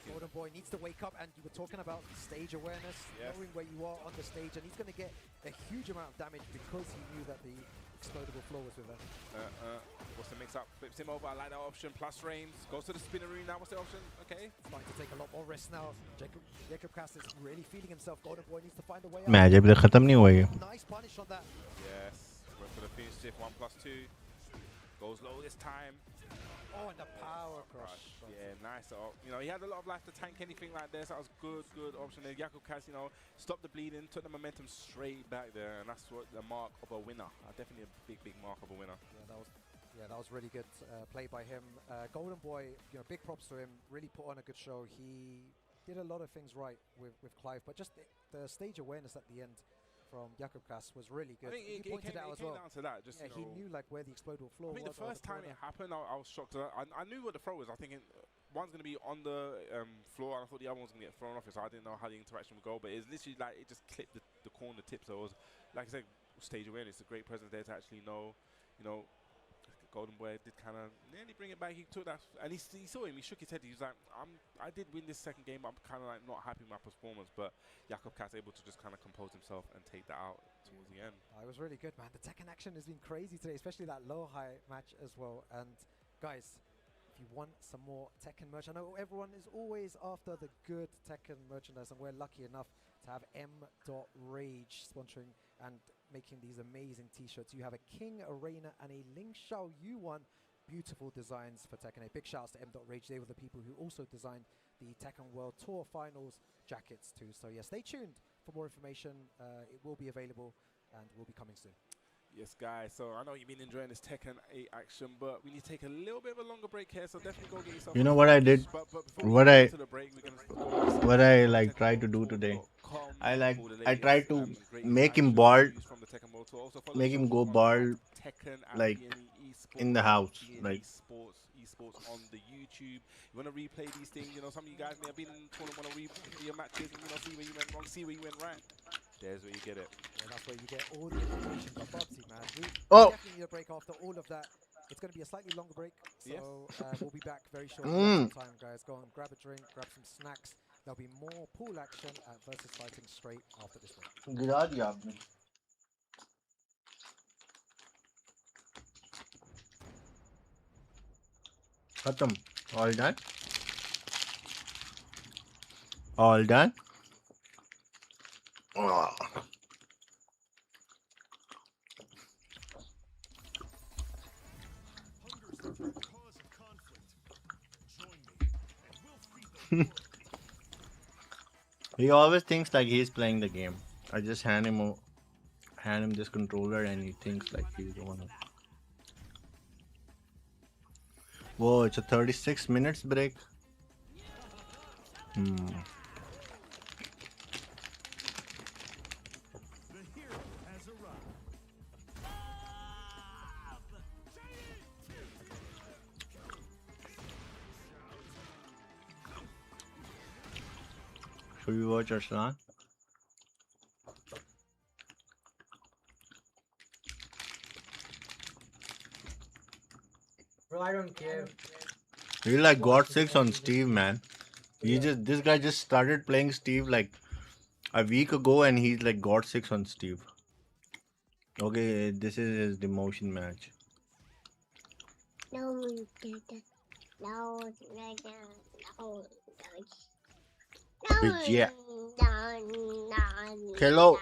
Golden Boy needs to wake up, and you were talking about stage awareness, knowing where you are on the stage, and he's going to get a huge amount of damage because he knew that the explodable floor was with him. What's the mix-up? Flips him over. I like that option. Plus frames. Goes to the spinneroo now. What's the option? Okay. Starting to take a lot more risks now. Jacob Cass is really feeling himself. Golden Boy needs to find a way out. Match अभी तक खत्म नहीं हुआ ये. Nice punish on that. Yes. Went for the finish shift. 1+2. Goes low this time. Oh, and the power crush. Yeah, nice. You know, he had a lot of life to tank anything like this. That was good option there. Jakob Cass, you know, stopped the bleeding, took the momentum straight back there, and that's what the mark of a winner. Definitely a big mark of a winner. Yeah, that was really good play by him. Golden Boy, you know, big props to him. Really put on a good show. He did a lot of things right with Clive, but just the stage awareness at the end from Jakob Cass was really good. I think he pointed out as well. Down to that. Just, yeah, he knew like where the explodable floor was. I mean, the first time it happened, I was shocked. I knew what the throw was. I think one's going to be on the floor, and I thought the other one's going to get thrown off it, so I didn't know how the interaction would go. But it's literally like it just clipped the corner tip. So it was, like I said, stage awareness. A great presence there to actually know, you know. Golden Boy did kind of nearly bring it back. He took that, and he saw him. He shook his head. He was like, I did win this second game, but I'm kind of like not happy with my performance. But Jakob Cass able to just kind of compose himself and take that out towards the end. It was really good, man. The Tekken action has been crazy today, especially that low-high match as well. And guys, if you want some more Tekken merch, I know everyone is always after the good Tekken merchandise, and we're lucky enough to have M.Rage sponsoring and making these amazing t-shirts. You have a King Arena and a Ling Xiao Yuan. Beautiful designs for Tekken 8. Big shouts to M.Rage. They were the people who also designed the Tekken World Tour Finals jackets too. So yeah, stay tuned for more information. It will be available and will be coming soon. Yes, guys. So I know you've been enjoying this Tekken 8 action, but we need to take a little bit of a longer break here. So definitely go get yourself. You know what I did? What I like tried to do today. I tried to make him bald, make him go bald, like in the house, like. Esports on the YouTube. You want to replay these things? You know, some of you guys may have been in the tournament, want to replay your matches and see where you went wrong, see where you went right. There's where you get it. Yeah, that's where you get all the information from Bubsy, man. We definitely need a break after all of that. It's going to be a slightly longer break, so we'll be back very shortly. Time, guys. Go and grab a drink, grab some snacks. There'll be more pool action at Versus Fighting straight after this break. गिरा दिया आपने. खत्म. All done. All done. He always thinks like he's playing the game. I just hand him this controller and he thinks like he's the one. Whoa, it's a 36 minutes break. Should we watch Arslan? Bro, I don't care. He like got 6 on Steve, man. This guy just started playing Steve like a week ago and he's like got 6 on Steve. Okay, this is his demotion match. No. Yeah. Hello.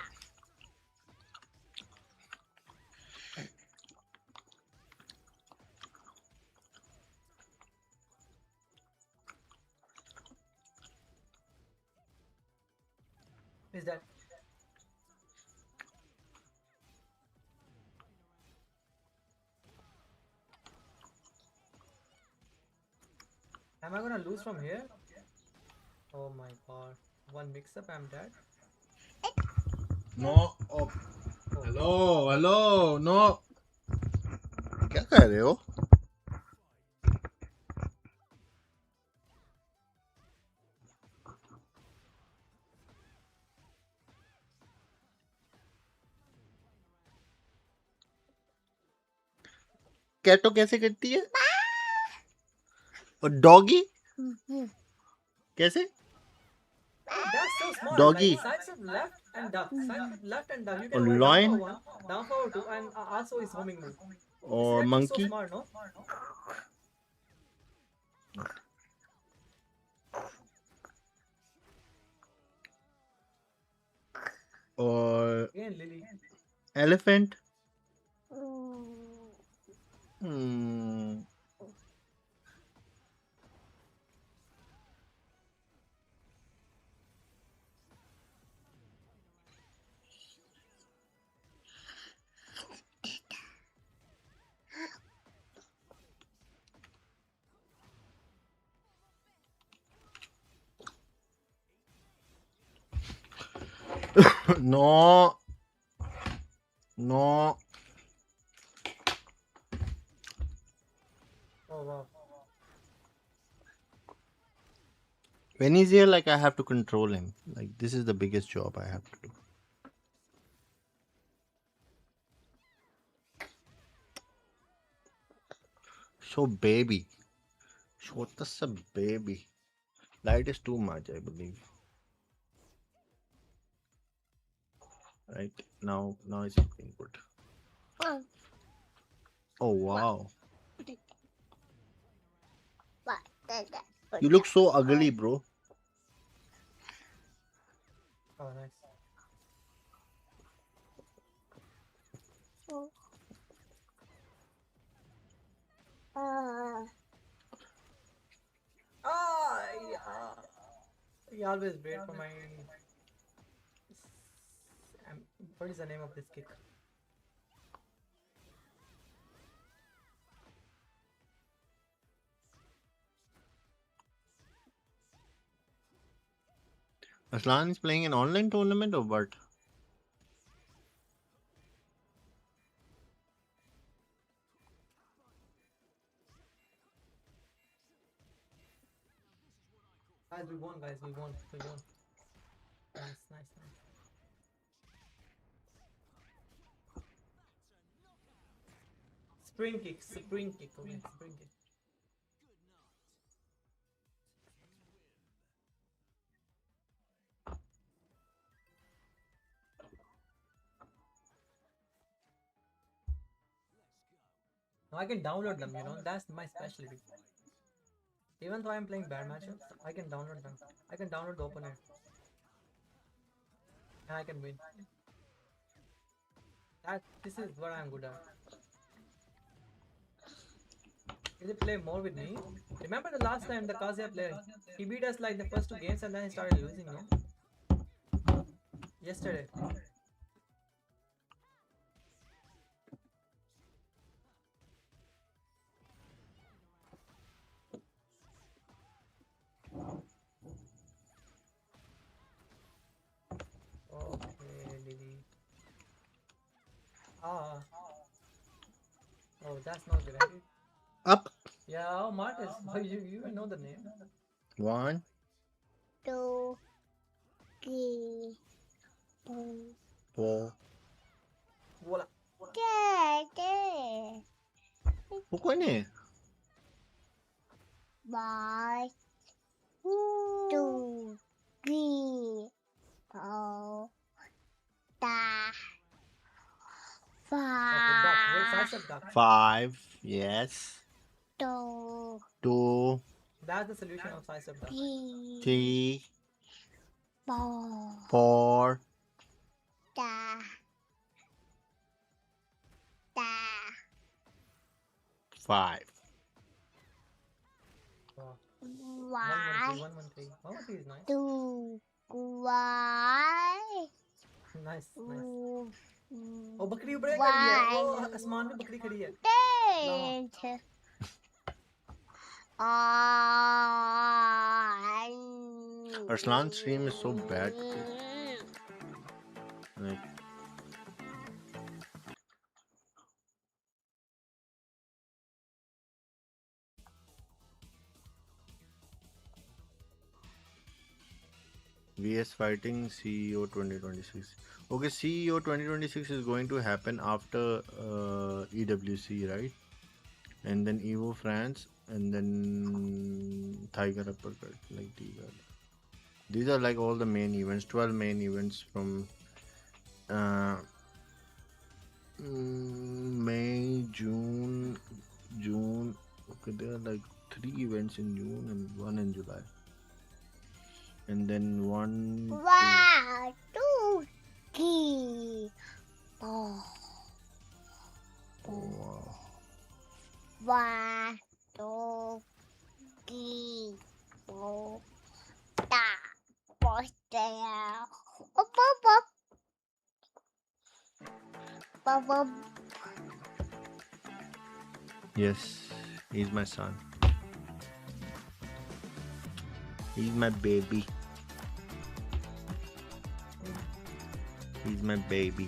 Is that? Am I gonna lose from here? Oh my god. One mix up, I'm dead. No. Oh. Hello, hello, no. क्या कर रहे हो? कैटो कैसे करती है? और doggy कैसे? That's so small. Doggy. Like sides of left and down. Side left and down. You Or can go down lion. for one, down for two, and also his homing move. Or It's actually so monkey. smart, no? Or Again, Lily. elephant. Hmm. No. No. Oh wow. When he's here, like I have to control him. Like this is the biggest job I have to do. So baby. What the baby? Light is too much, I believe. Right now it's looking good. Oh wow. You look so ugly, bro. Oh nice. Yeah. You always wait for my. What is the name of this kick? Aslan is playing an online tournament or what? Guys, we won, guys. We won. We won. Nice, nice, nice. Spring kick, spring kick. Okay, spring kick. Now I can download them, you know, that's my specialty. Even though I'm playing bad matchups, I can download them. I can download the opponent. And I can win. This is what I'm good at. Will you play more with me? Remember the last time the Kazuya played? He beat us like the first 2 games and then he started losing, no? Yesterday. Okay, Lily. Ah. Oh, that's not good. Up. Yeah, oh, Marcus. Oh, you even know the name. 1, 2, 3, 4. Voila. वो कौन है? 1, 2, 3, 4, 5. Yes. 2, 2. That's the solution of size of duck. 3. 4, 4. 5. 113. 113 is nice. 2, Why? Nice, nice. ओ बकरी ऊपर खड़ी है वो आसमान में बकरी खड़ी है Arslan's stream is so bad. Like, VSFighting CEO 2026. Okay, CEO 2026 is going to happen after EWC, right? And then Evo France, and then Tiger Uppercut, like these are like all the main events, 12 main events from May, June. Okay, there are like 3 events in June and 1 in July. And then 1, 2, 3, 4. 1, 2, 3, 4. Up, up. Yes, he's my son. He's my baby. He's my baby.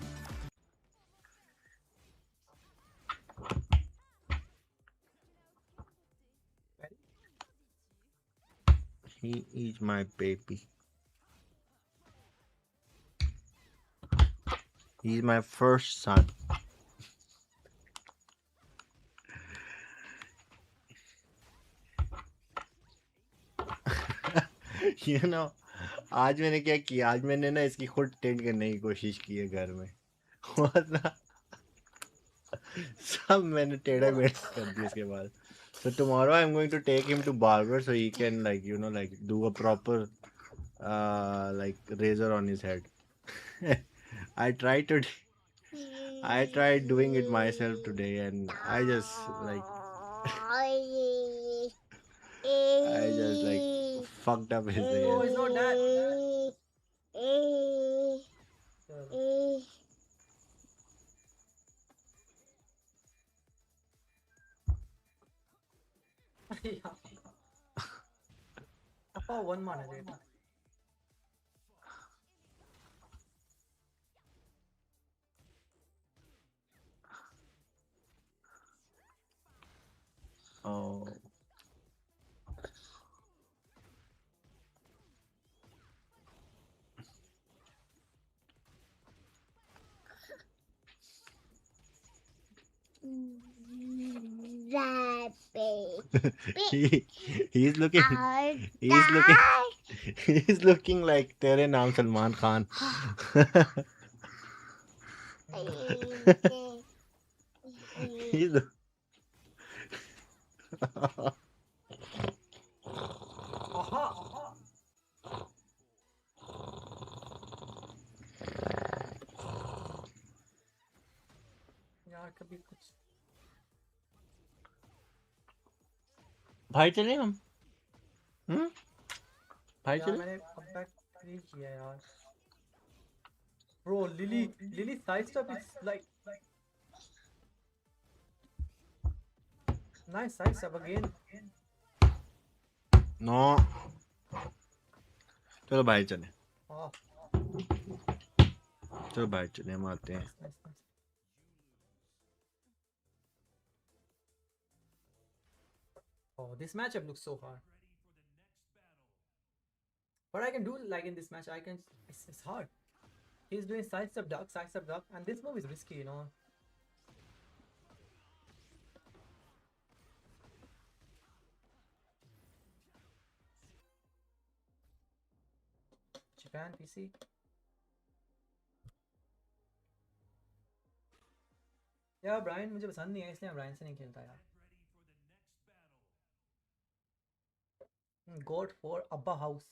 He is my baby. He's my first son. You know, आज मैंने क्या किया, आज मैंने ना इसकी खुद tent करने की कोशिश की है घर में, वरना सब मैंने टेढ़ा मेढ़ा कर दिया इसके बाद. So tomorrow I'm going to take him to barber so he can do a proper razor on his head. I tried doing it myself today and I just fucked up his hair. Oh, it's not that. Appa 1 mana dude. Oh. He's looking like तेरे नाम Salman Khan. He's यार कभी कुछ भाई चले हम भाई यार चले मैंने कमबैक नहीं किया यार bro Lily side step is like nice side step again no चलो भाई चले oh चलो भाई चले हम आते हैं. nice. Oh, this matchup looks so hard. What I can do like in this match, it's hard. He's doing side step duck, and this move is risky, you know. Japan PC. यार Brian मुझे पसंद नहीं है इसलिए मैं Brian से नहीं खेलता यार. God for Abba House.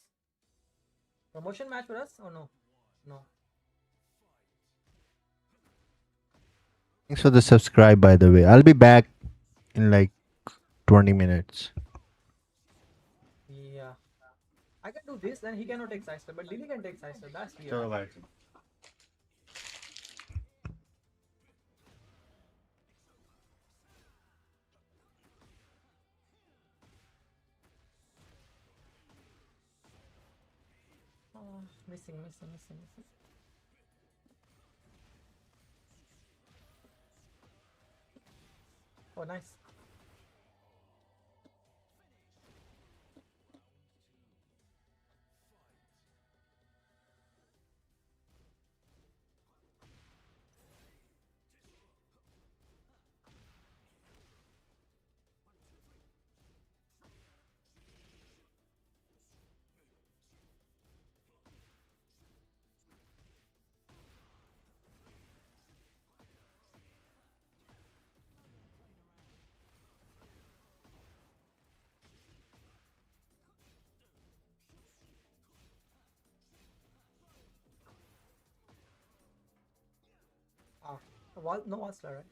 Promotion match for us or no? No. Thanks for the subscribe, by the way. I'll be back in like 20 minutes. Yeah. I can do this, then he cannot take side step, but Lily can take side step. That's weird. चलो भाई. Oh, missing. Oh, nice. Ah, no Wastler, right?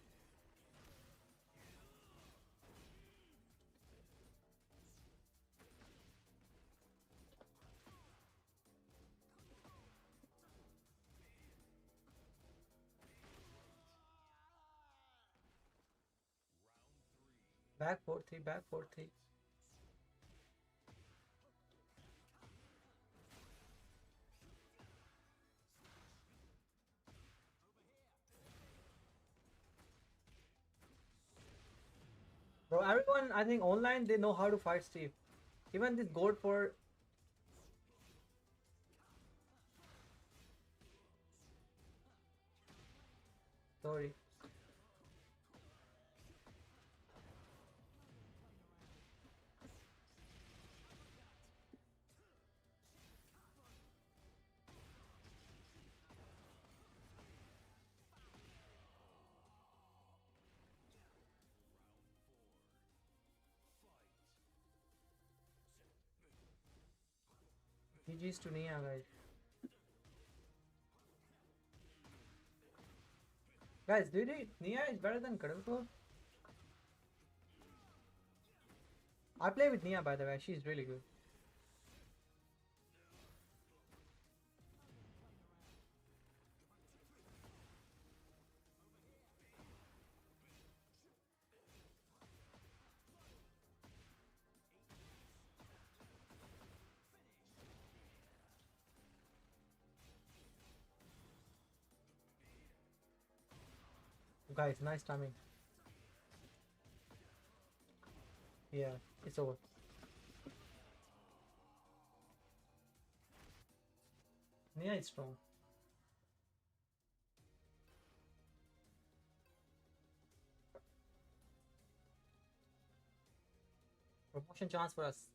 Back 4-3. Bro, everyone, I think online, they know how to fight Steve. Even this gold for... Sorry. GG's to Nia, guys. Guys, do you think Nia is better than Kadalko? I play with Nia, by the way. She's really good. Guys, nice timing. Yeah, it's over. Nia is strong. Promotion chance for us.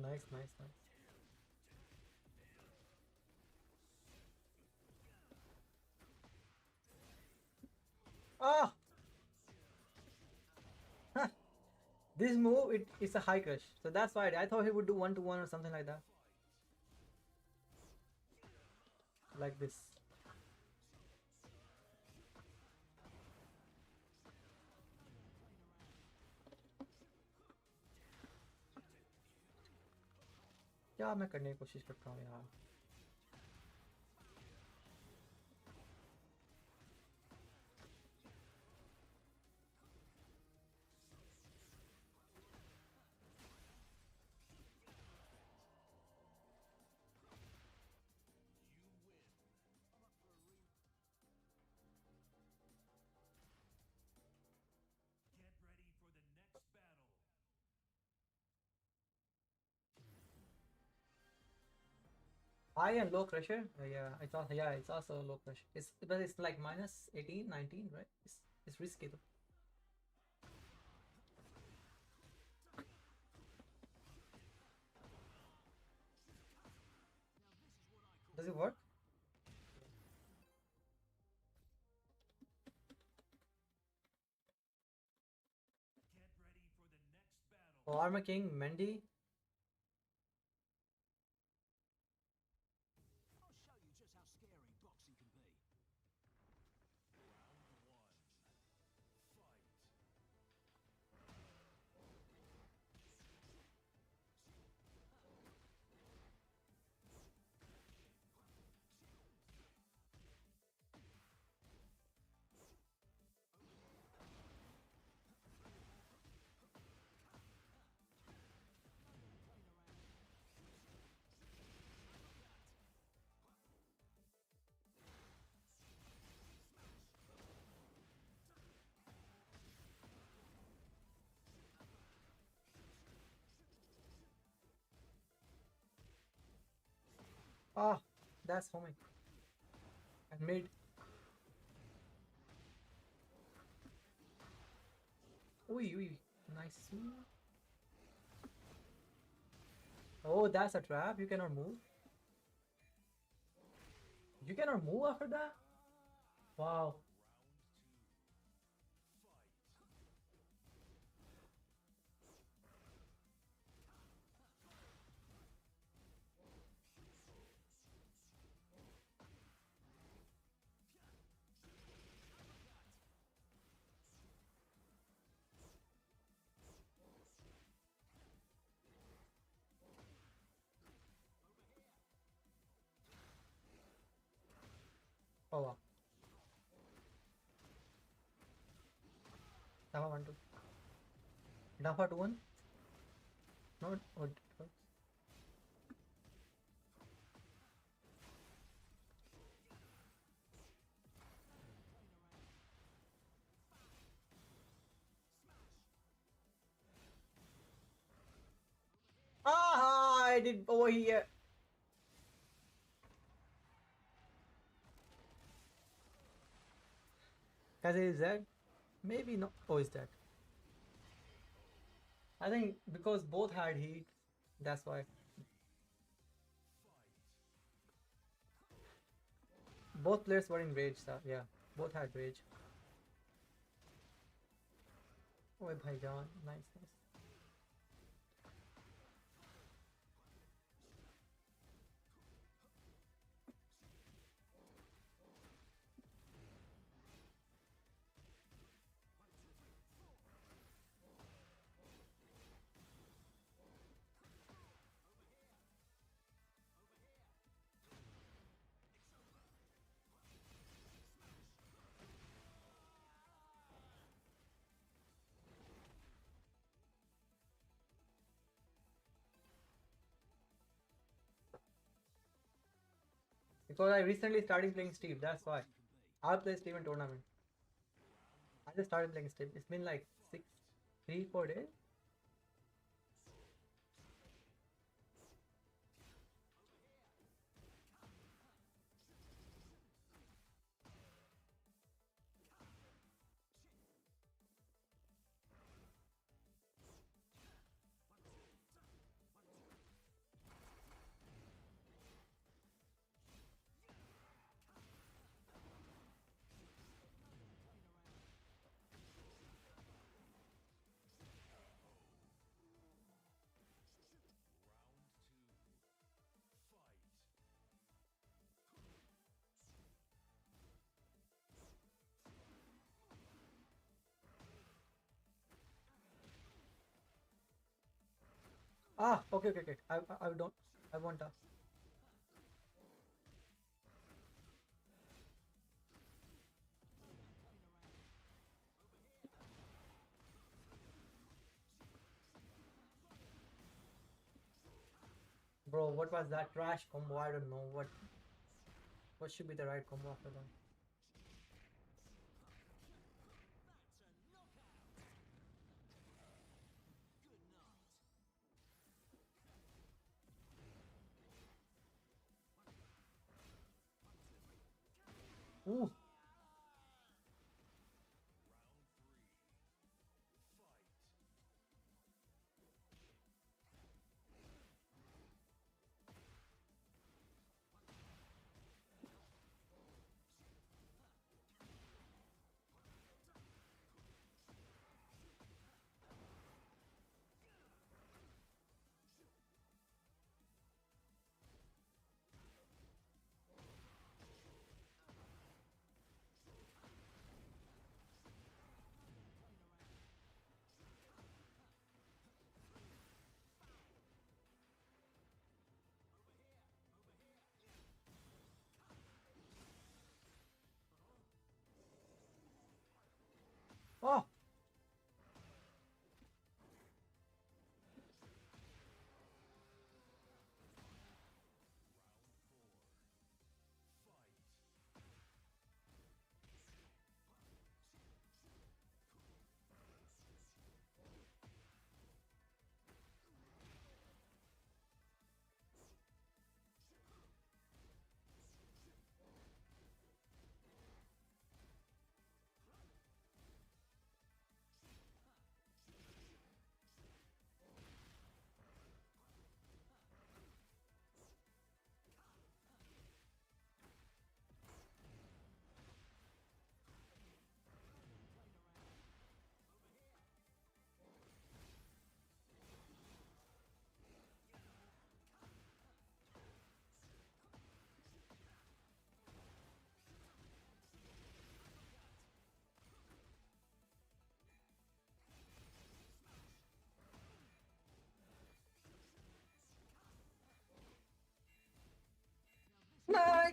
Nice. Ah! This move, it's a high crush. So that's why I thought he would do 1-1 or something like that. Like this. क्या मैं करने की कोशिश करता हूँ यार. High and low pressure. Yeah, it's also low pressure. But it's like minus 18, 19, right? It's risky though. Does it work? Oh, Armor King, Mendy. Ah, that's homing. And mid. Ui, nice. Oh, that's a trap. You cannot move. You cannot move after that? Wow. Oh wow. Dava 1 2. Dava 2 1. No, oh, ah, I did over here. Kaze is dead? Maybe not. Oh, is dead. I think because both had heat, that's why. Both players were in rage, so yeah. Both had rage. Oh, bhai John. Nice, nice. Because I recently started playing Steve, that's why. I'll play Steve in tournament. I just started playing Steve. It's been like 3-4 days. Ah, okay. I don't. I want to. Bro, what was that trash combo? I don't know what should be the right combo after that. Ooh. Oh.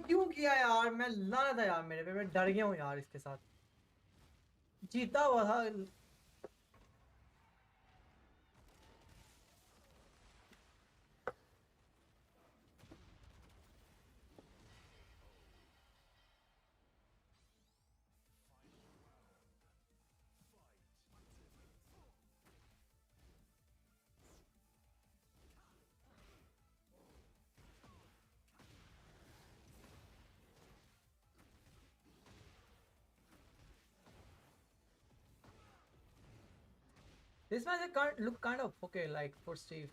क्यों किया यार मैं लाना था यार मेरे पे मैं डर गया हूँ यार इसके साथ जीता हुआ था This match can't look kind of okay like for Steve.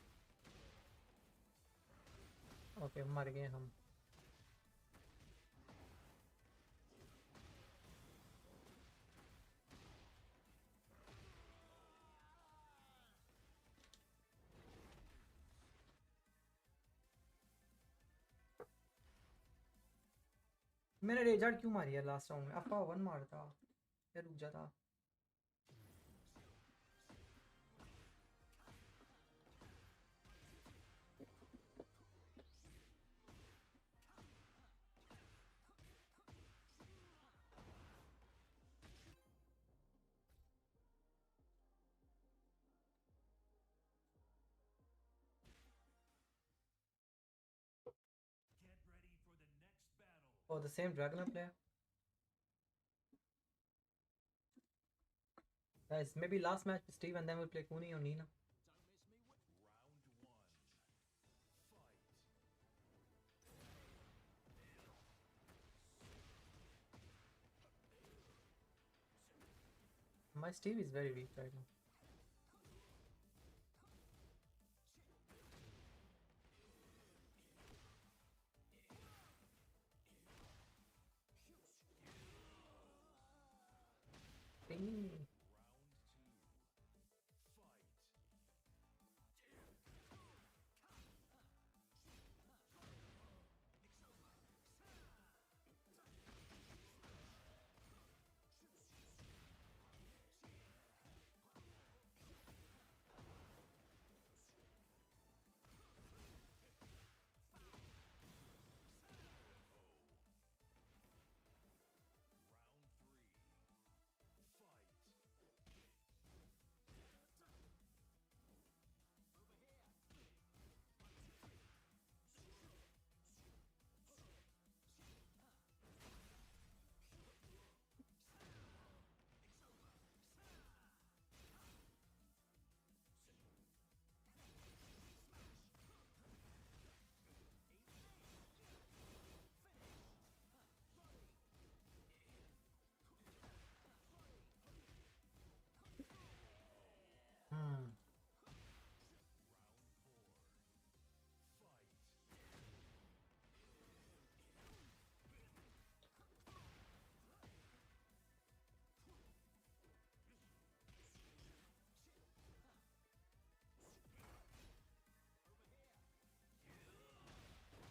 Okay, मर गए हम. मैंने रेजर क्यों मारी है लास्ट राउंड में? अफा 1 मारता या रुक जाता. Oh, the same Dragoner player. Guys, maybe last match with Steve and then we'll play Kuni or Nina. My Steve is very weak right now. Ding.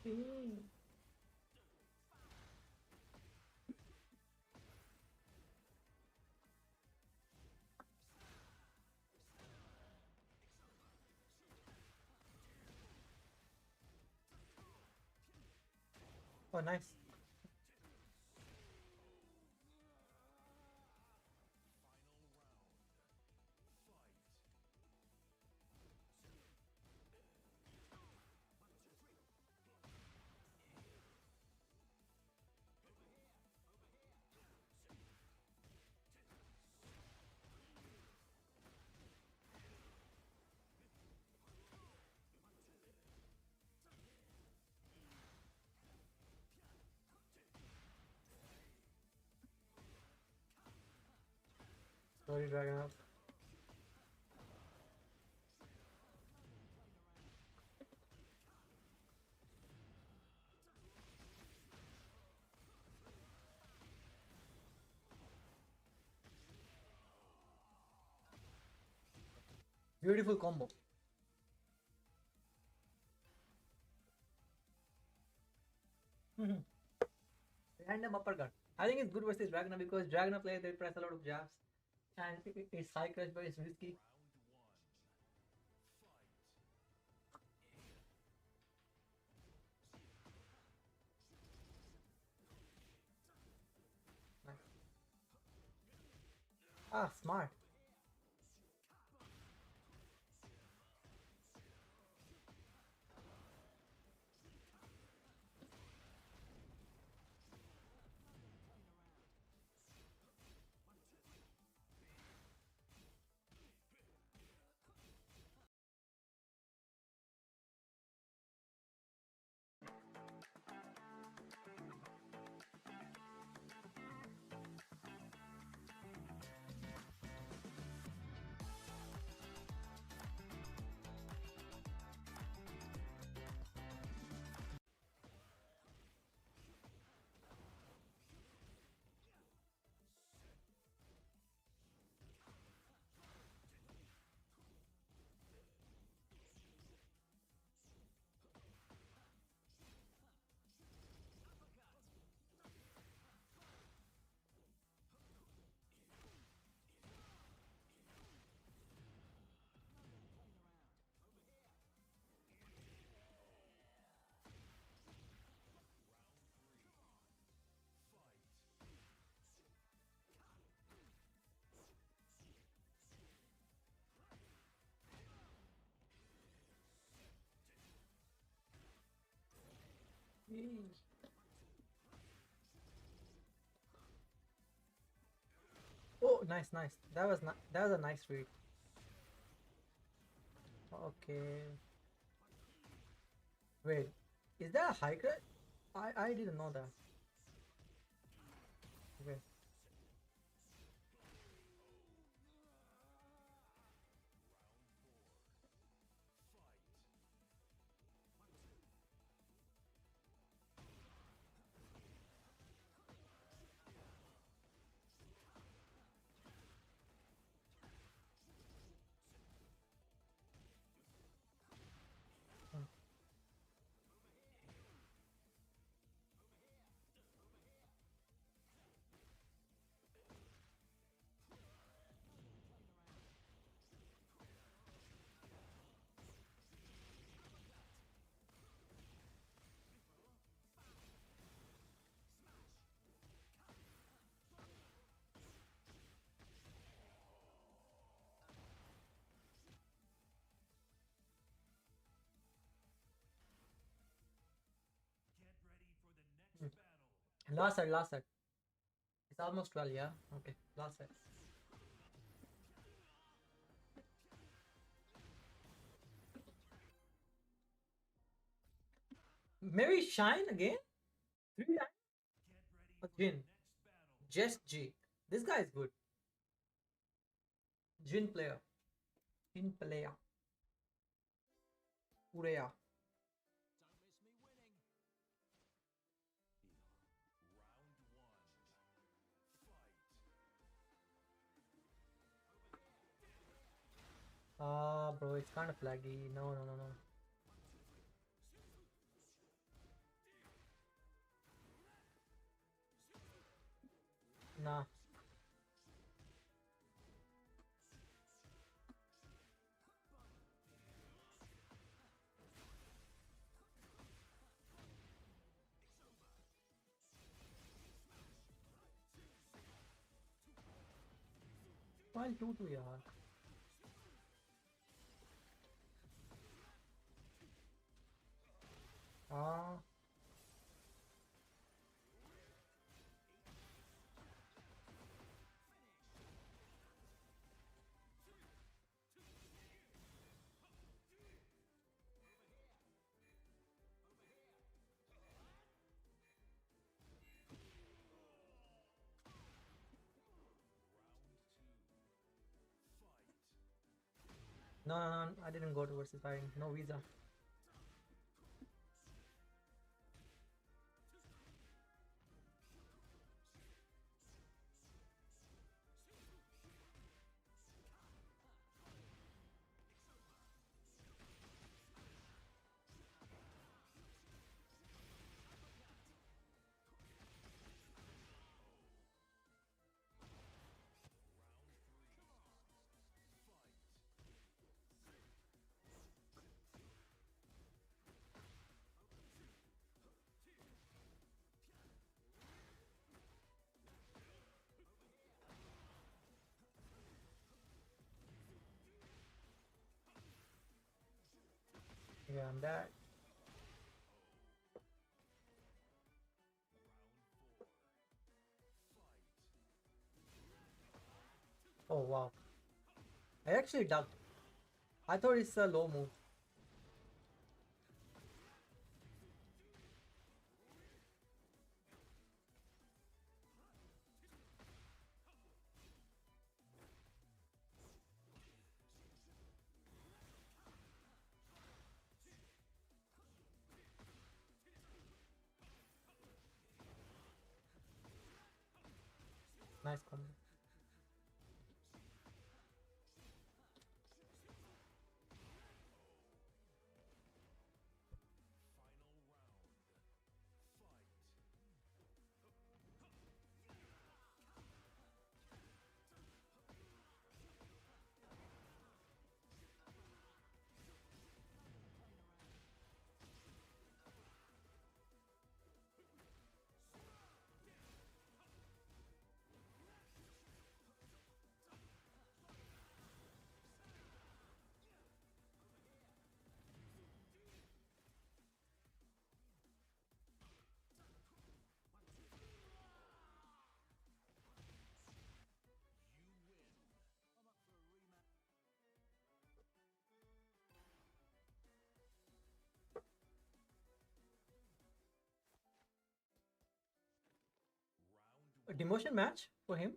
Oh, nice. Sorry, Dragon up. Beautiful combo. Random uppercut. I think it's good versus Dragna because Dragna players they press a lot of jabs and it's high crush but it's risky. Nice. Ah, smart. Oh, nice, nice. That was a nice read. Okay. Wait, is that a high crit? I didn't know that. Okay. Last set, last set. It's almost 12, yeah? Okay, last set. Maybe Shine again? 3 times? Oh, Jin. Just G. This guy is good. Jin player. Jin player. Urea. Ah, bro, it's kind of laggy. No, no, no, no. Nah. Why 2-2 यार? Ah. No, I didn't go to versus fighting. No visa. Yeah, I'm back. Oh wow. I actually ducked. I thought it's a low move. Nice combo. A demotion match for him?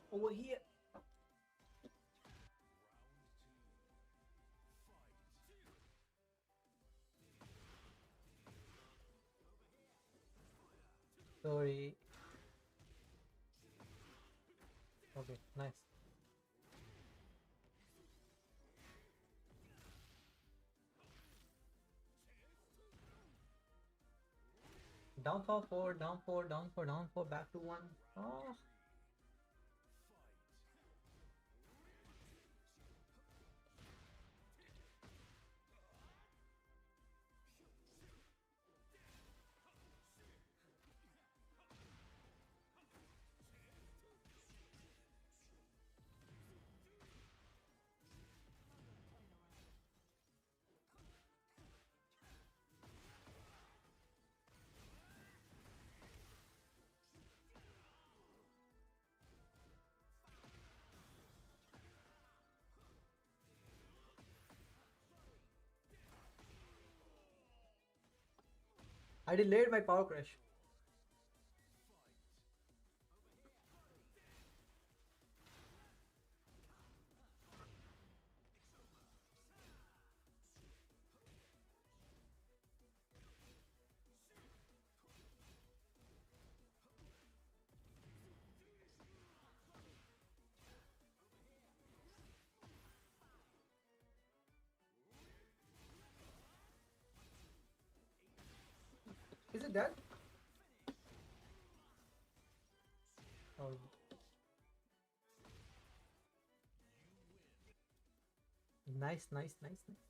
Over here. Sorry. Okay, nice. Down 4, down 4, down 4, down 4, back to 1. Oh. I delayed my power crash. Is it that? Oh. Nice, nice, nice, nice.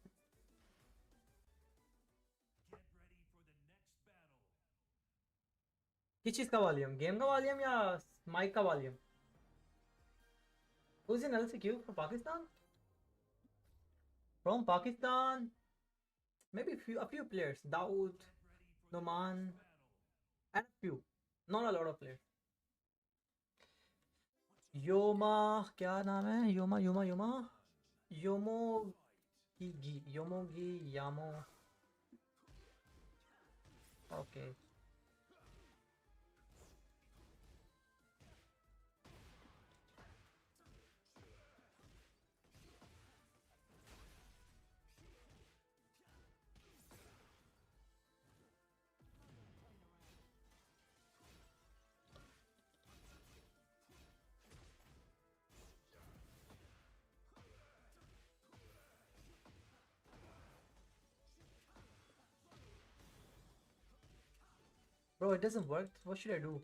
किस चीज का volume? Game का volume या mic का volume? Who's in LCQ from Pakistan? From Pakistan, maybe a few players. Dawood, Noman, and a few. Not a lot of players. Yoma, क्या नाम है? Yoma, Yoma, Yoma. Yomogi, Yamo. Okay. Bro, it doesn't work. What should I do?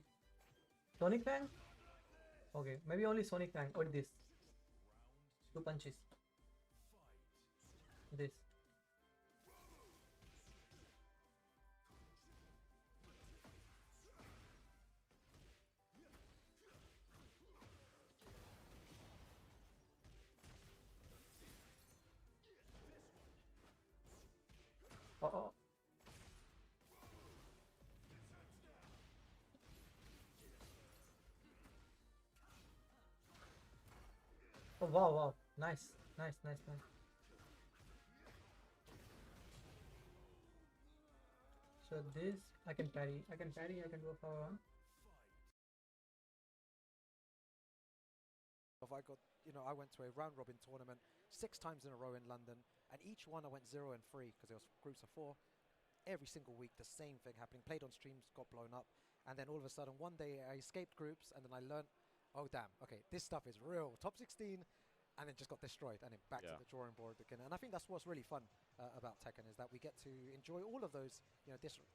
Sonic Fang? Okay, maybe only Sonic Fang or this. 2 punches. This. Uh-oh. Oh wow, wow. Nice, nice, nice, nice. So this I can parry. I can do a power on. I got, I went to a round robin tournament 6 times in a row in London, and each one I went 0 and 3 because it was groups of 4. Every single week, the same thing happening. Played on streams, got blown up, and then all of a sudden, one day I escaped groups, and then I learned, oh damn, okay, this stuff is real. Top 16, and then just got destroyed, and then back to the drawing board again. And I think that's what's really fun about Tekken, is that we get to enjoy all of those,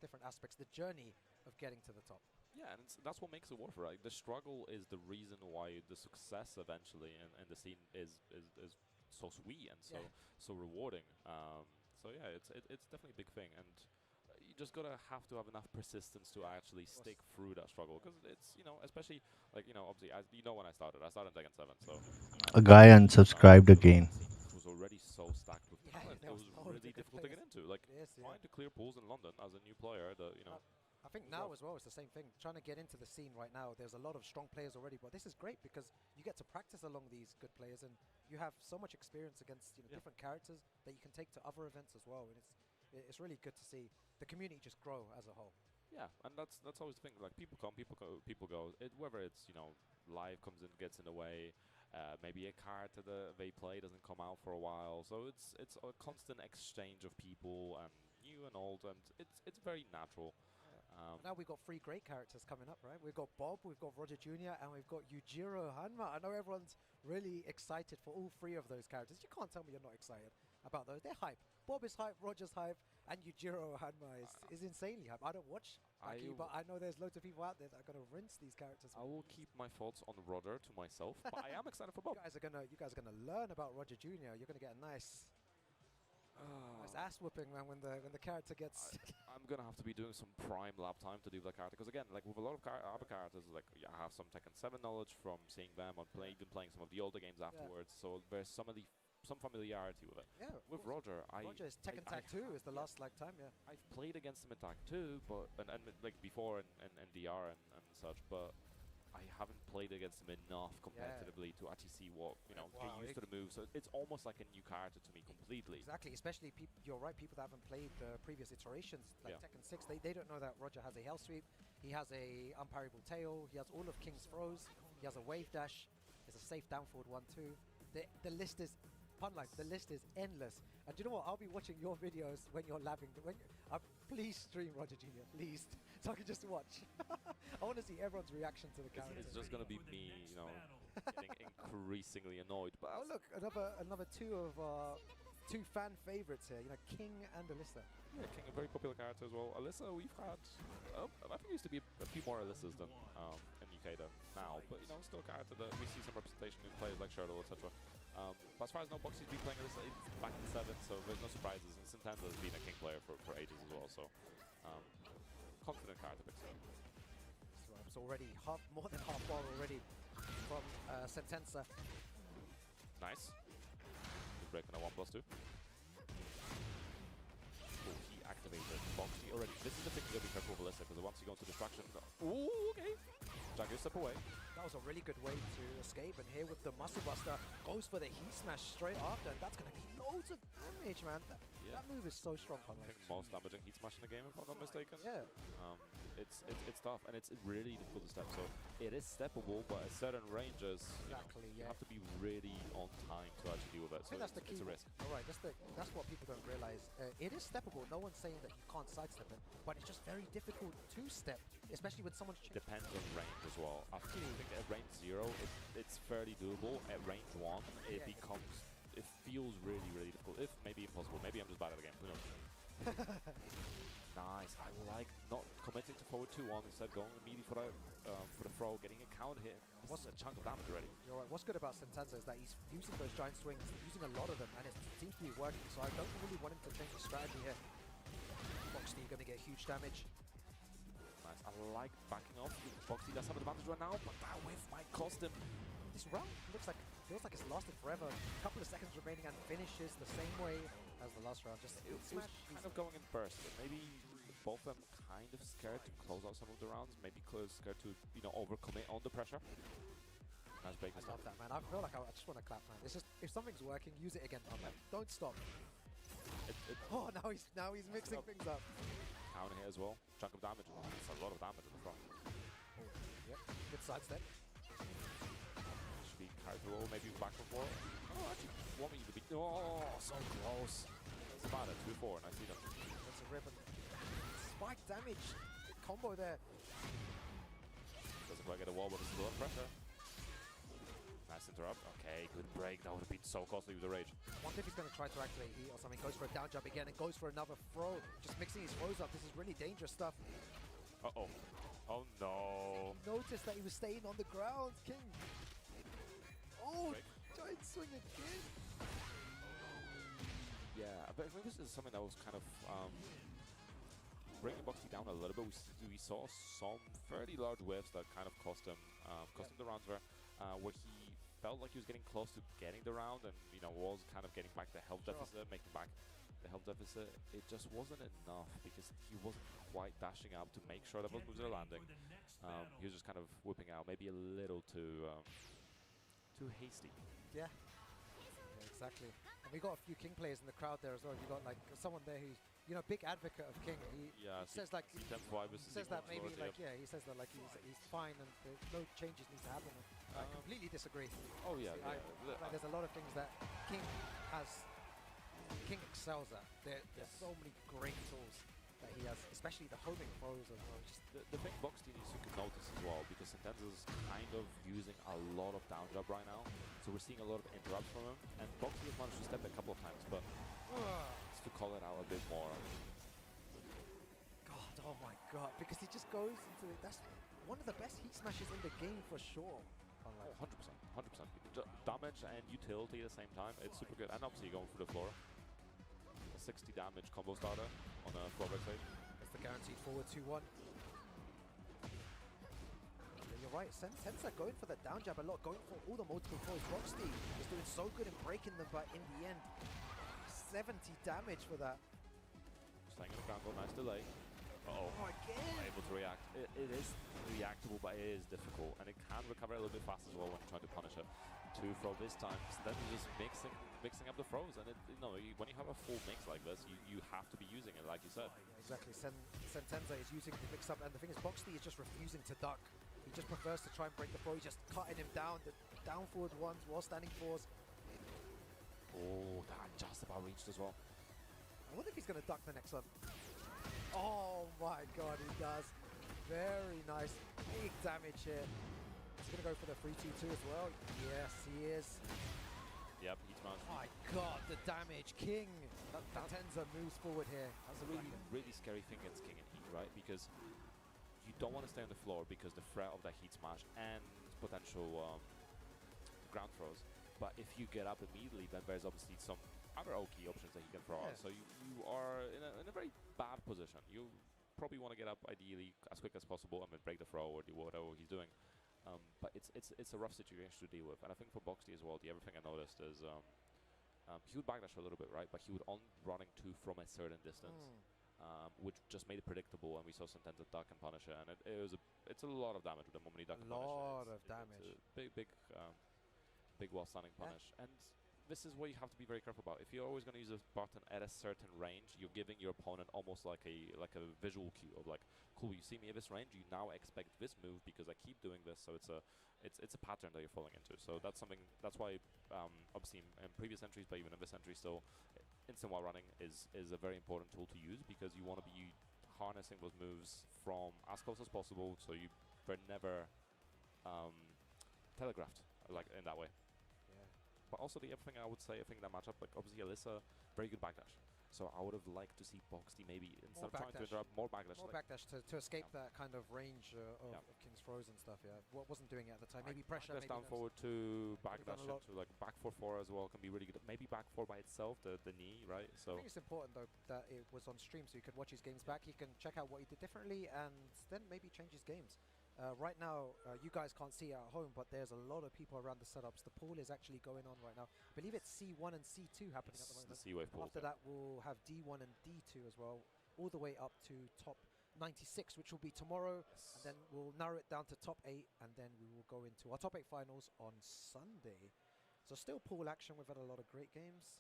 different aspects, the journey of getting to the top. Yeah, and that's what makes it worth it, right? The struggle is the reason why the success eventually and the scene is so sweet and so rewarding. So yeah, it's definitely a big thing, and you just have to have enough persistence to actually stick through that struggle, because it's especially obviously when I started in Tekken 7, so a guy unsubscribed again. It was already so stacked with talent. It was really difficult to get into. Like trying to clear pools in London as a new player, I think now as well it's the same thing. Trying to get into the scene right now, there's a lot of strong players already, but this is great because you get to practice along these good players, and you have so much experience against different characters that you can take to other events as well. And it's really good to see the community just grow as a whole. Yeah, and that's always the thing. Like people come, people go. Whether it's live comes in, gets in the way. Maybe a character that they play doesn't come out for a while. So it's a constant exchange of people, and new and old, and it's very natural. Now we've got 3 great characters coming up, right? We've got Bob, we've got Roger Jr., and we've got Yujiro Hanma. I know everyone's really excited for all 3 of those characters. You can't tell me you're not excited about those. They're hype. Bob is hype, Roger's hype, and Yujiro Hanma is insanely hype. I don't watch Aki, but I know there's loads of people out there that are going to rinse these characters. I will keep my thoughts on Roger to myself, but I am excited for Bob. You guys are gonna learn about Roger Jr. You're gonna get a nice ass whooping, man, when the character gets. I'm gonna have to be doing some prime lab time to do that character, because again, like with a lot of other characters, like I have some Tekken 7 knowledge from seeing them on even playing some of the older games afterwards. So there's some familiarity with it. Yeah. With Roger, Roger is Tekken Tag 2 is the last time. Yeah. I've played against him in Tag 2, but and like before in DR and such, but I haven't played against him enough competitively to actually see what, you know, get used to the move. So it's almost like a new character to me completely. Exactly, especially you're right, people that haven't played the previous iterations, like Tekken 6, they don't know that Roger has a Hell Sweep, he has a unparryable tail, he has all of King's throws, he has a wave dash, there's a safe down forward one too. The list is, punline, the list is endless. And do you know what? I'll be watching your videos when you're labbing. Please stream Roger Jr., please, so I can just watch. I want to see everyone's reaction to the character. It's just going to be me, you know, getting increasingly annoyed. But oh look, another two fan favorites here, you know, King and Alyssa. Yeah, King, a very popular character as well. Alyssa, we've had, I think there used to be a few more Alyssas than in UK than now, but you know, still a character that we see some representation in players like Shirtle, etc. But as far as no Boxy's been playing Alyssa back in 7, so there's no surprises. And Sentenza has been a King player for ages as well, so confident character pick. So it's already more than half bar already from Sentenza. Nice. Good break on a 1+2. Oh, he activated Boxy already. This is the thing you gotta be careful with Alyssa, because once you go into distraction, ooh, okay. Jagu step away. That was a really good way to escape, and here with the Muscle Buster, goes for the Heat Smash straight after, and that's gonna be loads of damage, man. That move is so strong. I think most damaging Heat Smash in the game, if I'm not mistaken. Yeah. It's tough, and it's really difficult to step, so it is steppable, but at certain ranges, you have to be really on time to actually deal with it, so that's the key. It's a risk. Alright, that's what people don't realize. It is steppable, no one's saying that you can't sidestep it, but it's just very difficult to step, especially when someone's depends on range as well. I think at range 0, it's fairly doable. At range 1, it feels really, really difficult. If maybe impossible. Maybe I'm just bad at the game. Who knows? Nice. I like not committing to forward 2-1, instead going immediately for the throw, getting a counter hit. What's a chunk of damage already? You're right. What's good about Sentenza is that he's using those giant swings, using a lot of them, and it seems to be working. So I don't really want him to change his strategy here. Boxy going to get huge damage. Nice. I like backing off. Boxy does have an advantage right now, but that wave might cost him. This round feels like it's lasted forever. A couple of seconds remaining and finishes the same way as the last round. Just it was kind of going in burst. Maybe both of them kind of scared to close out some of the rounds. Maybe scared to overcommit on the pressure. Nice break. I love that, man. I feel like I just want to clap, man. It's just if something's working, use it again, man. Don't stop. Oh, now he's mixing things up. Counter here as well. Chunk of damage. Oh, that's a lot of damage in the front. Oh, yep. Good sidestep. Should be carried through, maybe back and forth. Oh, actually, want me to be. Oh, so close. It's about a 2-4, and I see them. That's a ribbon. Spike damage. Good combo there. Doesn't quite get a wall, but it's still pressure. Nice interrupt. Okay, good break. That would have been so costly with the rage. I wonder if he's going to try to activate heat or something. Goes for a down jump again and goes for another throw. Just mixing his throws up. This is really dangerous stuff. Uh-oh. Oh, no. Notice that he was staying on the ground, King. Oh, break. Giant swing again. Yeah, but I think this is something that was kind of bringing Boxy down a little bit. We saw some fairly large waves that kind of cost him the rounds there, where he felt like he was getting close to getting the round and was kind of getting back the health deficit, making back the health deficit. It just wasn't enough because he wasn't quite dashing up to make sure that those moves are landing. He was just kind of whipping out, maybe a little too hasty. Yeah, exactly. And we got a few King players in the crowd there as well. You got like someone there who's big advocate of King. He says like he says that maybe he says that like he's fine and no changes need to happen. I completely disagree. Oh yeah, there's a lot of things that King excels at. There's so many great tools that he has, especially the homing throws as well. Just the thing Boxy needs to notice as well, because Sentenza's kind of using a lot of down jab right now, so we're seeing a lot of interrupts from him, and Boxy has managed to step a couple of times, but just to call it out a bit more. God, oh my God, because he just goes into it. That's one of the best heat smashes in the game for sure. Oh, 100%. Damage and utility at the same time, it's super good, and obviously you're going for the floor. 60 damage combo starter on a floor break stage. That's the guaranteed forward 2-1. Yeah, you're right, Sentenza going for the down jab a lot, going for all the multiple throws. Boxy is doing so good in breaking them, but in the end, 70 damage for that. Staying in the ground, nice delay. Uh-oh. Not able to react. It is reactable, but it is difficult, and it can recover a little bit fast as well when you're trying to punish it. 2 throw this time, so then you're just mixing up the throws, and when you have a full mix like this, you have to be using it, like you said. Exactly. Sentenza is using the mix up, and the thing is, Boxty is just refusing to duck. He just prefers to try and break the throw. He's just cutting him down, the down forward ones while standing fours. Oh, that just about reached as well. I wonder if he's going to duck the next one. Oh my god, he does. Very nice. Big damage here. He's going to go for the 3-2-2 as well. Yes, he is. Yep, he's mounted. Oh my god, the damage. King. Tenza moves forward here. That's a really scary thing against King and Heat, right? Because you don't want to stay on the floor because the threat of that heat smash and potential ground throws. But if you get up immediately, then there's obviously some other OP options that he can throw out. So you are in a very bad position. You probably want to get up ideally as quick as possible and then break the throw or do whatever he's doing. But it's a rough situation to deal with. And I think for Boxty as well, the other thing I noticed is he would backdash a little bit, right? But he would on running 2 from a certain distance, which just made it predictable. And we saw Sentenza duck and punish it, and it's a lot of damage with the moment he duck and punish it. A lot of damage. It's a big wall standing punish, and this is what you have to be very careful about. If you're always going to use this button at a certain range, you're giving your opponent almost like a visual cue of like, cool, you see me at this range, you now expect this move because I keep doing this. So it's a pattern that you're falling into. So that's something. That's why obviously in previous entries, but even in this entry still, instant wall running is a very important tool to use because you want to be harnessing those moves from as close as possible, so they're never telegraphed like in that way. But also the other thing I would say, I think that matchup, like obviously Alyssa, very good backdash. So I would have liked to see Boxty maybe instead of trying to interrupt, more backdash. More backdash to escape that kind of range of King's throws and stuff. Yeah, wasn't doing it at the time. Maybe pressure. Maybe down forward to backdash into like back 4-4 as well can be really good. Maybe back 4 by itself, the knee, right? So I think it's important though that it was on stream, so you can watch his games back. You can check out what he did differently, and then maybe change his games. Right now, you guys can't see it at home, but there's a lot of people around the setups. The pool is actually going on right now. I believe it's C1 and C2 happening at the moment. The C-Wave pool. After that, we'll have D1 and D2 as well, all the way up to top 96, which will be tomorrow. And then we'll narrow it down to top 8, and then we will go into our top 8 finals on Sunday. So still pool action. We've had a lot of great games.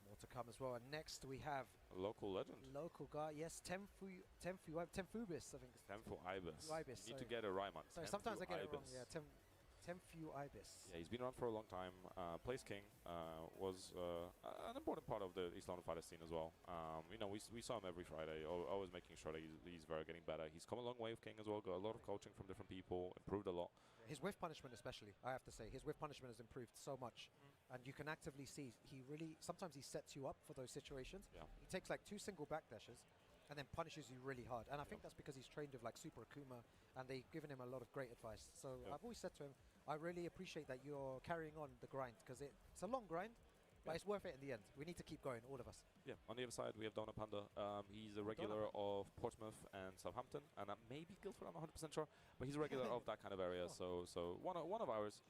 More to come as well. And next we have a local legend. Local guy, yes, Tenfubis, I think. Tenfu Ibis. You need to get it right, man. Sorry, sometimes I get it wrong. Yeah, Tenfu Ibis. Yeah, he's been around for a long time. Plays King. Was an important part of the East London fighter scene as well. You know, we saw him every Friday, always making sure that he's very getting better. He's come a long way with King as well. Got a lot of coaching from different people. Improved a lot. His whiff punishment especially, I have to say. His whiff punishment has improved so much. And you can actively see he really, sometimes he sets you up for those situations. Yeah. He takes like 2 single backdashes and then punishes you really hard. And I think that's because he's trained with like Super Akuma, and they've given him a lot of great advice. So I've always said to him, I really appreciate that you're carrying on the grind, because it's a long grind, but it's worth it in the end. We need to keep going, all of us. Yeah, on the other side, we have Donna Panda. He's a regular of Portsmouth and Southampton, and maybe Guildford, I'm not 100% sure, but he's a regular of that kind of area, so one of ours.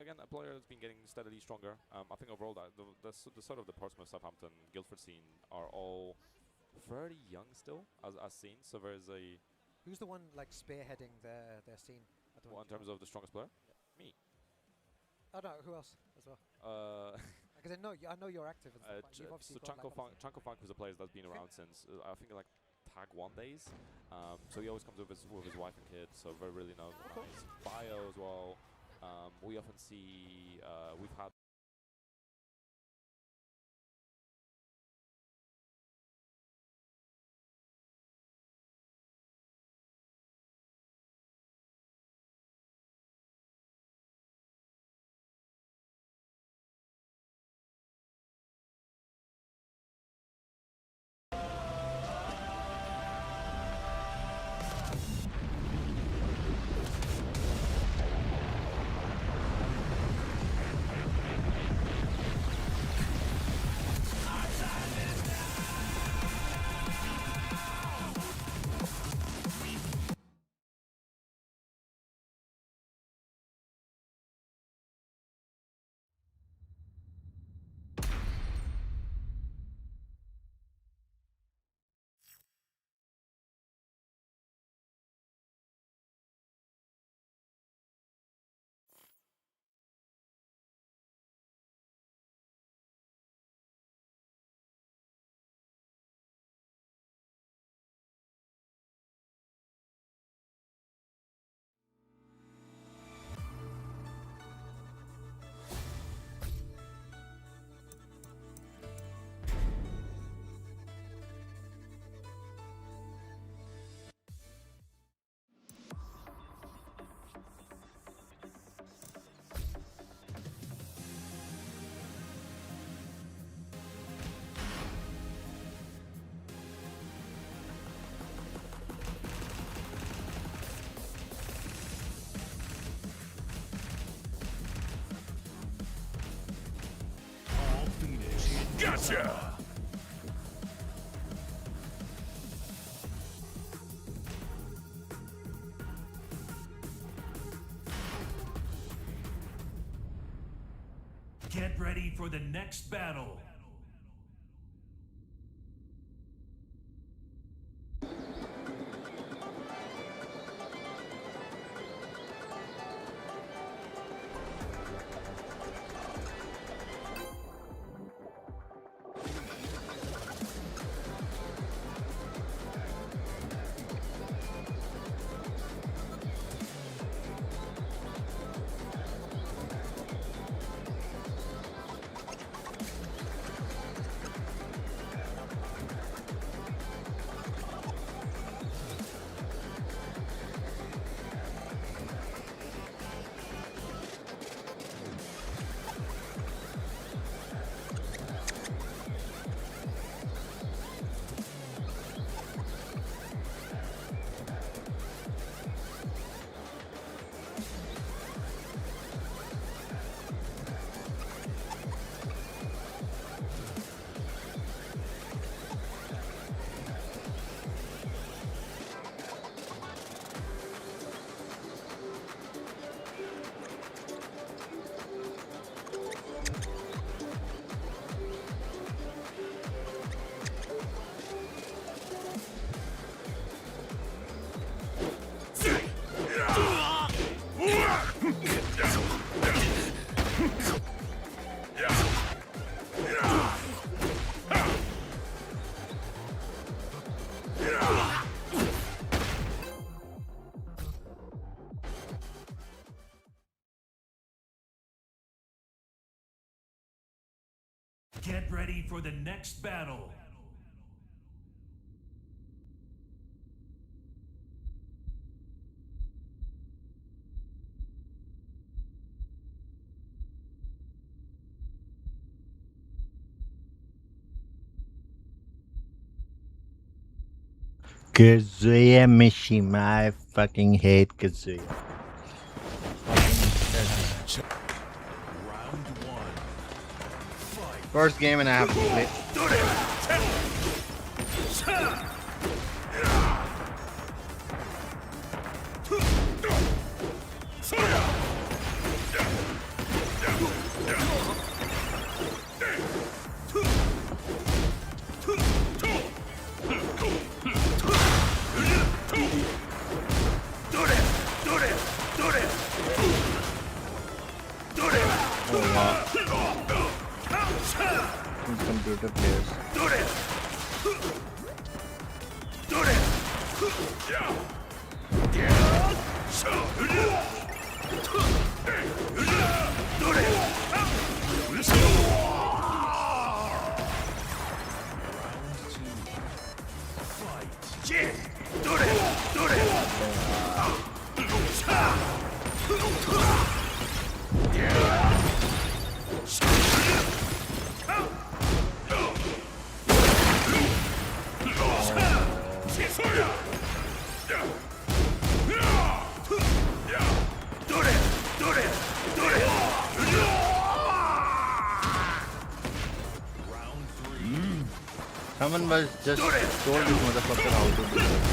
Again, a player that's been getting steadily stronger. I think overall that the sort of the Portsmouth, Southampton, Guildford scene are all fairly young still, as seen. So there's a... Who's the one like spearheading their scene? Well, in terms of the strongest player? Yeah. Me. Oh no, who else as well? Because I know you're active. So Chanko Funk was a player that's been around since I think like Tag 1 days. So he always comes with his wife and kids. So very really knows his bio as well. We often see we've had Gotcha! Get ready for the next battle. Get ready for the next battle. Kazuya Mishima, I fucking hate Kazuya. First game and I have to play. Computer players. Someone was just told this motherfucker how to do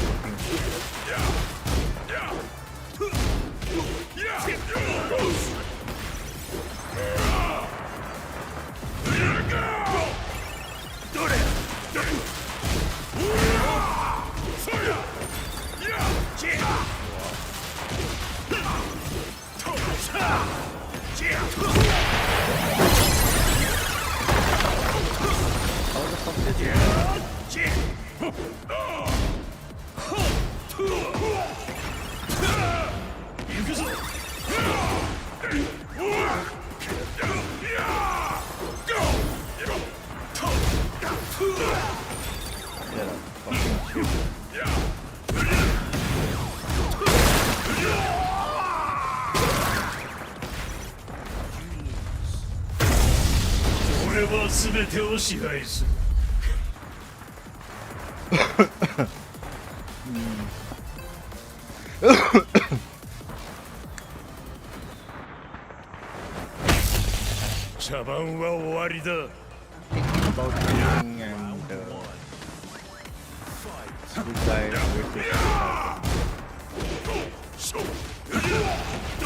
about winning and good guys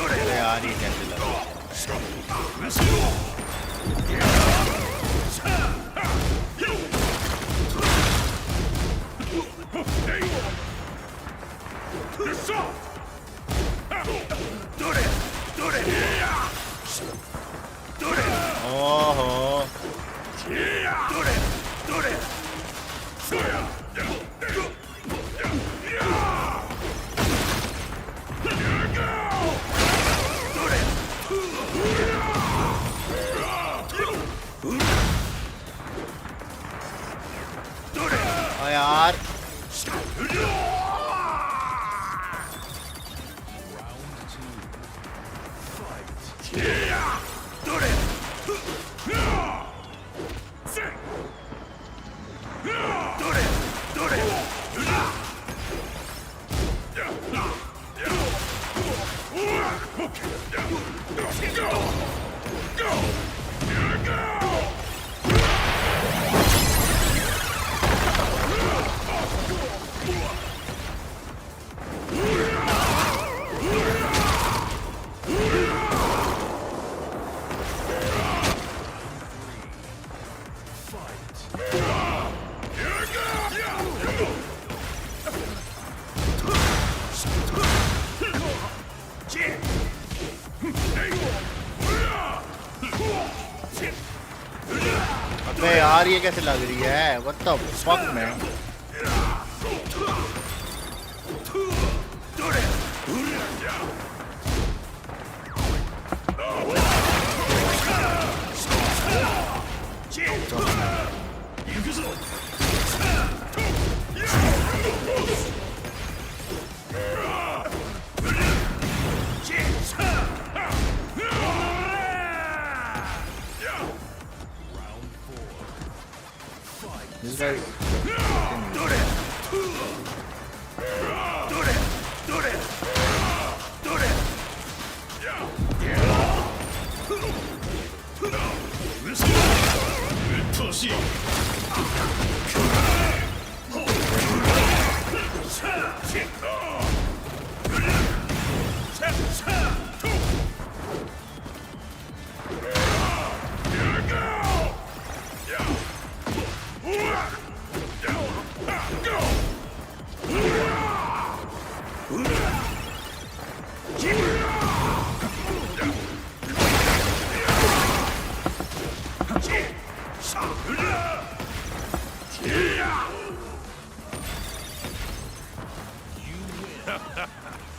अरे यार ये कैसे लगा यार अबे यार ये कैसे लग रही है what the fuck man This guy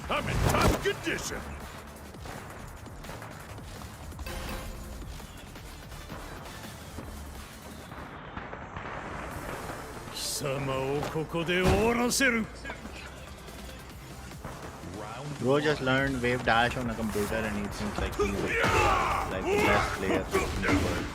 I'm in top condition. Bro just learned wave dash on a computer and he thinks like he's like the best player in the world.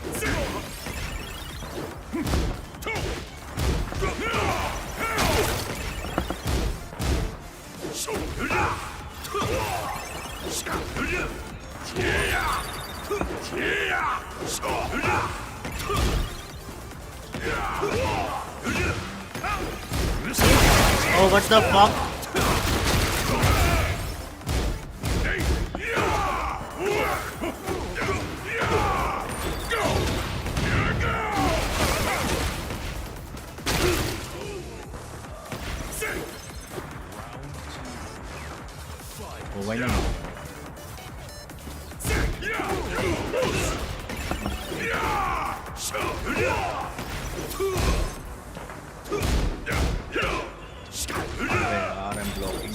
Oh, what the fuck? Oh, why not? I'm blocking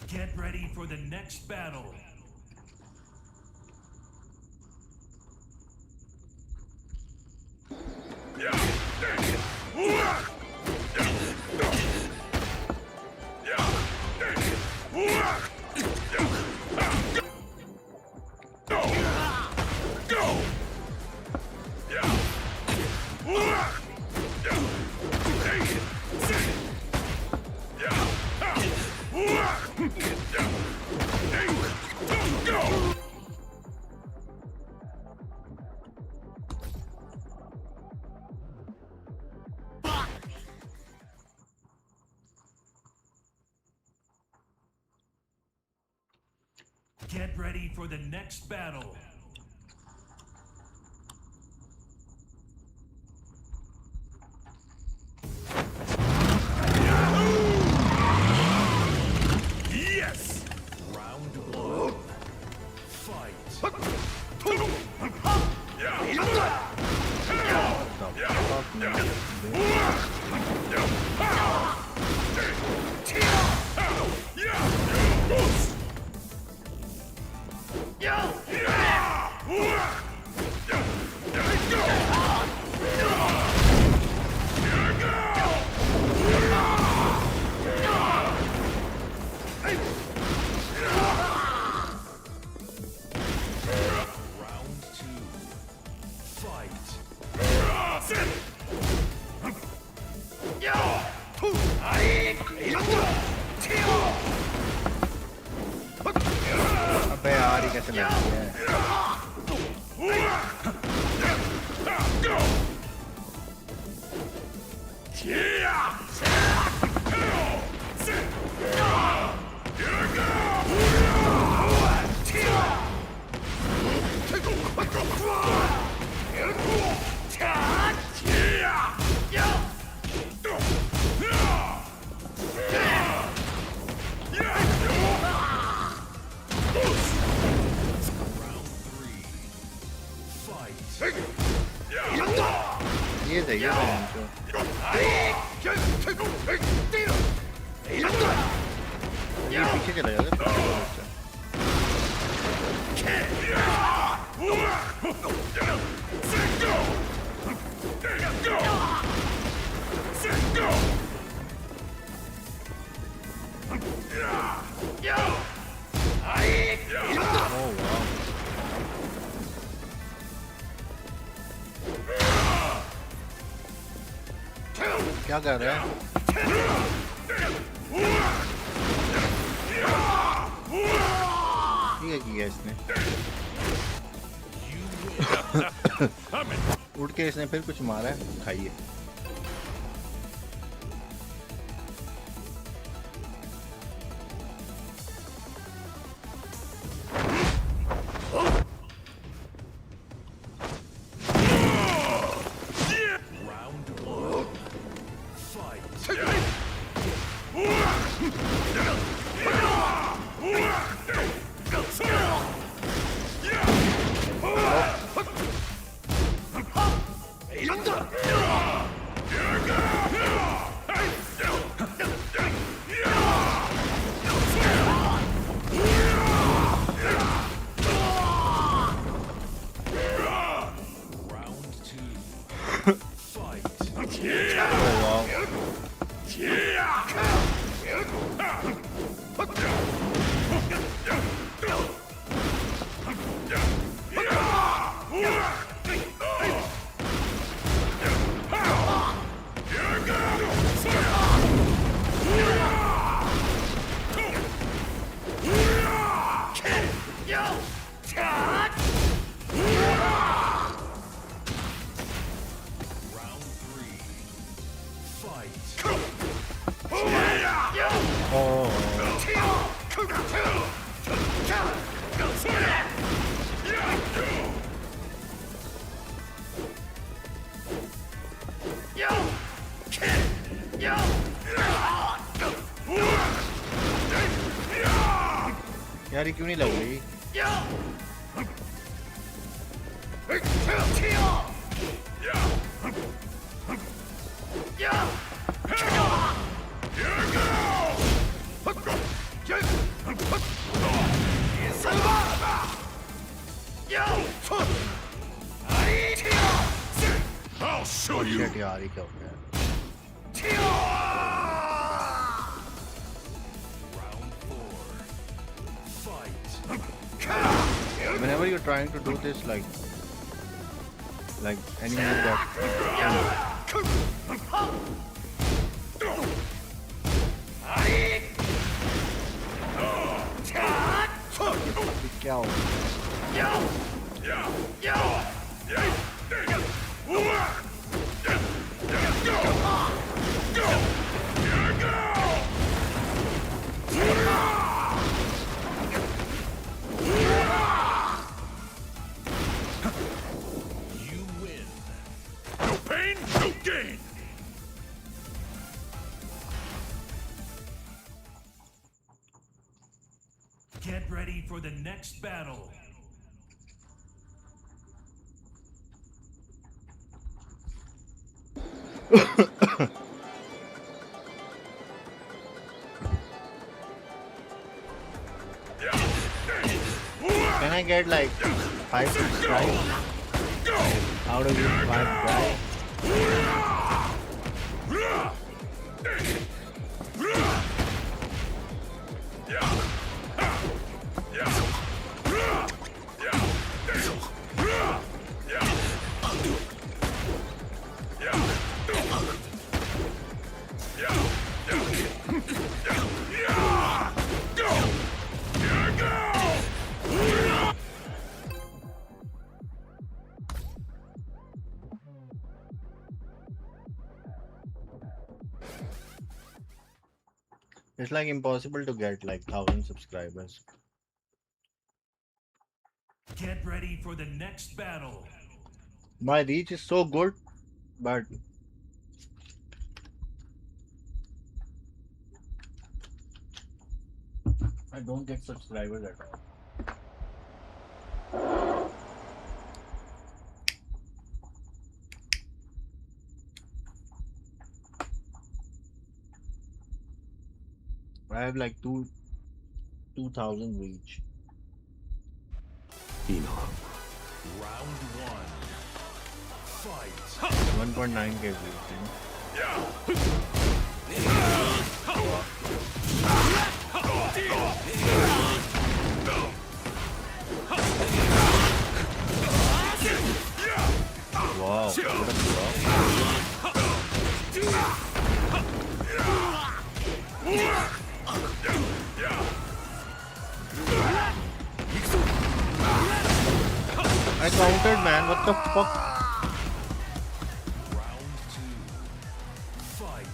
Get ready for the next battle. Get ready for the next battle. Yes! Round one. Fight. अबे यार ये कैसे लग रही है? ये सही है ये पीछे चला जाता क्या कर रहा है? ठीक है किया इसने उड़ के इसने फिर कुछ मारा है खाइए यार ये क्यों नहीं लग रही I'll show you. यार ये क्या हो गया Whenever you're trying to do this, like any move that क्या हो You win. No pain, no gain. Get ready for the next battle. Can I get like 5 subscribes? How do you 5 guys? It's like impossible to get like 1,000 subscribers. Get ready for the next battle. My reach is so good, but I don't get subscribers at all. I have like 2,000 reach. Round 1. Fight. 1.9k reach. Wow, what a block. I countered, man. What the fuck? Round 2. Fight.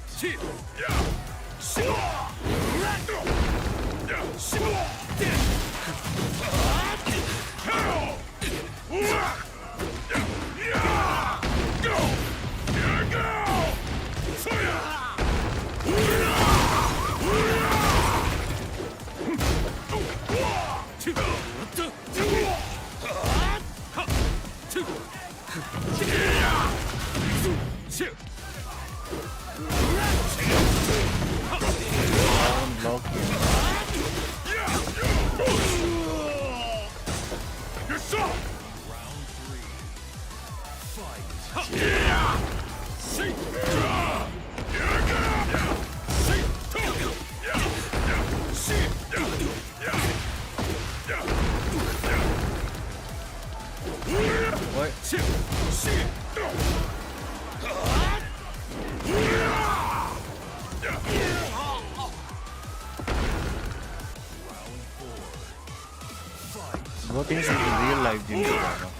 What is real life Jimmy drama?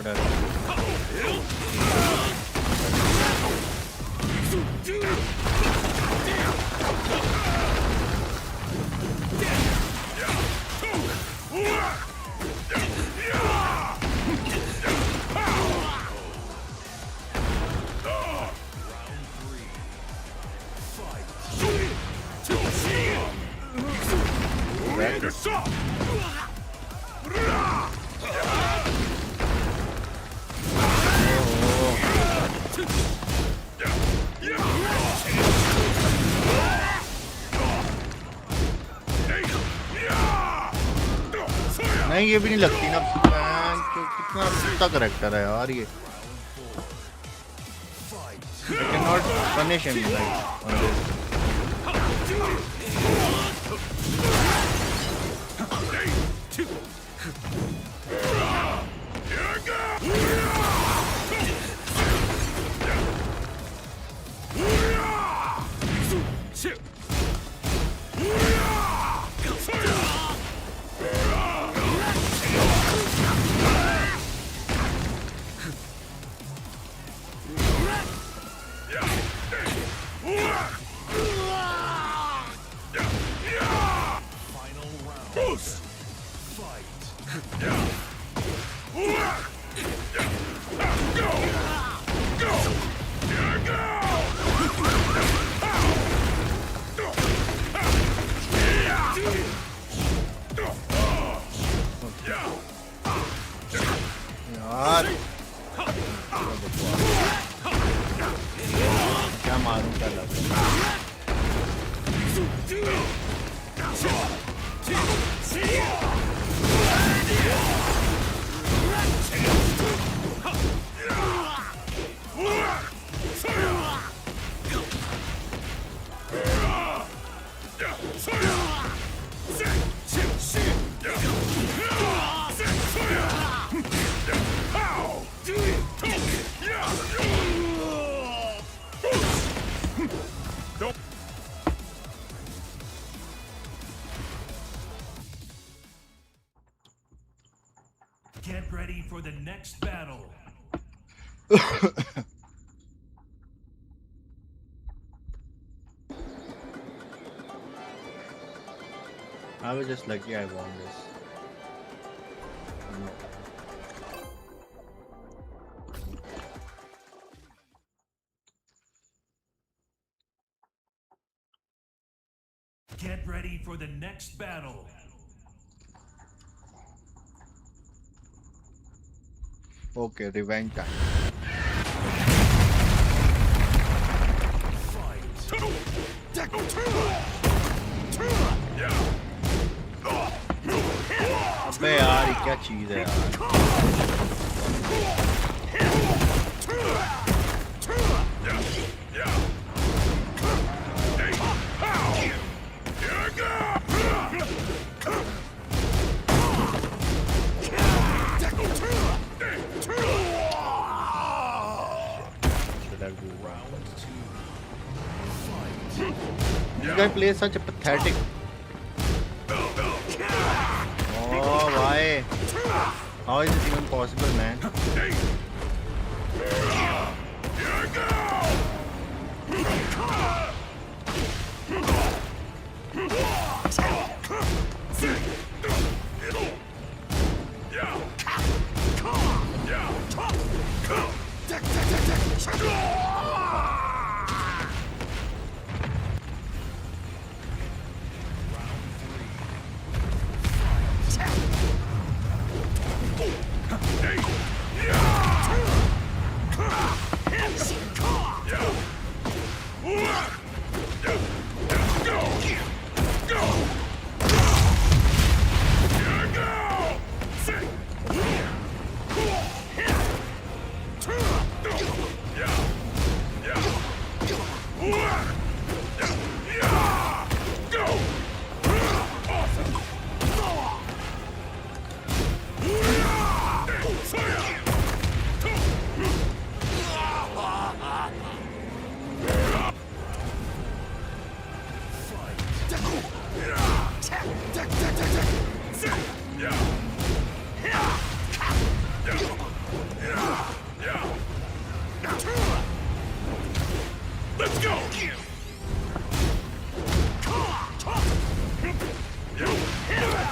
Whatever. नहीं ये भी नहीं लगती ना कितना कुत्ता character है यार ये I cannot punish him like on this. क्या मारूं क्या लग Get ready for the next battle. I was just lucky I won this. Get ready for the next battle. Okay, revenge time. अबे यार ये क्या चीज है यार This guy plays such a pathetic. Oh, why? How is this even possible, man?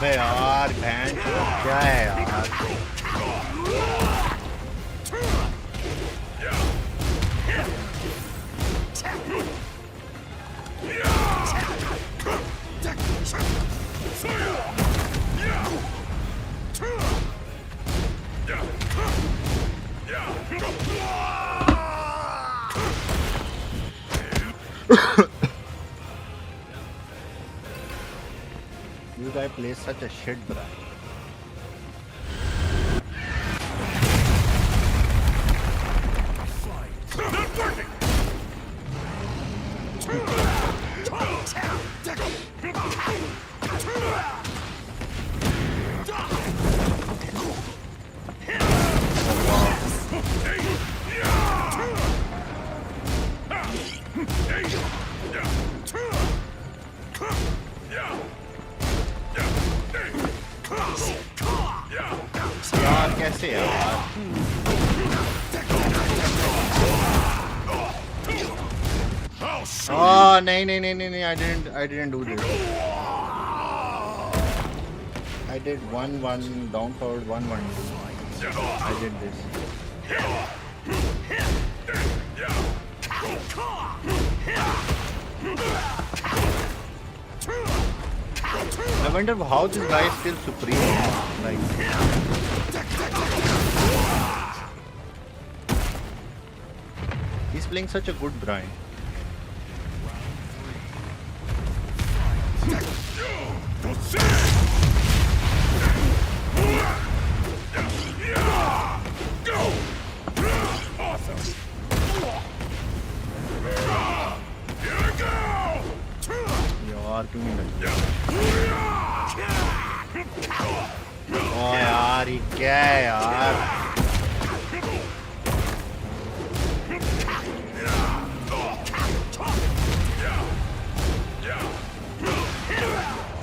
अबे यार भैंस क्या है यार You guy plays such a shit, bro. यार कैसे यार Oh नहीं I didn't do this. I did 1-1 down forward 1-1. I did this. I wonder how this guy is still supreme. Like he's playing such a good Brian. यार क्यों नहीं लगी? ओ यार ये क्या है यार?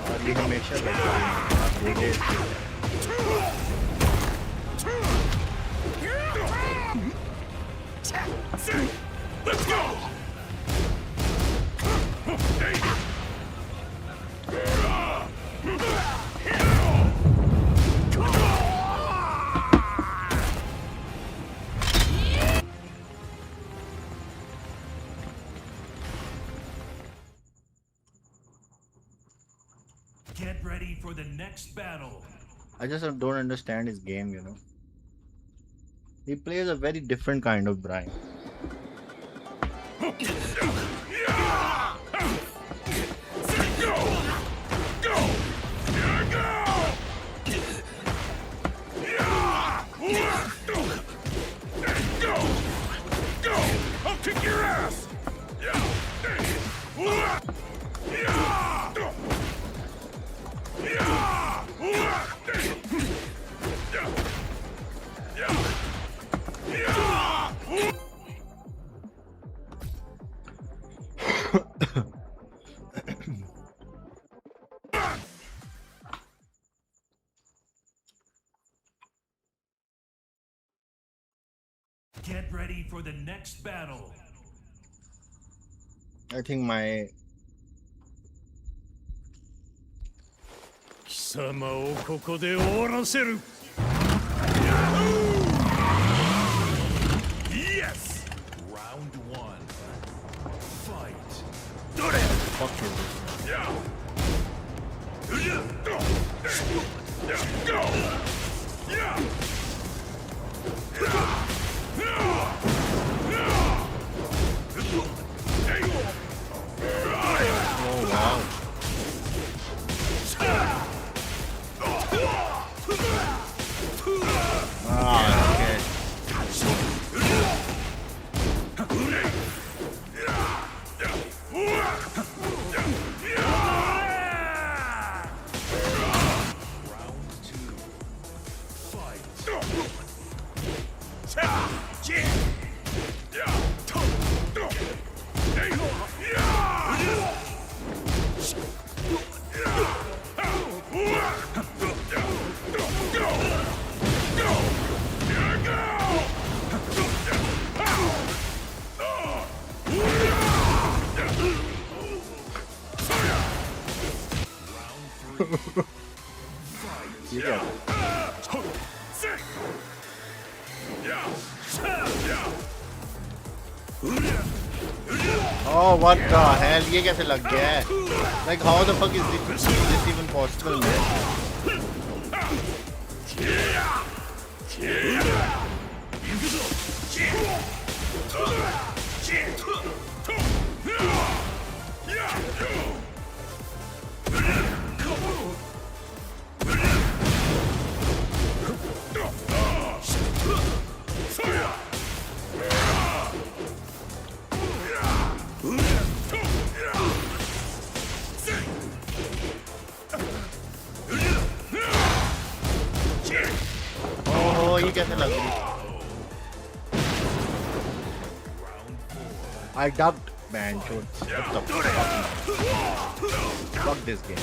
और ये हमेशा लगता है Let's go! Get ready for the next battle. I just don't understand his game, you know. He plays a very different kind of Brian. I'll kick your ass! Get ready for the next battle. I think my 貴様をここで終わらせる Yes! Round 1 Fight! fuck you. Yeah! Go! Go! Yeah! Oh wow. Ah, okay. You get it. Oh, what the hell? ये कैसे लग गया है? Like, how the fuck is this even possible, man? Oh, ये कैसे लग रही? I ducked, man. What the fuck this game.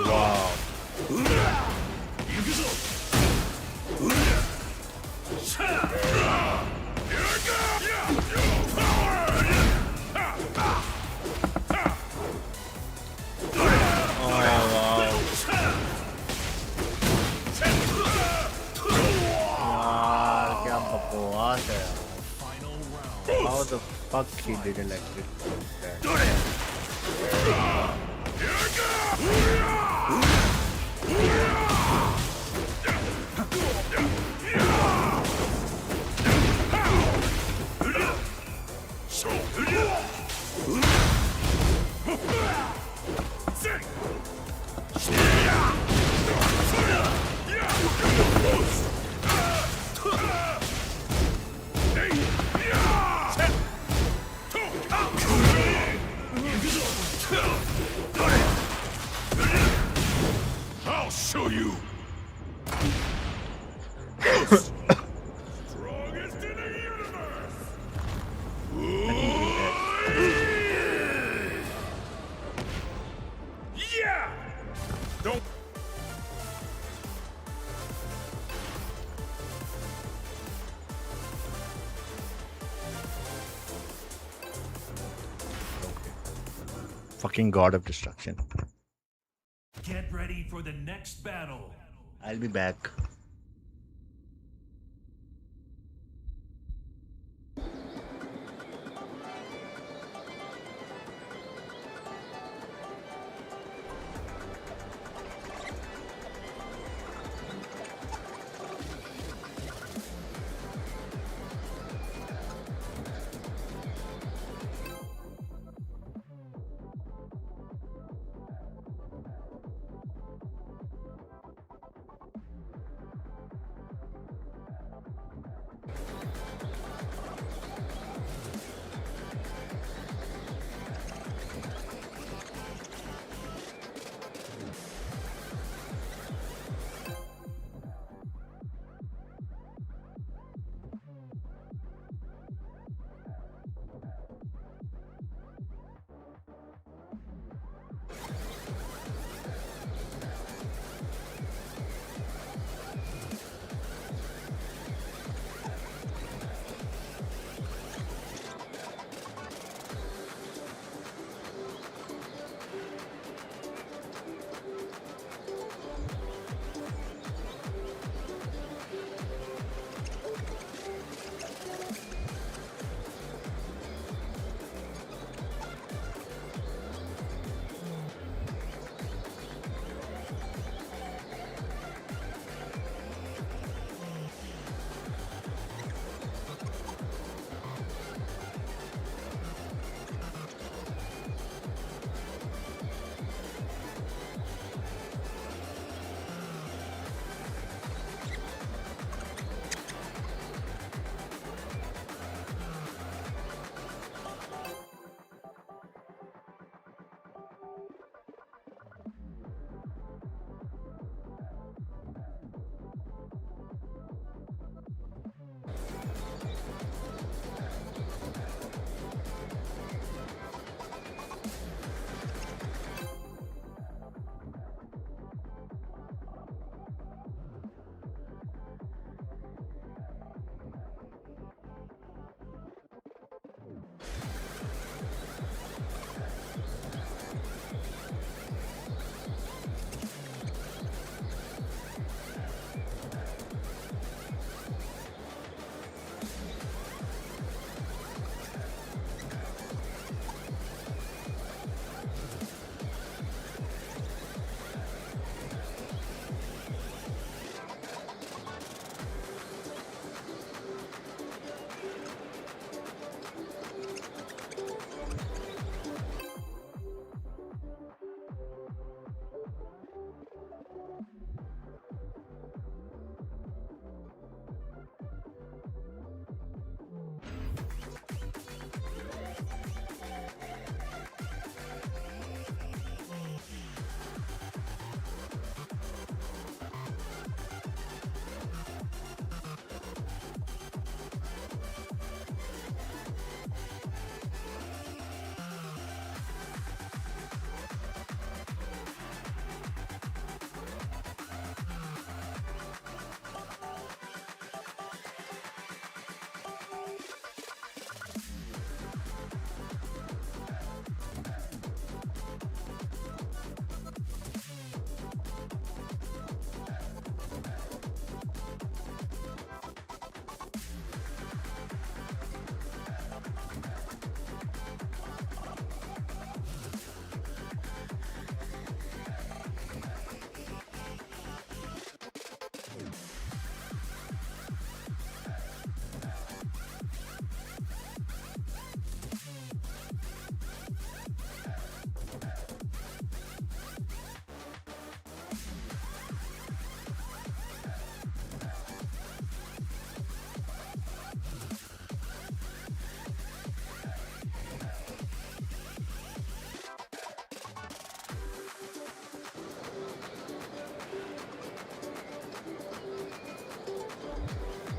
Wow. How the fuck he did electric there? I'll show you. Strongest in the universe. Yeah. Don't. Fucking god of destruction. Get ready for the next battle. I'll be back.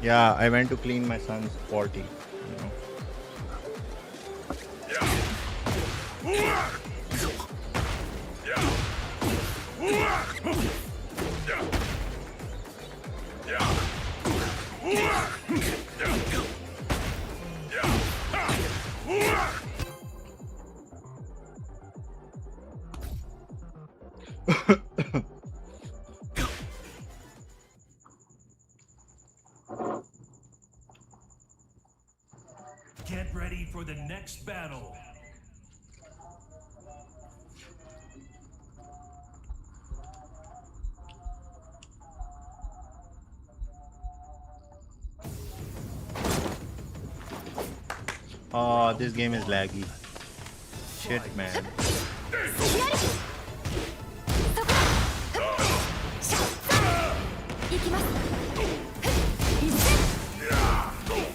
Yeah, I went to clean my son's potty. Get ready for the next battle. Oh, this game is laggy. Shit, man.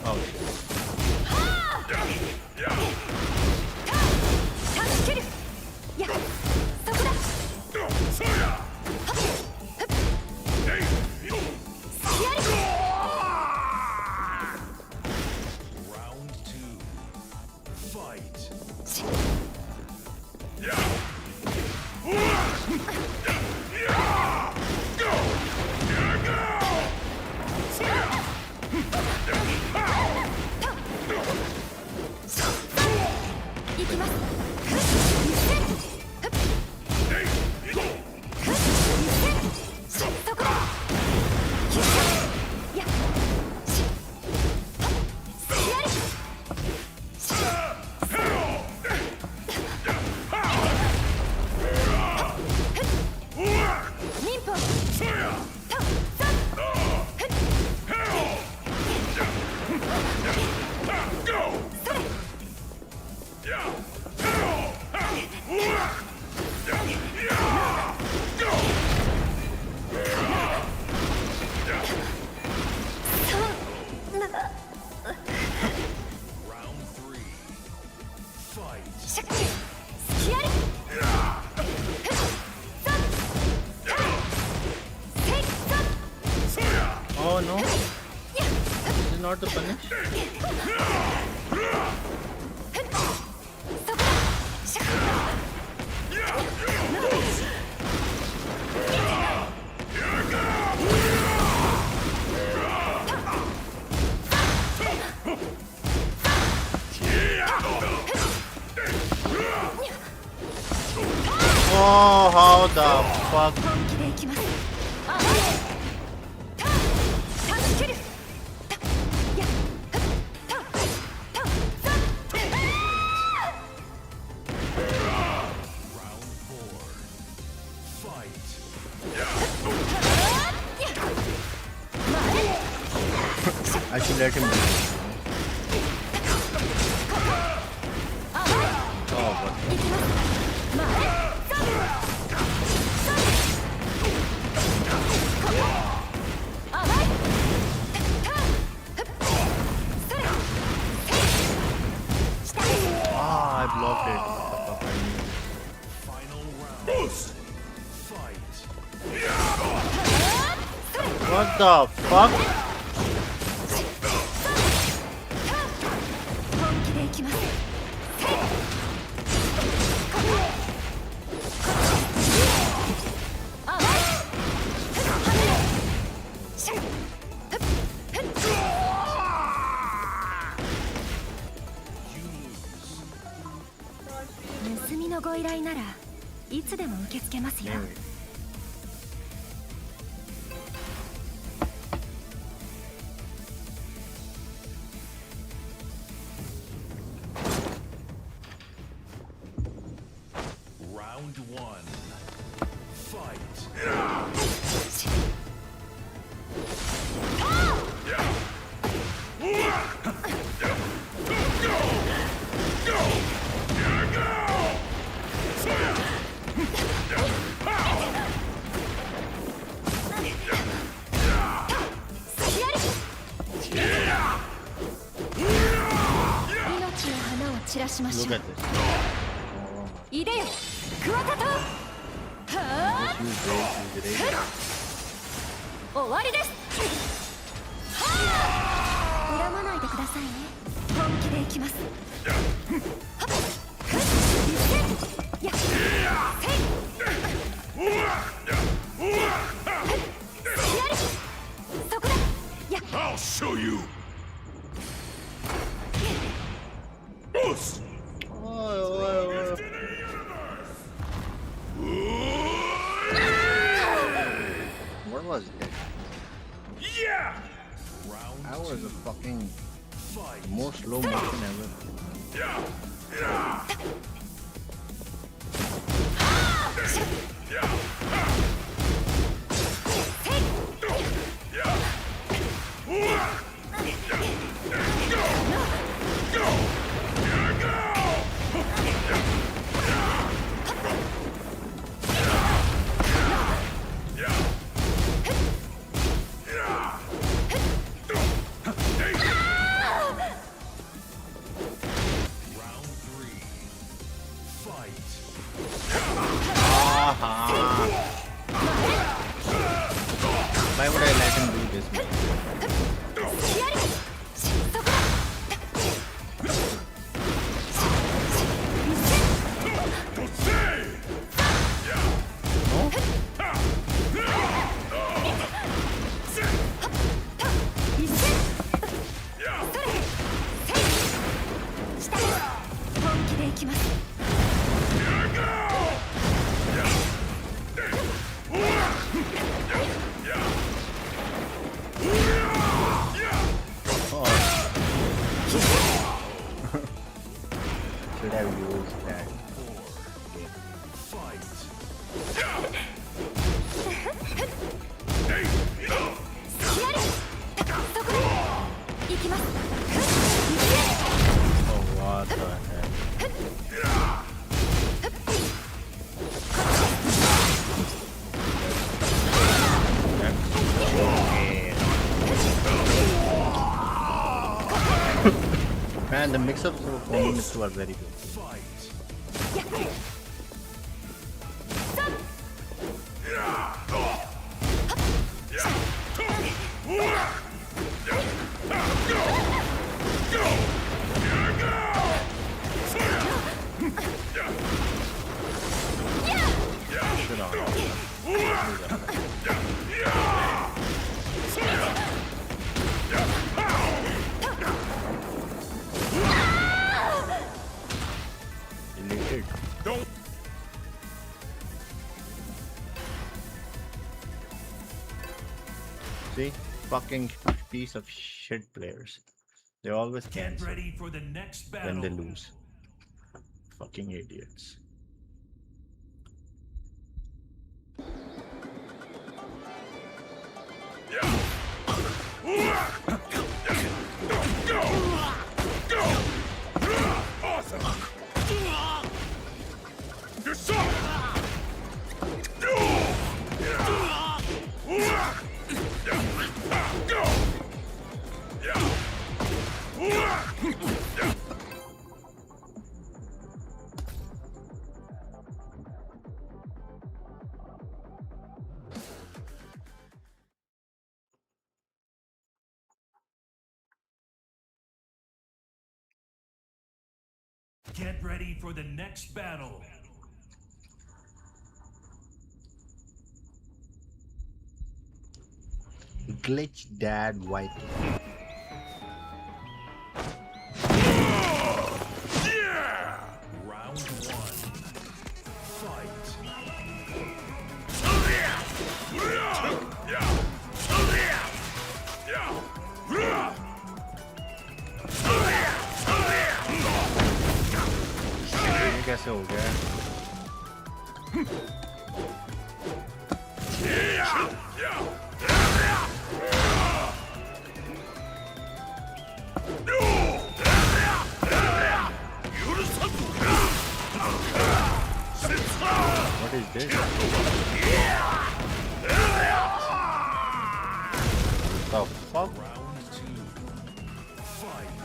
Oh. Round 2. Fight. Round 3. Fight. Oh no. This is not the punish. Oh, how the fuck? I should let him do this. Oh, what? Ah, I blocked it. Final round. Boost. Fight. What the fuck? Round 1. Fight. Look at this. いでよ、クワタタ。はあ。終わりです。は恨まないでくださいね。本気でいきます。I'll show you. Boost. What was that? Yeah. That was a fucking most slow motion ever. Yeah. Why would I let him do this, man? Should have used that. Oh, what the heck? Man, the mix-ups of opponents were very good. See? Fucking piece of shit players. They always cancel Ready for the next battle. when they lose. Fucking idiots. Awesome. You're soft. Get ready for the next battle. Glitch dad white. Yeah! Round one. Fight. ये कैसे हो गया? What is this? The fuck? Round two. Fight.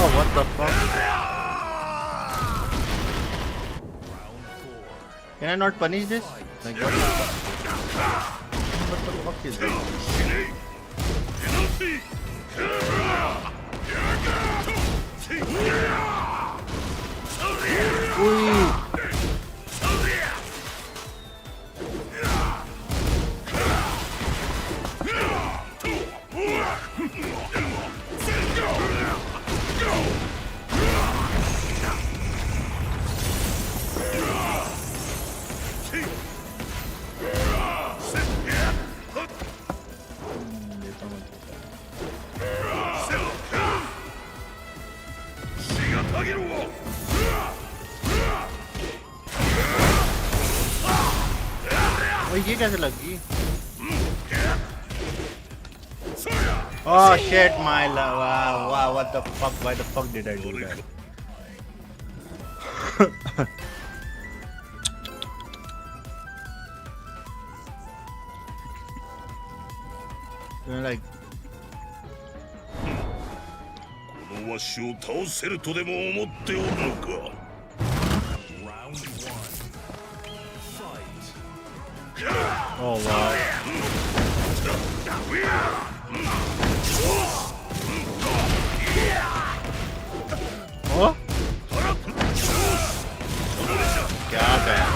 Oh, what the fuck? Can I not punish this? Like what the fuck is this? Ui. ये कैसे लग गई? Oh shit, my love! Wow, what the fuck? Why the fuck did I do that? You're like. このわしを倒せるとでも思っておるのか? Oh wow. Oh? क्या गया?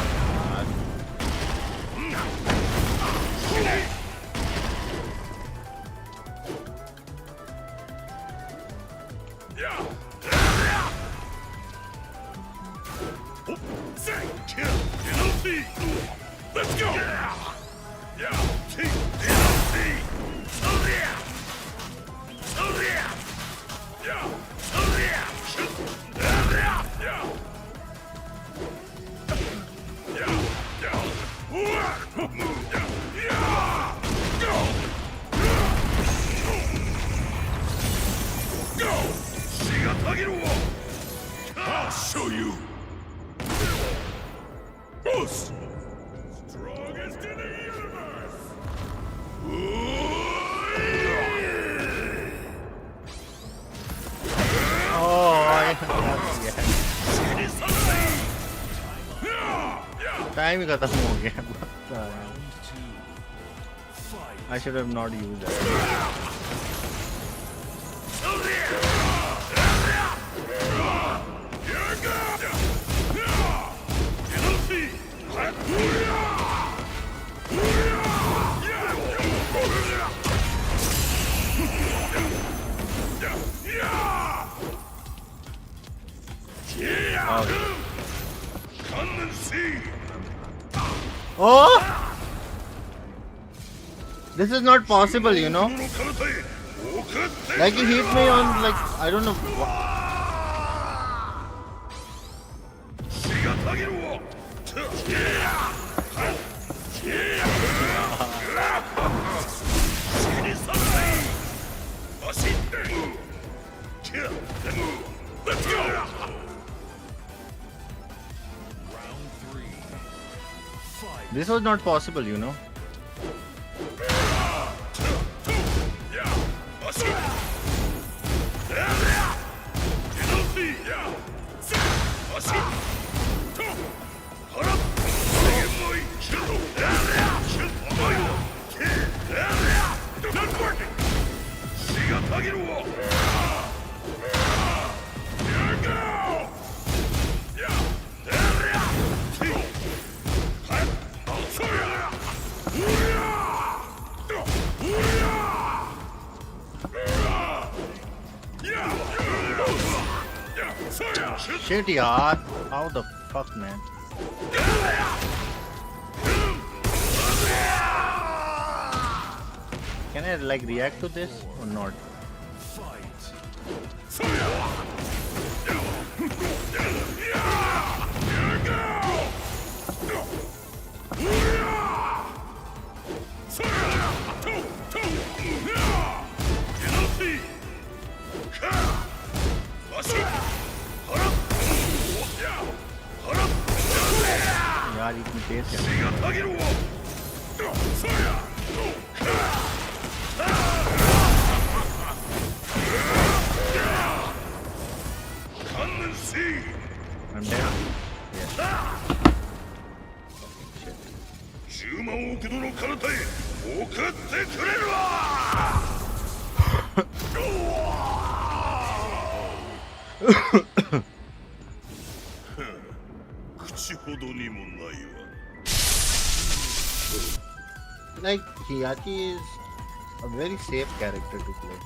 Let's go! I'll show you! Boost! Strongest in the universe! Time ही खत्म हो गया. I should have not used that. Oh! This is not possible, you know. Like he hit me on like I don't know. Let's go! This was not possible, you know. Shit, yaar. How the fuck, man? Can I like react to this or not? यार इतनी तेज क्या? I'm dead. Like Hiyachi is a very safe character to play.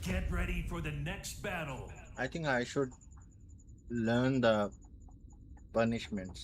Get ready for the next battle. I think I should learn the punishments.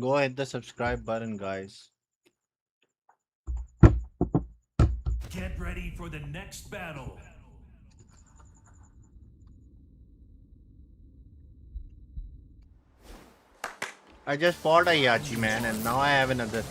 Go hit the subscribe button, guys. Get ready for the next battle. I just fought a Hiyachi, man, and now I have another.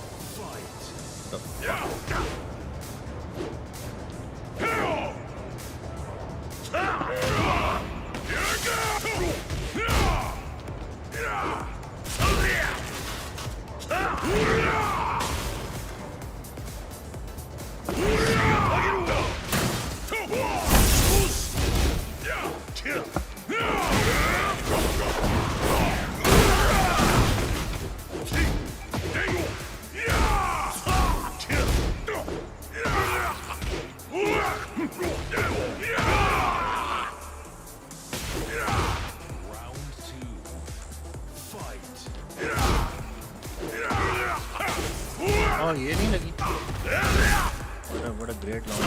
Oh, ये नहीं लगी. What a great launch.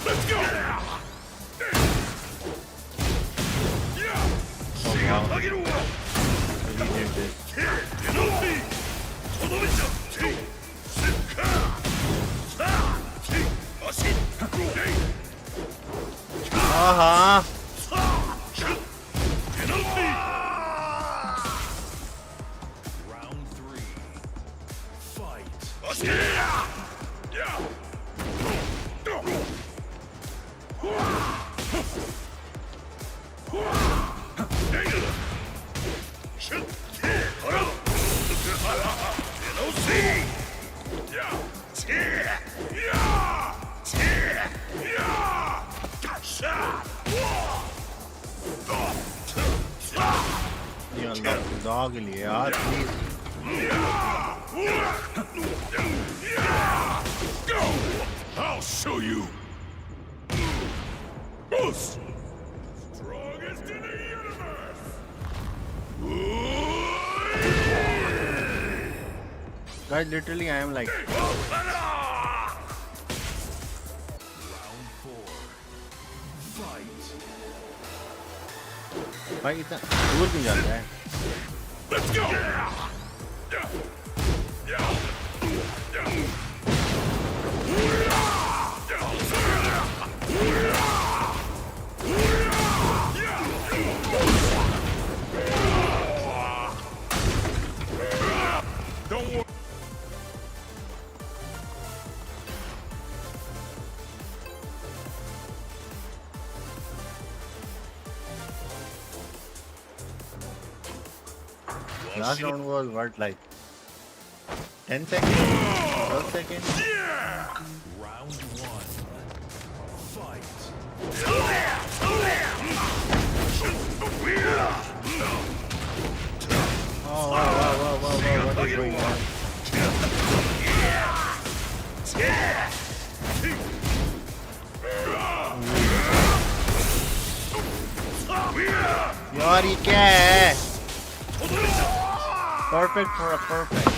Let's go! Aha! Round 3. Fight. Dog के लिए यार please. Go! I'll show you. Boost! Strongest in the universe. Guys, literally I am like. Round 4. Fight. भाई इतना दूर क्यों जाता है? Let's go! Don't worry. Last round was what, like 10 seconds? 12 seconds? Round 1. Fight. Oh, wow, what is going on? Yori ke? Perfect for a perfect.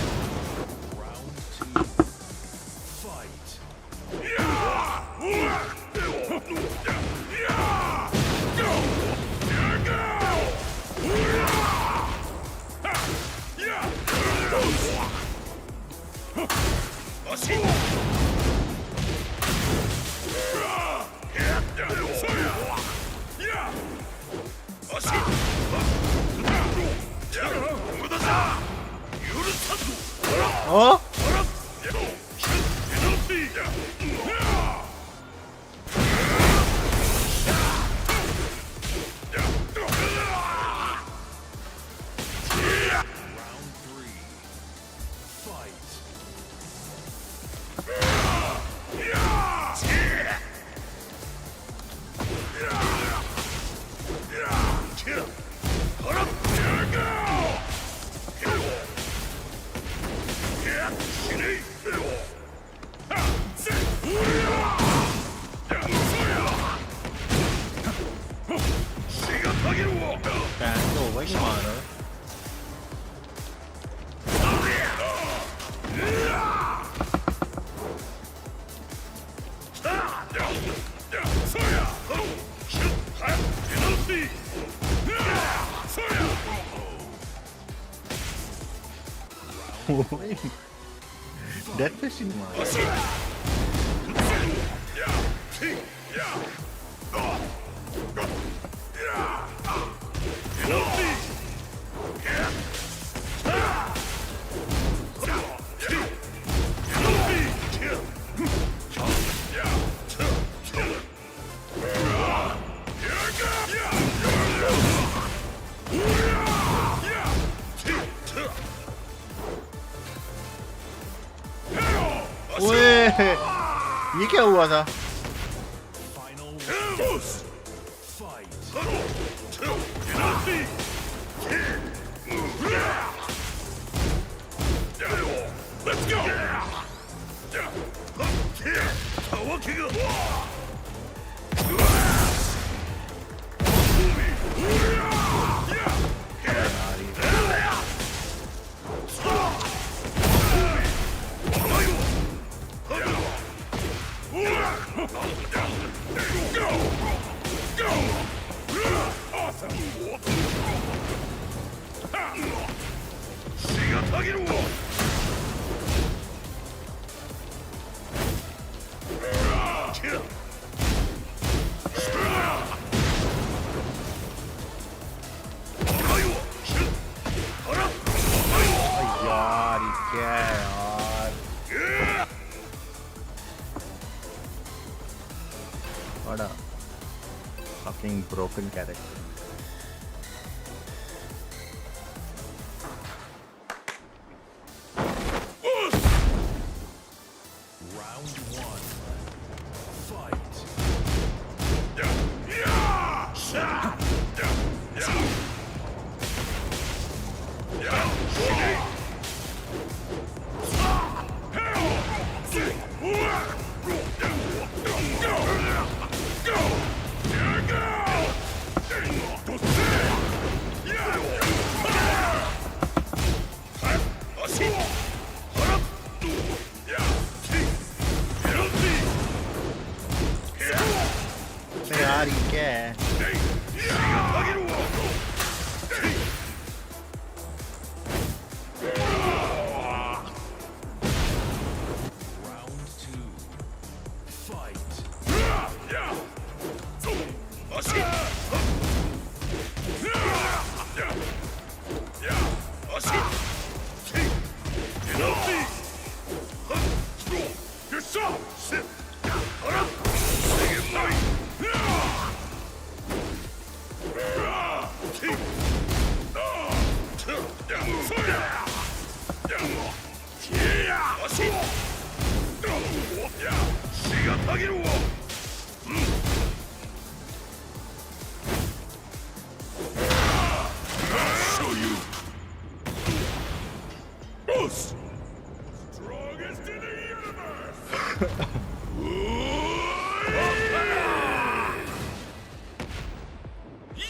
Oh? That fish in mine. ये क्या हुआ था? What a fucking broken character.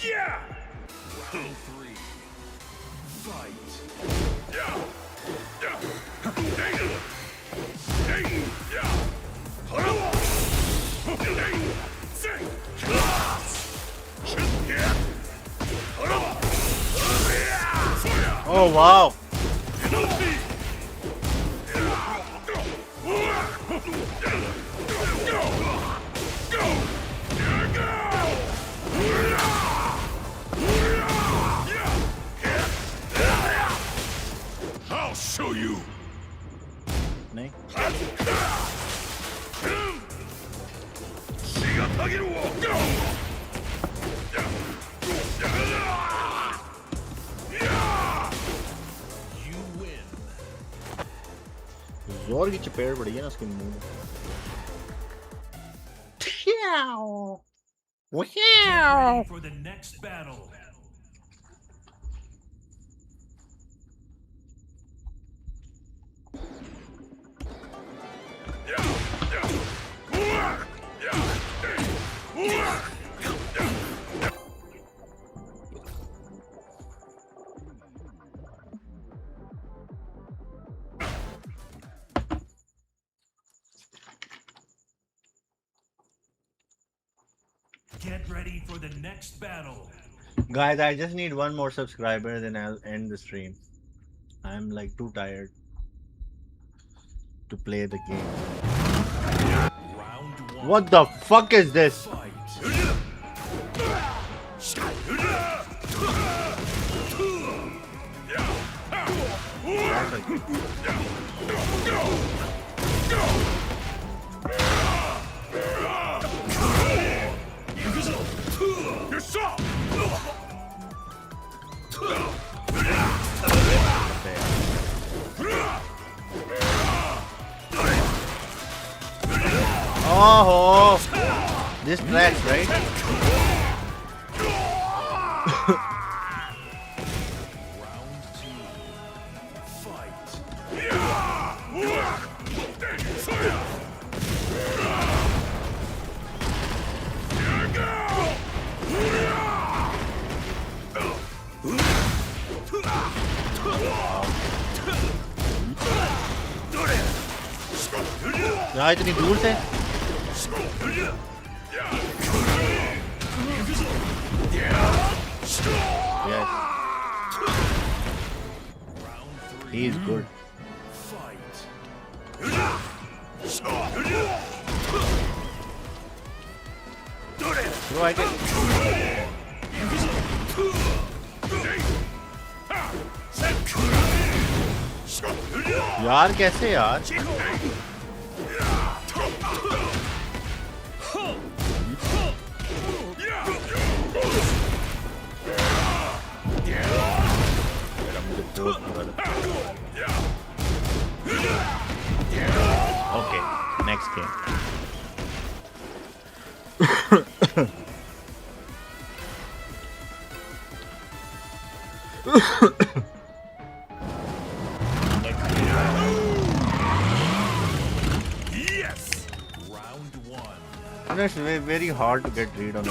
Yeah! Round 3. Fight. Oh wow! I'll show you. नहीं. जोर की चपेट पड़ी है ना उसके मुंह में. Ready for the next battle. Get ready for the next battle. Guys, I just need one more subscriber, then I'll end the stream. I'm like too tired to play the game. Round 1. What the fuck is this? Oh, this tracks, right? Round 2. Fight. यार इतनी दूर से yes. He is good. Bro, I can... यार कैसे यार Okay, next game. Yes. Round 1. It's very hard to get read on it.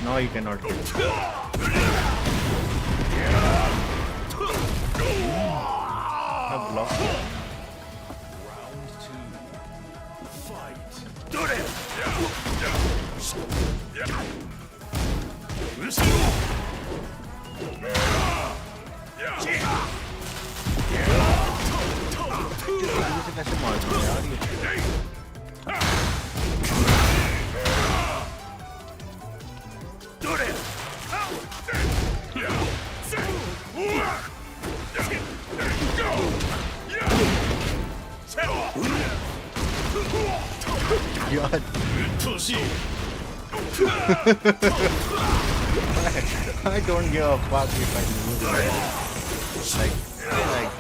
No, you cannot hit. I've blocked it. Round 2. Fight. कैसे मार दिया यार ये God. I don't give a fuck if I lose it. Like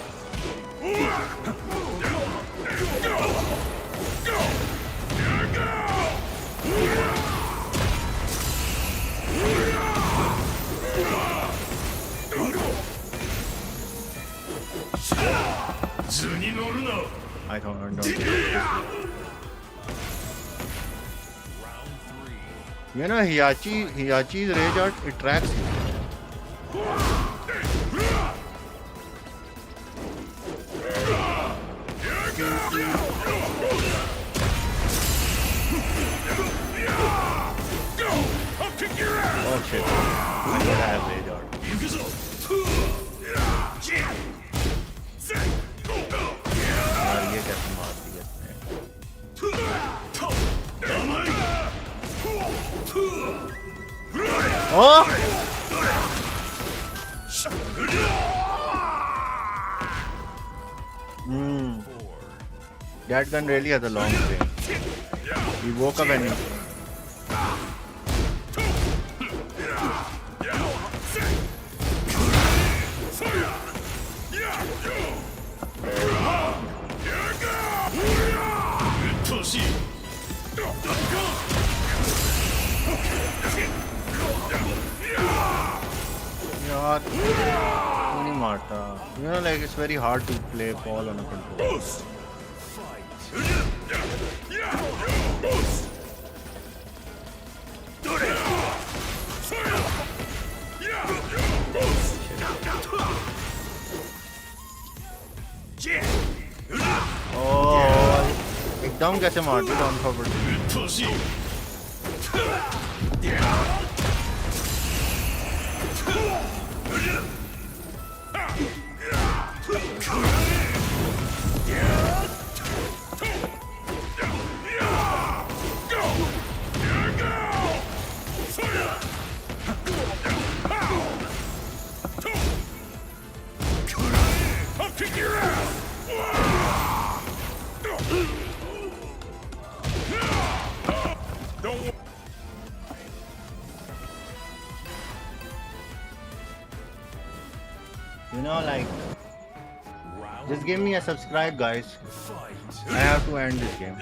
You know, Hiyachi's rage art, it tracks you. I'll kick your ass! Oh shit. I don't have rage art. ये कैसे मार दिया इसने? Oh! That gun really has a long range. He woke up and you know, like it's very hard to play Paul on a controller. Oh, एकदम कैसे मार दिया down forward I'll kick your ass! Don't. You know, like, just give me a subscribe, guys. I have to end this game.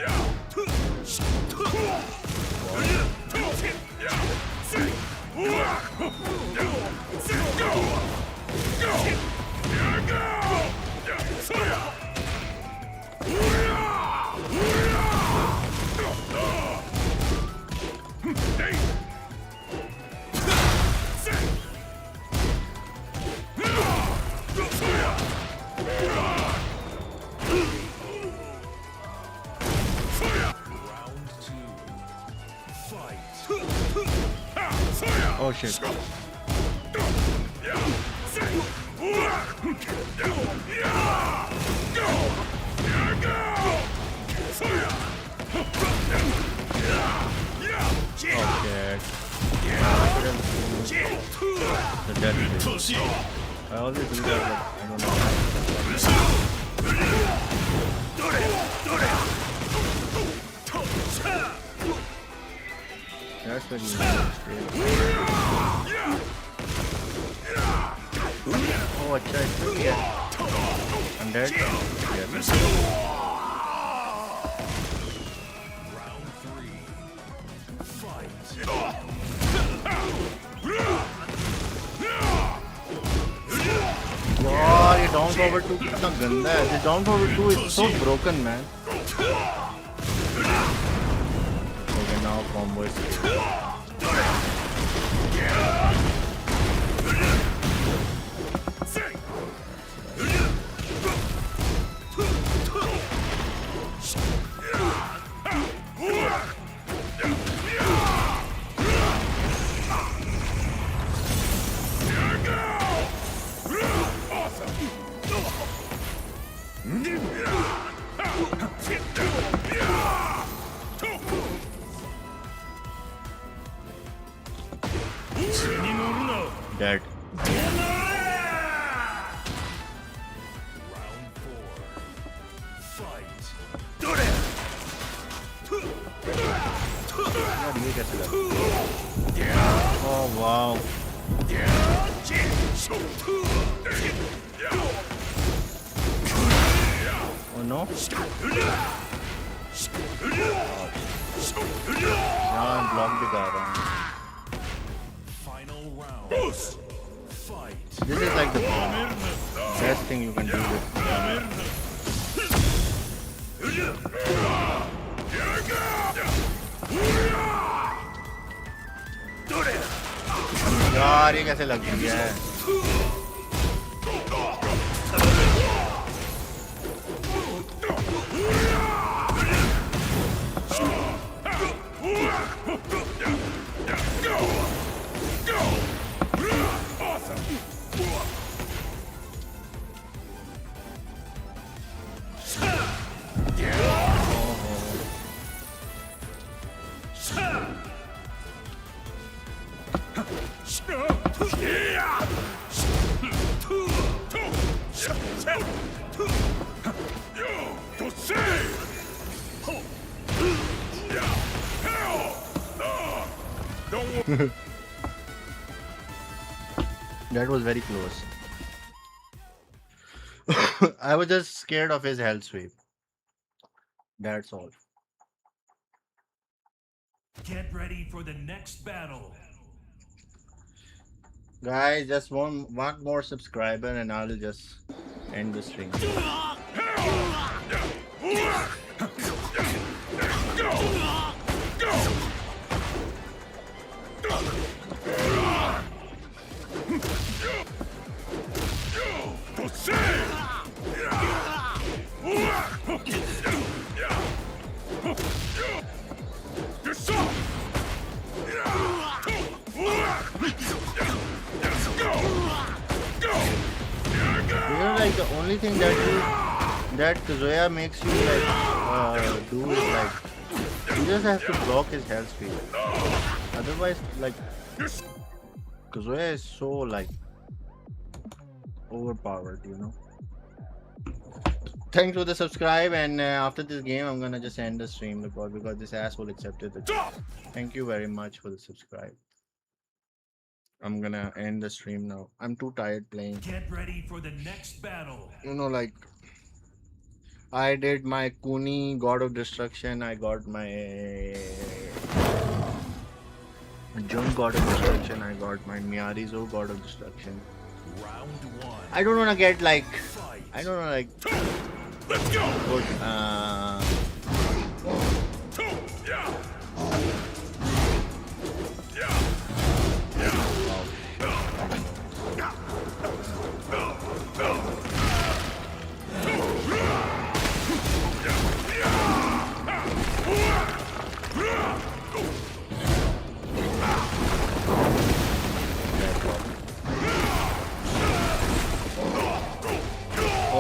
Oh shit. The dead thing. I always do that, but I don't know. That's when you Oh, अच्छा इसमें भी है 100 yes. यार ये down forward 2 कितना गंदा है. This down forward 2 is so broken, man. Okay, now combo is dead. Oh wow. Oh no. यहाँ ब्लॉक भी कर रहा हूँ. This is like the best thing you can do with यार ये कैसे लग गई है? That was very close. I was just scared of his health sweep. That's all. Get ready for the next battle. Guys, just one more subscriber and I'll just end the stream. You know, like the only thing that Zoya makes you like do is like you just have to block his health speed. Otherwise, like Zoya is so like overpowered, you know. Thanks for the subscribe, and after this game I'm gonna just end the stream because this asshole accepted it. Thank you very much for the subscribe. I'm gonna end the stream now. I'm too tired playing. Get ready for the next battle. You know, like I did my Kuni God of Destruction. I got my Jun God of Destruction. I got my Miyarizo God of Destruction. Round one. I don't wanna get like I don't wanna like let's go. Good,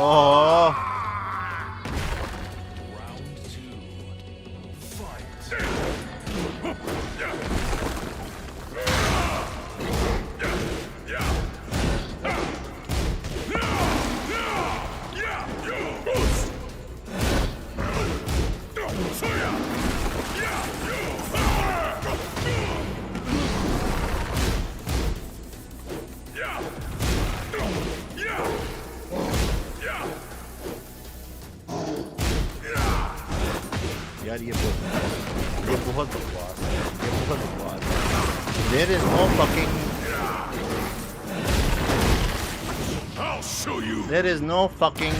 Oh. Round two. Fight. यार ये बहुत बकवास है, ये बहुत बकवास है. There is no fucking I'll show you. There is no fucking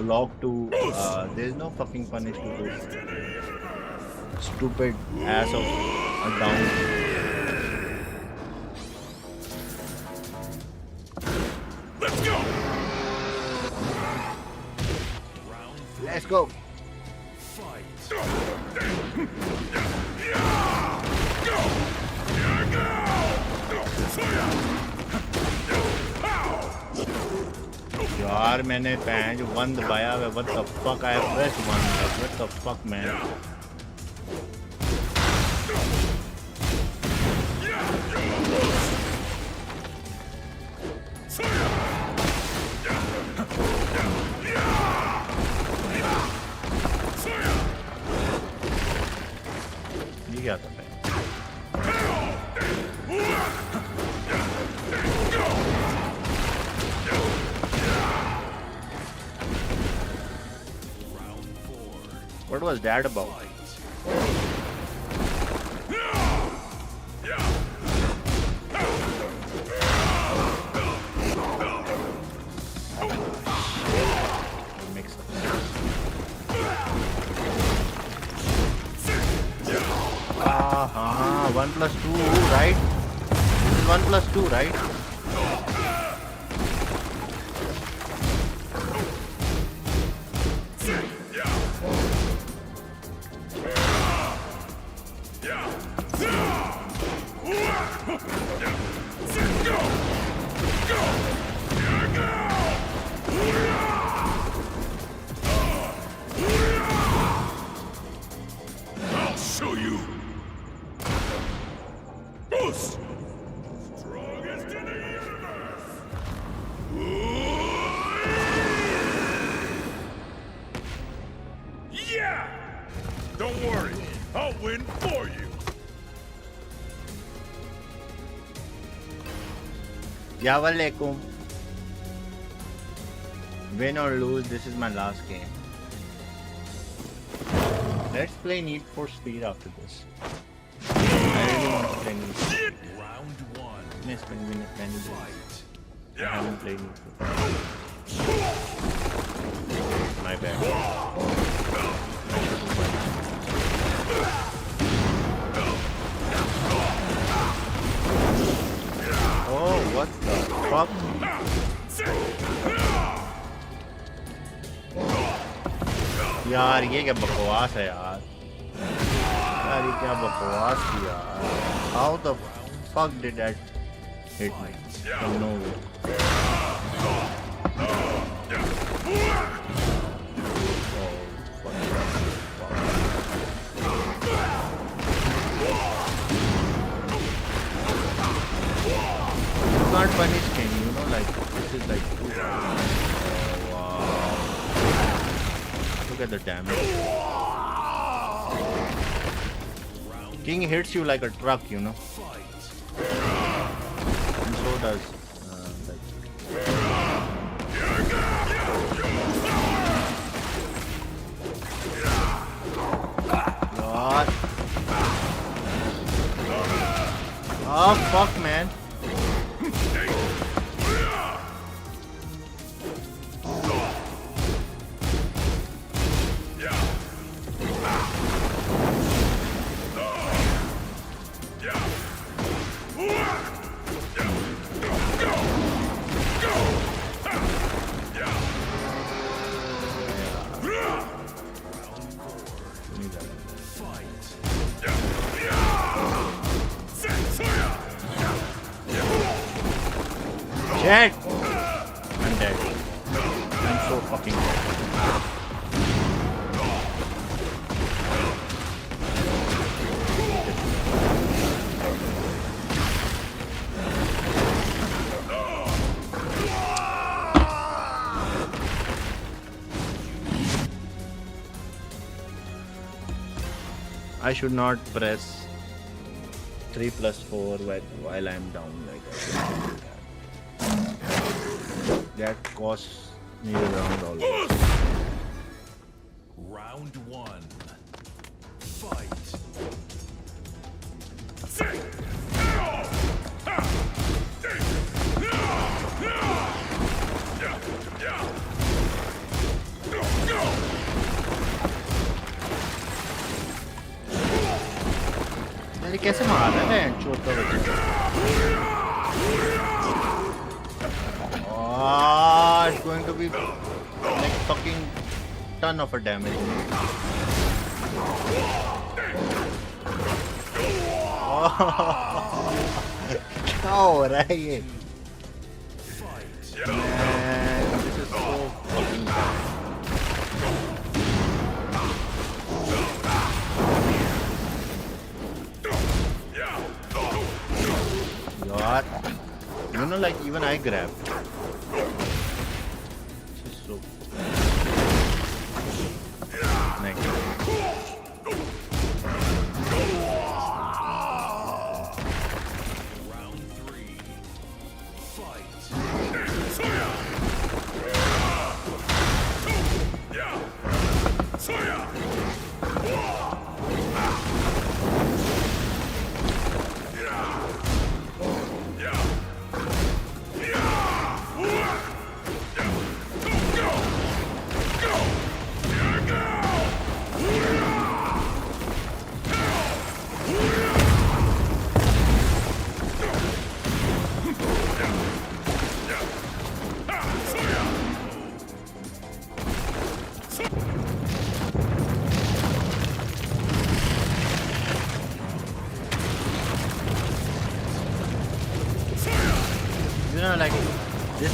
block to there is no fucking punish to this stupid ass of a down. Let's go. Let's go. यार मैंने पैंच 1 दबाया है. What the fuck? I have pressed 1. Like, what the fuck, man? ये क्या था? What was that about? Mix up. 1+2, right? This is 1+2, right? I'll show you. Boost. Strongest in the universe. Yeah. Don't worry. I'll win for you. Yawalaikum. Win or lose, this is my last game. Let's play Need for Speed after this. I really want to play Need for Speed. Round 1. It's been many days. I haven't played Need for Speed. My bad. Oh, what the fuck? यार ये क्या बकवास है यार ये क्या बकवास थी यार How the fuck did that hit me from nowhere? You can't punish him, you know, like this is like too Look at the damage. King hits you like a truck, you know. And so does God. Oh fuck, man. Shit! I'm dead. I'm so fucking dead. I should not press 3+4 while I'm down like that. That costs me around always. Round 1. Fight. ये कैसे मार रहा है छोटा बच्चा? Ah, it's going to be like fucking ton of a damage. क्या हो रहा है ये? Man, this is so fucking bad. God, you know, like even I grabbed. This is so nice. Round 3. Fight.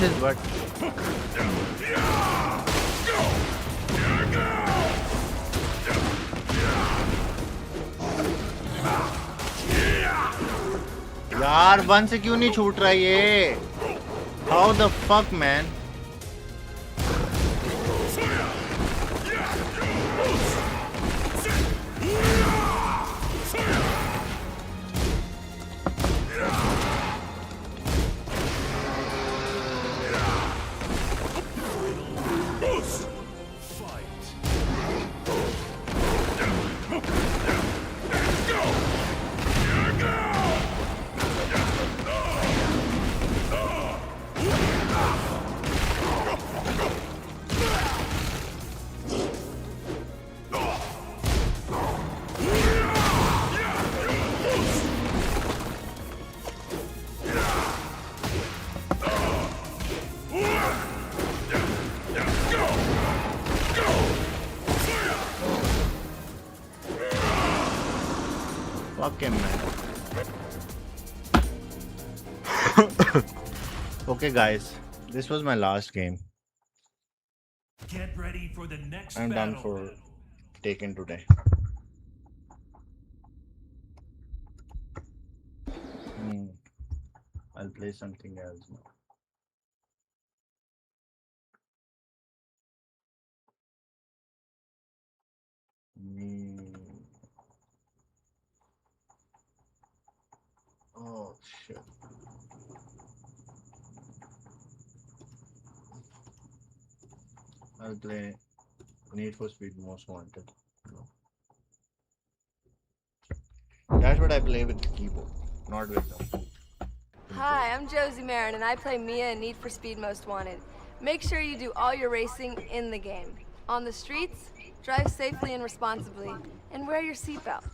This is what. यार 1 से क्यों नहीं छूट रहा ये? How the fuck, man? Fuck him, man. Okay, guys, this was my last game. Get ready for the next I'm done battle. for Tekken today. I'll play something else now. Oh shit. I'll play Need for Speed Most Wanted. That's what I play with the keyboard, not with them. Hi, I'm Josie Marin, and I play Mia in Need for Speed Most Wanted. Make sure you do all your racing in the game. On the streets, drive safely and responsibly, and wear your seatbelt.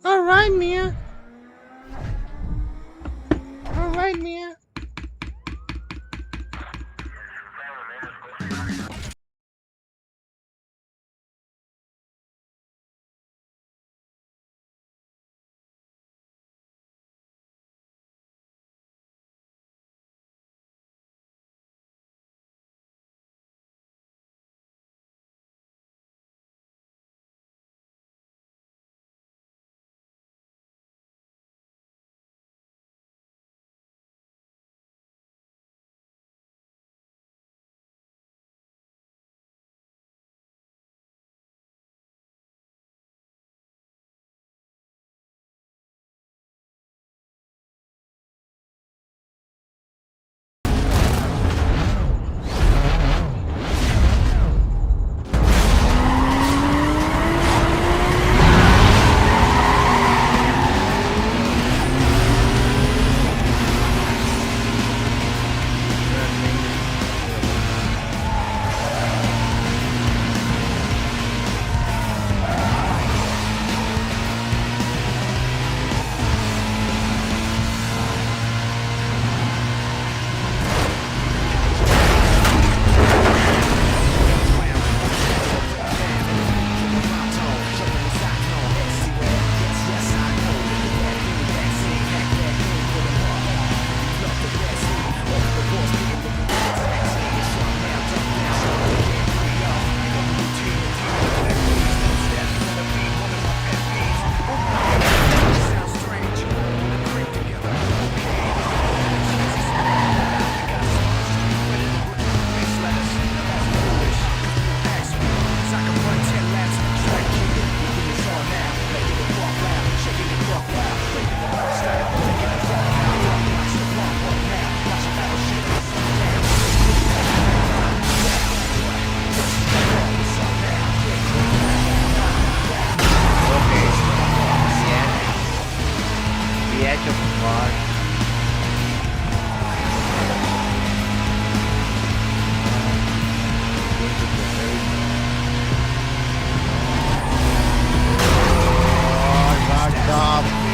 Alright, Mia. Alright, Mia.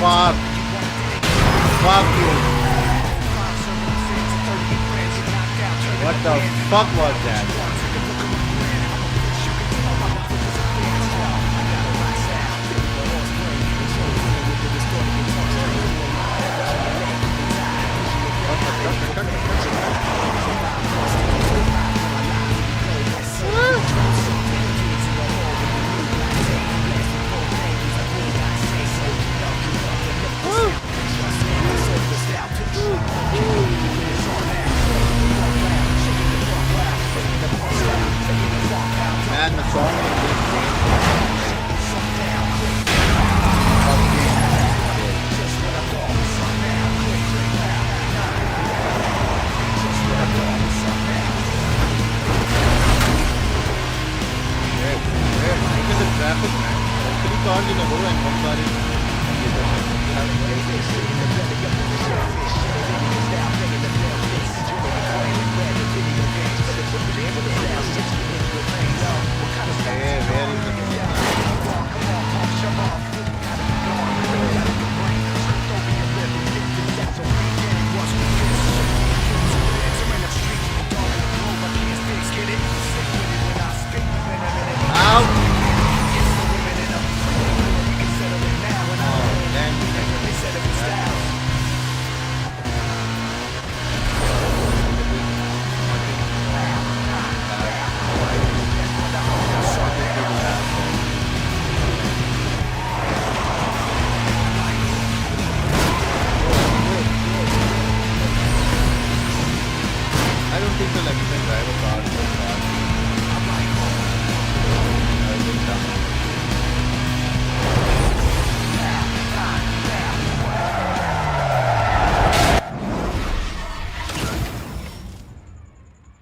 Fuck. Fuck you. What the fuck was that? What the fuck?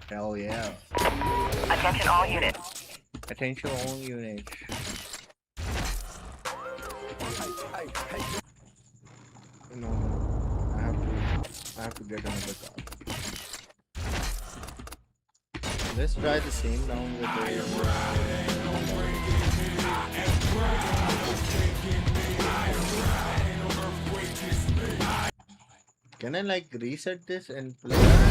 Hell yeah. Attention all units. Attention all units. No, I have to get another car. Let's try the same round with the Can I like reset this and play?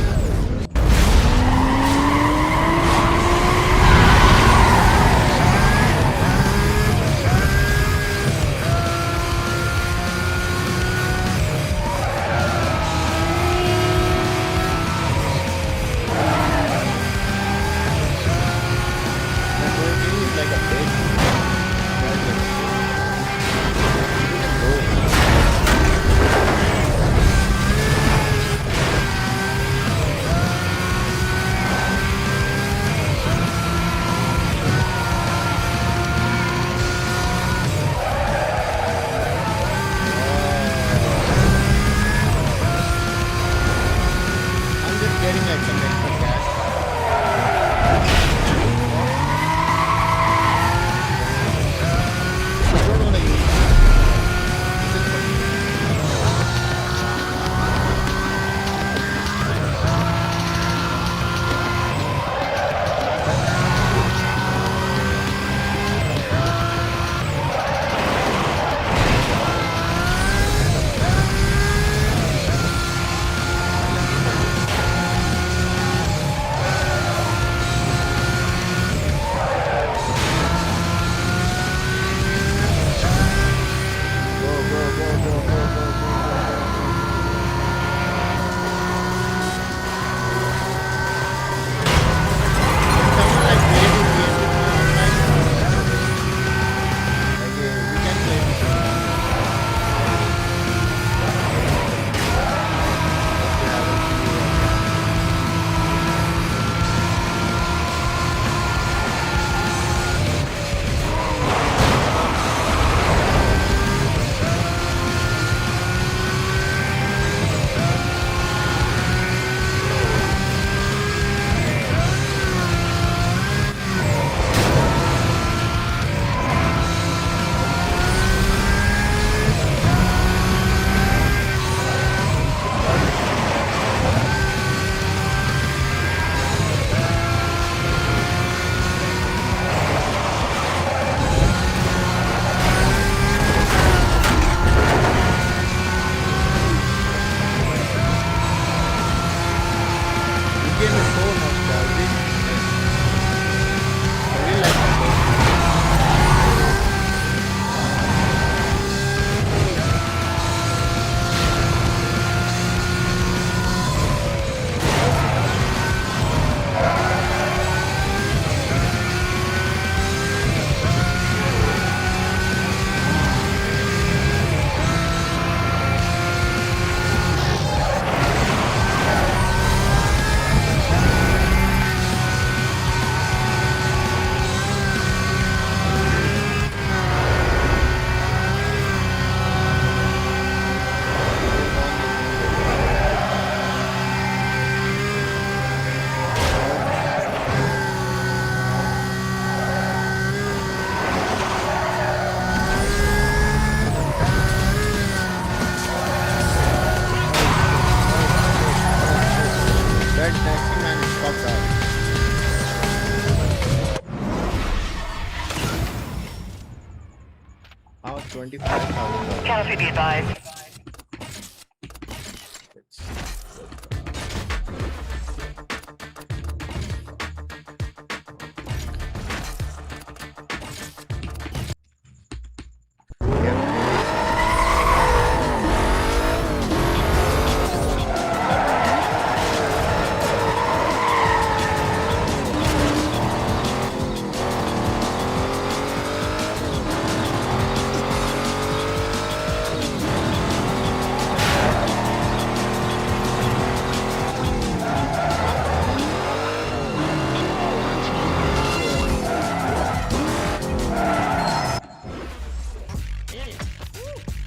How 25,000? Caliphate be advised.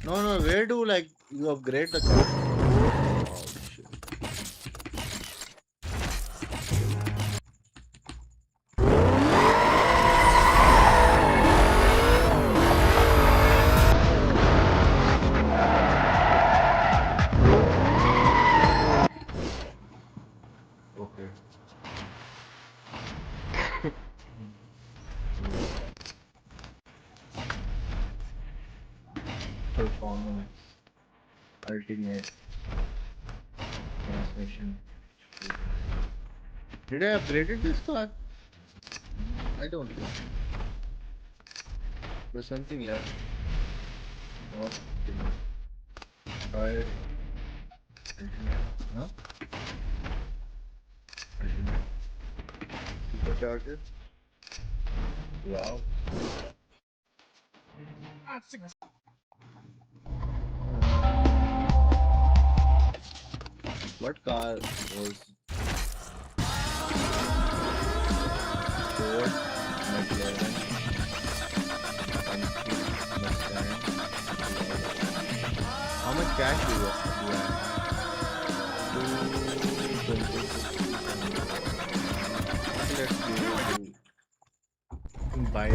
No, where do like you upgrade the car? Okay. Performance, ultimate, transmission. Did I upgrade this car? I don't think. There's something left. Tire. Huh? Supercharger. Wow. What car was Ford, McLaren, Mustang? How much cash do you have? 226. Let's do buy it.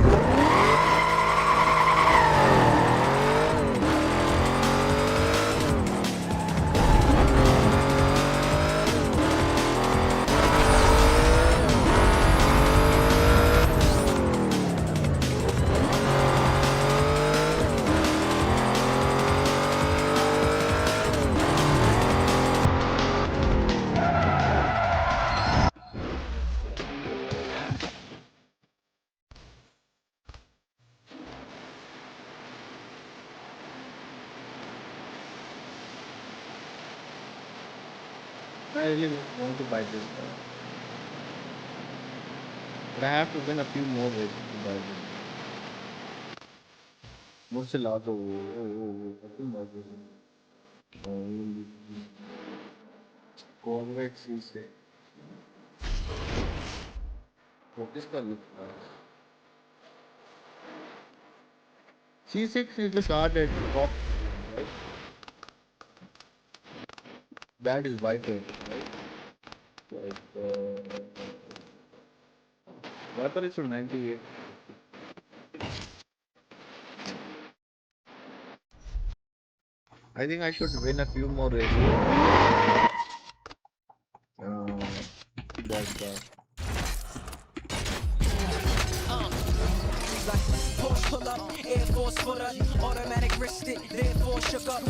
I really want to buy this car. But I have to win a few more ways to buy this. मुझसे ला दो convex से focus का look C6 is the car that top, right? That is Viper, right? Like Viper is from 98. I think I should win a few more races. That's Porsche pull up, Air Force foot up, automatic wrist stick, therefore shook up.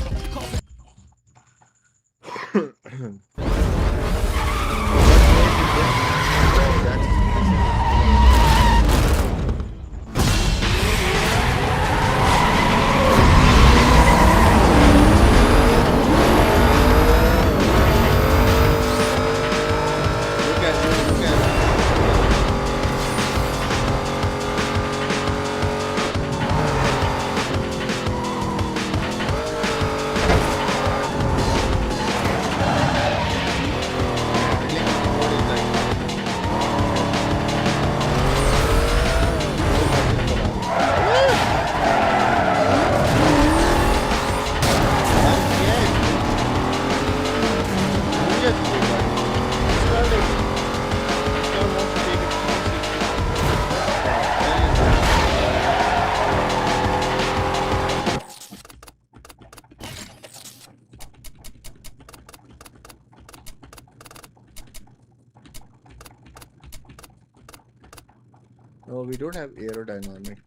No, we don't have aerodynamics.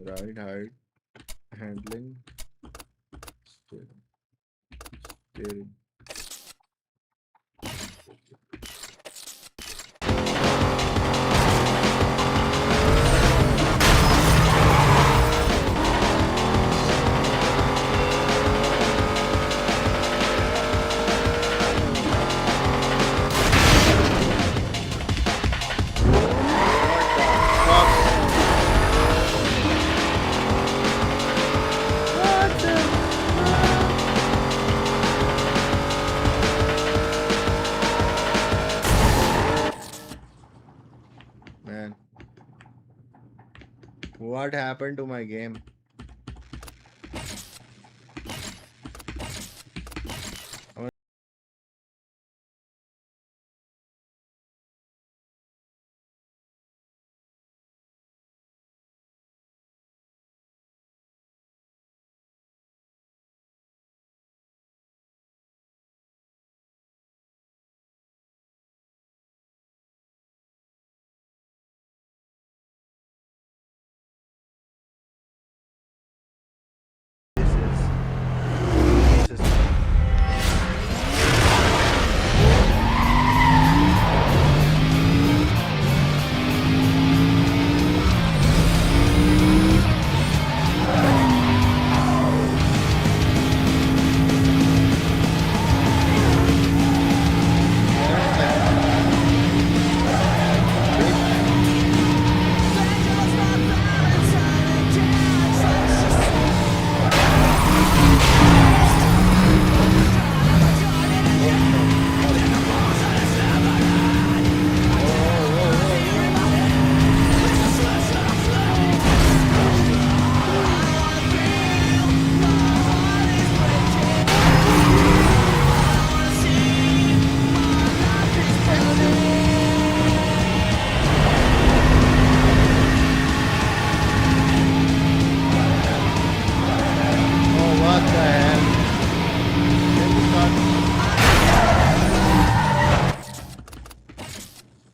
Right height. Handling. Steering. Man, what happened to my game?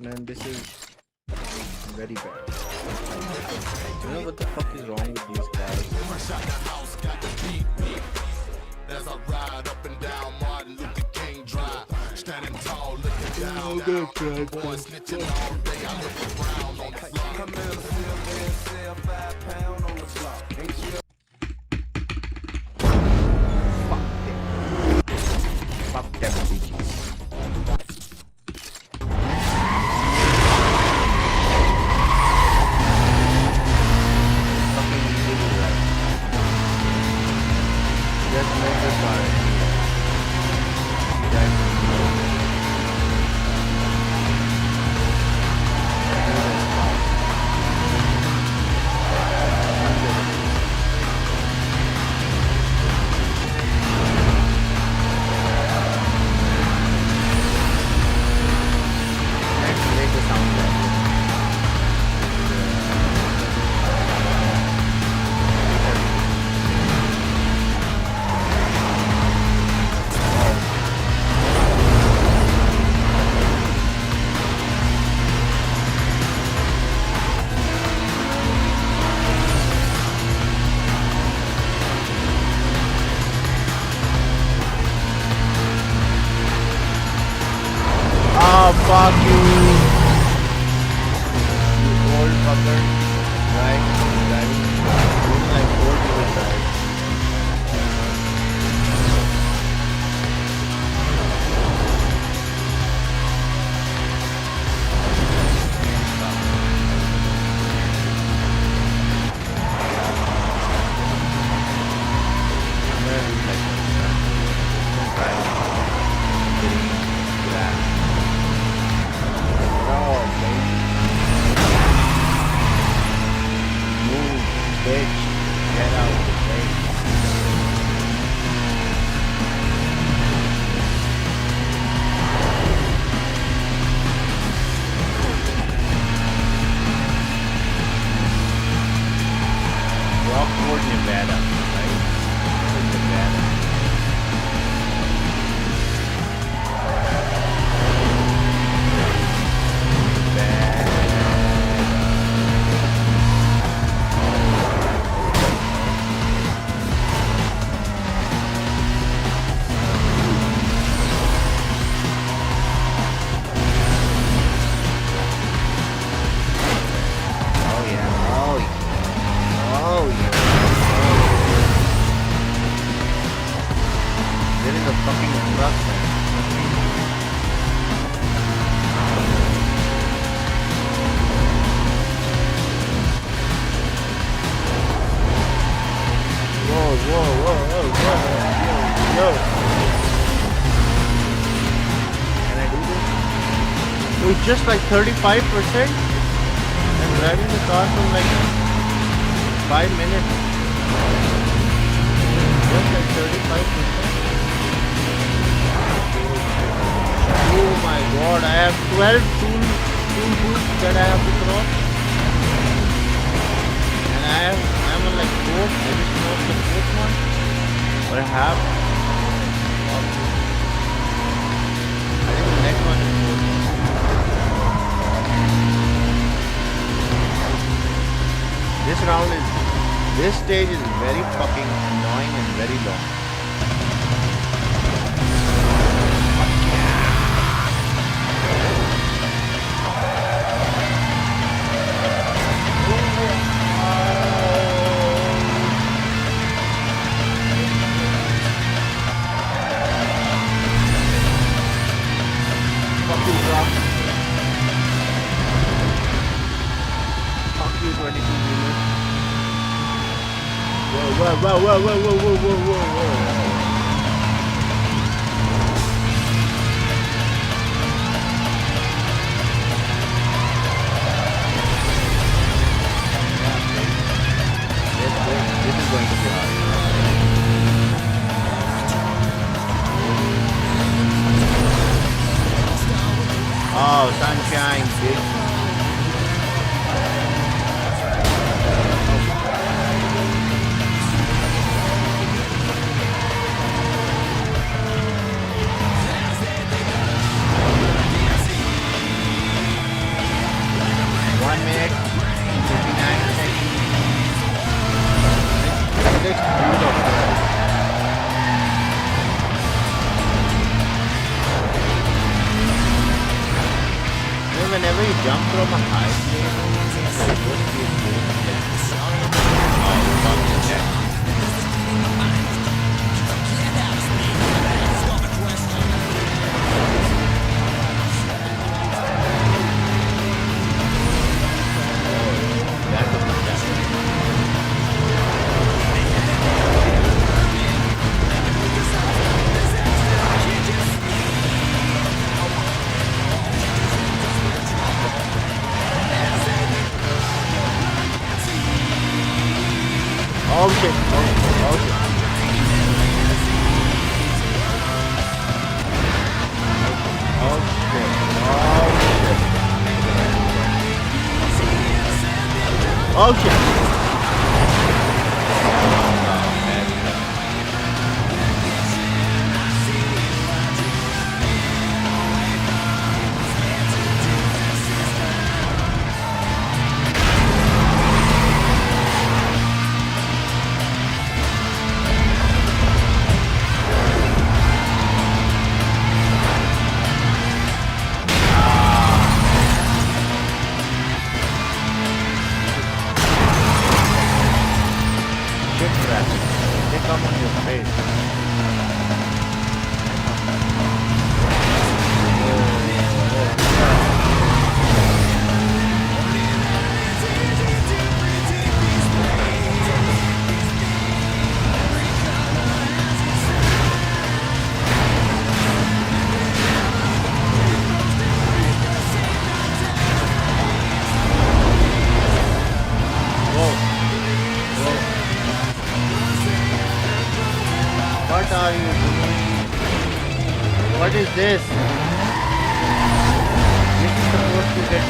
Man, this is very bad. You know what the fuck is wrong with these guys? As I ride up and down Martin Luther King Drive, standing tall, looking down. Boys snitching all day. I look around on the floor. Come in the field and sell 5 pounds on the clock. Ain't you? Fuck them bitches. Just make the car. fucking truck, man. Whoa, whoa, whoa, whoa, whoa, yo, yo. Can I do this? Oh, it's just like 35%? I'm driving the car for like 5 minutes. Just like 35%. Oh my god, I have 12 tool booths that I have to cross. And I'm on like 4th, I just crossed the 4th one. But I have. I think the next one is 4th. This stage is very fucking annoying and very long. Fuck you, truck. Fuck you, 22 units. Whoa, whoa, whoa, whoa, whoa, whoa, whoa, whoa, whoa. This is going to be hard. Oh, sunshine, bitch. 1 minute, 59 seconds. Let's do it. Whenever you jump from a high plane, it's supposed to be a oh shit, oh shit. Oh shit. They come on your face. What are you doing? What is this? This is supposed to get...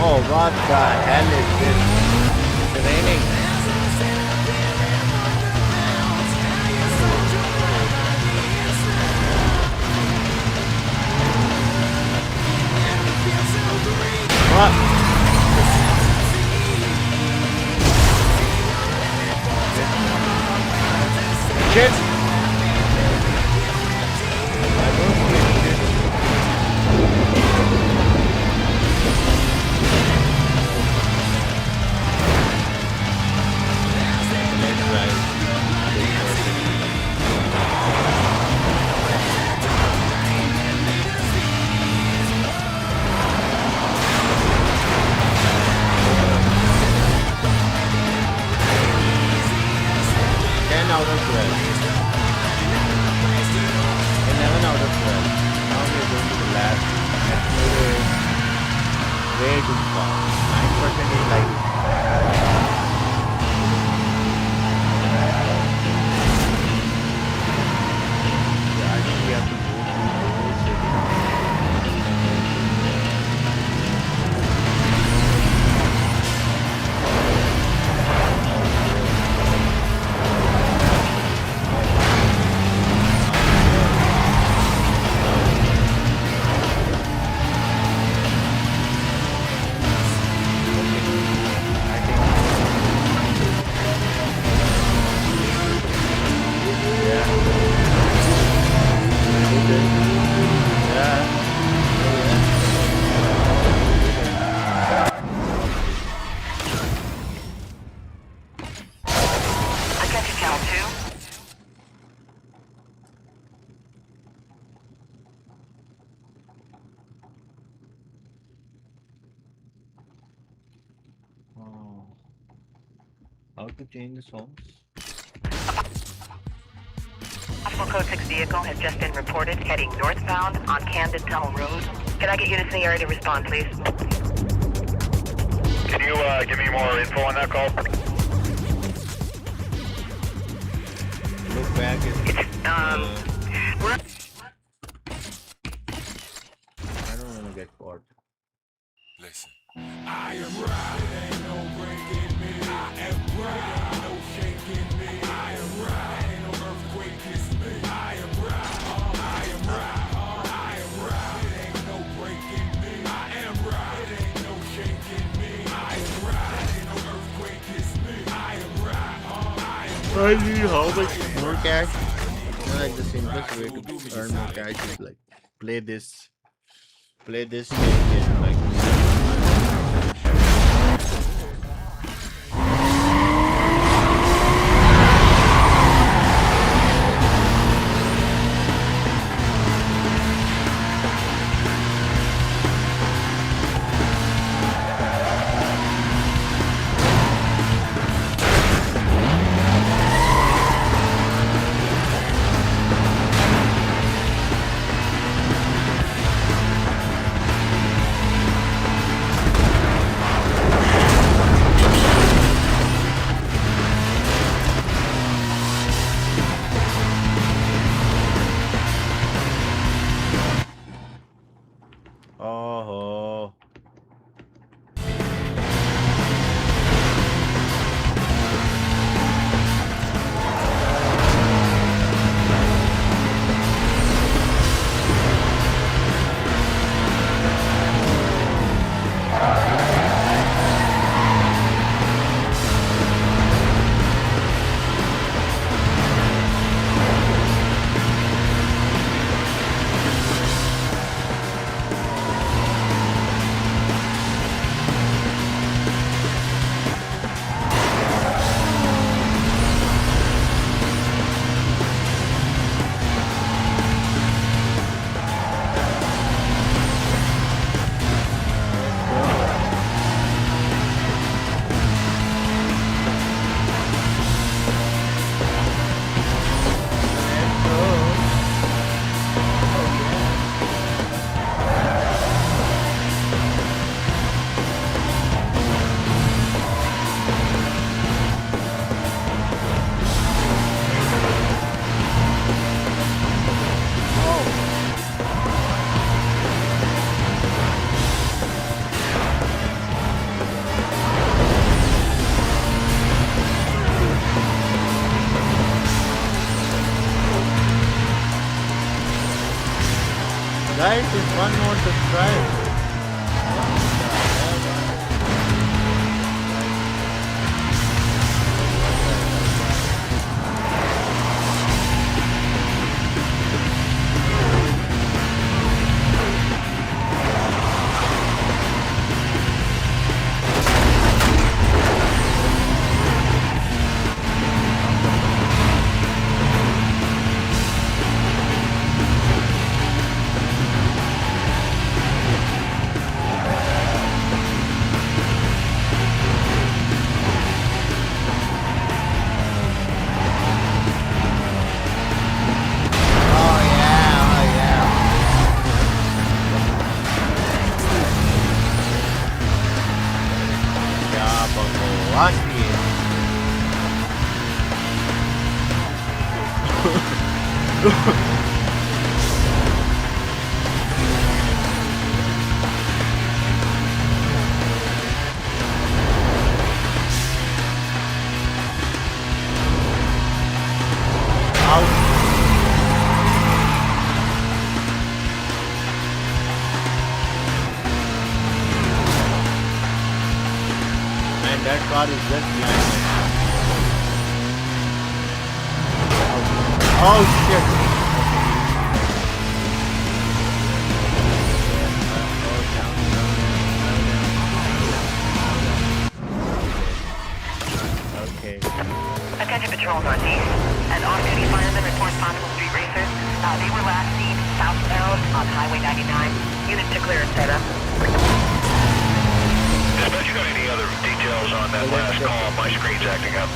Oh, what the hell is this? It's raining. What? Shit! I don't see shit. too fast. 9% is like. I think we have to go through those settings. How to change the songs? Possible code 6 vehicle has just been reported heading northbound on Camden Tunnel Road. Can I get units in the area to respond, please? Can you give me more info on that call? Look back we're I don't want to get caught. Listen. I am right, ain't no breaking me. I am right, ain't no shaking me. I am right, ain't no earthquake kiss me. I am right, I am right, I am right, it ain't no breaking me. I am right, it ain't no shaking me. I am right, ain't no earthquake kiss me. I am right, I am right. I need how much more cash? Like the simplest way to earn more cash is like play this game in like oh. Guys, it's one more subscribe. And that car is just behind me. Oh shit! Okay. Attention Patrol Northeast. An off-duty fireman reports possible street racers. They were last seen southbound on Highway 99. Units to clear and set up. Dispatch, you got any other details on that last call? My screen's acting up.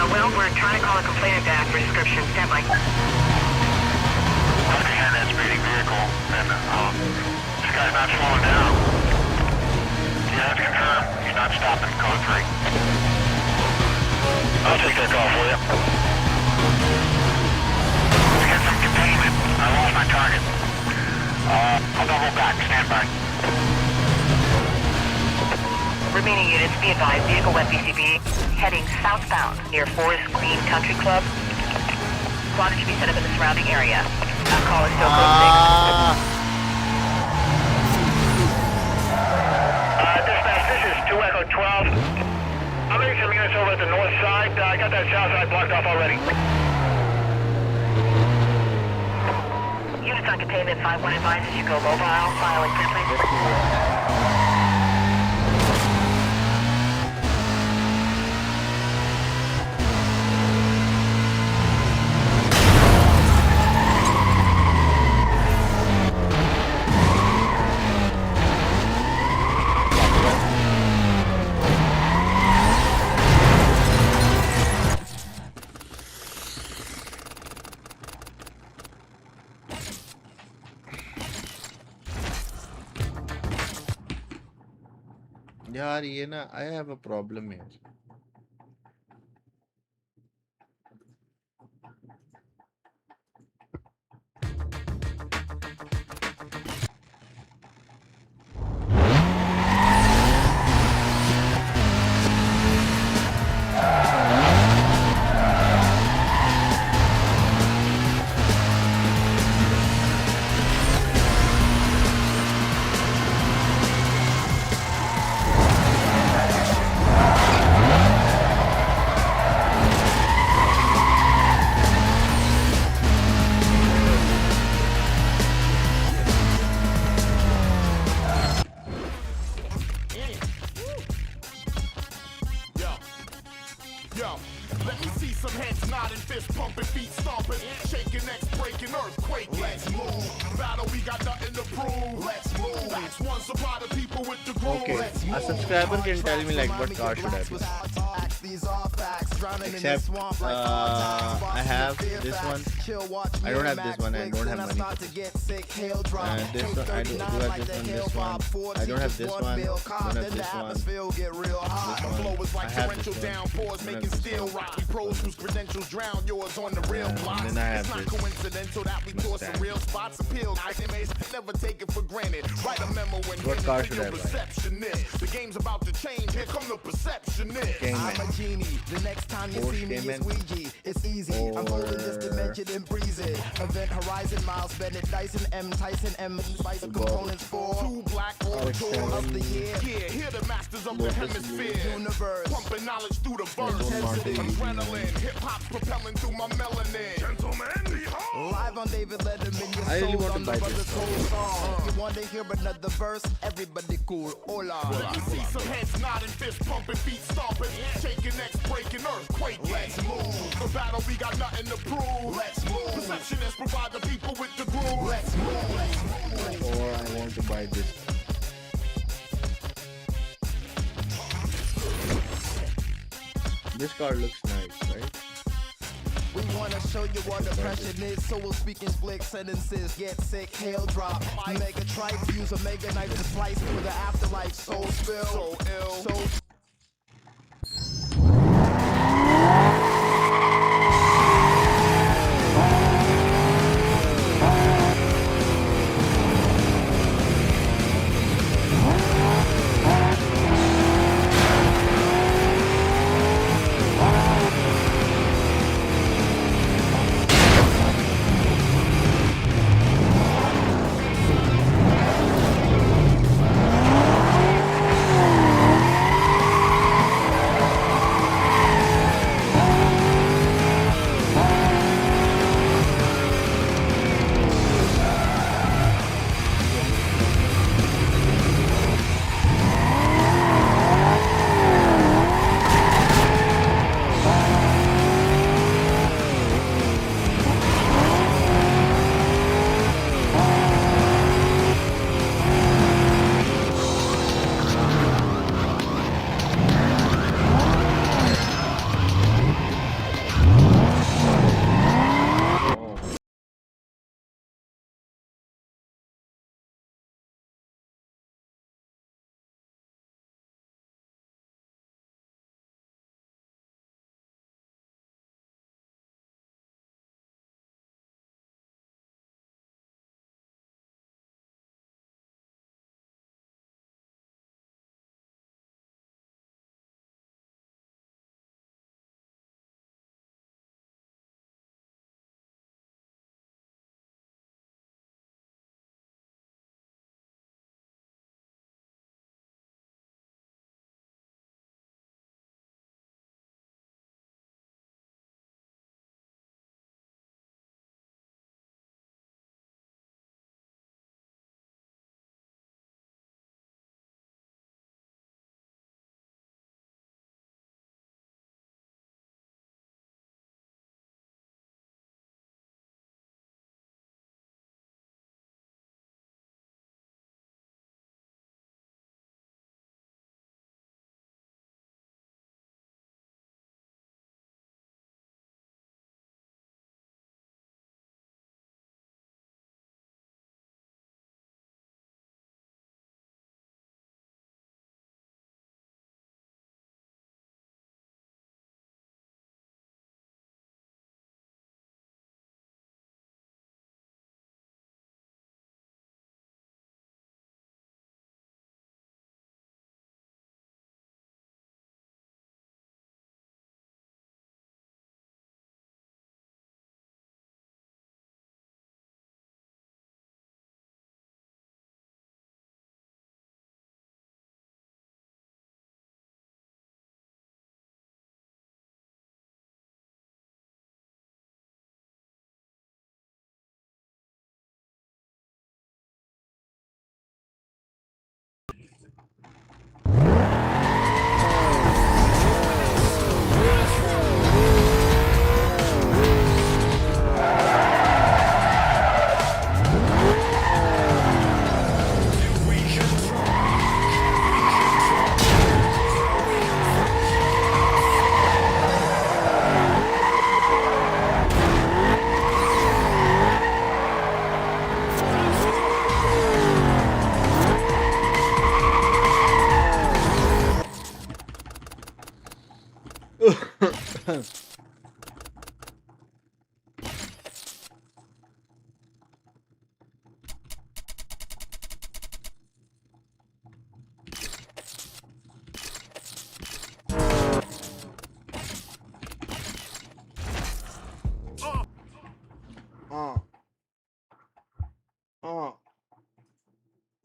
Well, we're trying to call a complainant to ask for description. Stand by. Okay, and that speeding vehicle, and this guy's not slowing down. You have to confirm he's not stopping code 3. I'll take that call for you. Let's get some containment. I lost my target. I'll double back. Stand by. Remaining units, be advised, vehicle west BCB, heading southbound near Forest Green Country Club. Squad should be set up in the surrounding area. Call is still code 6. Dispatch, this is 2 Echo 12. I'm getting some units over at the north side. I got that south side blocked off already. Units on containment, 5-1 advises you go mobile. Filing clear, please. यार ये ना I have a problem here. A subscriber can tell me like what car should I buy. Except I have this one. I don't have this one. I don't have money. This one I do have this one. This one I don't have this one. I don't have this one. This one I have this one. I don't have this one. And then I have this. What car should I buy? The game's about to change. Here come the perceptionist. I'm a genie. The next time you see me is Ouija. It's easy. I'm holding this dimension and breeze it. Event Horizon, Miles Bennett, Dyson, M, Tyson, M, Spice components for 2 black tour of the year. Yeah, here the masters of the hemisphere. Universe. Pumping knowledge through the verse. Adrenaline. Hip hop's propelling through my melanin. Gentlemen, behold. Live on David Letterman. I really want to buy this. You want to hear another verse? Everybody cool. Hola. Let me see some heads nodding, fist pumping, feet stomping, shaking, necks breaking, earthquake. Let's move. The battle, we got nothing to prove. Let's move. Perceptionists provide the people with the groove. Let's move. Let's move. Or I want to buy this. This car looks nice, right? We want wanna show you what depression is, so we'll speak in split sentences. Get sick, hail drop, mega tripe, use a mega knife to slice through the afterlife. Soul spill, so ill, so.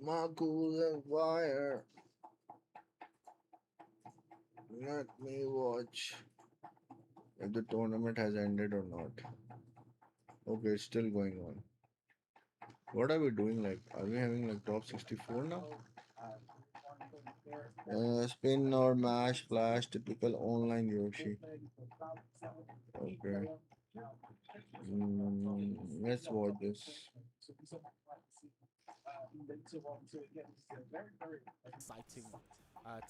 Marco's and fire. Let me watch if the tournament has ended or not. Okay, it's still going on. What are we doing? Like, are we having like top 64 now? Spin or mash, flash, typical online Yoshi. Okay. Let's watch this. Exciting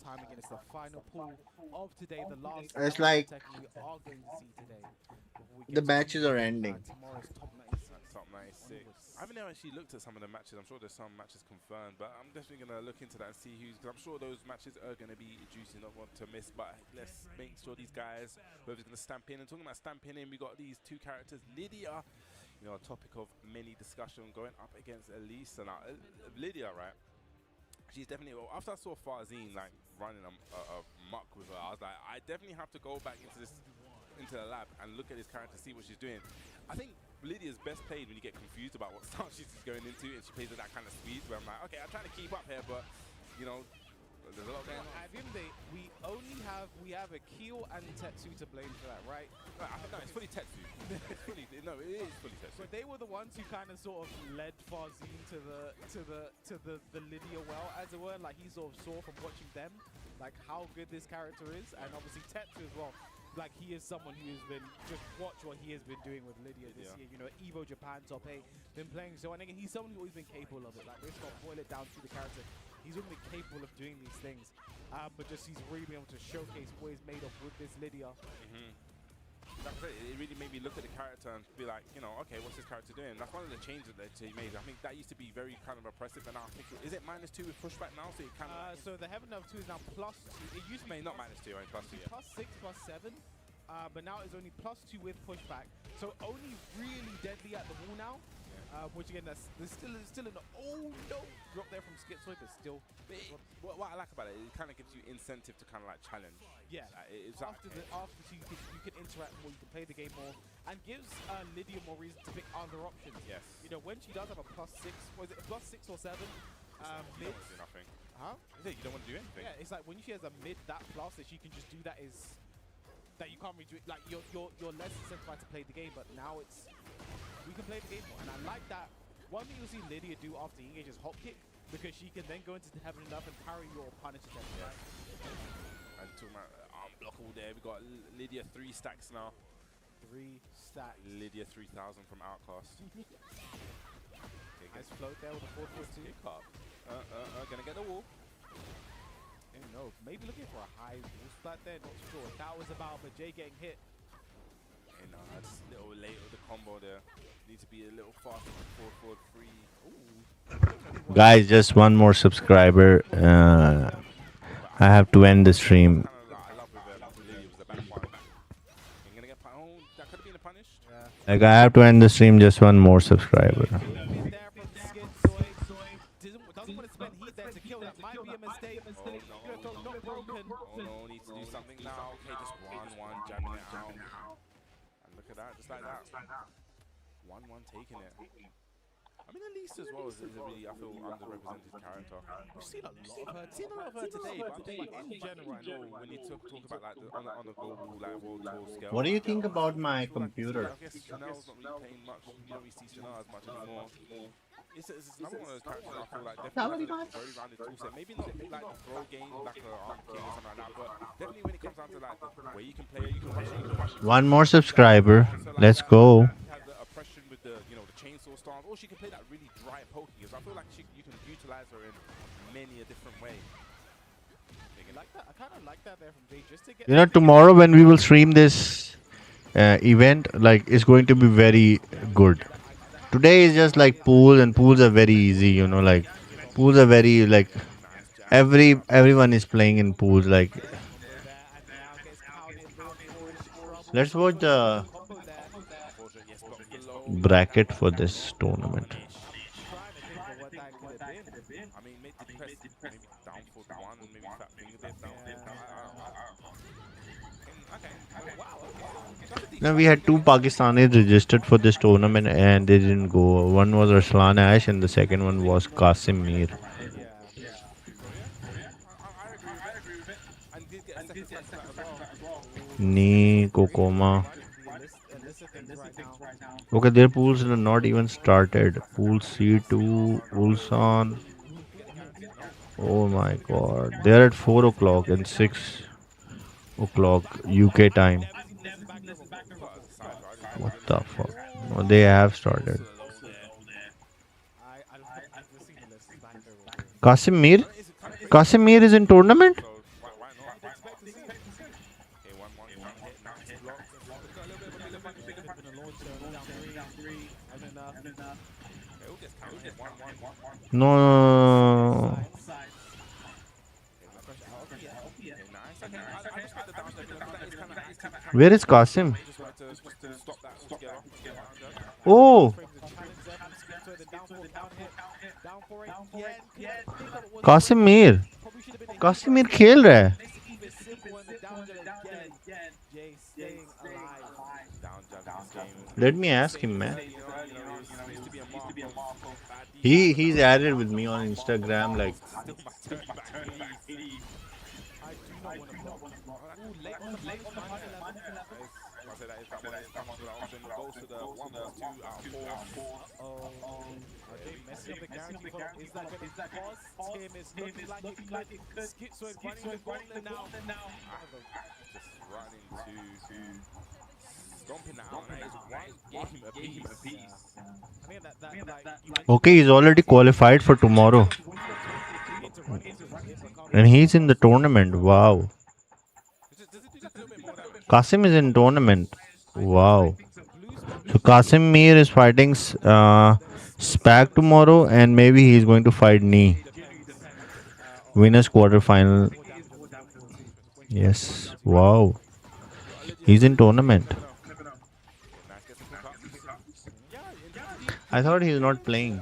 time again. It's the final pool of today, the last It's round like of Tekken we are going to see today. Before we the get matches to, are ending. tomorrow's top 96. Top 96. I haven't actually looked at some of the matches. I'm sure there's some matches confirmed, but I'm definitely going to look into that and see who's, because I'm sure those matches are going to be juicy, not one to miss. But let's make sure these guys, whoever's going to stamp in. And talking about stamping in, we got these two characters, Lydia, you know, a topic of many discussion, going up against Elisa. Now, Lydia, right? She's definitely, well, after I saw Farzine like running a muck with her, I was like, I definitely have to go back into the lab and look at this character, see what she's doing. I think Lydia's best played when you get confused about what stance she's going into, and she plays at that kind of speed where I'm like, okay, I'm trying to keep up here, but you know, there's a lot going on. At the end of the day, we have a Keel and Tetsu to blame for that, right? No, it's fully Tetsu. It is fully Tetsu. But they were the ones who kind of sort of led Farzine to the Lydia well, as it were. Like he sort of saw from watching them, like how good this character is, and obviously Tetsu as well. Like he is someone who has been, just watch what he has been doing with Lydia this year. You know, Evo Japan top 8, been playing so, and again, he's someone who's always been capable of it. Like let's not boil it down to the character. He's only capable of doing these things, but just he's really been able to showcase what he's made of with this Lydia. That's it. It really made me look at the character and be like, you know, okay, what's this character doing? That's one of the changes that he made. I think that used to be very kind of oppressive, and now I think is it -2 with pushback now? So it kind of so the Heaven of 2 is now +2. It used to be not -2, right? +2, yeah. +6, +7. But now it's only +2 with pushback. So only really deadly at the wall now. Which again, there's still an drop there from Schizoid, but still. What I like about it, it kind of gives you incentive to kind of like challenge. Yeah. It's after you can interact more, you can play the game more, and gives Lydia more reason to pick other options. Yes. You know, when she does have a +6, was it a +6 or 7? You don't want to do nothing. Huh? You don't want to do anything. Yeah, it's like when she has a mid that plus that she can just do that is that you can't really do it. Like you're less incentivized to play the game, but now it's we can play the game more, and I like that. One thing you'll see Lydia do after he engages hop kick, because she can then go into the Heaven enough and parry your punish attack. Yeah. And talking about arm block all there, we got Lydia 3 stacks now. 3 stacks. Lydia 3000 from Outcast. Nice float there with a 4-4-2. Pick up. Gonna get the wall. I don't know. Maybe looking for a high wall splat there. Not sure what that was about, but Jay getting hit. You know, that's a little late with the combo there. Need to be a little faster than 4-4-3. Guys, just one more subscriber. I have to end the stream. Like I have to end the stream. Just one more subscriber. Doesn't want to spend heat there to kill. That might be a mistake. Not broken. Oh no, needs to do something now. Okay, just 1-1, jamming it out. And look at that, just like that. 1-1 taking it. I mean, Elise as well is a really, I feel, underrepresented character. We've seen a lot of her today, but I think in general, I know when you talk about like on the global like world tour scale. What do you think about my computer? I guess Chanel's not really playing much. You don't really see Chanel as much anymore. It's another one of those characters I feel like definitely has a very rounded toolset. Maybe not like the throw game, like an arm king or something like that, but definitely when it comes down to like the way you can play, you can rush it, you can rush it. One more subscriber. Let's go. Have the oppression with the chainsaw stance, or she can play that really dry poking. So I feel like you can utilize her in many a different way. I kind of like that there from Jay, just to get. You know, tomorrow when we will stream this event, like it's going to be very good. Today is just like pools, and pools are very easy. You know, like pools are very like everyone is playing in pools. Like let's watch the bracket for this tournament. Now we had 2 Pakistanis registered for this tournament and they didn't go. One was Arslan Ash and the second one was Qasim Mir. Ni Kokoma. Okay, their pools are not even started. Pool C2, Ulsan. Oh my god. They're at 4 o'clock and 6 o'clock UK time. What the fuck? Oh, they have started. Kasimir? Kasimir is in tournament? No. Where is Qasim? Oh! Qasimir. Qasimir खेल रहा है. Let me ask him, man. He's added with me on Instagram, like. Okay, he's already qualified for tomorrow. And he's in the tournament. Wow. Qasim is in tournament. Wow. So Qasim Mir is fighting Spag tomorrow, and maybe he's going to fight Nee. Winners quarterfinal. Yes. Wow. He's in tournament. I thought he's not playing.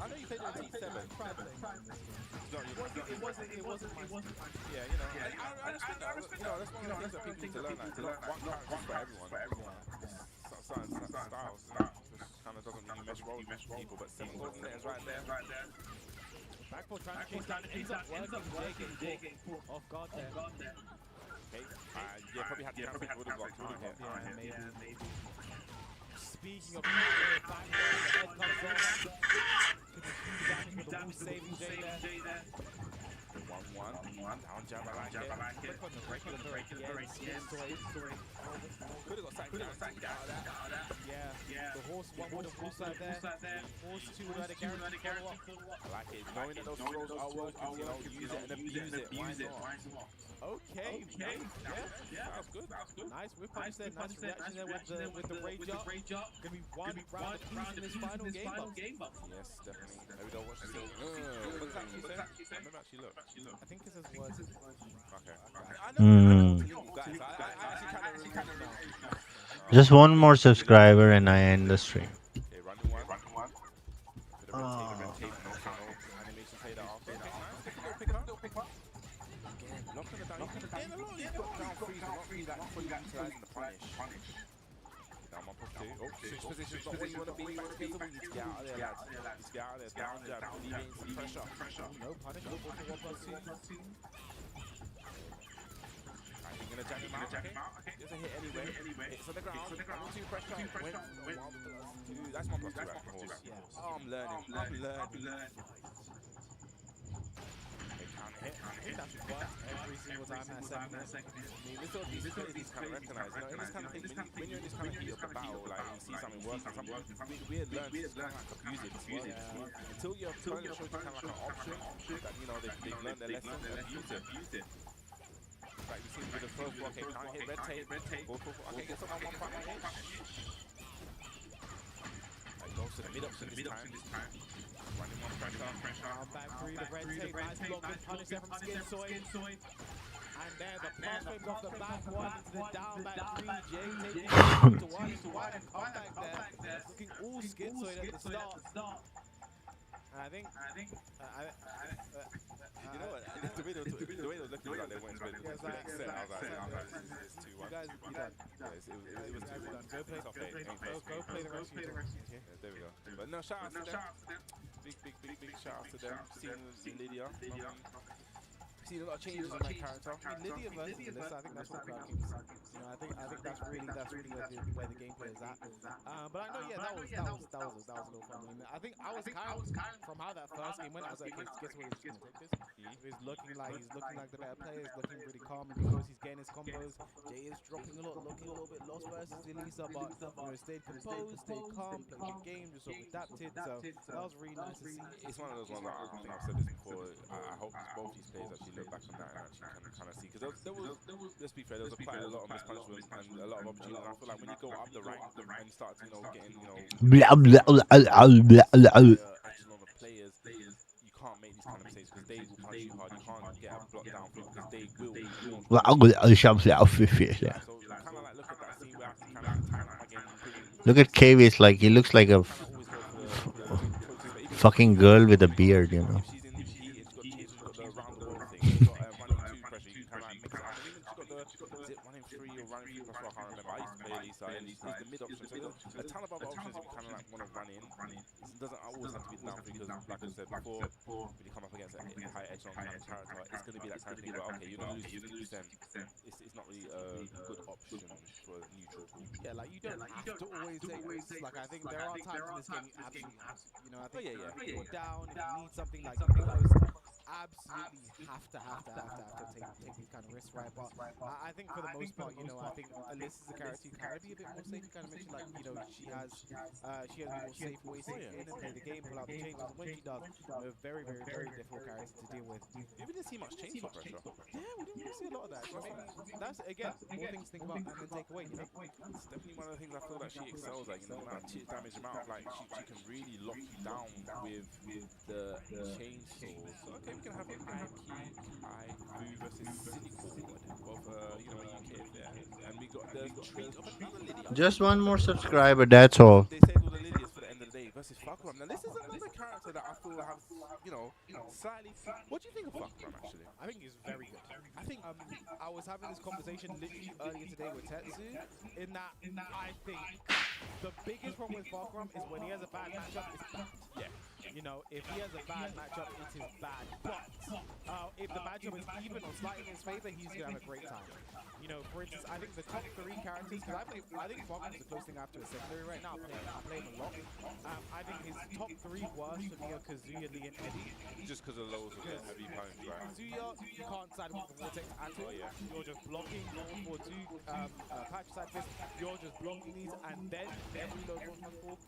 Yeah, probably had to cancel the order block. Maybe. Speaking of back head comes on. Saving J there. 1-1. Down jab, I like it. Could have got sacked out of that. Yeah. The horse one would have bullseye there. Horse two would have had a guarantee follow-up. I like it. Knowing that those throws are working, use it and abuse it. Why not? Okay. Yeah. That's good. Nice whip punch there. Nice reaction there with the rage up. Gonna be one round apiece in this final game. Yes, definitely. Maybe they'll watch this. What's that actually say? Maybe actually look. I think it says words. Okay. Just one more subscriber and I end the stream. Position's not where you want to be. Back against the wing. You get out of there, lads. Just get out of there. Down jab. Alleviating some pressure. No punish. Go for 1+2. I think gonna jam him out. Okay. There's a hit anyway. It's on the ground. 1-2 pressure. Went 1+2. That's 1+2 at the horse. Oh, I'm learning. I think that should work every single time that second. I mean, this is these kind of recognize. In this kind of thing, when you're in this kind of heat of the battle, like you see something working, we had learned to kind of abuse it as well. Until your opponent shows you kind of like an option that they've learned their lesson and abuse it. Like you see with the first block, okay, can't hit red tape. Okay, get someone one fight hit. Like goes to the mid option this time. Running one pressure. Back three, the red tape, nice block, good punish there from Skinsoid. And then the plus wave off the back one into the down back three. Jay taking to one and come back there. Looking all Skinsoid at the start. And I think you know what? The way they were looking like they went to it was like set. I was like, it's 2-1. You guys, you done? Yes, it was 2-1. Go play the rest of your team. Yeah, there we go. But no, shout out to them. Big shout out to them. Seeing Lydia. seen a lot of changes in that character. I mean, Lydia versus Alyssa, I think that's what the crowd keeps. You know, I think that's really where the gameplay is at. But I know, yeah, that was a little fun. I mean, I think I was kind of from how that first game went. I was like, okay, guess what? He's just gonna take this. He's looking like the better player. He's looking really calm. He knows he's getting his combos. Jay is dropping a lot, looking a little bit lost versus Elisa, but stayed composed, stayed calm, played the game, just sort of adapted. So that was really nice to see. It's one of those ones that I think I've said this before. I hope both these players actually look back on that and actually can kind of see, because there was, let's be fair, there was quite a lot of mispunishment and a lot of opportunities. And I feel like when you go up the rank and start to, getting, echelon of players, you can't make these kind of mistakes because they will punch you hard. You can't get a block down because they will. So kind of like look at that scene where I can kind of time out my game. Look at KV, like he looks like a fucking girl with a beard, you know. A ton of other options you kind of like want to run in. It doesn't always have to be down because, like I said before, when you come up against a high echelon kind of character, it's going to be that kind of thing where, okay, you're going to lose 50%. It's not really a good option for a neutral tool. Yeah, like you don't have to always take risks. Like I think there are times in this game you absolutely have to. You know, I think if you're down, if you need something like absolutely have to take these kind of risks, right? But I think for the most part, I think Alyssa's a character you kind of be a bit more safe. You kind of make sure, like, she has more safe ways to get in and play the game, pull out the changes. And when she does, very, very, very difficult character to deal with. We didn't see much change for pressure. Yeah, we didn't really see a lot of that. Maybe that's again more things to think about and then take away. It's definitely one of the things I feel that she excels at. The amount of chip damage, the amount of like she can really lock you down with the chainsaw. So okay, we can have an XIV versus QD-Oled, both UK there, and we got the treat of another Lydia. Just one more subscriber, that's all. They saved all the Lydias for the end of the day versus Falcon. Now this is another character that I feel has, slightly. What do you think of Falcon actually? I think he's very good. I think I was having this conversation literally earlier today with Tetsu, in that I think the biggest problem with Falcon is when he has a bad matchup, it's bad. Yeah. If he has a bad matchup, it is bad. But if the matchup is even or slightly in his favor, he's gonna have a great time. For instance, I think the top 3 characters, because I think Falcon is the closest thing I have to a secondary right now. I play him a lot. I think his top 3 worst for me are Kazuya, Lee, and Eddie. Just because of lows of the heavy punch, right? Kazuya, you can't side with the vortex at all. You're just blocking 142 patch side fist. You're just blocking these, and then every low punch fall.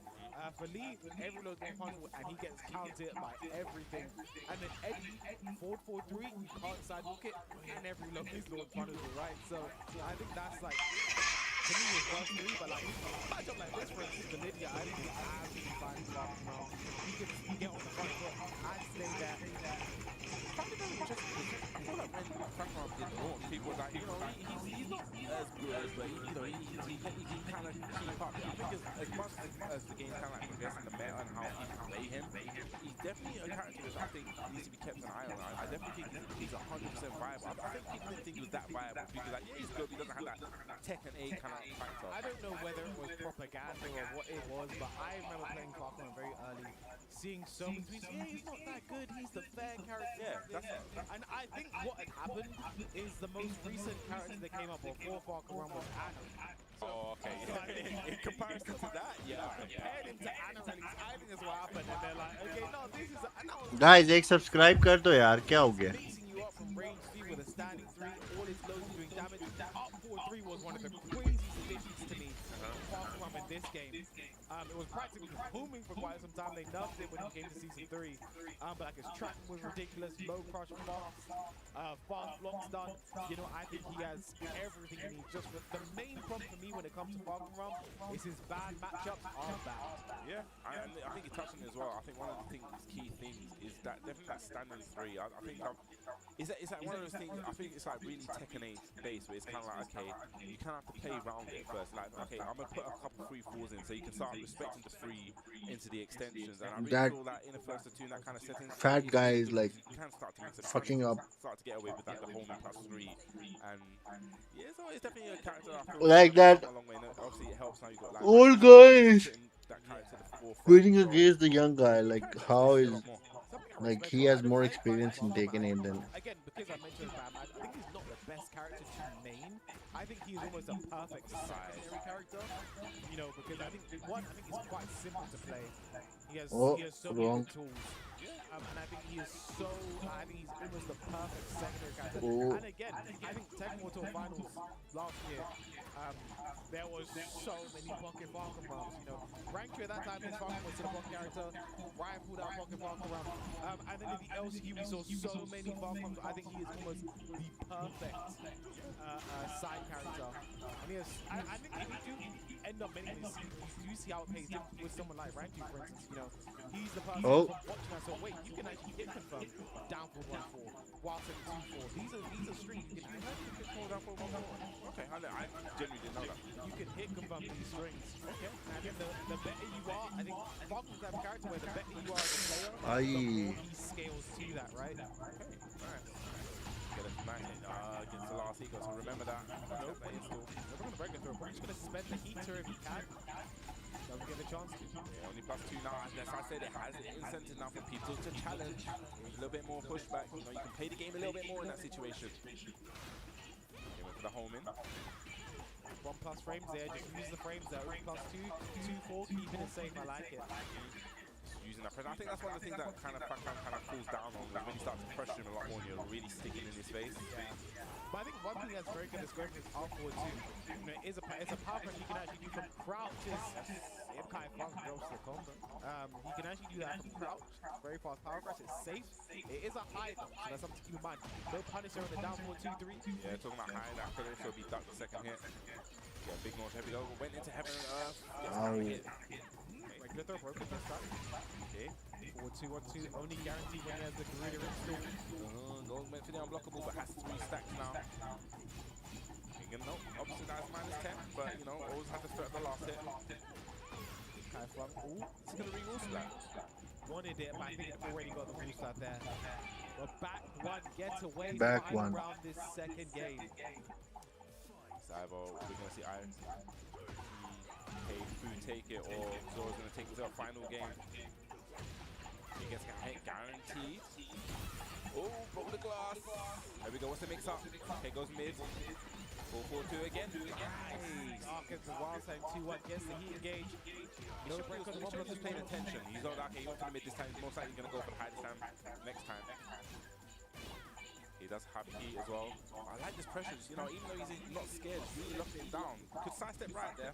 For Lee, every low punch fall, and he gets countered by everything. And then Eddie, 443, you can't sidewalk it, and every low is launch punishable, right? So I think that's like, to me, it's worth 3, but like, matchup like this, for instance, the Lydia, I think it's absolutely fine to walk around. He can get on the front foot and stay there. Something very interesting is, I feel like when Falcon did launch, people were like, he's not as good, but he kind of keep up. I think as much as the game kind of like progressing, the meta and how you can play him, he's definitely a character that I think needs to be kept an eye on. I definitely think he's 100% viable. I think people didn't think he was that viable. People were like, yeah, he's good, but he doesn't have that Tekken A kind of factor. I don't know whether it was propaganda or what it was, but I remember playing Falcon very early, seeing so many tweets, yeah, he's not that good, he's the fair character. Yeah, and I think what had happened is the most recent character that came up before Falcon Run was Anna. Oh, okay. In comparison to that, compared him to Anna release, I think that's what happened, and they're like, okay, no, this is Guys, एक subscribe कर दो यार, क्या हो गया? Mixing you up from range 3 with a standing 3, all his lows doing damage. Up 4-3 was one of the craziest additions to me. Falcon Run in this game. It was practically booming for quite some time. They nerfed it when it came to Season 3. But like his tracking was ridiculous, low crush fast blocks done. I think he has everything he needs. Just the main problem for me when it comes to Falcon Run is his bad matchups are bad. Yeah, I think you touched on it as well. I think one of the key things is that definitely that standing 3. I think it's like one of those things. I think it's like really Tekken 8 based, where it's kind of like, okay, you kind of have to play around it first. Like, okay, I'm gonna put a couple 3-4s in so you can start respecting the 3 into the extensions. And I really feel that in the first or 2 in that kind of setting, Fat guy is like you can start to mix it fucking up. Start to get away with that, the homing +3, and yeah, so it's definitely a character I feel like that. A long way. Obviously, it helps now you got like old guys winning against the young guy. Like, how is? Something Like he has more experience in Tekken 8 than. Again, because I mentioned Bam, I think he's not the best character to main. I think he is almost a perfect secondary character. You know, because I think I think he's quite simple to play. He has so many good tools. And I think he is I think he's almost the perfect secondary character. And again, I think Tekken World Tour Finals last year, there was so many pocket Falcon rounds. You know, Rank 2 at that time, his Falcon was to the pocket character. Ryan pulled out pocket Falcon round. And then in the LCQ, we saw so many Falcons. I think he is almost the perfect side character. And he has, I think if you do end up winning this, you do see how it pays with someone like Rank 2, for instance. You know, he's the person from watching that. So wait, you can actually hit confirm down for 1-4, while 2-4. These are strings. You can hit down for 1-4. Okay, I genuinely didn't know that. You can hit confirm these strings. Okay. And then the better you are, I think Falcon's that character where the better you are as a player, the more he scales to that, right? Okay. Alright. Get a smash against the last eco, so remember that. Nope. We're going to break it through. We're just going to spend the heater if he can. Doesn't get a chance to. Yeah, only +2 now. As I said, it has incentive now for people to challenge. A little bit more pushback. You know, you can play the game a little bit more in that situation. Okay, went for the home in. 1+ frames there. Just use the frames there. +2, 2-4, keeping it safe. I like it. Using that pressure. I think that's one of the things that kind of cools down on when you start to pressure him a lot more and you're really sticking in his face. Yeah. But I think one thing that's very good is going is up forward too. You know, it's a power pressure you can actually do from crouches. It kind of fun goes to the combo. He can actually do that from crouch. Very fast power press. It's safe. It is a high though, so that's something to keep in mind. No punisher on the down forward 2-3. Yeah, talking about high, that could also be ducked the second hit. Yeah, big launch, heavy over, went into heaven and earth. Good throw, broken first time. Okay, 4-2-1-2, only guaranteed when he has the Gorilla install. Gold meant for the unblockable, but has 3 stacks now. No, obviously that's -10, but you know, always had to threat the last hit. Kind of fun. Ooh, it's gonna re-wall that. Wanted it, but I think it's already got the wall start there. But back one, get away. Back one. Round this second game. So we're gonna see Iron. Take it, or Zora's going to take the final game. He gets a hit guaranteed. Oh, broke the glass. There we go. What's the mix up? Okay, goes mid. 4-4-2 again. Nice. Against the wild side 2-1 gets the heat engage. No break on the one, just paying attention. He's not okay. He went for the mid this time. He's most likely going to go for the high this time. Next time. He does have heat as well. I like this pressure. You know, even though he's not scared, he's really locking it down. Could sidestep right there.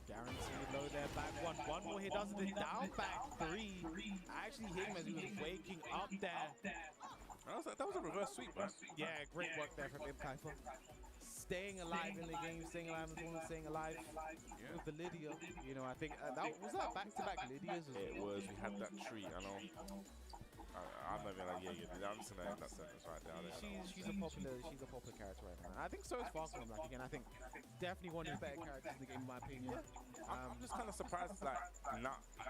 Guaranteed low there, back one more hit does it, down back 3. I actually hit him as he was waking up there. That was a reverse sweep, right? Yeah, great work there from Kaifa. Staying alive in the game, staying alive in the tournament, staying alive with the Lydia. You know, I think was that back-to-back Lydias? It was, we had that tree, I know. I'm not even like, yeah, I'm just gonna end that sentence right there. She's a popular character right now. I think so is Falcon. Like again, I think definitely one of the better characters in the game, in my opinion. I'm just kind of surprised, like,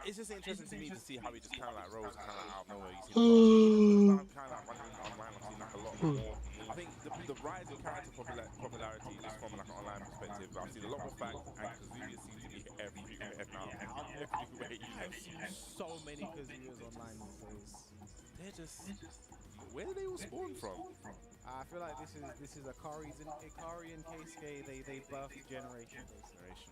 it's just interesting to me to see how he just kind of like rolls kind of out of nowhere. You see, I'm kind of like running online, I'm seeing like a lot more. I think the rise in character popularity just from like an online perspective. I've seen a lot more facts, and Kazuya seems to be everywhere now. Everywhere you I've seen so many Kazuyas online these days. They're just, where do they all spawn from? I feel like this is Akari and Keisuke. They birthed a generation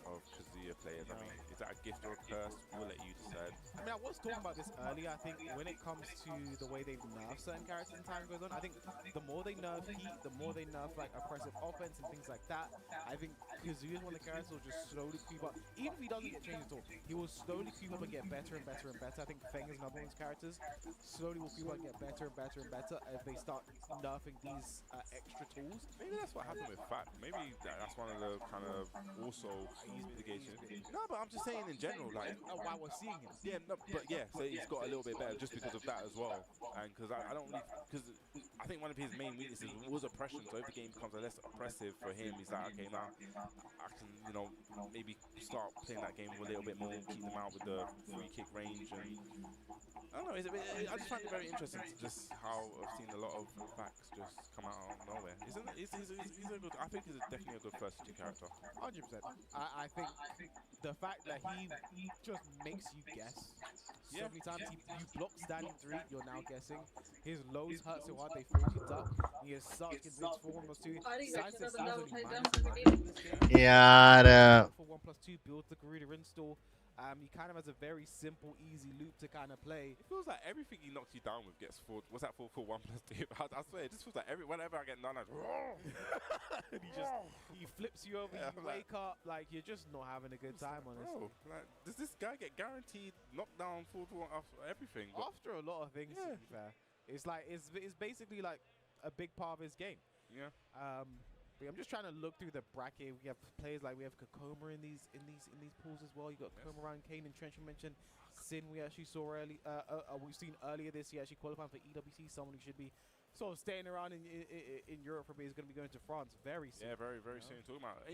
of Kazuya players. I mean, is that a gift or a curse? We'll let you decide. I mean, I was talking about this earlier. I think when it comes to the way they've nerfed certain characters as time goes on, I think the more they nerf heat, the more they nerf like oppressive offense and things like that. I think Kazuya is one of the characters who will just slowly creep up. Even if he doesn't get changed at all, he will slowly creep up and get better and better and better. I think Feng is another one of those characters. Slowly will creep up and get better and better and better if they start nerfing these extra tools. Maybe that's what happened with Fat. Maybe that's one of the kind of also ease mitigation. No, but I'm just saying in general, like why we're seeing him. Yeah, no, but yeah, so he's got a little bit better just because of that as well. And because I don't really, because I think one of his main weaknesses was oppression. So if the game becomes less oppressive for him, he's like, okay, now I can, you know, maybe start playing that game a little bit more, keep them out with the free kick range and. I don't know. I just find it very interesting to just how I've seen a lot of facts just come out of nowhere. He's a good. I think he's definitely a good first two character. 100%. I think the fact that he just makes you guess. So many times you block standing 3, you're now guessing. His lows hurt so hard they force you duck. He has such convinced for 1+2. Sidestep is only -1 in this game. Yeah. For 1+2 builds the Garuda install. He kind of has a very simple, easy loop to kind of play. It feels like everything he knocks you down with gets forward. What's that for 1+2? I swear, it just feels like whenever I get none, And he flips you over, you wake up, like you're just not having a good time, honestly. Bro, like, does this guy get guaranteed knockdown forward after everything? But After a lot of things, to be fair. It's like, it's basically like a big part of his game. Yeah. But I'm just trying to look through the bracket. We have players like we have Kokoma in these pools as well. You got Komaran, Kane, and Trench. You mentioned Sin. We actually saw early. We've seen earlier this year actually qualifying for EWC. Someone who should be sort of staying around in Europe. Probably is going to be going to France very soon. Yeah, very soon. Talking about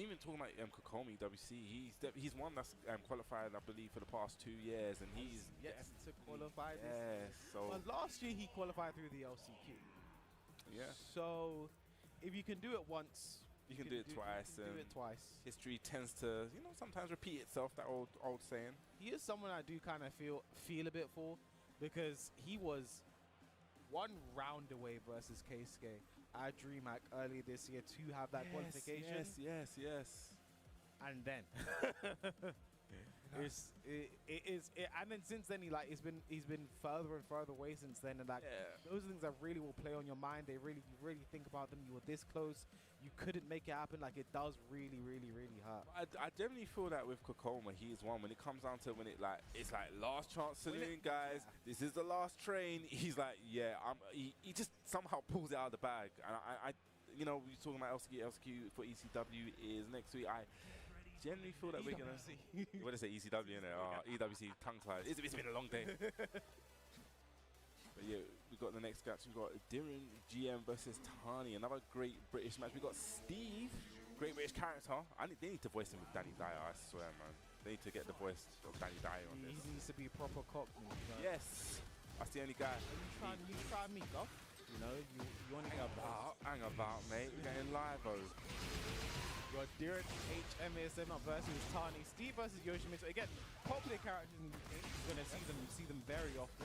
Kokoma EWC. He's one that's qualified, I believe, for the past 2 years, and he's yet to qualify. So well, last year he qualified through the LCQ. Yeah. So if you can do it once, you can do it twice. Do it twice. History tends to, sometimes repeat itself. That old saying. He is someone I do kind of feel a bit for, because he was 1 round away versus Keisuke at DreamHack earlier this year to have that qualification. Yes. And then. And then since then he's been further and further away since then, and those are things that really will play on your mind. You really think about them. You were this close, you couldn't make it happen. Like, it does really hurt. I generally feel that with Kokoma, he is one when it comes down to it's like last chance saloon, guys. This is the last train. He's like, he just somehow pulls it out of the bag. And I we're talking about LCQ for ECW is next week. I generally feel that we're gonna see. What did I say? ECW in there? EWC tongue tied. It's been a long day. But yeah, we got the next match. We got Darren GM versus Tani. Another great British match. We got Steve, great British character. They need to voice him with Danny Dyer. I swear, man. They need to get the voice of Danny Dyer on this. He needs to be proper cockney. Yes, that's the only guy. You try me, go. You want to hang about, mate. We're getting live, You got Direct HMSM versus Tani. Steve versus Yoshimitsu. Again, popular characters in the game. You're going to see them very often.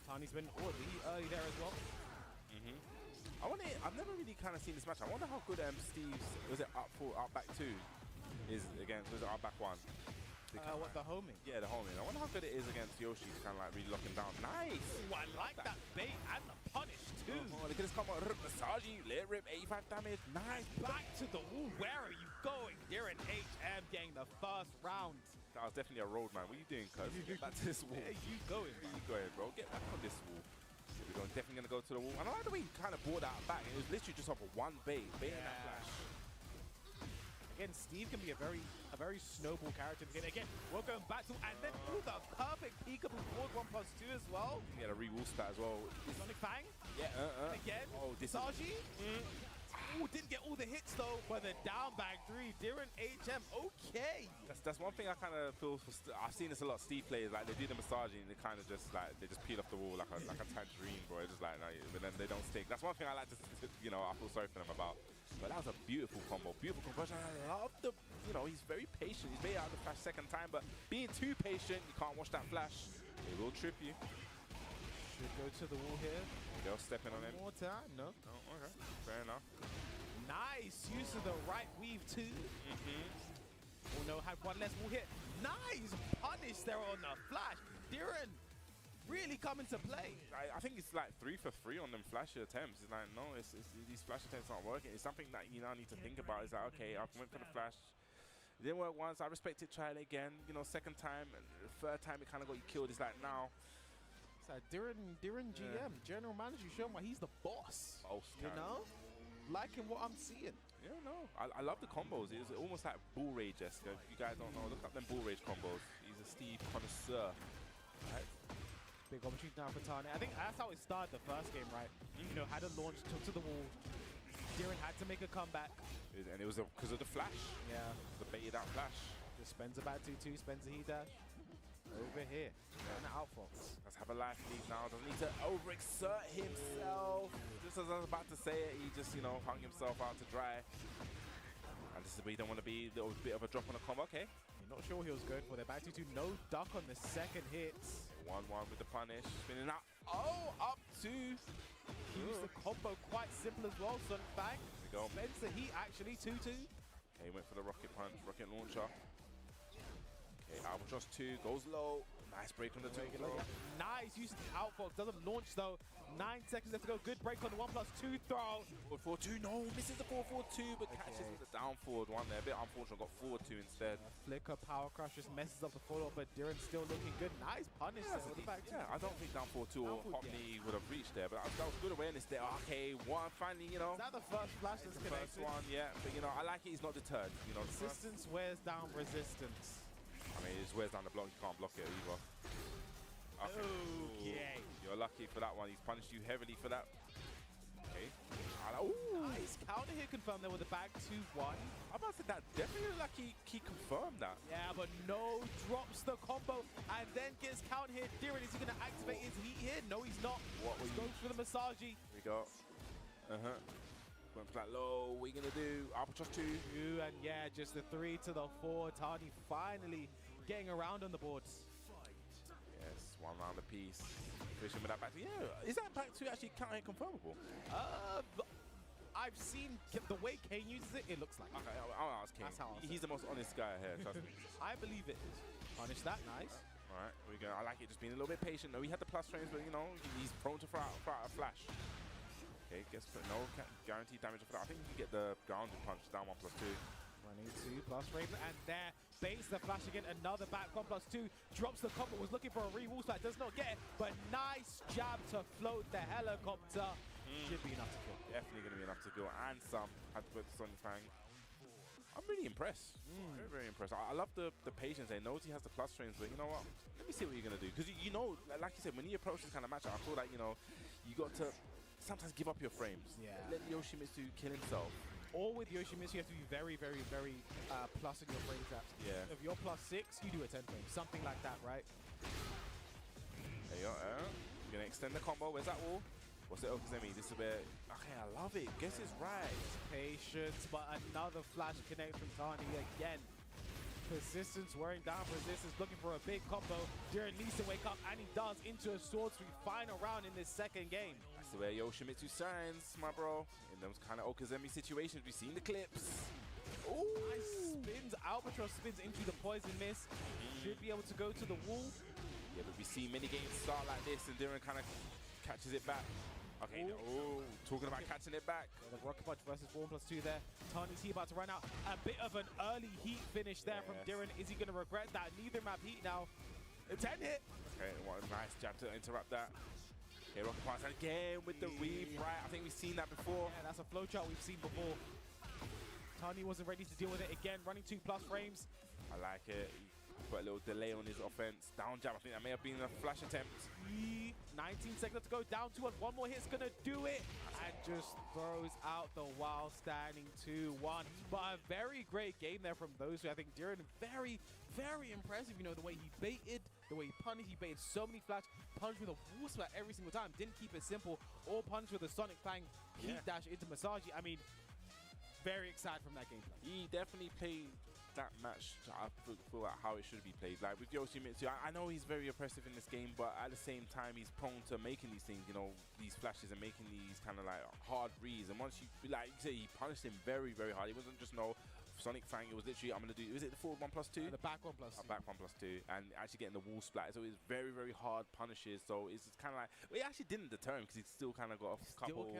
Tani's been early there as well. I've never really kind of seen this match. I wonder how good Steve's, was it Outback 2 is against, was it Outback 1? What, the homing? Yeah, the homing. I wonder how good it is against Yoshi to kind of like really lock him down. Nice! Ooh, I like that bait and the punish too. Look at this combo. Massage you, let rip, 85 damage. Nice! Back to the wall. Where are you going? Darren HM getting the first round. That was definitely a road, man. What are you doing, cuz? Get back to this wall. Where are you going? Where you going, bro? Get back on this wall. We're definitely going to go to the wall. And I like the way he kind of brought that back. It was literally just off of one bait. Baiting that flash. Again, Steve can be a very snowball character. Again, we're going back to, and then the perfect peekaboo forward 1+2 as well. You get a re-wall stat as well. Sonic Fang. Yeah. Again. Oh, this Saji. Ooh, didn't get all the hits though, but the down bag 3. Darren HM. Okay. That's one thing I kind of feel. I've seen this a lot. Steve players like they do the massaging, they kind of just peel off the wall like a tangerine, bro. It's just like, no, but then they don't stick. That's one thing I like to, I feel sorry for them about. But that was a beautiful combo, beautiful conversion. I love the, he's very patient. He's made out of the flash second time, but being too patient, you can't watch that flash. It will trip you. Should go to the wall here. They'll step in on him. One more time, no. Oh, okay. Fair enough. Nice use of the right weave too. Oh no, had one less wall hit. Nice punish there on the flash. Darren really coming to play. I think it's like 3 for 3 on them flash attempts. It's like, no, these flash attempts aren't working. It's something that you now need to think about. It's like, okay, I went for the flash. It didn't work once. I respect it. Try it again. Second time, and third time it kind of got you killed. It's like now. It's like Darren GM, general manager, show him why he's the boss. Liking what I'm seeing. Yeah, no. I love the combos. It's almost like Bull Rage-esque. If you guys don't know, look up them Bull Rage combos. He's a Steve connoisseur. Right? Big opportunity now for Tani. I think that's how it started the first game, right? Had a launch, took to the wall. Darren had to make a comeback. And it was because of the flash. Yeah. The baited out flash. Just Spencer back 2-2, Spencer he dash. over here. And out Fox. Let's have a life lead now. Doesn't need to overexert himself. Just as I was about to say it, he just, you know, hung himself out to dry. And this is where you don't want to be a little bit of a drop on the combo. Okay. You're not sure what he was going for there. Back to 2. No duck on the second hit. 1-1 with the punish. Spinning out. Oh, up 2. Keeps the combo quite simple as well. Sonic Fang. There we go. Spends the heat actually. 2-2. Okay, he went for the rocket punch, rocket launcher. Okay, Albatross 2 goes low. Nice break on the 2 throw. Nice use of the outfox. Doesn't launch though. 9 seconds left to go. Good break on the 1+2 throw. 4-4-2. No, misses the 4-4-2, but catches with the down forward one there. A bit unfortunate. Got 4-2 instead. Flicker power crush just messes up the follow-up, but Duran's still looking good. Nice punish. Yeah, I don't think down 4-2 or Hockney would have reached there, but that was good awareness there. Okay, one finally, you know. Is that the first flash that's connected? First one, yeah. But you know, I like it. He's not deterred. You know, resistance wears down resistance. I mean, it just wears down the block. You can't block it either. Okay. Ooh, you're lucky for that one. He's punished you heavily for that. Okay. Ooh. Nice counter hit confirmed there with the back 2-1. I'm about to say that definitely looked like he confirmed that. Yeah, but no, drops the combo and then gets counter hit. Diren, is he going to activate his heat here? No, he's not. What were you? Goes for the Massage. Here we go. Went for that low. What are you going to do? Albatross 2. And yeah, just the 3 to the 4. Tani finally getting around on the boards. Yes, 1 round apiece. Fishing with that back 2. Yeah, is that back 2 actually counter hit confirmable? I've seen the way Kane uses it, it looks like. Okay, I'll ask Kane. That's how He's the most honest guy here, trust me. I believe it is. Punish that, nice. All right, here we go. I like it, just being a little bit patient. No, he had the plus frames, but you know, he's prone to throw out a flash. Okay, guess no guaranteed damage for that. I think you can get the grounded punch down 1+2. Running 2 plus frame, and there baits the flash again. Another back 1+2 drops the combo. Was looking for a re-wall splat, does not get it, but nice jab to float the helicopter. Should be enough to kill. Definitely going to be enough to kill, and some. Had to put the Sonic Fang. I'm really impressed. Very, very impressed. I love the patience. He knows he has the plus frames, but you know what? Let me see what you're going to do. Because you know, like you said, when you approach this kind of matchup, I feel like, you know, you got to sometimes give up your frames. Yeah. Let Yoshimitsu kill himself. Or with Yoshimitsu, you have to be very, very, very plus in your frame traps. Yeah. If you're +6, you do a 10 frame. Something like that, right? There you go. You're going to extend the combo. Where's that wall? What's it? Okazemi? This is where... Okay, I love it. Guess it's right. Patience, but another flash connects from Tani again. Persistence wearing down resistance, looking for a big combo. Diren needs to wake up, and he does, into a sword sweep. Final round in this second game. That's the way Yoshimitsu shines, my bro. In those kind of Okazemi situations, we've seen the clips. Ooh! Nice spins. Albatross spins into the poison mist. Should be able to go to the wall. Yeah, but we see many games start like this, and Diren kind of catches it back. Okay, no, talking about catching it back. Yeah, the rocket punch versus 4+2 there. Tani's heat about to run out. A bit of an early heat finish there from Diren. Is he going to regret that? Neither map heat now. A 10 hit. Okay, what a nice jab to interrupt that. Okay, rocket punch again with the weave, right? I think we've seen that before. Yeah, that's a flowchart we've seen before. Tani wasn't ready to deal with it again. Running 2+ frames. I like it. Put a little delay on his offense. Down jab, I think that may have been a flash attempt. 19 seconds to go, down 2-1. One more hit's gonna do it. And just throws out the wild, standing 2-1. But a very great game there from those two. I think Diren, very, very impressive. You know, the way he baited, the way he punished. He baited so many flash, punched with a wall splat every single time. Didn't keep it simple. Or punched with a Sonic Fang heat dash into Massage. I mean, very excited from that gameplay. He definitely played that match, I feel like how it should be played. Like with Yoshimitsu, I know he's very oppressive in this game, but at the same time, he's prone to making these things, you know, these flashes and making these kind of like hard reads. And once you, like you say, he punished him very, very hard. It wasn't just no Sonic Fang, it was literally, I'm going to do, was it the forward 1+2? The back 1+2. Back 1+2, and actually getting the wall splat. So it's very, very hard punishes. So it's kind of like, well, it actually didn't deter him because he still kind of got a couple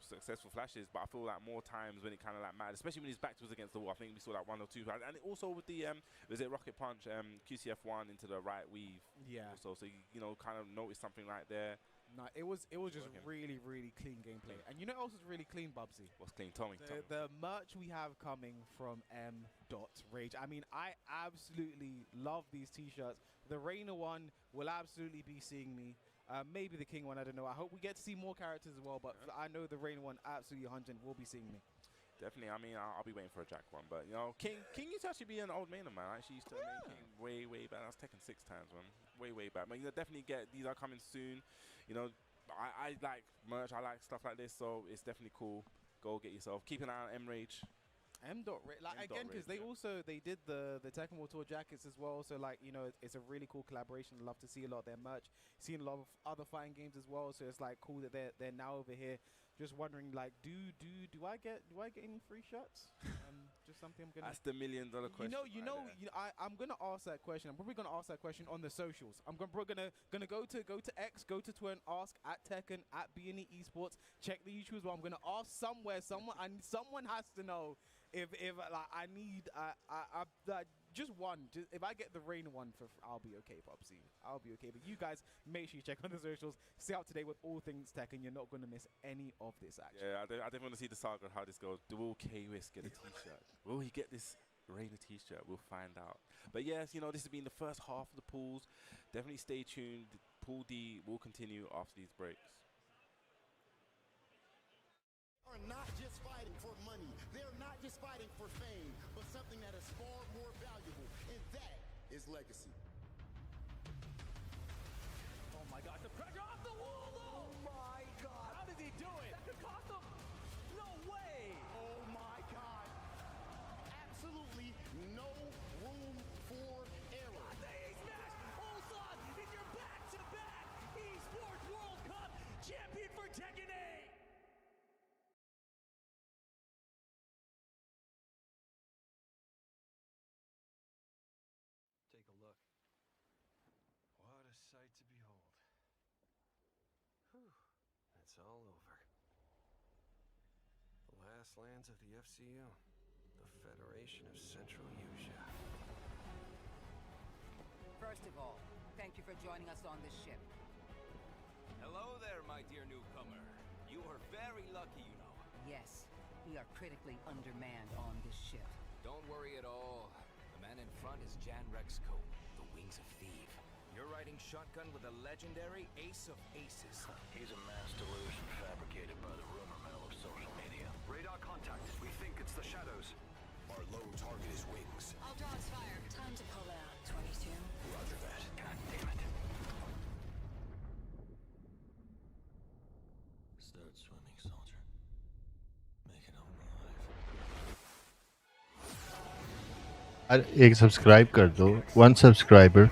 successful flashes. But I feel like more times when it kind of like mattered, especially when his back was against the wall, I think we saw like 1 or 2. And also with the, was it rocket punch, QCF1 into the right weave. Yeah. Also, so you know, kind of noticed something right there. No, it was just really, really clean gameplay. And you know what else is really clean, Bubsy? What's clean? Tell me. The merch we have coming from M.Rage. I mean, I absolutely love these t-shirts. The Reina one will absolutely be seeing me. Maybe the King one, I don't know. I hope we get to see more characters as well, but I know the Reina one absolutely 100 will be seeing me. Definitely. I mean, I'll be waiting for a Jack one, but you know, King used to actually be an old mainer, man. I actually used to main King way back. I was Tekken 6 times, man. Way back. But you know, definitely get these are coming soon. You know, I like merch. I like stuff like this, so it's definitely cool. Go get yourself. Keep an eye on M-Rage. Again, because they did the Tekken World Tour jackets as well, so like, you know, it's a really cool collaboration. Love to see a lot of their merch, seeing a lot of other fighting games as well, so it's like cool that they're now over here. Just wondering, like, do I get any free shots? Just something I'm gonna. That's the $1 million question. I'm gonna ask that question. I'm probably gonna ask that question on the socials. I'm gonna go to X, go to Twitter, and ask at Tekken, at BNE Esports. Check the YouTubes. But I'm gonna ask somewhere. Someone has to know if like I need just one. If I get the rain one, I'll be okay, Popsy. I'll be okay. But you guys, make sure you check on the socials. Stay up to date with all things Tekken. You're not going to miss any of this action. Yeah, I definitely want to see the saga of how this goes. Will K-Wiz get a T-shirt? Will he get this Rainer T-shirt? We'll find out. But yes, you know, this has been the first half of the pools. Definitely stay tuned. Pool D will continue after these breaks. Are not just fighting for money. They're not just fighting for fame, but something that is far more valuable, and that is legacy. Oh my God, the pressure off the wall though! Oh my God! How did he do it? That could cost him! No way! Oh my God! Absolutely no room for error. The E-Smash! Ulsan in your back-to-back Esports World Cup champion for Tekken 8! Take a look. What a sight to behold. Whew, it's all over. The last lands of the FCU, the Federation of Central Asia. First of all, thank you for joining us on this ship. Hello there, my dear newcomer. You are very lucky, you know. Yes, we are critically undermanned on this ship. Don't worry at all. The man in front is Jan Rexco, the Wings of Thief. You're riding shotgun with a legendary Ace of Aces. He's a mass delusion fabricated by the rumor mill of social media. Radar contact. We think it's the shadows. Our lone target is Wings. All dogs fire. Time to pull out. 22. Roger that. God damn it. Start swimming, soldier. Make it home alive. एक subscribe कर दो 1 subscriber